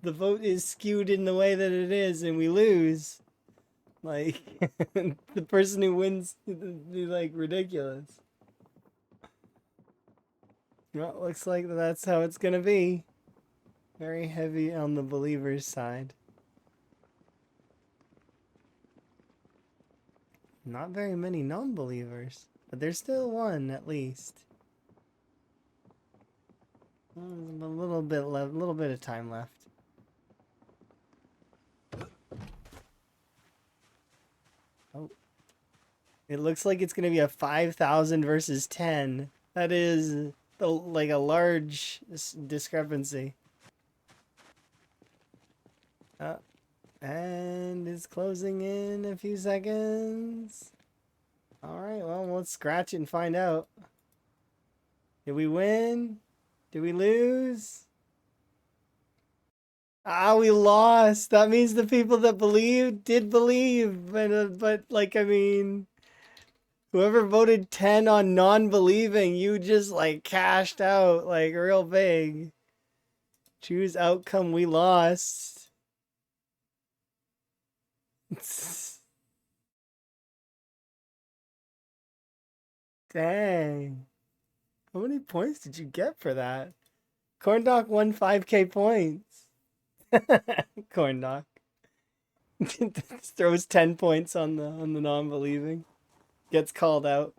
vote is skewed in the way that it is and we lose, like the person who wins is like ridiculous. Well, looks like that's how it's gonna be. Very heavy on the believers' side. Not very many non-believers, but there's still one at least. A little bit of time left. Oh, it looks like it's gonna be a 5,000 versus 10. That is like a large discrepancy. And it's closing in a few seconds. Alright, well, let's scratch it and find out. Did we win? Did we lose? Ah, we lost. That means the people that believed did believe. But like, I mean, whoever voted 10 on non-believing, you just like cashed out like real big. Choose outcome, we lost. Dang. How many points did you get for that? Corndock won 5k points. Corndock. Throws 10 points on the non-believing. Gets called out.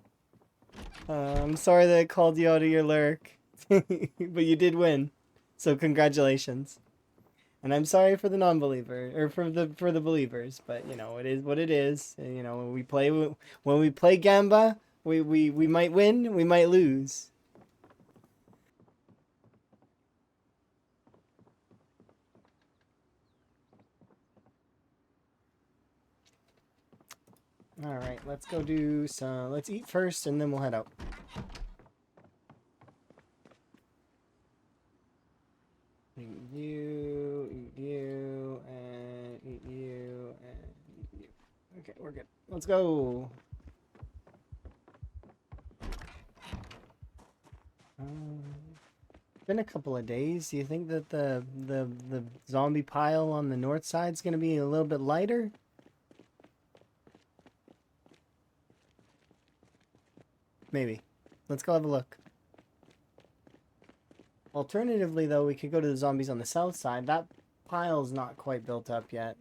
I'm sorry that I called you out of your lurk. But you did win. So congratulations. And I'm sorry for the non-believer or for the believers, but you know, it is what it is. And, you know, when we play Gamba, we might win, we might lose. All right, let's go do some. Let's eat first, and then we'll head out. Eat you, and eat you, and eat you. Okay, we're good. Let's go. been a couple of days. Do you think that the zombie pile on the north side is going to be a little bit lighter? Maybe. Let's go have a look. Alternatively, though, we could go to the zombies on the south side. That pile's not quite built up yet.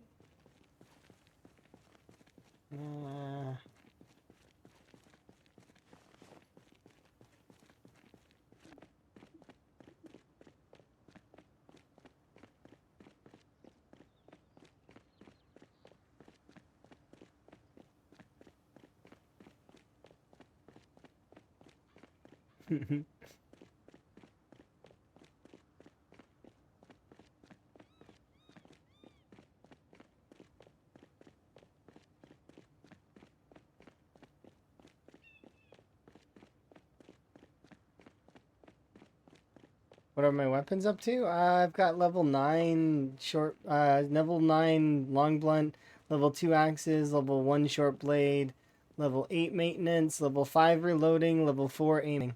What are my weapons up to? I've got level 9 short, level 9 long blunt, level 2 axes, level 1 short blade, level 8 maintenance, level 5 reloading, level 4 aiming.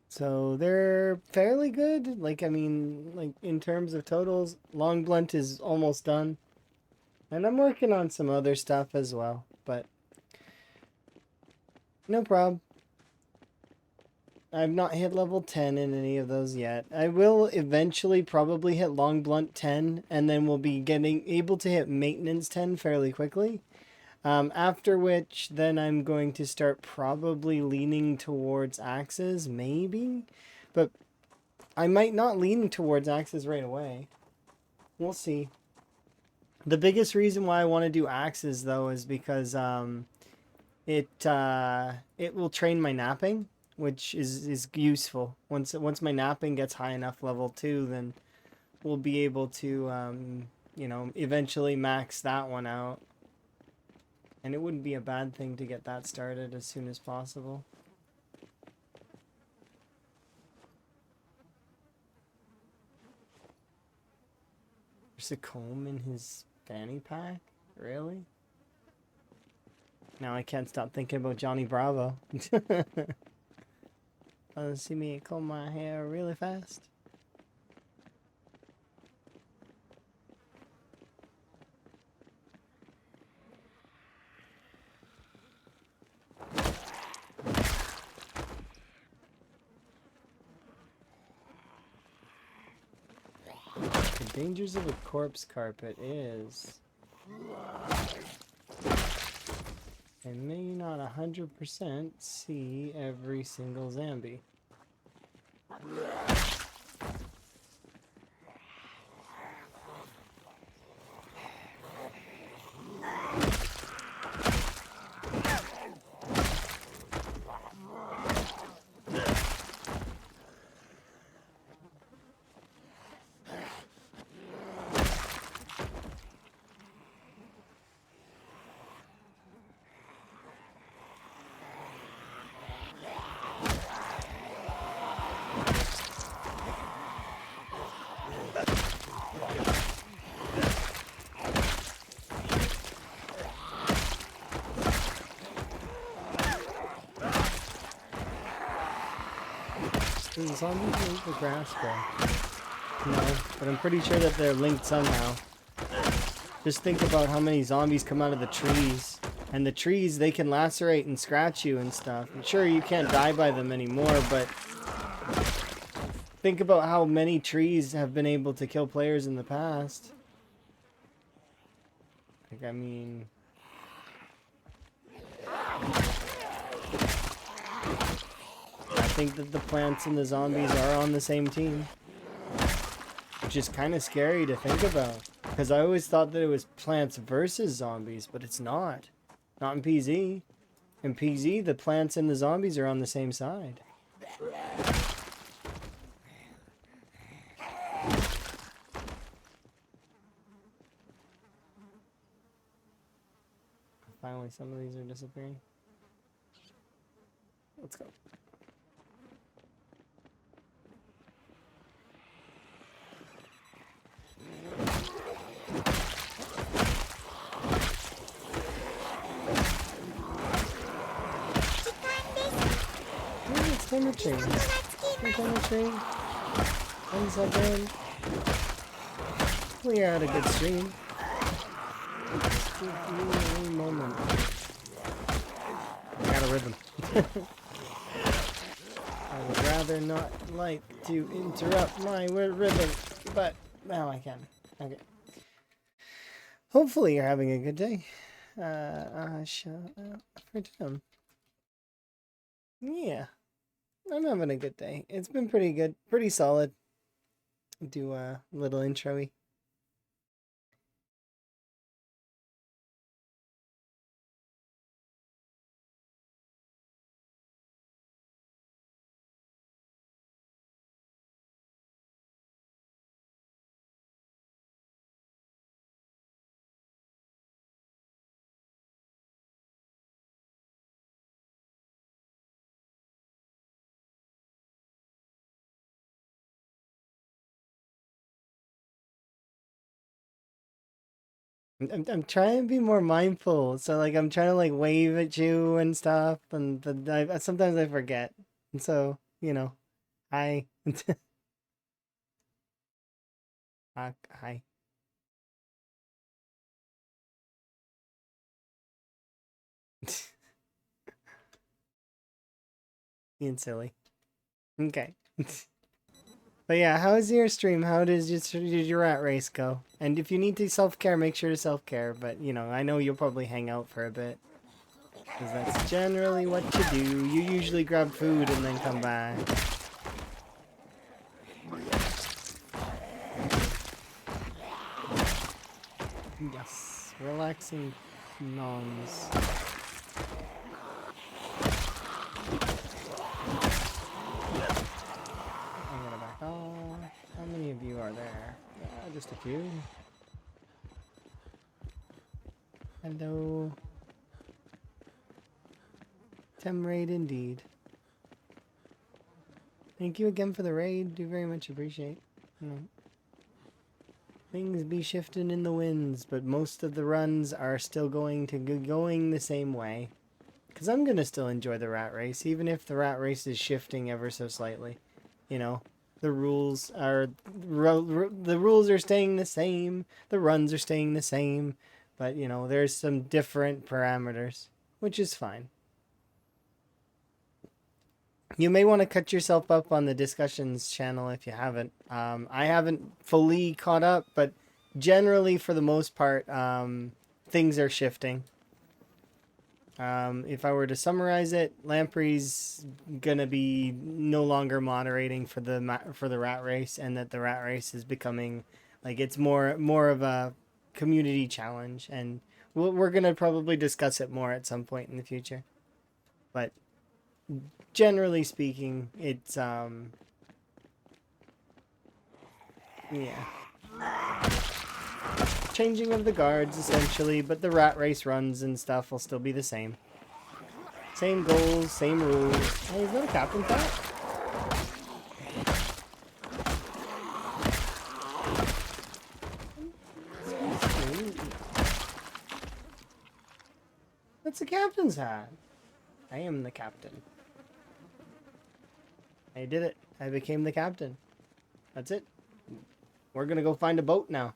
So they're fairly good. Like, I mean, like in terms of totals, long blunt is almost done. And I'm working on some other stuff as well, but no problem. I've not hit level 10 in any of those yet. I will eventually probably hit long blunt 10, and then we'll be getting able to hit maintenance 10 fairly quickly. After which, then I'm going to start probably leaning towards axes, maybe? But I might not lean towards axes right away. We'll see. The biggest reason why I want to do axes, though, is because it will train my napping, which is useful. Once my napping gets high enough level 2, then we'll be able to you know, eventually max that one out. And it wouldn't be a bad thing to get that started as soon as possible. There's a comb in his fanny pack? Really? Now I can't stop thinking about Johnny Bravo. See me comb my hair really fast? The dangers of a corpse carpet is I may not 100% see every single zombie. Do the zombies eat the grass grow? No, but I'm pretty sure that they're linked somehow. Just think about how many zombies come out of the trees. And the trees, they can lacerate and scratch you and stuff. I'm sure you can't die by them anymore, but think about how many trees have been able to kill players in the past. Like, I mean... I think that the plants and the zombies are on the same team. Which is kind of scary to think about. Because I always thought that it was plants versus zombies, but it's not. Not in PZ. In PZ, the plants and the zombies are on the same side. Finally, some of these are disappearing. Let's go. climb the tree. Can I climb the tree? 1 second. We are at a good stream. Just give me a moment. I got a rhythm. I would rather not like to interrupt my rhythm, but now I can. Okay. Hopefully you're having a good day. Shut up for them. Yeah, I'm having a good day. It's been pretty good, pretty solid. Do a little intro-y. I'm trying to be more mindful. So like I'm trying to like wave at you and stuff, and sometimes I forget. And so hi, hi. Being silly. Okay. But yeah, how is your stream? How did your rat race go? And if you need to self-care, make sure to self-care. But I know you'll probably hang out for a bit. Because that's generally what you do. You usually grab food and then come back. Yes, relaxing noms. I'm gonna back off. How many of you are there? Just a few. Hello. Tem raid indeed. Thank you again for the raid. Do very much appreciate. Things be shifting in the winds, but most of the runs are still going the same way. Because I'm going to still enjoy the rat race, even if the rat race is shifting ever so slightly. The rules are staying the same, the runs are staying the same, but there's some different parameters, which is fine. You may want to cut yourself up on the discussions channel if you haven't. I haven't fully caught up, but generally, for the most part, things are shifting. If I were to summarize it, Lamprey's gonna be no longer moderating for the rat race, and that the rat race is becoming like it's more of a community challenge, and we're gonna probably discuss it more at some point in the future. But generally speaking, it's yeah, changing of the guards essentially, but the rat race runs and stuff will still be the same. Same goals, same rules. Oh, is that a captain cat? That's the captain's hat. I am the captain. I did it. I became the captain. That's it. We're gonna go find a boat now.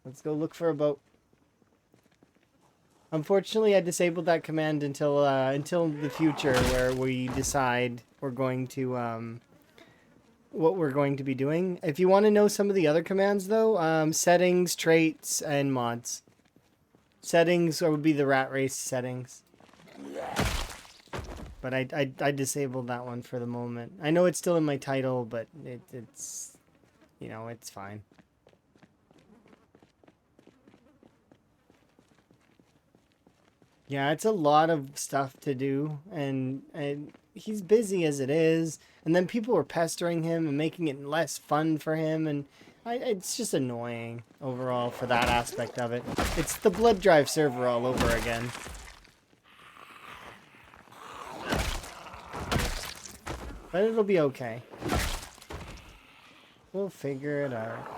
Let's go look for a boat. Unfortunately, I disabled that command until the future, where we decide we're going to what we're going to be doing. If you want to know some of the other commands, though, settings, traits, and mods. Settings would be the rat race settings. But I disabled that one for the moment. I know it's still in my title, but it's it's fine. Yeah, it's a lot of stuff to do, and he's busy as it is, and then people were pestering him and making it less fun for him, and it's just annoying overall for that aspect of it. It's the Blood Drive server all over again. But it'll be okay. We'll figure it out.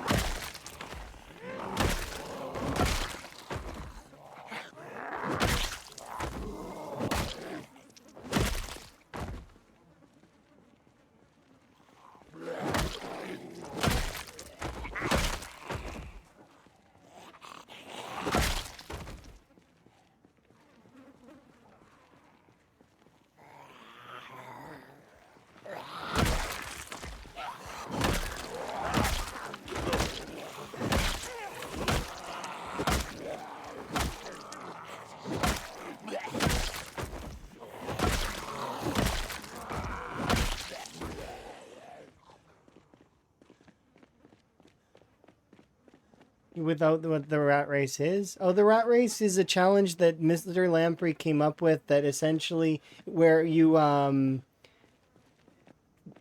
Without what the rat race is? Oh, the rat race is a challenge that Mr. Lamprey came up with that essentially where you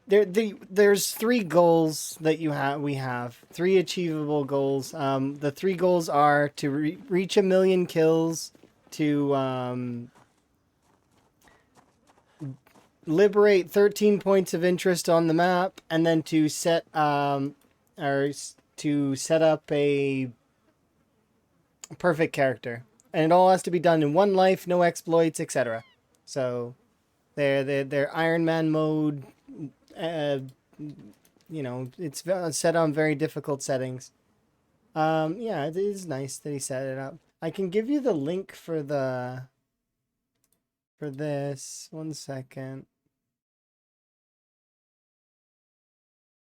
there's three goals that we have three achievable goals. The three goals are to reach 1,000,000 kills, to liberate 13 points of interest on the map, and then to set to set up a perfect character. And it all has to be done in one life, no exploits, etc. So they're Iron Man mode. Uh, it's set on very difficult settings. Yeah, it is nice that he set it up. I can give you the link for this. 1 second.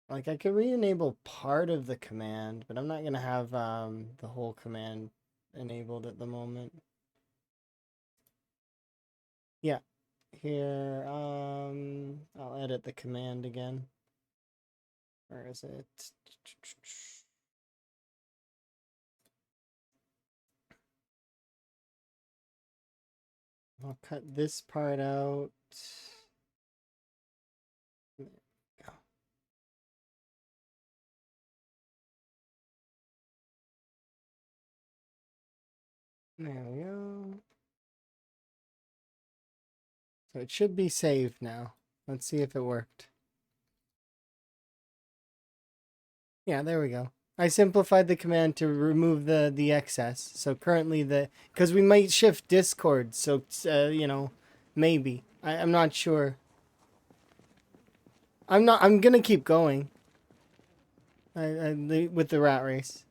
Like, I could re-enable part of the command, but I'm not gonna have the whole command enabled at the moment. Yeah, here, I'll edit the command again. Where is it? I'll cut this part out. There we go. There we go. So it should be saved now. Let's see if it worked. Yeah, there we go. I simplified the command to remove the excess. So currently because we might shift Discord, so maybe. I'm not sure. I'm gonna keep going. With the rat race.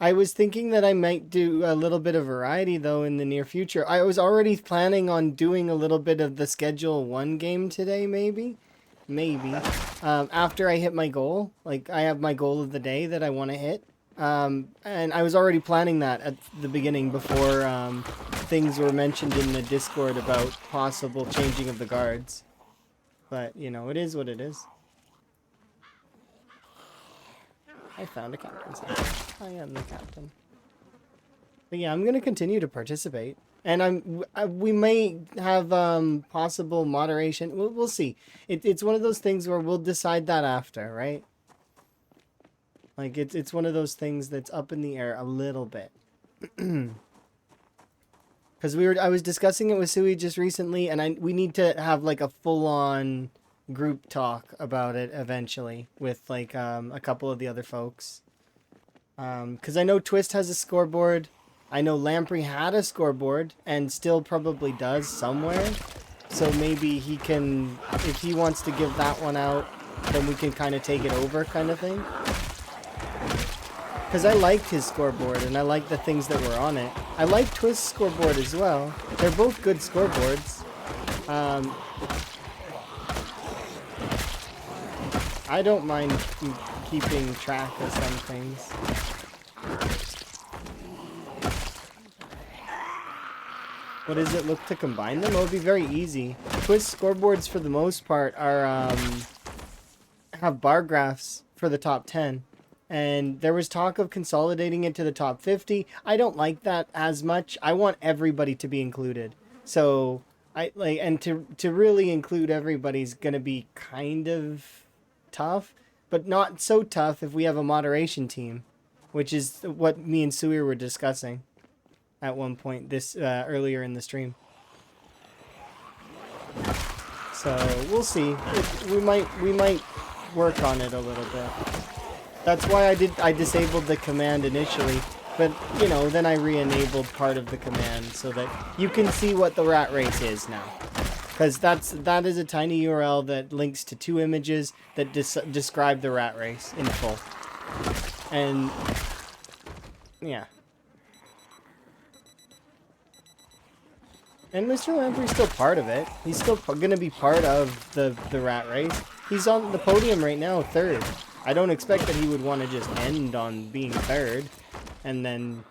I was thinking that I might do a little bit of variety though in the near future. I was already planning on doing a little bit of the Schedule 1 game today, maybe. After I hit my goal. Like, I have my goal of the day that I want to hit. And I was already planning that at the beginning before things were mentioned in the Discord about possible changing of the guards. But, it is what it is. I found a captain's hat. I am the captain. But yeah, I'm going to continue to participate. And we may have possible moderation. We'll see. It's one of those things where we'll decide that after, right? Like, it's one of those things that's up in the air a little bit. Because I was discussing it with Sui just recently, and we need to have like a full-on group talk about it eventually with like a couple of the other folks. Because I know Twist has a scoreboard. I know Lamprey had a scoreboard and still probably does somewhere. So maybe he can, if he wants to give that one out, then we can kind of take it over kind of thing. Because I liked his scoreboard and I liked the things that were on it. I like Twist's scoreboard as well. They're both good scoreboards. I don't mind keeping track of some things. What does it look to combine them? It would be very easy. Twist scoreboards for the most part are have bar graphs for the top 10. And there was talk of consolidating it to the top 50. I don't like that as much. I want everybody to be included. So and to really include everybody's gonna be kind of tough, but not so tough if we have a moderation team, which is what me and Sui were discussing at one point this earlier in the stream. So we'll see. We might work on it a little bit. That's why I disabled the command initially, but then I re-enabled part of the command so that you can see what the rat race is now. Because that is a tiny URL that links to 2 images that describe the rat race in full. And yeah. And Mr. Lamprey's still part of it. He's still going to be part of the rat race. He's on the podium right now, 3rd. I don't expect that he would want to just end on being 3rd. And then,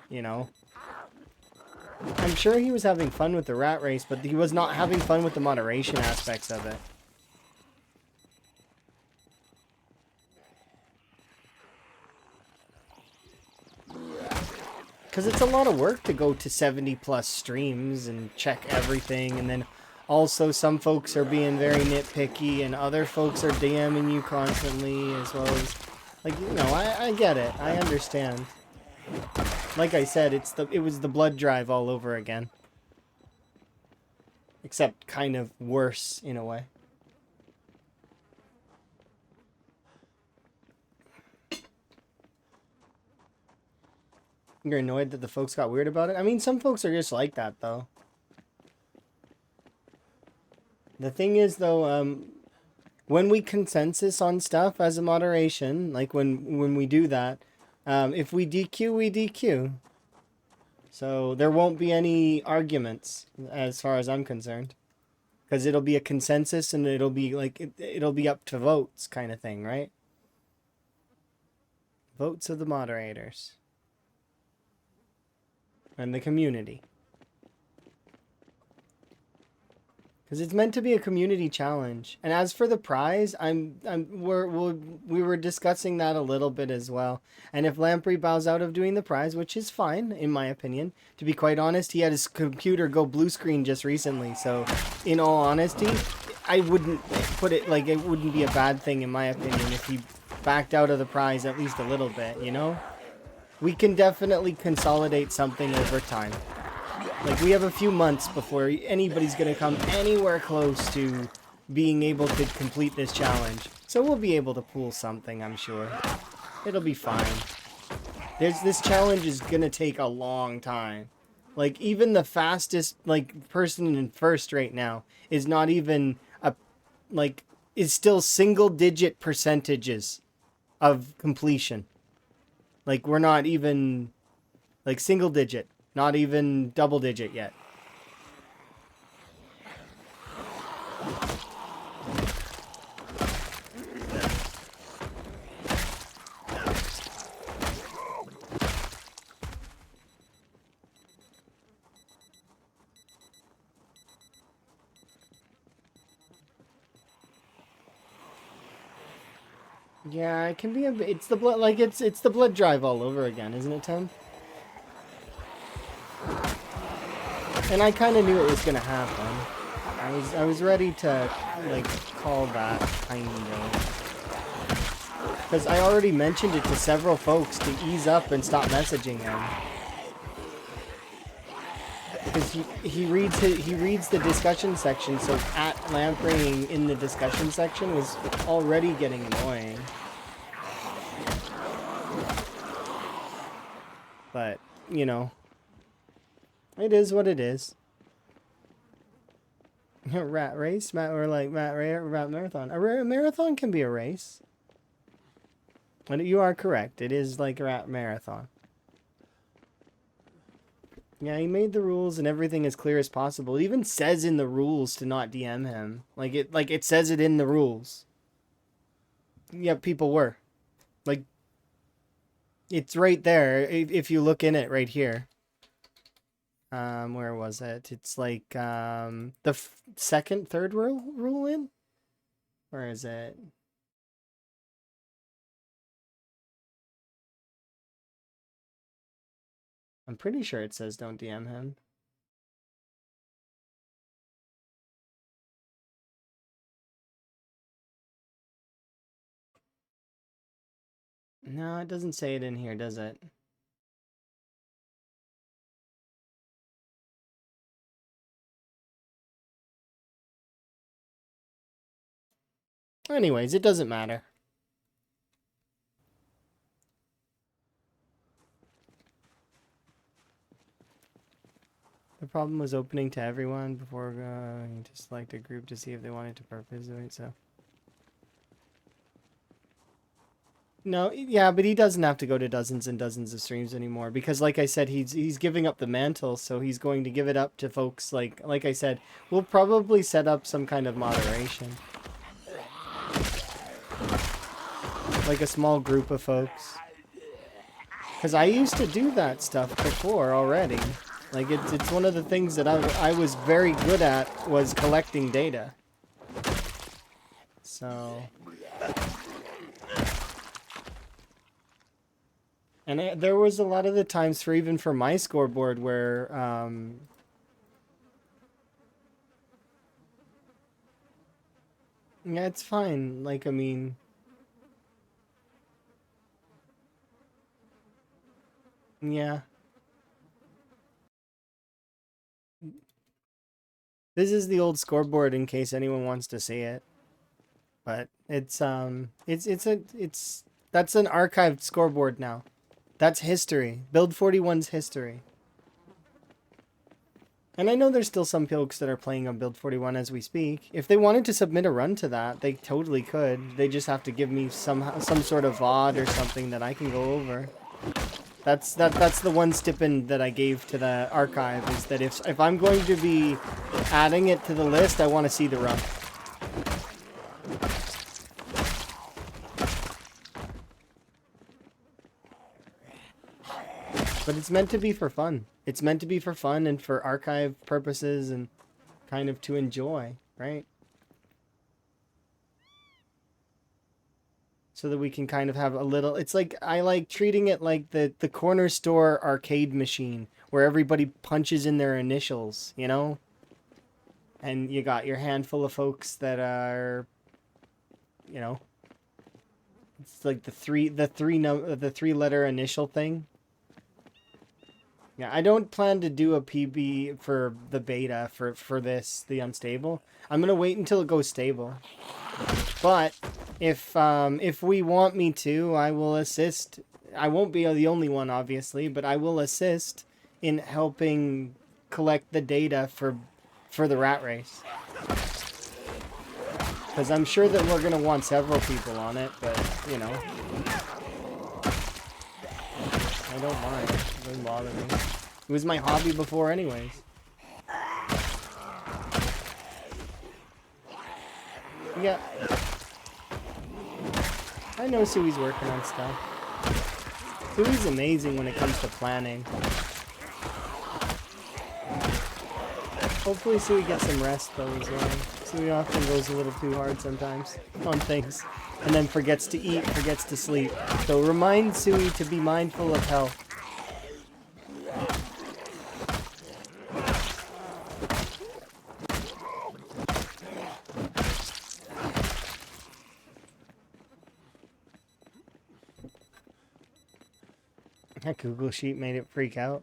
I'm sure he was having fun with the rat race, but he was not having fun with the moderation aspects of it. because it's a lot of work to go to 70 plus streams and check everything, and then also some folks are being very nitpicky and other folks are DMing you constantly, as well as, like, you know, I get it, I understand. Like I said, it was the blood drive all over again, except kind of worse in a way. You're annoyed that the folks got weird about it? I mean, some folks are just like that, though. The thing is, though, when we consensus on stuff as a moderation, like when we do that, if we DQ, we DQ. So there won't be any arguments, as far as I'm concerned. Because it'll be a consensus, and it'll be like, it'll be up to votes kind of thing, right? Votes of the moderators. And the community. Because it's meant to be a community challenge. And as for the prize, we were discussing that a little bit as well. And if Lamprey bows out of doing the prize, which is fine, in my opinion, to be quite honest, he had his computer go blue screen just recently. So, in all honesty, I wouldn't put it, like, it wouldn't be a bad thing, in my opinion, if he backed out of the prize at least a little bit, you know? We can definitely consolidate something over time. Like, we have a few months before anybody's gonna come anywhere close to being able to complete this challenge. So we'll be able to pull something, I'm sure. It'll be fine. This challenge is gonna take a long time. Like, even the fastest, like, person in first right now is not even is still single-digit percentages of completion. Like, we're not even, like, single digit. Not even double digit yet. Yeah, it can be a bit, it's the blood, like, it's the blood drive all over again, isn't it, Tim? And I kind of knew it was gonna happen. I was ready to, like, call that, kind of. Because I already mentioned it to several folks to ease up and stop messaging him. Because he reads the discussion section, so at Lampreying in the discussion section was already getting annoying. But, you know, it is what it is. Rat race, or like rat marathon. A marathon can be a race. And you are correct. It is like a rat marathon. Yeah, he made the rules and everything as clear as possible. It even says in the rules to not DM him. Like it says it in the rules. Yeah, people were. Like, it's right there if you look in it right here. Where was it? It's like the third rule in? Where is it? I'm pretty sure it says don't DM him. No, it doesn't say it in here, does it? Anyways, it doesn't matter. The problem was opening to everyone before going to select a group to see if they wanted to participate, so. No, yeah, but he doesn't have to go to dozens and dozens of streams anymore because, like I said, he's giving up the mantle, so he's going to give it up to folks like I said, we'll probably set up some kind of moderation. Like a small group of folks. Because I used to do that stuff before already. Like, it's one of the things that I was very good at was collecting data. So... And there was a lot of the times for even for my scoreboard where yeah, it's fine. Like I mean, yeah. This is the old scoreboard in case anyone wants to see it. But it's that's an archived scoreboard now. That's history. Build 41's history. And I know there's still some folks that are playing on Build 41 as we speak. If they wanted to submit a run to that, they totally could. They just have to give me some sort of VOD or something that I can go over. That's the one stipend that I gave to the archive, is that if I'm going to be adding it to the list, I want to see the run. But it's meant to be for fun. It's meant to be for fun and for archive purposes and kind of to enjoy, right? So that we can kind of have a little, it's like, I like treating it like the corner store arcade machine where everybody punches in their initials, you know? And you got your handful of folks that are, you know, it's like the three letter initial thing. Yeah, I don't plan to do a PB for the beta for this, the unstable. I'm gonna wait until it goes stable. But if we want me to, I will assist. I won't be the only one, obviously, but I will assist in helping collect the data for the rat race. Because I'm sure that we're gonna want several people on it, but you know, I don't mind. It doesn't bother me. It was my hobby before, anyways. Yeah. I know Sui's working on stuff. Sui's amazing when it comes to planning. Hopefully Sui gets some rest though as well. Sui often goes a little too hard sometimes on things. And then forgets to eat, forgets to sleep. So remind Sui to be mindful of health. That Google Sheet made it freak out.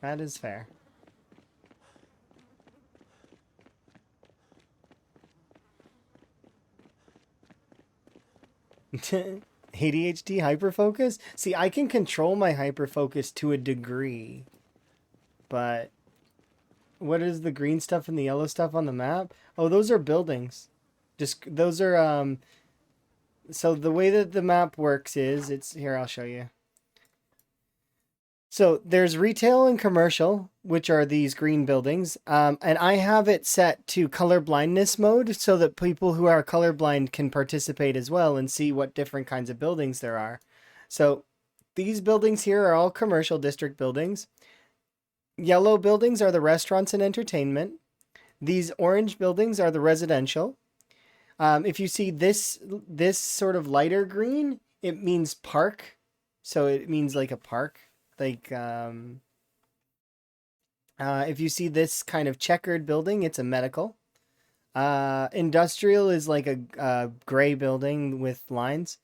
That is fair. ADHD hyperfocus? See, I can control my hyperfocus to a degree. But what is the green stuff and the yellow stuff on the map? Oh, those are buildings. Just those are so the way that the map works is it's here, I'll show you. So there's retail and commercial, which are these green buildings. And I have it set to color blindness mode so that people who are colorblind can participate as well and see what different kinds of buildings there are. So these buildings here are all commercial district buildings. Yellow buildings are the restaurants and entertainment. These orange buildings are the residential. If you see this sort of lighter green, it means park. So it means like a park. Like if you see this kind of checkered building, it's a medical. Industrial is like a gray building with lines.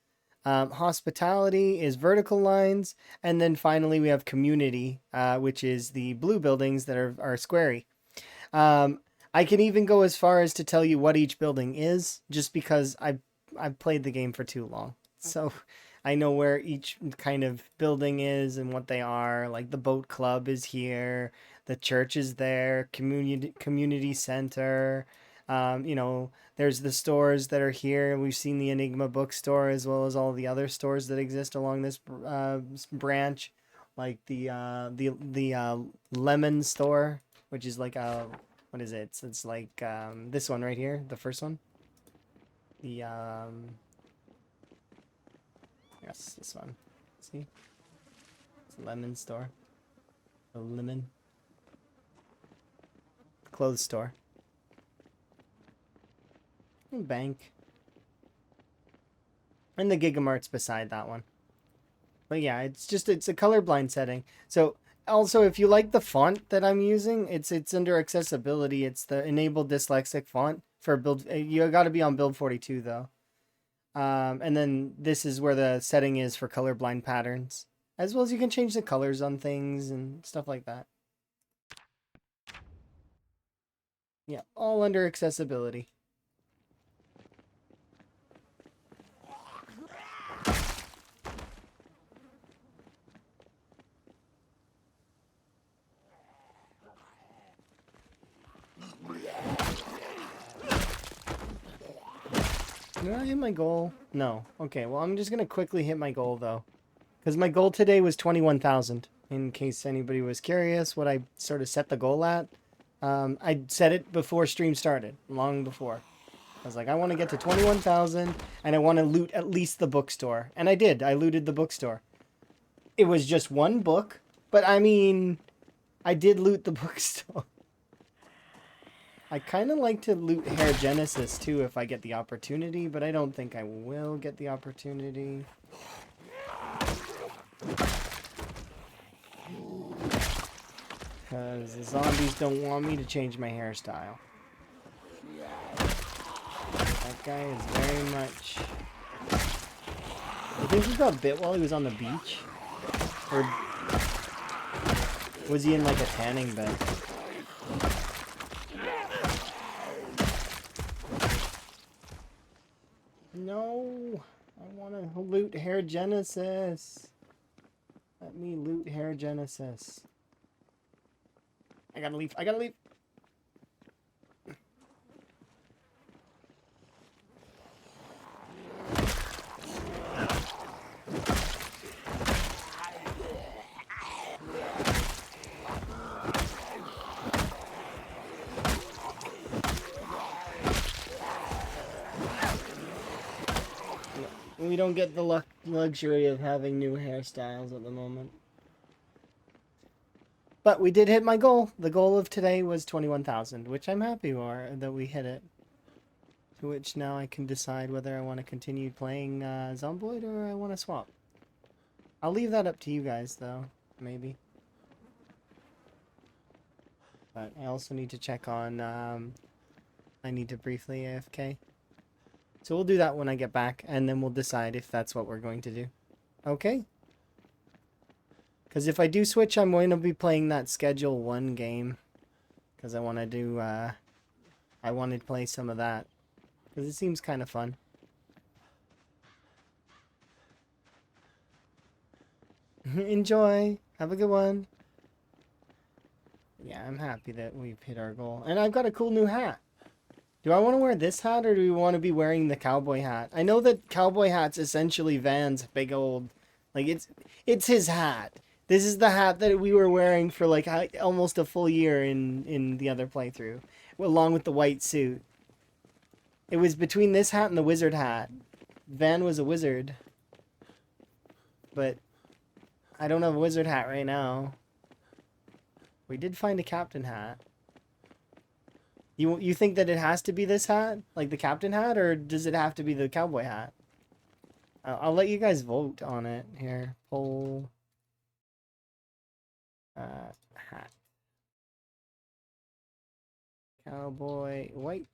Hospitality is vertical lines, and then finally we have community, which is the blue buildings that are squarey. I can even go as far as to tell you what each building is, just because I've played the game for too long. So I know where each kind of building is and what they are. Like the boat club is here, the church is there, community center. You know, there's the stores that are here. We've seen the Enigma bookstore as well as all the other stores that exist along this branch, like the lemon store, which is like a what is it? It's like this one right here, the first one. The yes, this one. See, it's a lemon store. A lemon clothes store. And bank. And the Gigamart's beside that one. But yeah, it's a colorblind setting. So also, if you like the font that I'm using, it's under accessibility. It's the enable dyslexic font for build. You got to be on build 42 though. And then this is where the setting is for colorblind patterns, as well as you can change the colors on things and stuff like that. Yeah, all under accessibility. Did I hit my goal? No. Okay, well, I'm just going to quickly hit my goal, though. Because my goal today was 21,000. In case anybody was curious what I sort of set the goal at. I set it before stream started. Long before. I was like, I want to get to 21,000. And I want to loot at least the bookstore. And I did. I looted the bookstore. It was just one book. But, I mean, I did loot the bookstore. I kind of like to loot Hair Genesis too if I get the opportunity, but I don't think I will get the opportunity. Because the zombies don't want me to change my hairstyle. That guy is very much... I think he got bit while he was on the beach. Or was he in like a tanning bed? No, I want to loot Hair Genesis. Let me loot Hair Genesis. I gotta leave. I gotta leave. We don't get the luxury of having new hairstyles at the moment. But we did hit my goal. The goal of today was 21,000, which I'm happy for that we hit it. To which now I can decide whether I want to continue playing Zomboid or I want to swap. I'll leave that up to you guys, though. Maybe. But I also need to check on... I need to briefly AFK. So we'll do that when I get back, and then we'll decide if that's what we're going to do. Okay? Because if I do switch, I'm going to be playing that Schedule 1 game. Because I want to do, I wanted to play some of that. Because it seems kind of fun. Enjoy! Have a good one! Yeah, I'm happy that we've hit our goal. And I've got a cool new hat. Do I want to wear this hat, or do we want to be wearing the cowboy hat? I know that cowboy hat's essentially Van's big old... Like, it's his hat. This is the hat that we were wearing for, like, almost a full year in the other playthrough. Along with the white suit. It was between this hat and the wizard hat. Van was a wizard. But I don't have a wizard hat right now. We did find a captain hat. You think that it has to be this hat? Like the captain hat? Or does it have to be the cowboy hat? I'll let you guys vote on it. Here. Poll. Hat. Cowboy. White.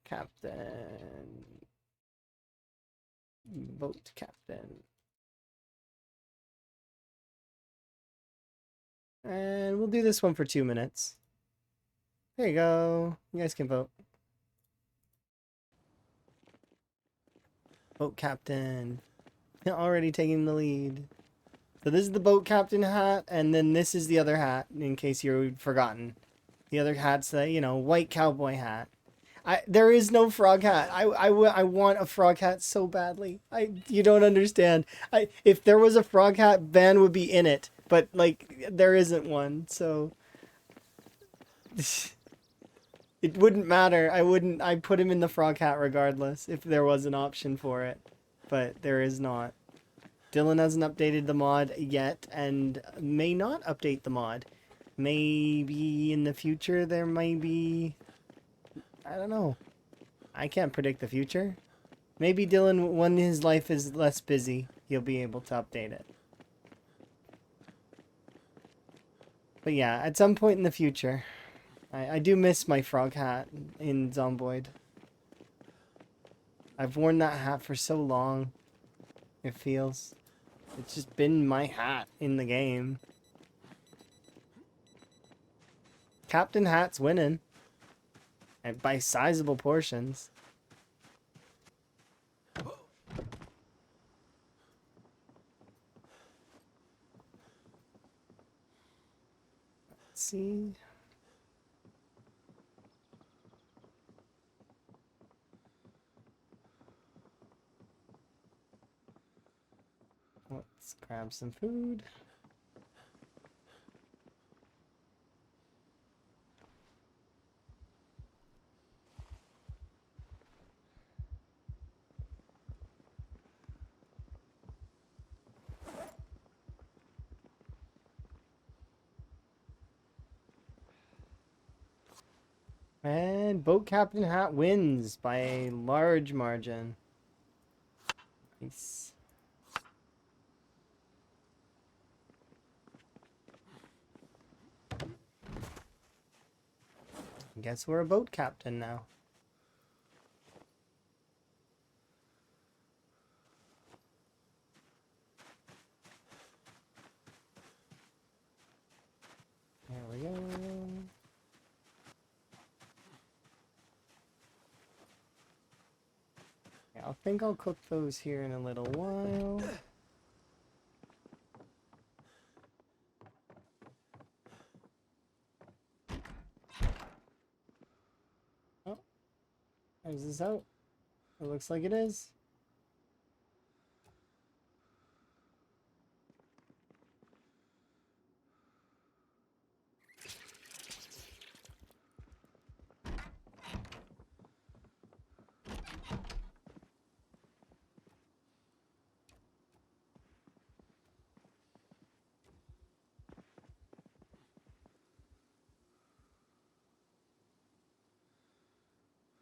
Captain. Vote captain. And we'll do this one for 2 minutes. There you go. You guys can vote. Boat captain. Already taking the lead. So this is the boat captain hat, and then this is the other hat, in case you've forgotten. The other hat's the, you know, white cowboy hat. There is no frog hat. I want a frog hat so badly. You don't understand. If there was a frog hat, Van would be in it. But, like, there isn't one, so... It wouldn't matter. I'd put him in the frog hat regardless, if there was an option for it. But there is not. Dylan hasn't updated the mod yet, and may not update the mod. Maybe in the future there may be... I don't know. I can't predict the future. Maybe Dylan, when his life is less busy, he'll be able to update it. But yeah, at some point in the future, I do miss my frog hat in Zomboid. I've worn that hat for so long, it feels. It's just been my hat in the game. Captain Hat's winning. And by sizable portions. Let's see. Let's grab some food. And Boat Captain Hat wins by a large margin. Nice. Guess we're a boat captain now. There we go. Yeah, I think I'll cook those here in a little while. Oh, is this out? It looks like it is.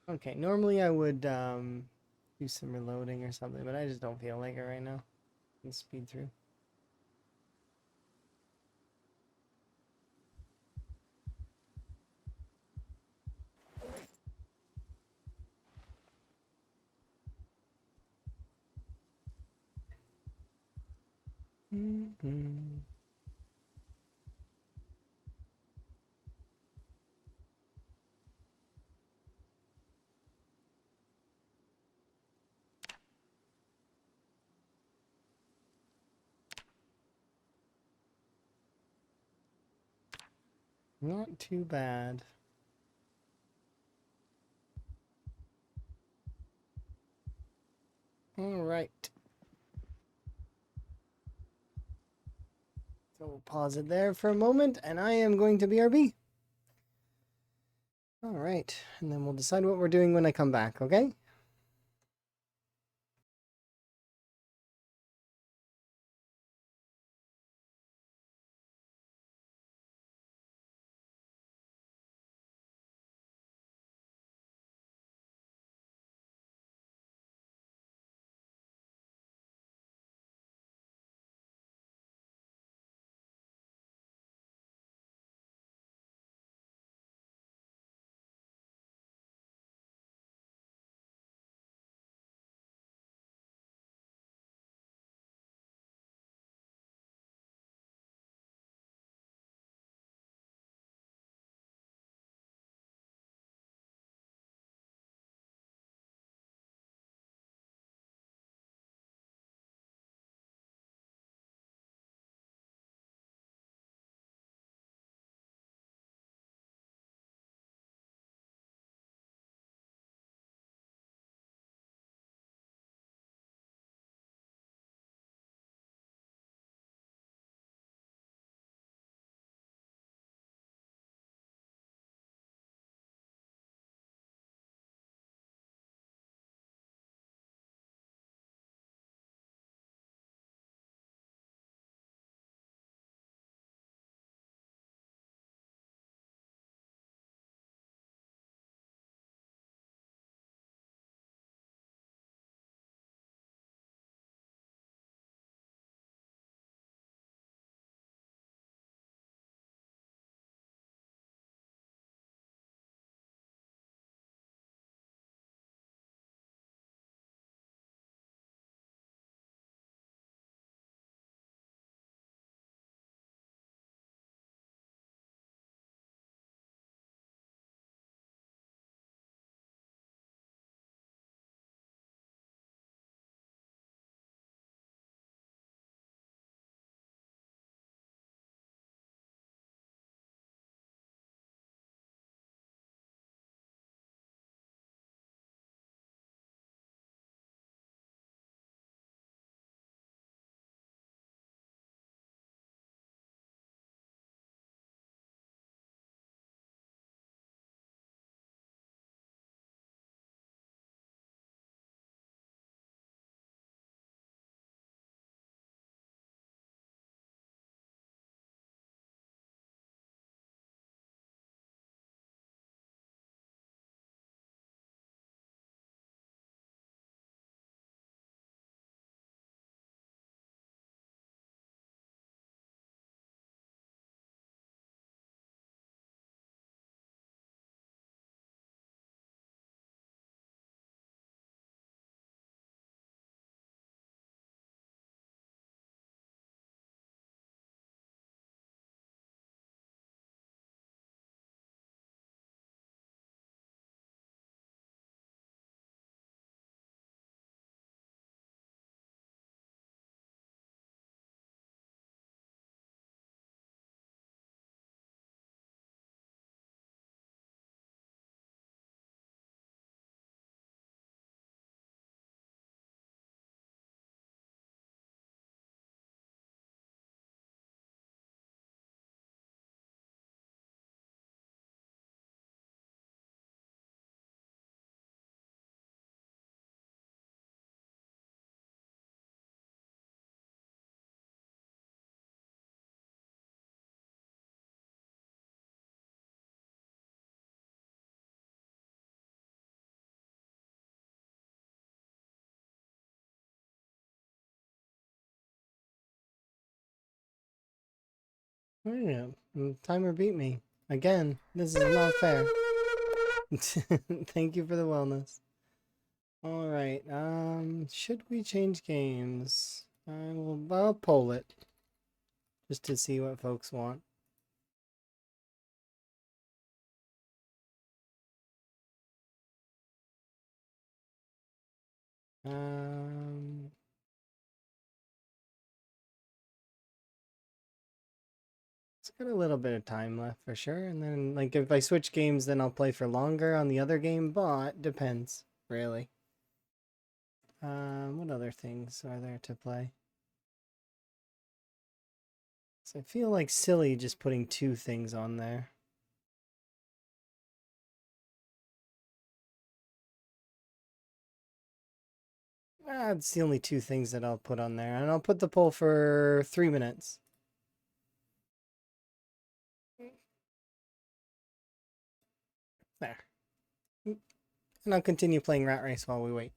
Okay, normally I would do some reloading or something, but I just don't feel like it right now. Let's speed through. Not too bad. All right. So we'll pause it there for a moment, and I am going to BRB. All right, and then we'll decide what we're doing when I come back, okay? Oh, yeah. Timer beat me. Again, this is not fair. Thank you for the wellness. Alright, should we change games? I'll poll it. Just to see what folks want. Um... It's got a little bit of time left for sure, and then like if I switch games, then I'll play for longer on the other game, but depends, really. What other things are there to play? So I feel like silly just putting 2 things on there. It's the only 2 things that I'll put on there, and I'll put the poll for 3 minutes. There. And I'll continue playing Rat Race while we wait.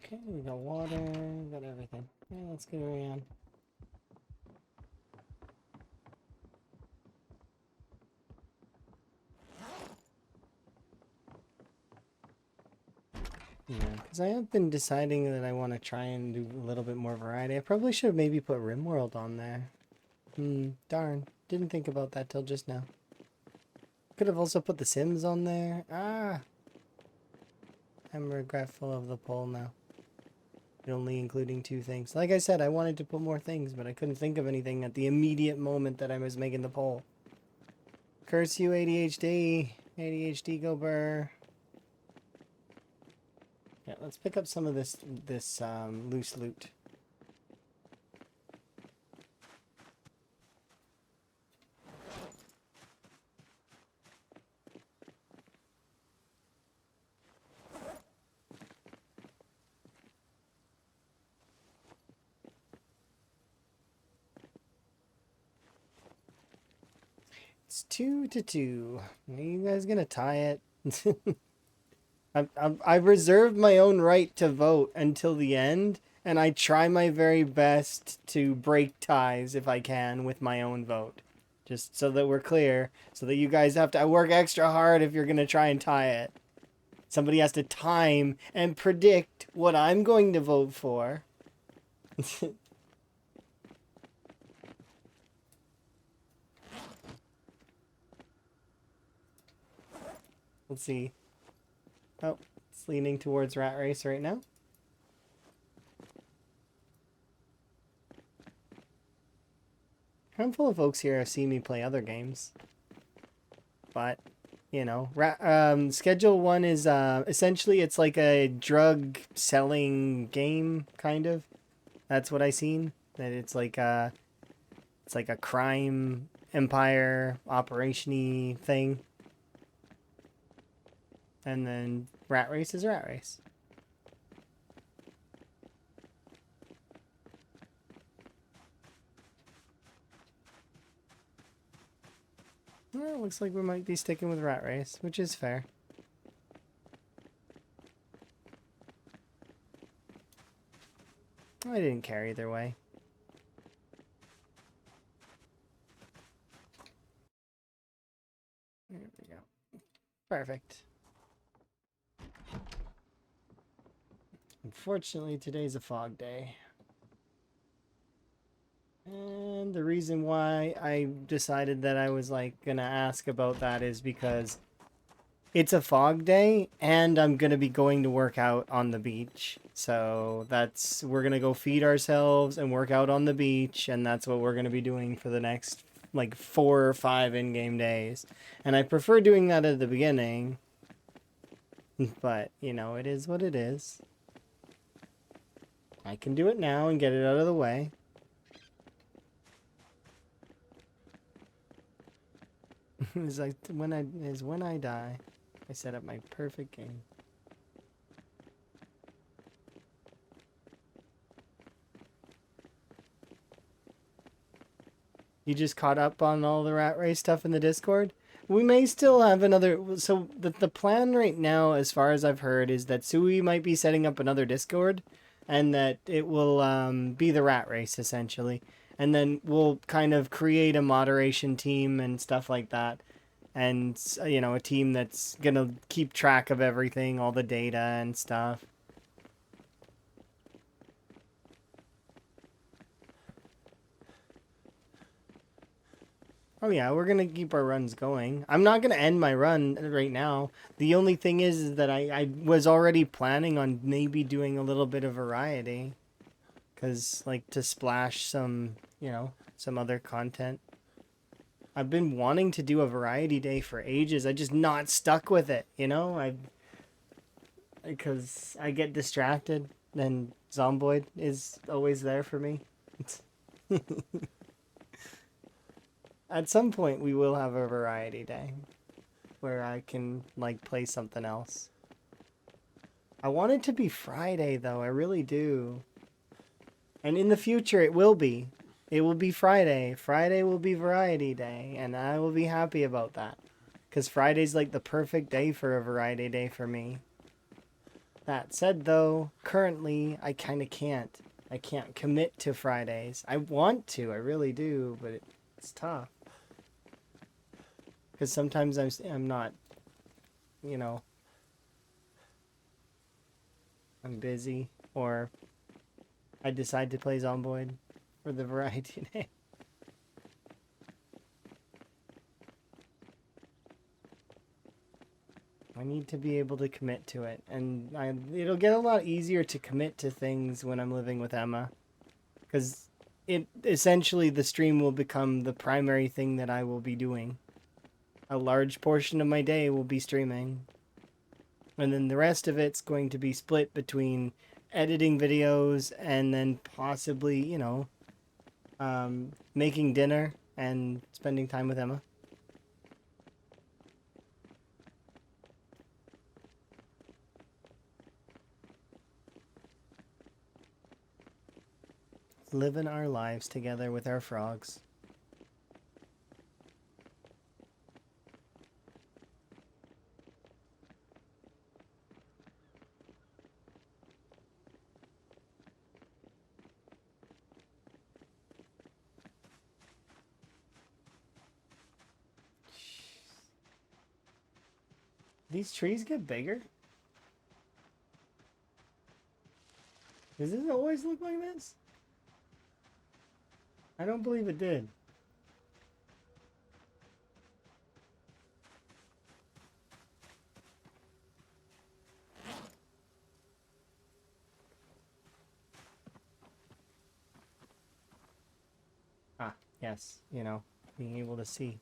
Okay, we got water, we got everything. Yeah, let's get around. Yeah, because I have been deciding that I want to try and do a little bit more variety. I probably should have maybe put RimWorld on there. Darn. Didn't think about that till just now. Could have also put The Sims on there. Ah! I'm regretful of the poll now. Only including 2 things. Like I said, I wanted to put more things, but I couldn't think of anything at the immediate moment that I was making the poll. Curse you, ADHD. ADHD go burr. Yeah, let's pick up some of this loose loot. It's 2-2. Are you guys gonna tie it? I reserved my own right to vote until the end, and I try my very best to break ties if I can with my own vote. Just so that we're clear, so that you guys have to work extra hard if you're gonna try and tie it. Somebody has to time and predict what I'm going to vote for. Let's see. Oh, it's leaning towards Rat Race right now. A handful of folks here have seen me play other games. But, you know, Schedule 1 is essentially it's like a drug selling game, kind of. That's what I seen. That it's like a crime empire operation-y thing. And then Rat Race is Rat Race. Well, it looks like we might be sticking with Rat Race, which is fair. I didn't care either way. There we go. Perfect. Unfortunately, today's a fog day. And the reason why I decided that I was like gonna ask about that is because it's a fog day and I'm gonna be going to work out on the beach. So we're gonna go feed ourselves and work out on the beach, and that's what we're gonna be doing for the next like 4 or 5 in-game days. And I prefer doing that at the beginning. But, you know, it is what it is. I can do it now and get it out of the way. It's like when I die, I set up my perfect game. You just caught up on all the rat race stuff in the Discord? We may still have another. So the plan right now, as far as I've heard, is that Sui might be setting up another Discord, and that it will be the rat race essentially, and then we'll kind of create a moderation team and stuff like that, and you know, a team that's gonna keep track of everything, all the data and stuff. Oh yeah, we're gonna keep our runs going. I'm not gonna end my run right now. The only thing is that I was already planning on maybe doing a little bit of variety. Cause like to splash some, you know, some other content. I've been wanting to do a variety day for ages. I just not stuck with it, you know? Because I get distracted and Zomboid is always there for me. At some point we will have a variety day where I can like play something else. I want it to be Friday though, I really do. And in the future it will be. It will be Friday. Friday will be variety day and I will be happy about that. Cuz Friday's like the perfect day for a variety day for me. That said though, currently I kind of can't. I can't commit to Fridays. I want to, I really do, but it's tough. Because sometimes I'm not, you know, I'm busy, or I decide to play Zomboid for the variety day. I need to be able to commit to it, and it'll get a lot easier to commit to things when I'm living with Emma, because it essentially the stream will become the primary thing that I will be doing. A large portion of my day will be streaming. And then the rest of it's going to be split between editing videos and then possibly, you know, making dinner and spending time with Emma. Living our lives together with our frogs. These trees get bigger? Does it always look like this? I don't believe it did. Ah, yes, you know, being able to see.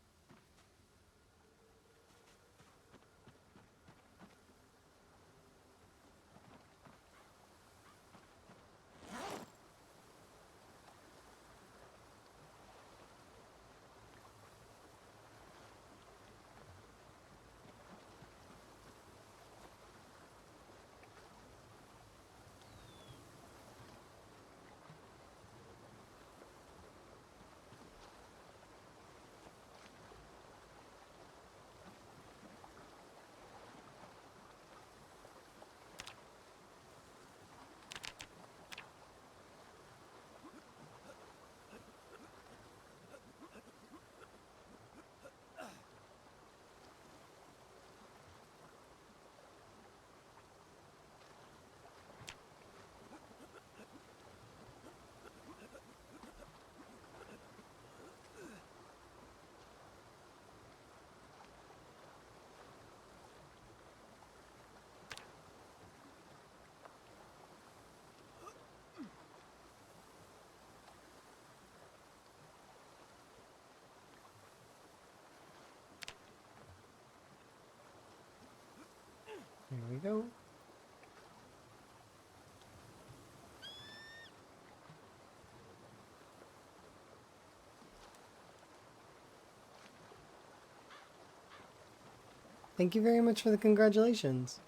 There we go. Thank you very much for the congratulations.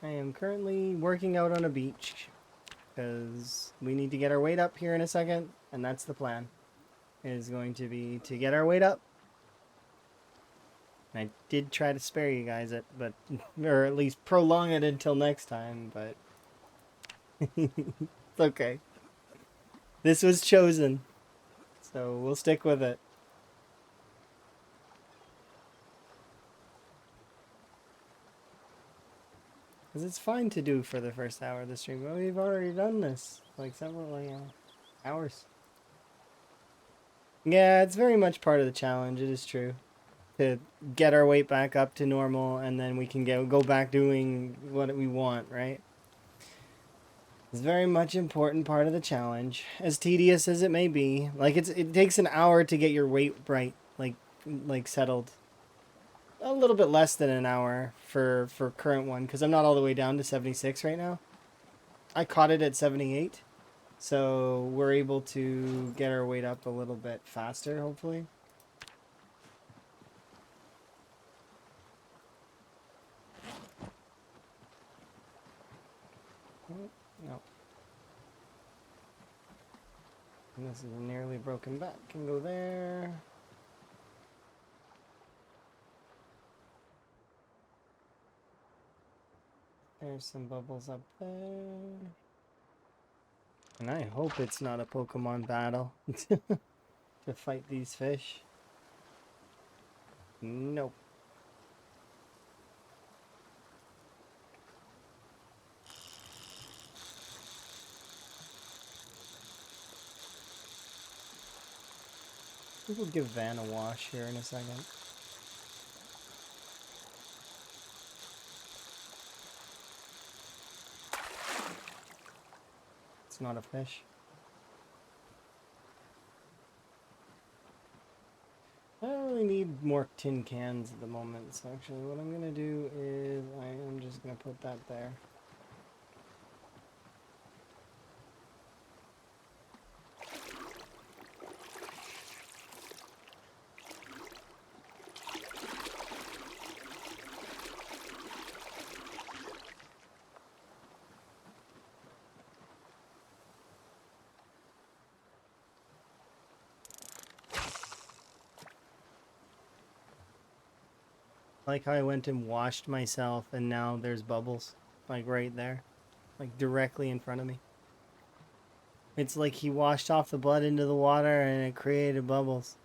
I am currently working out on a beach because we need to get our weight up here in a second, and that's the plan. is going to be to get our weight up. I did try to spare you guys it, but or at least prolong it until next time, but it's okay. This was chosen, so we'll stick with it. Because it's fine to do for the first hour of the stream, but we've already done this like several hours. Yeah, it's very much part of the challenge. It is true to get our weight back up to normal, and then we can go back doing what we want. Right? It's very much important part of the challenge, as tedious as it may be. Like it takes an hour to get your weight right, like settled. A little bit less than an hour for current one, because I'm not all the way down to 76 right now. I caught it at 78. So we're able to get our weight up a little bit faster, hopefully. Oh, no. And this is a nearly broken back. Can go there. There's some bubbles up there. And I hope it's not a Pokemon battle to fight these fish. Nope. We'll give Van a wash here in a second. It's not a fish. I don't really need more tin cans at the moment, so actually what I'm gonna do is I am just gonna put that there. Like how I went and washed myself and now there's bubbles. Like right there. Like directly in front of me. It's like he washed off the blood into the water and it created bubbles.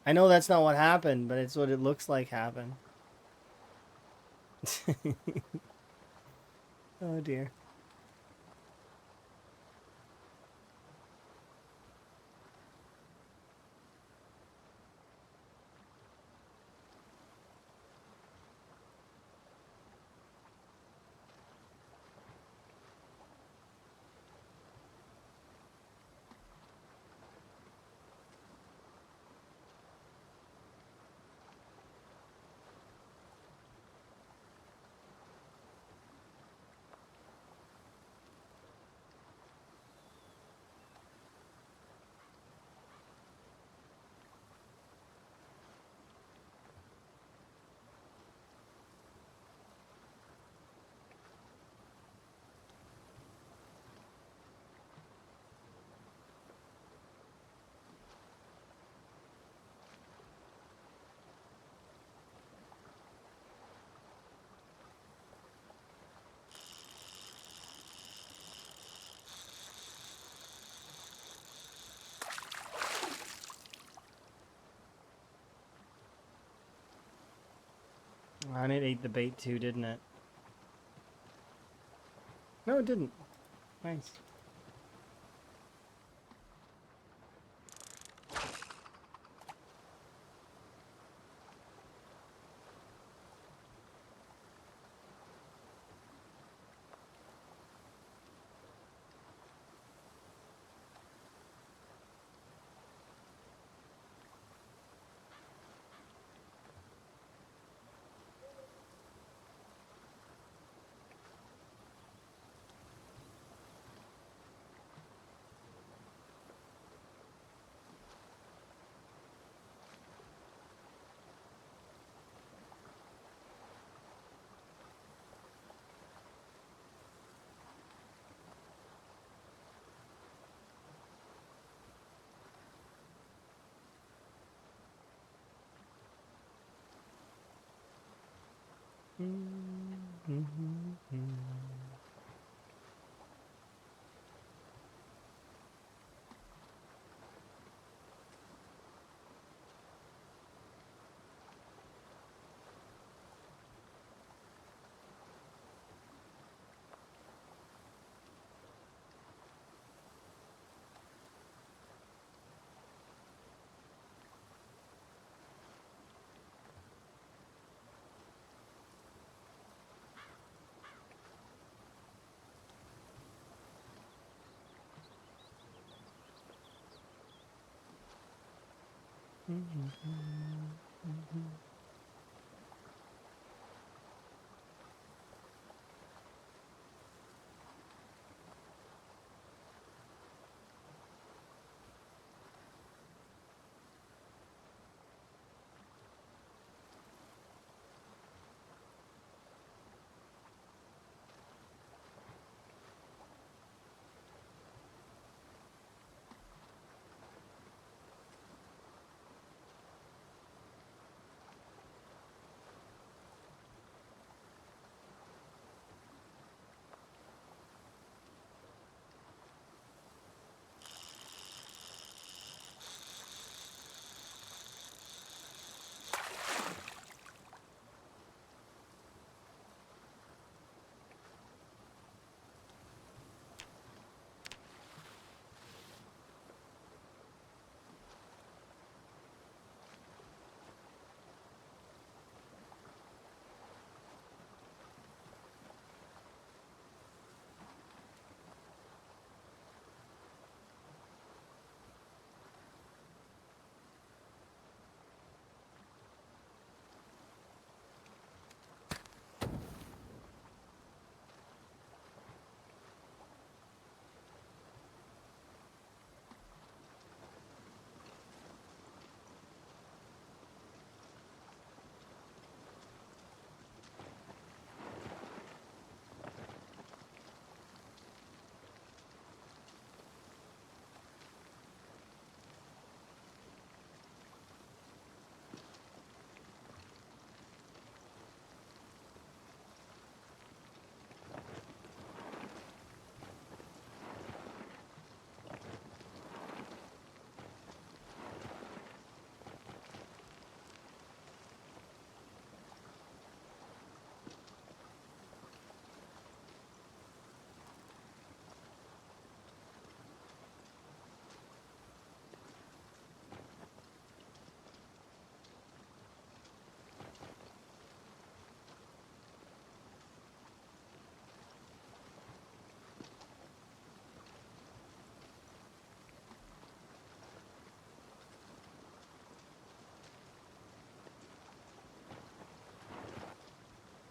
I know that's not what happened, but it's what it looks like happened. Oh dear. And it ate the bait too, didn't it? No, it didn't. Nice.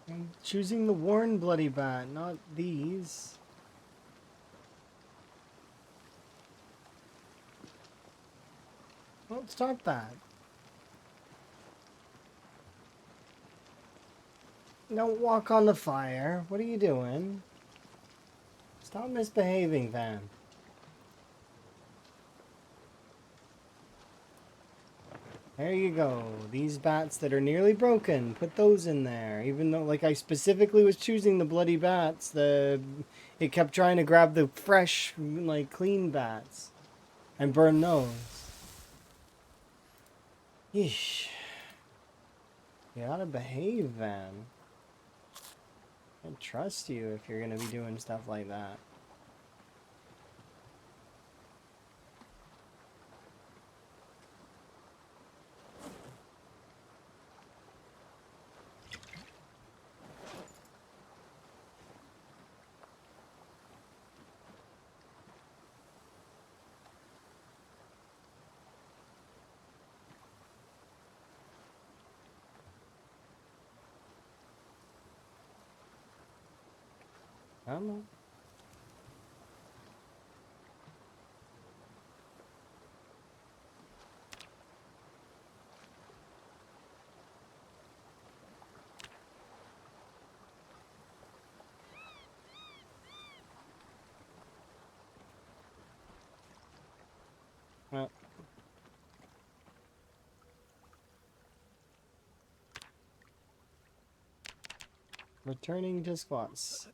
I'm choosing the worn bloody bat, not these. Don't stop that. Don't walk on the fire. What are you doing? Stop misbehaving, Van. There you go. These bats that are nearly broken, put those in there. Even though, like, I specifically was choosing the bloody bats, it kept trying to grab the fresh, like, clean bats and burn those. Yeesh. You gotta behave, Van. I can't trust you if you're gonna be doing stuff like that. Come on. Well, Returning to squats.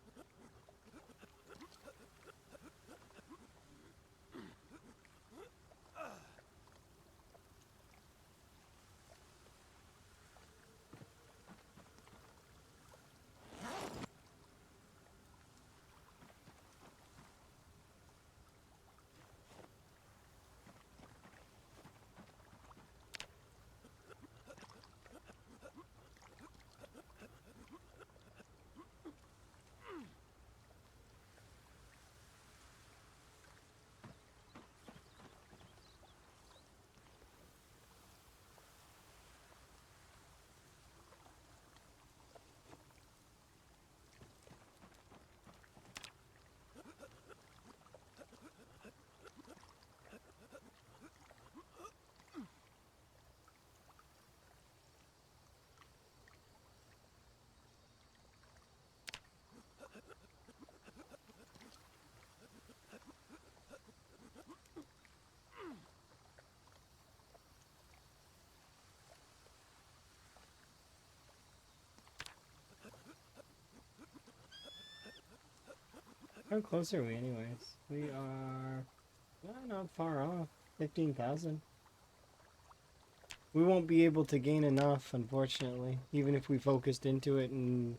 How close are we anyways? We are not far off. 15,000. We won't be able to gain enough, unfortunately, even if we focused into it and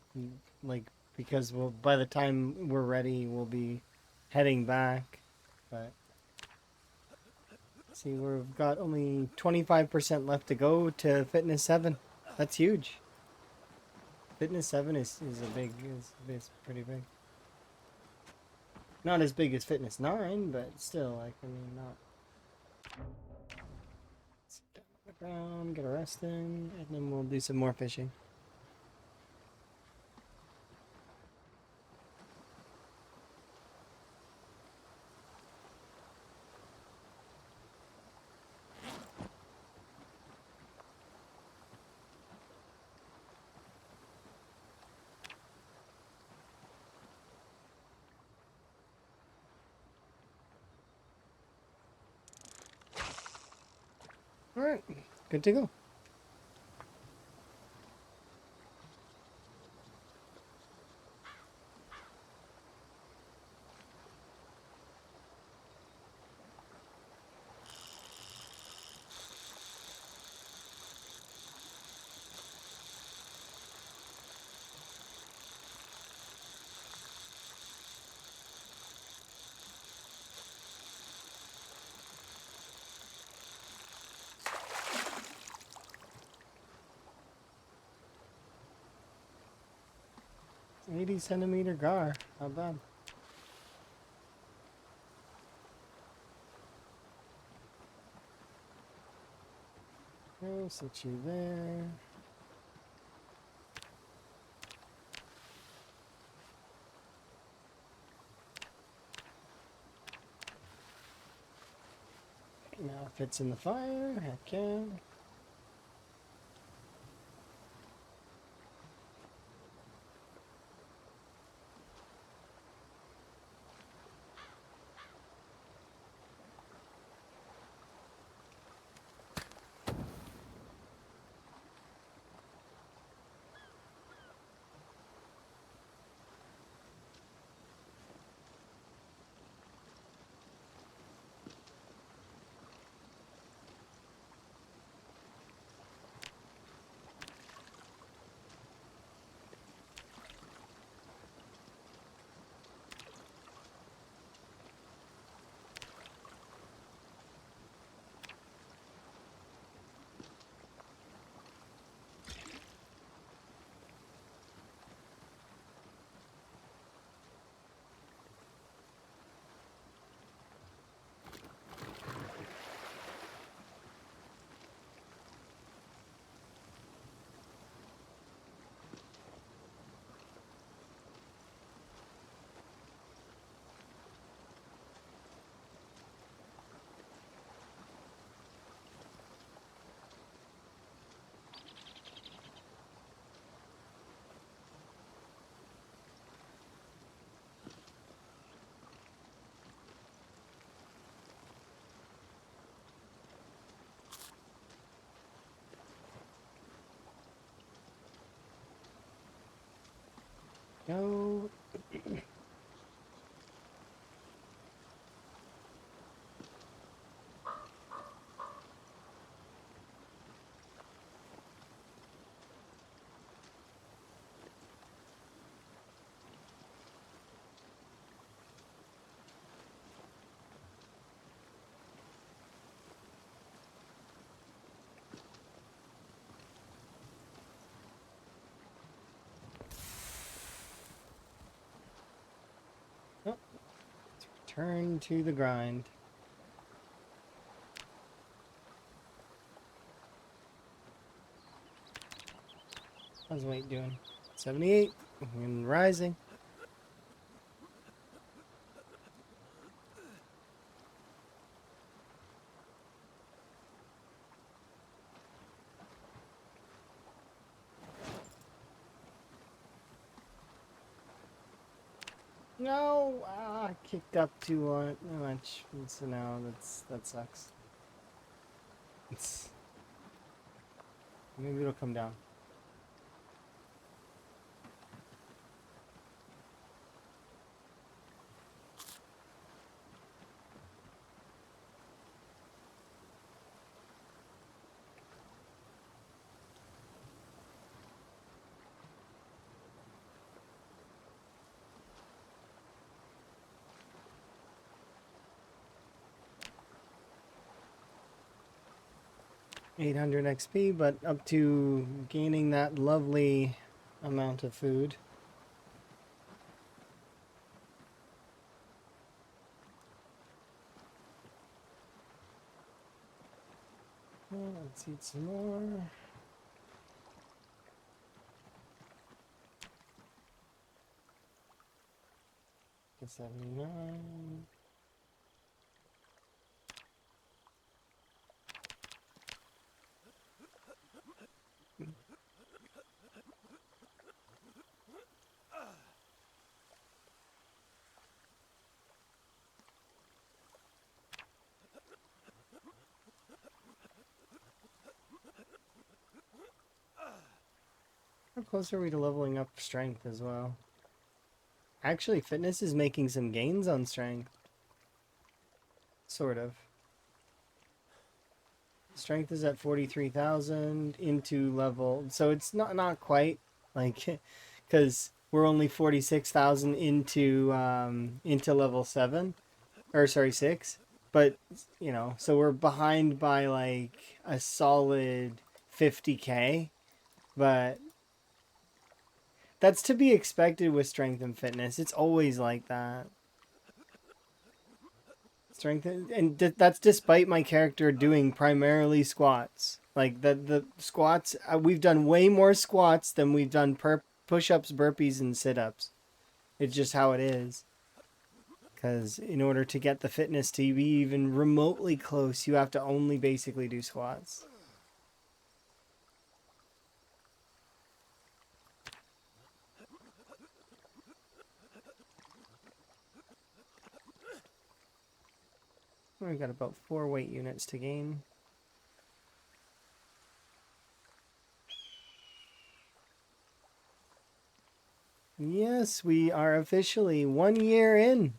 like, because we'll, by the time we're ready, we'll be heading back. But see, we've got only 25% left to go to Fitness 7. That's huge. Fitness 7 is a big, is pretty big. Not as big as Fitness 9, but still, like, I mean, not. Sit down on the ground, get a rest in, and then we'll do some more fishing. Alright, good to go. Eighty centimeter gar, not bad. Okay, sit you there. Now it fits in the fire, heck yeah. go. Oh, return to the grind. How's weight doing? 78 and rising. No, kicked up too much. So now that sucks. It's maybe it'll come down. $800 XP, but up to gaining that lovely amount of food. Let's eat some more. 79. How close are we to leveling up strength as well? Actually, fitness is making some gains on strength. Sort of. Strength is at 43,000 into level, so it's not quite like, because we're only 46,000 into level 7, or sorry 6, but you know, so we're behind by like a solid 50k, but that's to be expected with strength and fitness. It's always like that. Strength and that's despite my character doing primarily squats. Like the squats, we've done way more squats than we've done push-ups, burpees, and sit-ups. It's just how it is. Because in order to get the fitness to be even remotely close, you have to only basically do squats. We've got about 4 weight units to gain. Yes, we are officially 1 year in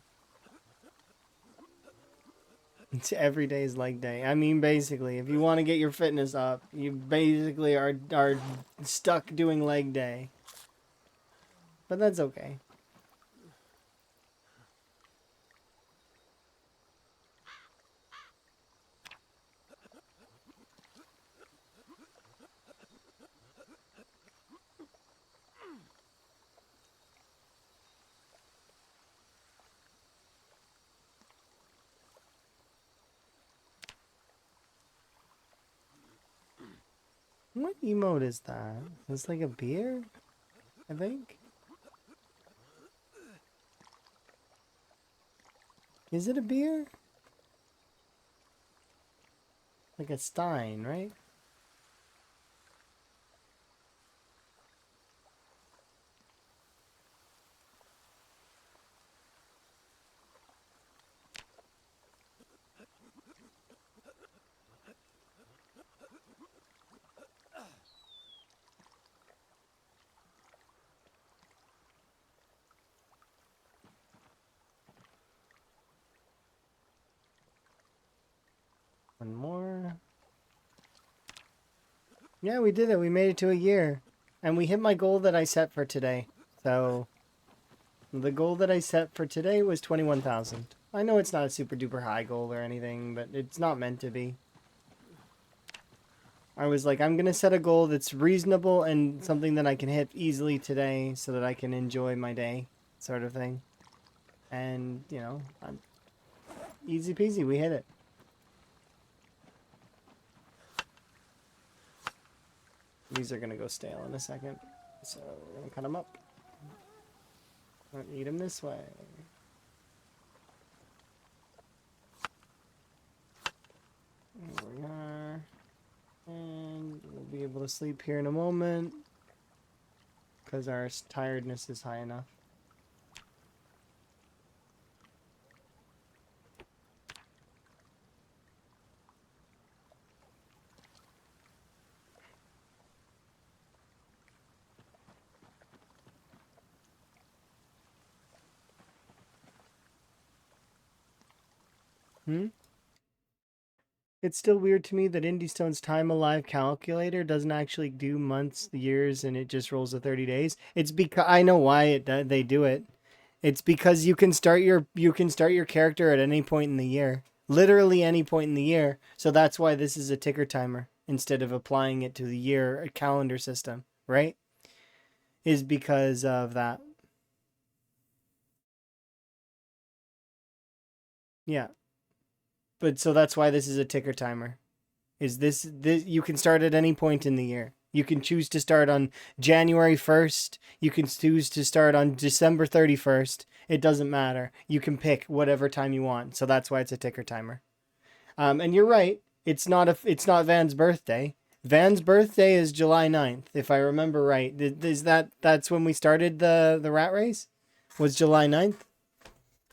to every day's leg day. I mean, basically, if you want to get your fitness up, you basically are stuck doing leg day. But that's okay. What emote is that? It's like a beer, I think. Is it a beer? Like a Stein, right? Yeah, we did it. We made it to a year. And we hit my goal that I set for today. So, the goal that I set for today was 21,000. I know it's not a super duper high goal or anything, but it's not meant to be. I was like, I'm going to set a goal that's reasonable and something that I can hit easily today so that I can enjoy my day, sort of thing. And, you know, I'm easy peasy. We hit it. These are going to go stale in a second. So, we're going to cut them up. Eat them this way. There we are. And we'll be able to sleep here in a moment because our tiredness is high enough. Hmm? It's still weird to me that IndieStone's time alive calculator doesn't actually do months, years, and it just rolls the 30 days. It's because I know why they do it. It's because you can start your character at any point in the year, literally any point in the year. So that's why this is a ticker timer instead of applying it to the year calendar system, right? Is because of that. Yeah, but so that's why this is a ticker timer. Is this you can start at any point in the year. You can choose to start on January 1st. You can choose to start on December 31st. It doesn't matter. You can pick whatever time you want. So that's why it's a ticker timer. And you're right. It's not Van's birthday. Van's birthday is July 9th, if I remember right. Is that's when we started the rat race? Was July 9th?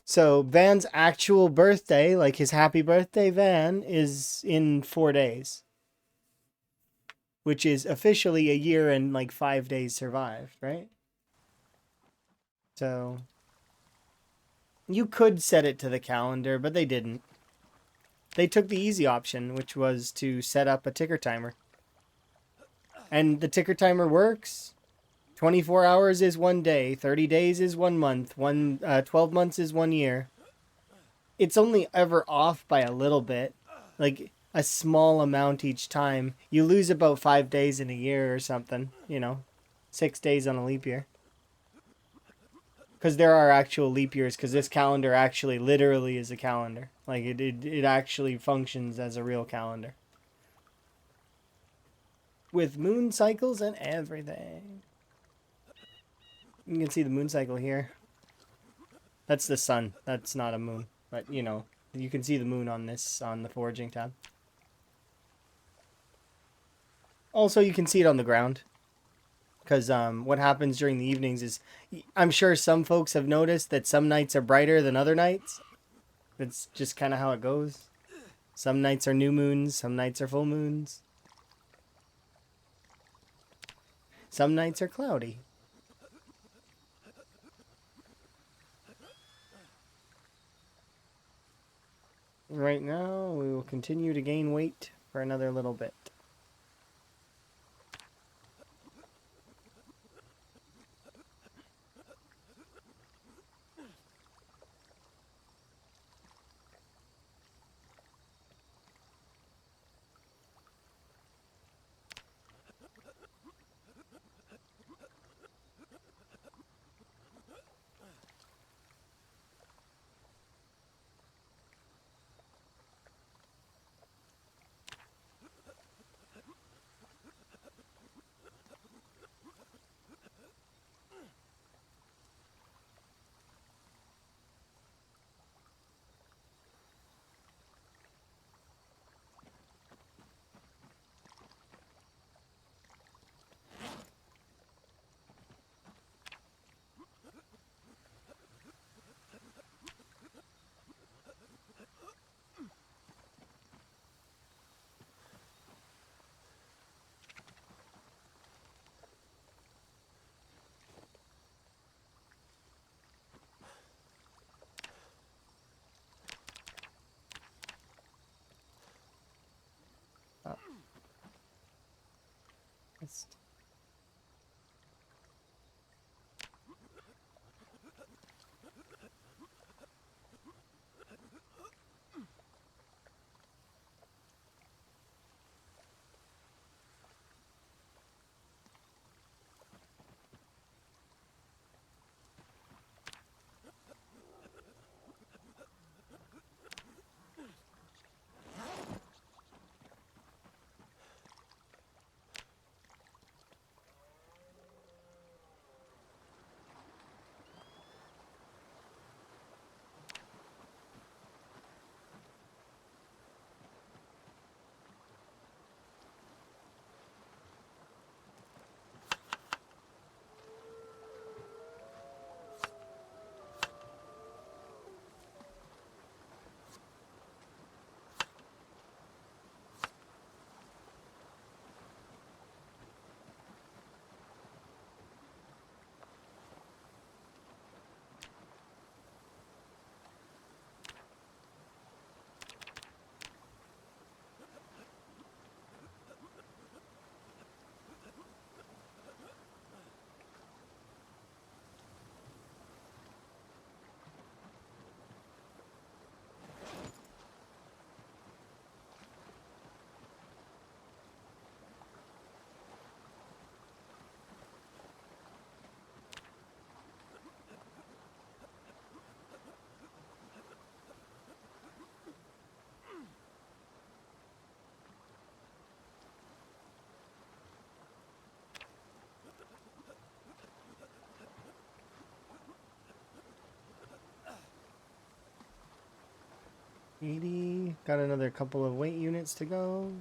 So Van's actual birthday, like his happy birthday Van, is in 4 days, which is officially a year and like 5 days survived, right? So you could set it to the calendar, but they didn't. They took the easy option, which was to set up a ticker timer. And the ticker timer works. 24 hours is 1 day, 30 days is 1 month, 12 months is 1 year. It's only ever off by a little bit, like a small amount each time. You lose about 5 days in a year or something, 6 days on a leap year. Because there are actual leap years, because this calendar actually literally is a calendar. Like it actually functions as a real calendar. With moon cycles and everything. You can see the moon cycle here. That's the sun. That's not a moon. But, you can see the moon on the foraging tab. Also, you can see it on the ground. Because what happens during the evenings is, I'm sure some folks have noticed that some nights are brighter than other nights. That's just kind of how it goes. Some nights are new moons, some nights are full moons. Some nights are cloudy. Right now, we will continue to gain weight for another little bit. Just $80. Got another couple of weight units to go.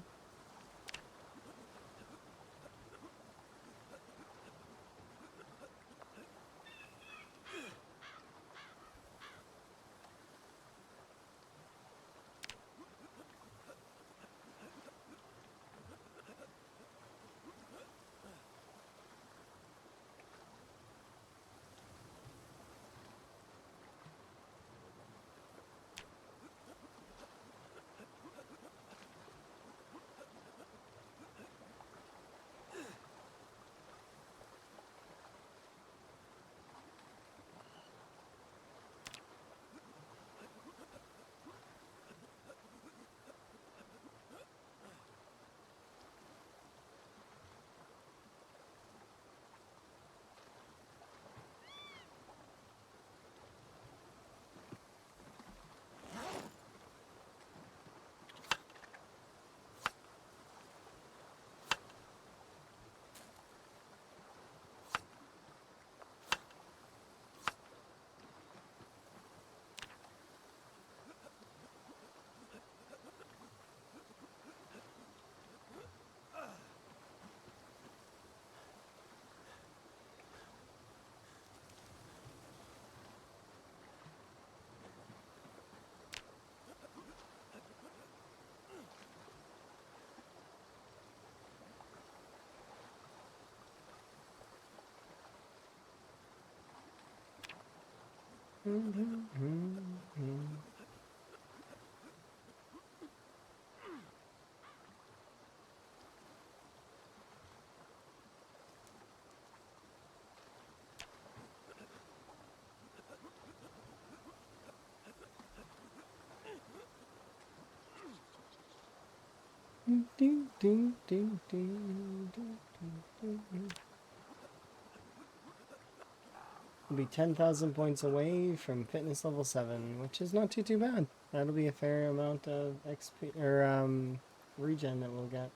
We'll be 10,000 points away from fitness level 7, which is not too bad. That'll be a fair amount of XP or regen that we'll get.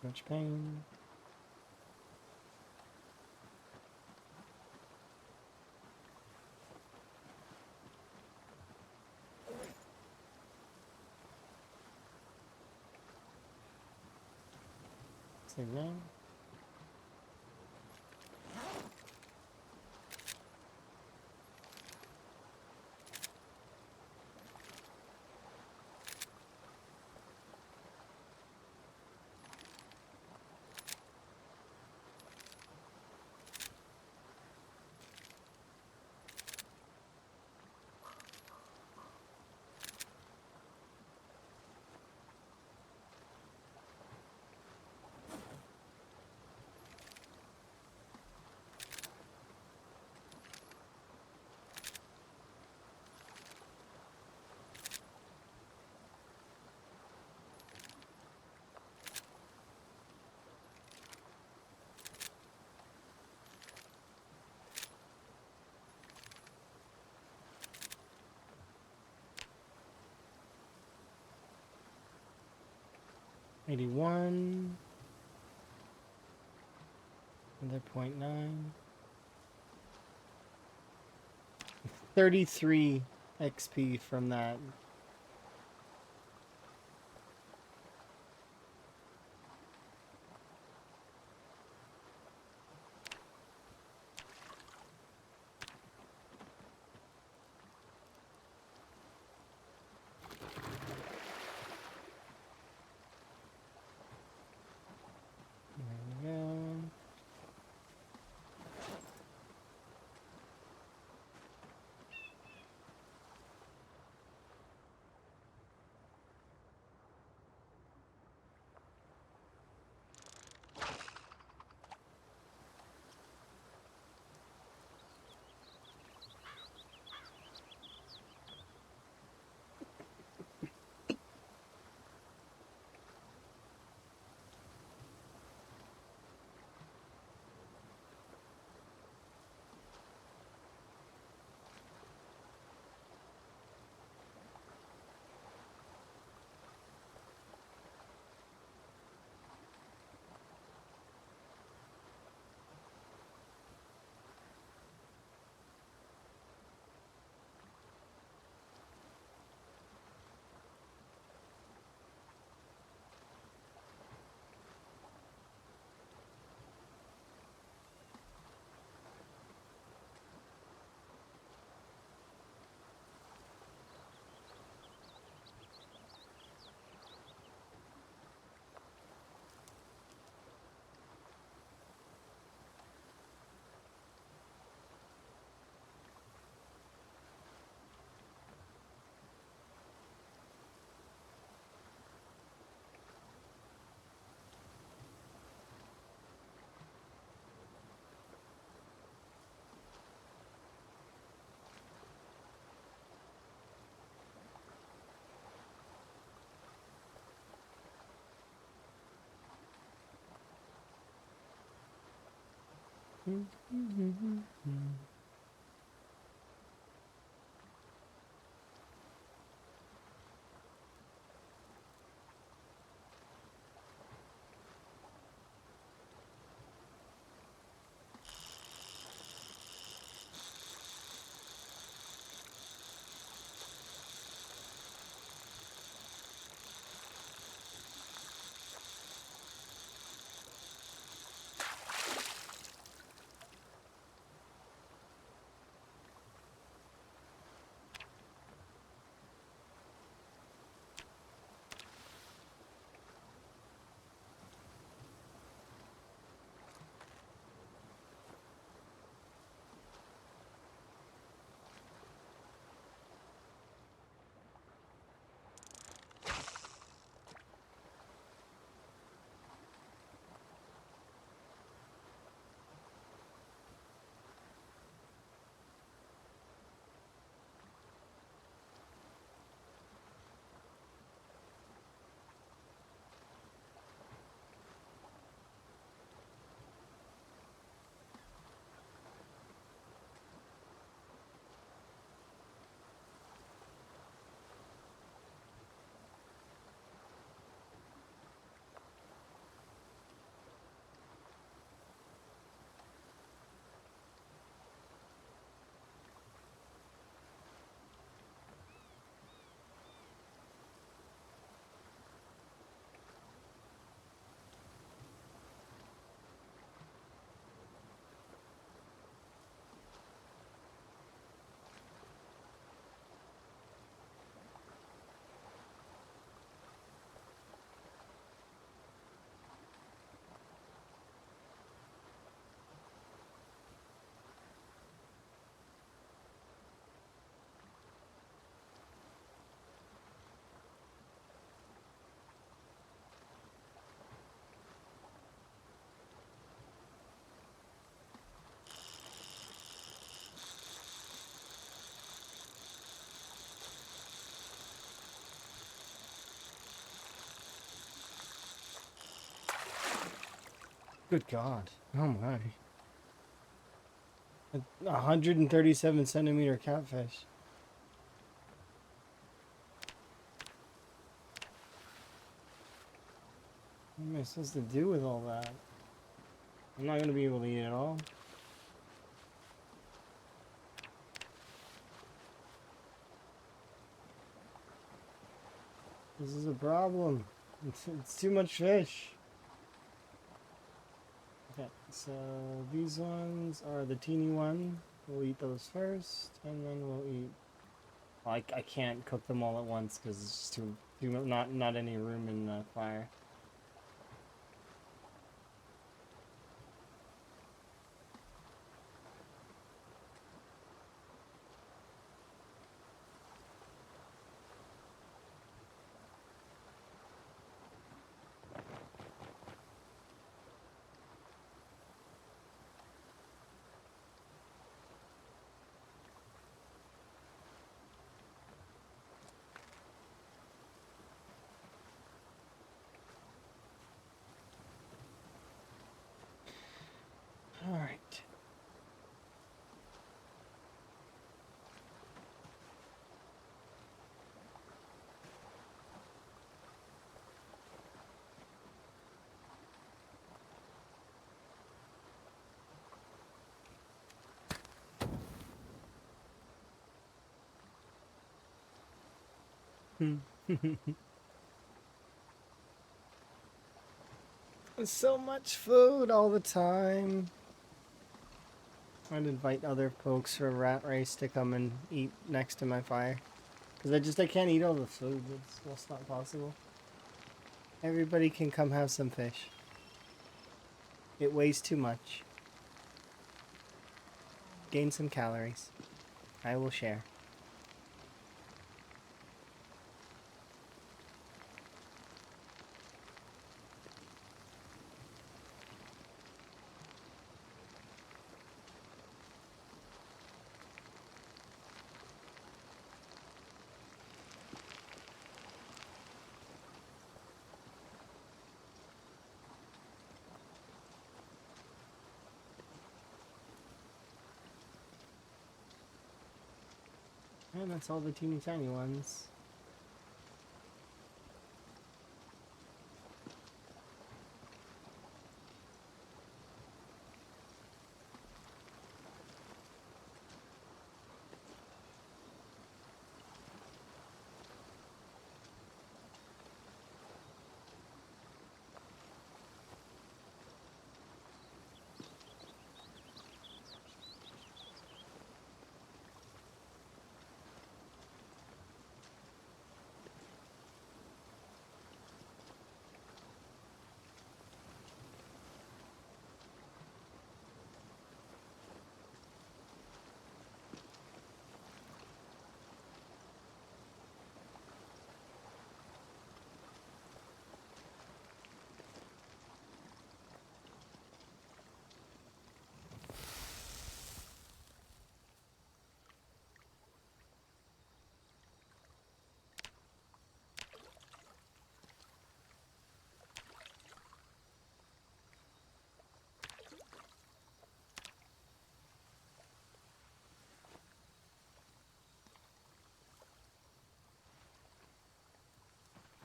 Much pain. Save now. $81. Another 0.9. 33 XP from that. There we go. Good God. Oh my. A 137 centimeter catfish. What am I supposed to do with all that? I'm not gonna be able to eat it all. This is a problem. It's too much fish. Okay, so these ones are the teeny one. We'll eat those first, and then we'll eat. Well, I can't cook them all at once because it's just too not any room in the fire. All right. So much food all the time. I'd invite other folks for a rat race to come and eat next to my fire. Because I can't eat all the food. It's just not possible. Everybody can come have some fish. It weighs too much. Gain some calories. I will share. And that's all the teeny tiny ones.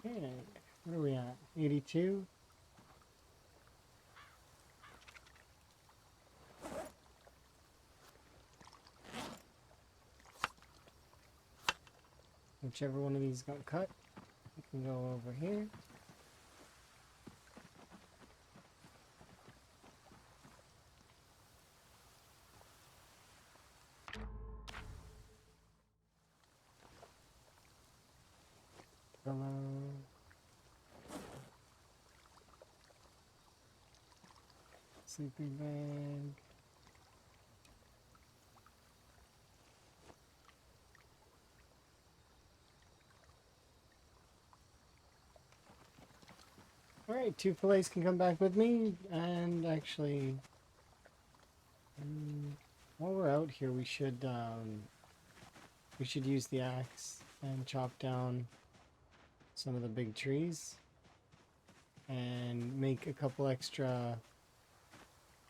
Okay, where are we at? 82? Whichever one of these got cut, we can go over here. Hello. Sleeping bag. Alright, two fillets can come back with me, and actually, while we're out here, we should use the axe and chop down some of the big trees, and make a couple extra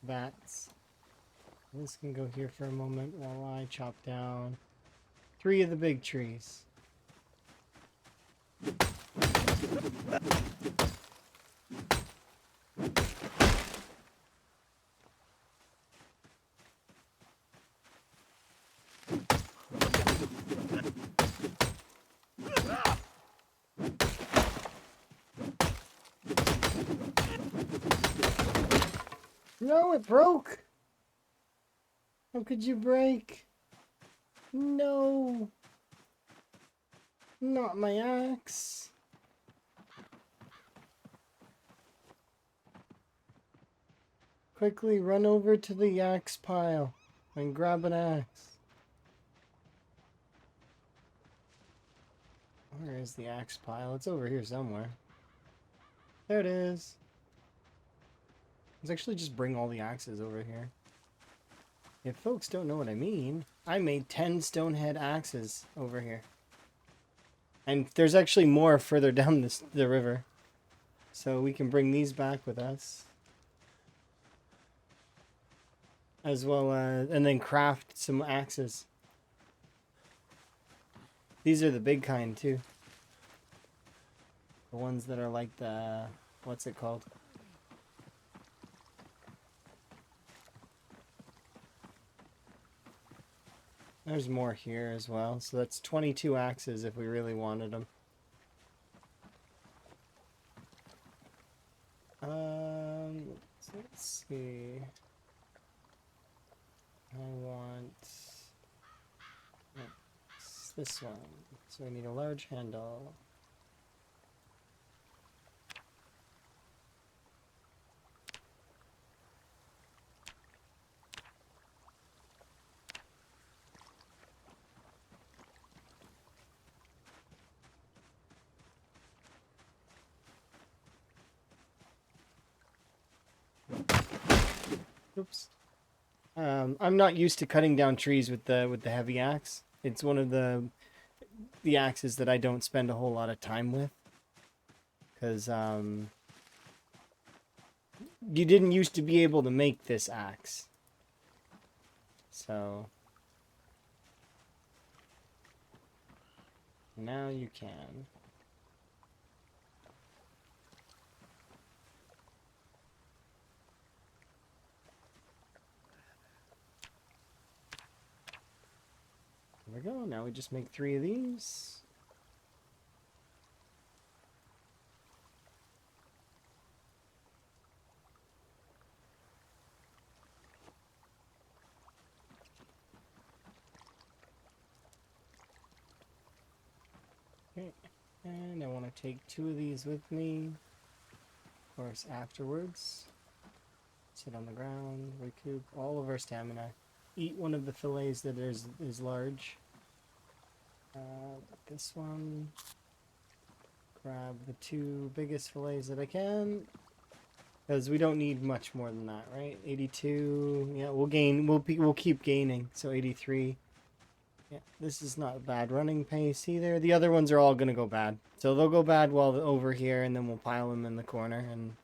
bats. This can go here for a moment while I chop down 3 of the big trees. No, it broke! How could you break? No! Not my axe! Quickly run over to the axe pile and grab an axe. Where is the axe pile? It's over here somewhere. There it is. Let's actually just bring all the axes over here. If folks don't know what I mean, I made 10 stonehead axes over here. And there's actually more further down the river. So we can bring these back with us. As well as, and then craft some axes. These are the big kind too. The ones that are like the, what's it called? There's more here as well. So that's 22 axes if we really wanted them. Let's see. I want this one. So we need a large handle. Oops. I'm not used to cutting down trees with the heavy axe. It's one of the axes that I don't spend a whole lot of time with, because you didn't used to be able to make this axe, so now you can. There we go. Now we just make 3 of these. Okay, and I want to take 2 of these with me. Of course, afterwards. Sit on the ground, recoup all of our stamina. Eat one of the fillets that is large. This one. Grab the 2 biggest fillets that I can. Because we don't need much more than that, right? 82. Yeah, we'll keep gaining. So 83. Yeah, this is not a bad running pace either. The other ones are all gonna go bad. So they'll go bad while over here, and then we'll pile them in the corner and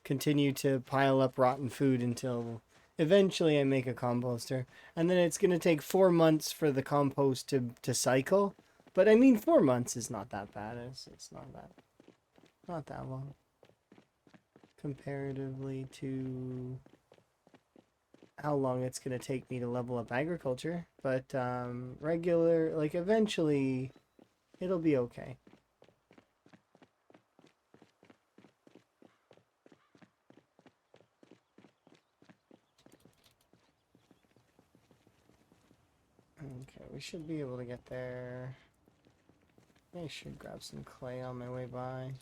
continue to pile up rotten food until eventually I make a composter. And then it's gonna take 4 months for the compost to cycle. But I mean, 4 months is not that bad. It's not that long. Comparatively to how long it's going to take me to level up agriculture. But regular, like eventually, it'll be okay. Okay, we should be able to get there. I should grab some clay on my way by.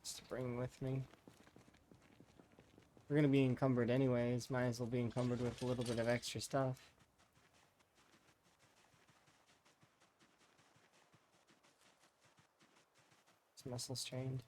Just to bring with me. We're gonna be encumbered anyways, might as well be encumbered with a little bit of extra stuff. It's muscle strained.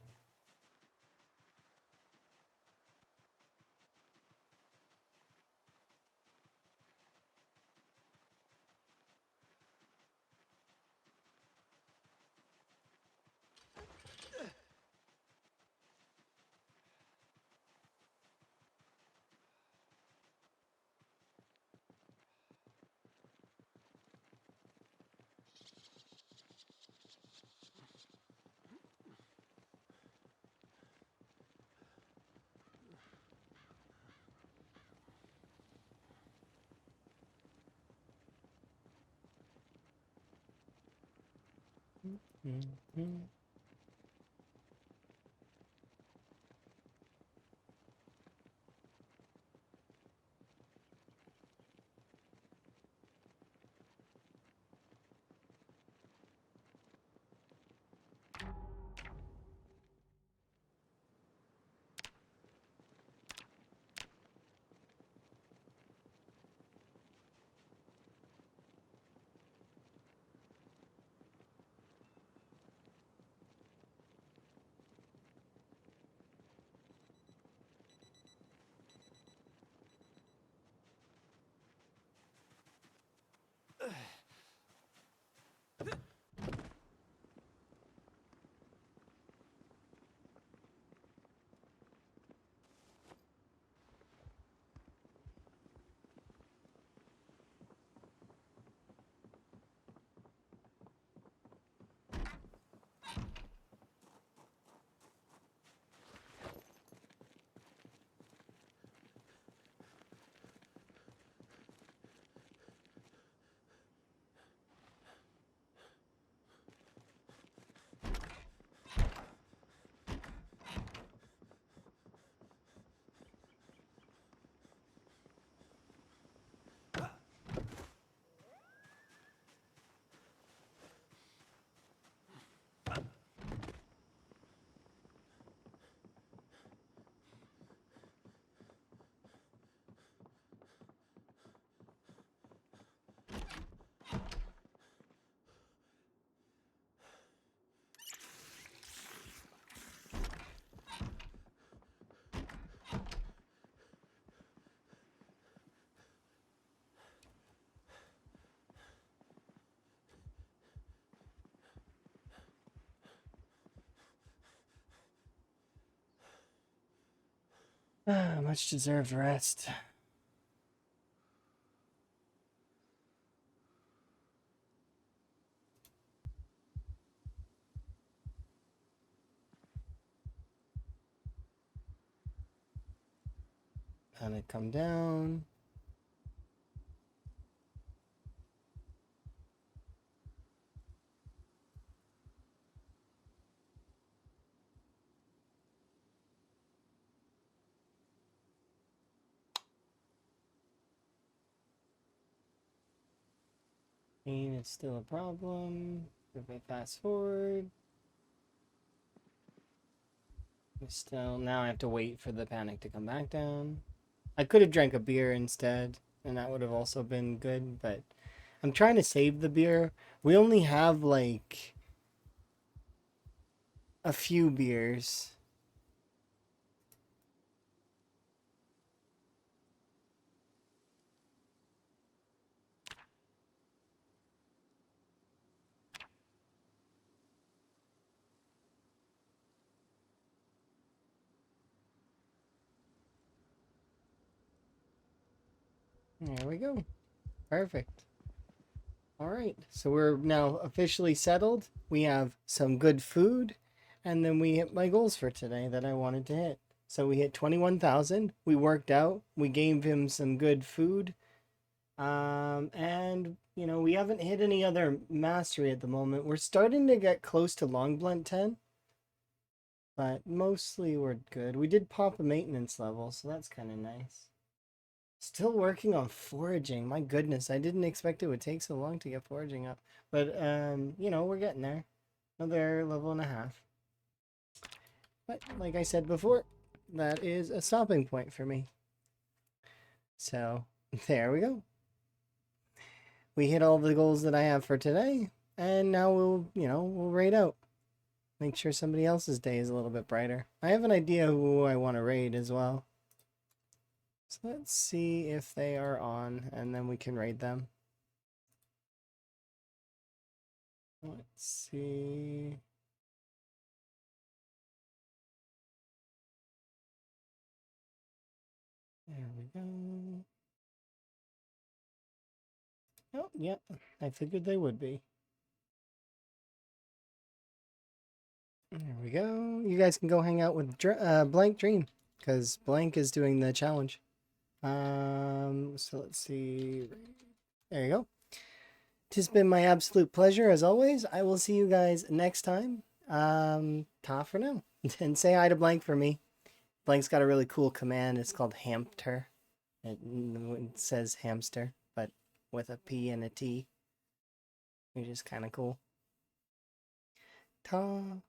Mhm. Much deserved rest. Panic come down. Pain is still a problem. If I fast forward, still now I have to wait for the panic to come back down. I could have drank a beer instead, and that would have also been good, but I'm trying to save the beer. We only have like a few beers. There we go. Perfect. All right. So we're now officially settled. We have some good food, and then we hit my goals for today that I wanted to hit. So we hit 21,000. We worked out. We gave him some good food. And we haven't hit any other mastery at the moment. We're starting to get close to long blunt 10, but mostly we're good. We did pop a maintenance level, so that's kind of nice. Still working on foraging. My goodness, I didn't expect it would take so long to get foraging up. But we're getting there. Another level and a half. But like I said before, that is a stopping point for me. So, there we go. We hit all the goals that I have for today, and now we'll raid out. Make sure somebody else's day is a little bit brighter. I have an idea who I want to raid as well. So let's see if they are on, and then we can raid them. Let's see. There we go. Oh, yeah. I figured they would be. There we go. You guys can go hang out with Blank Dream, because Blank is doing the challenge. So let's see. There you go. 'Tis been my absolute pleasure as always. I will see you guys next time. Ta for now. And say hi to Blank for me. Blank's got a really cool command. It's called hamter. It says hamster, but with a P and a T, which is kind of cool. Ta.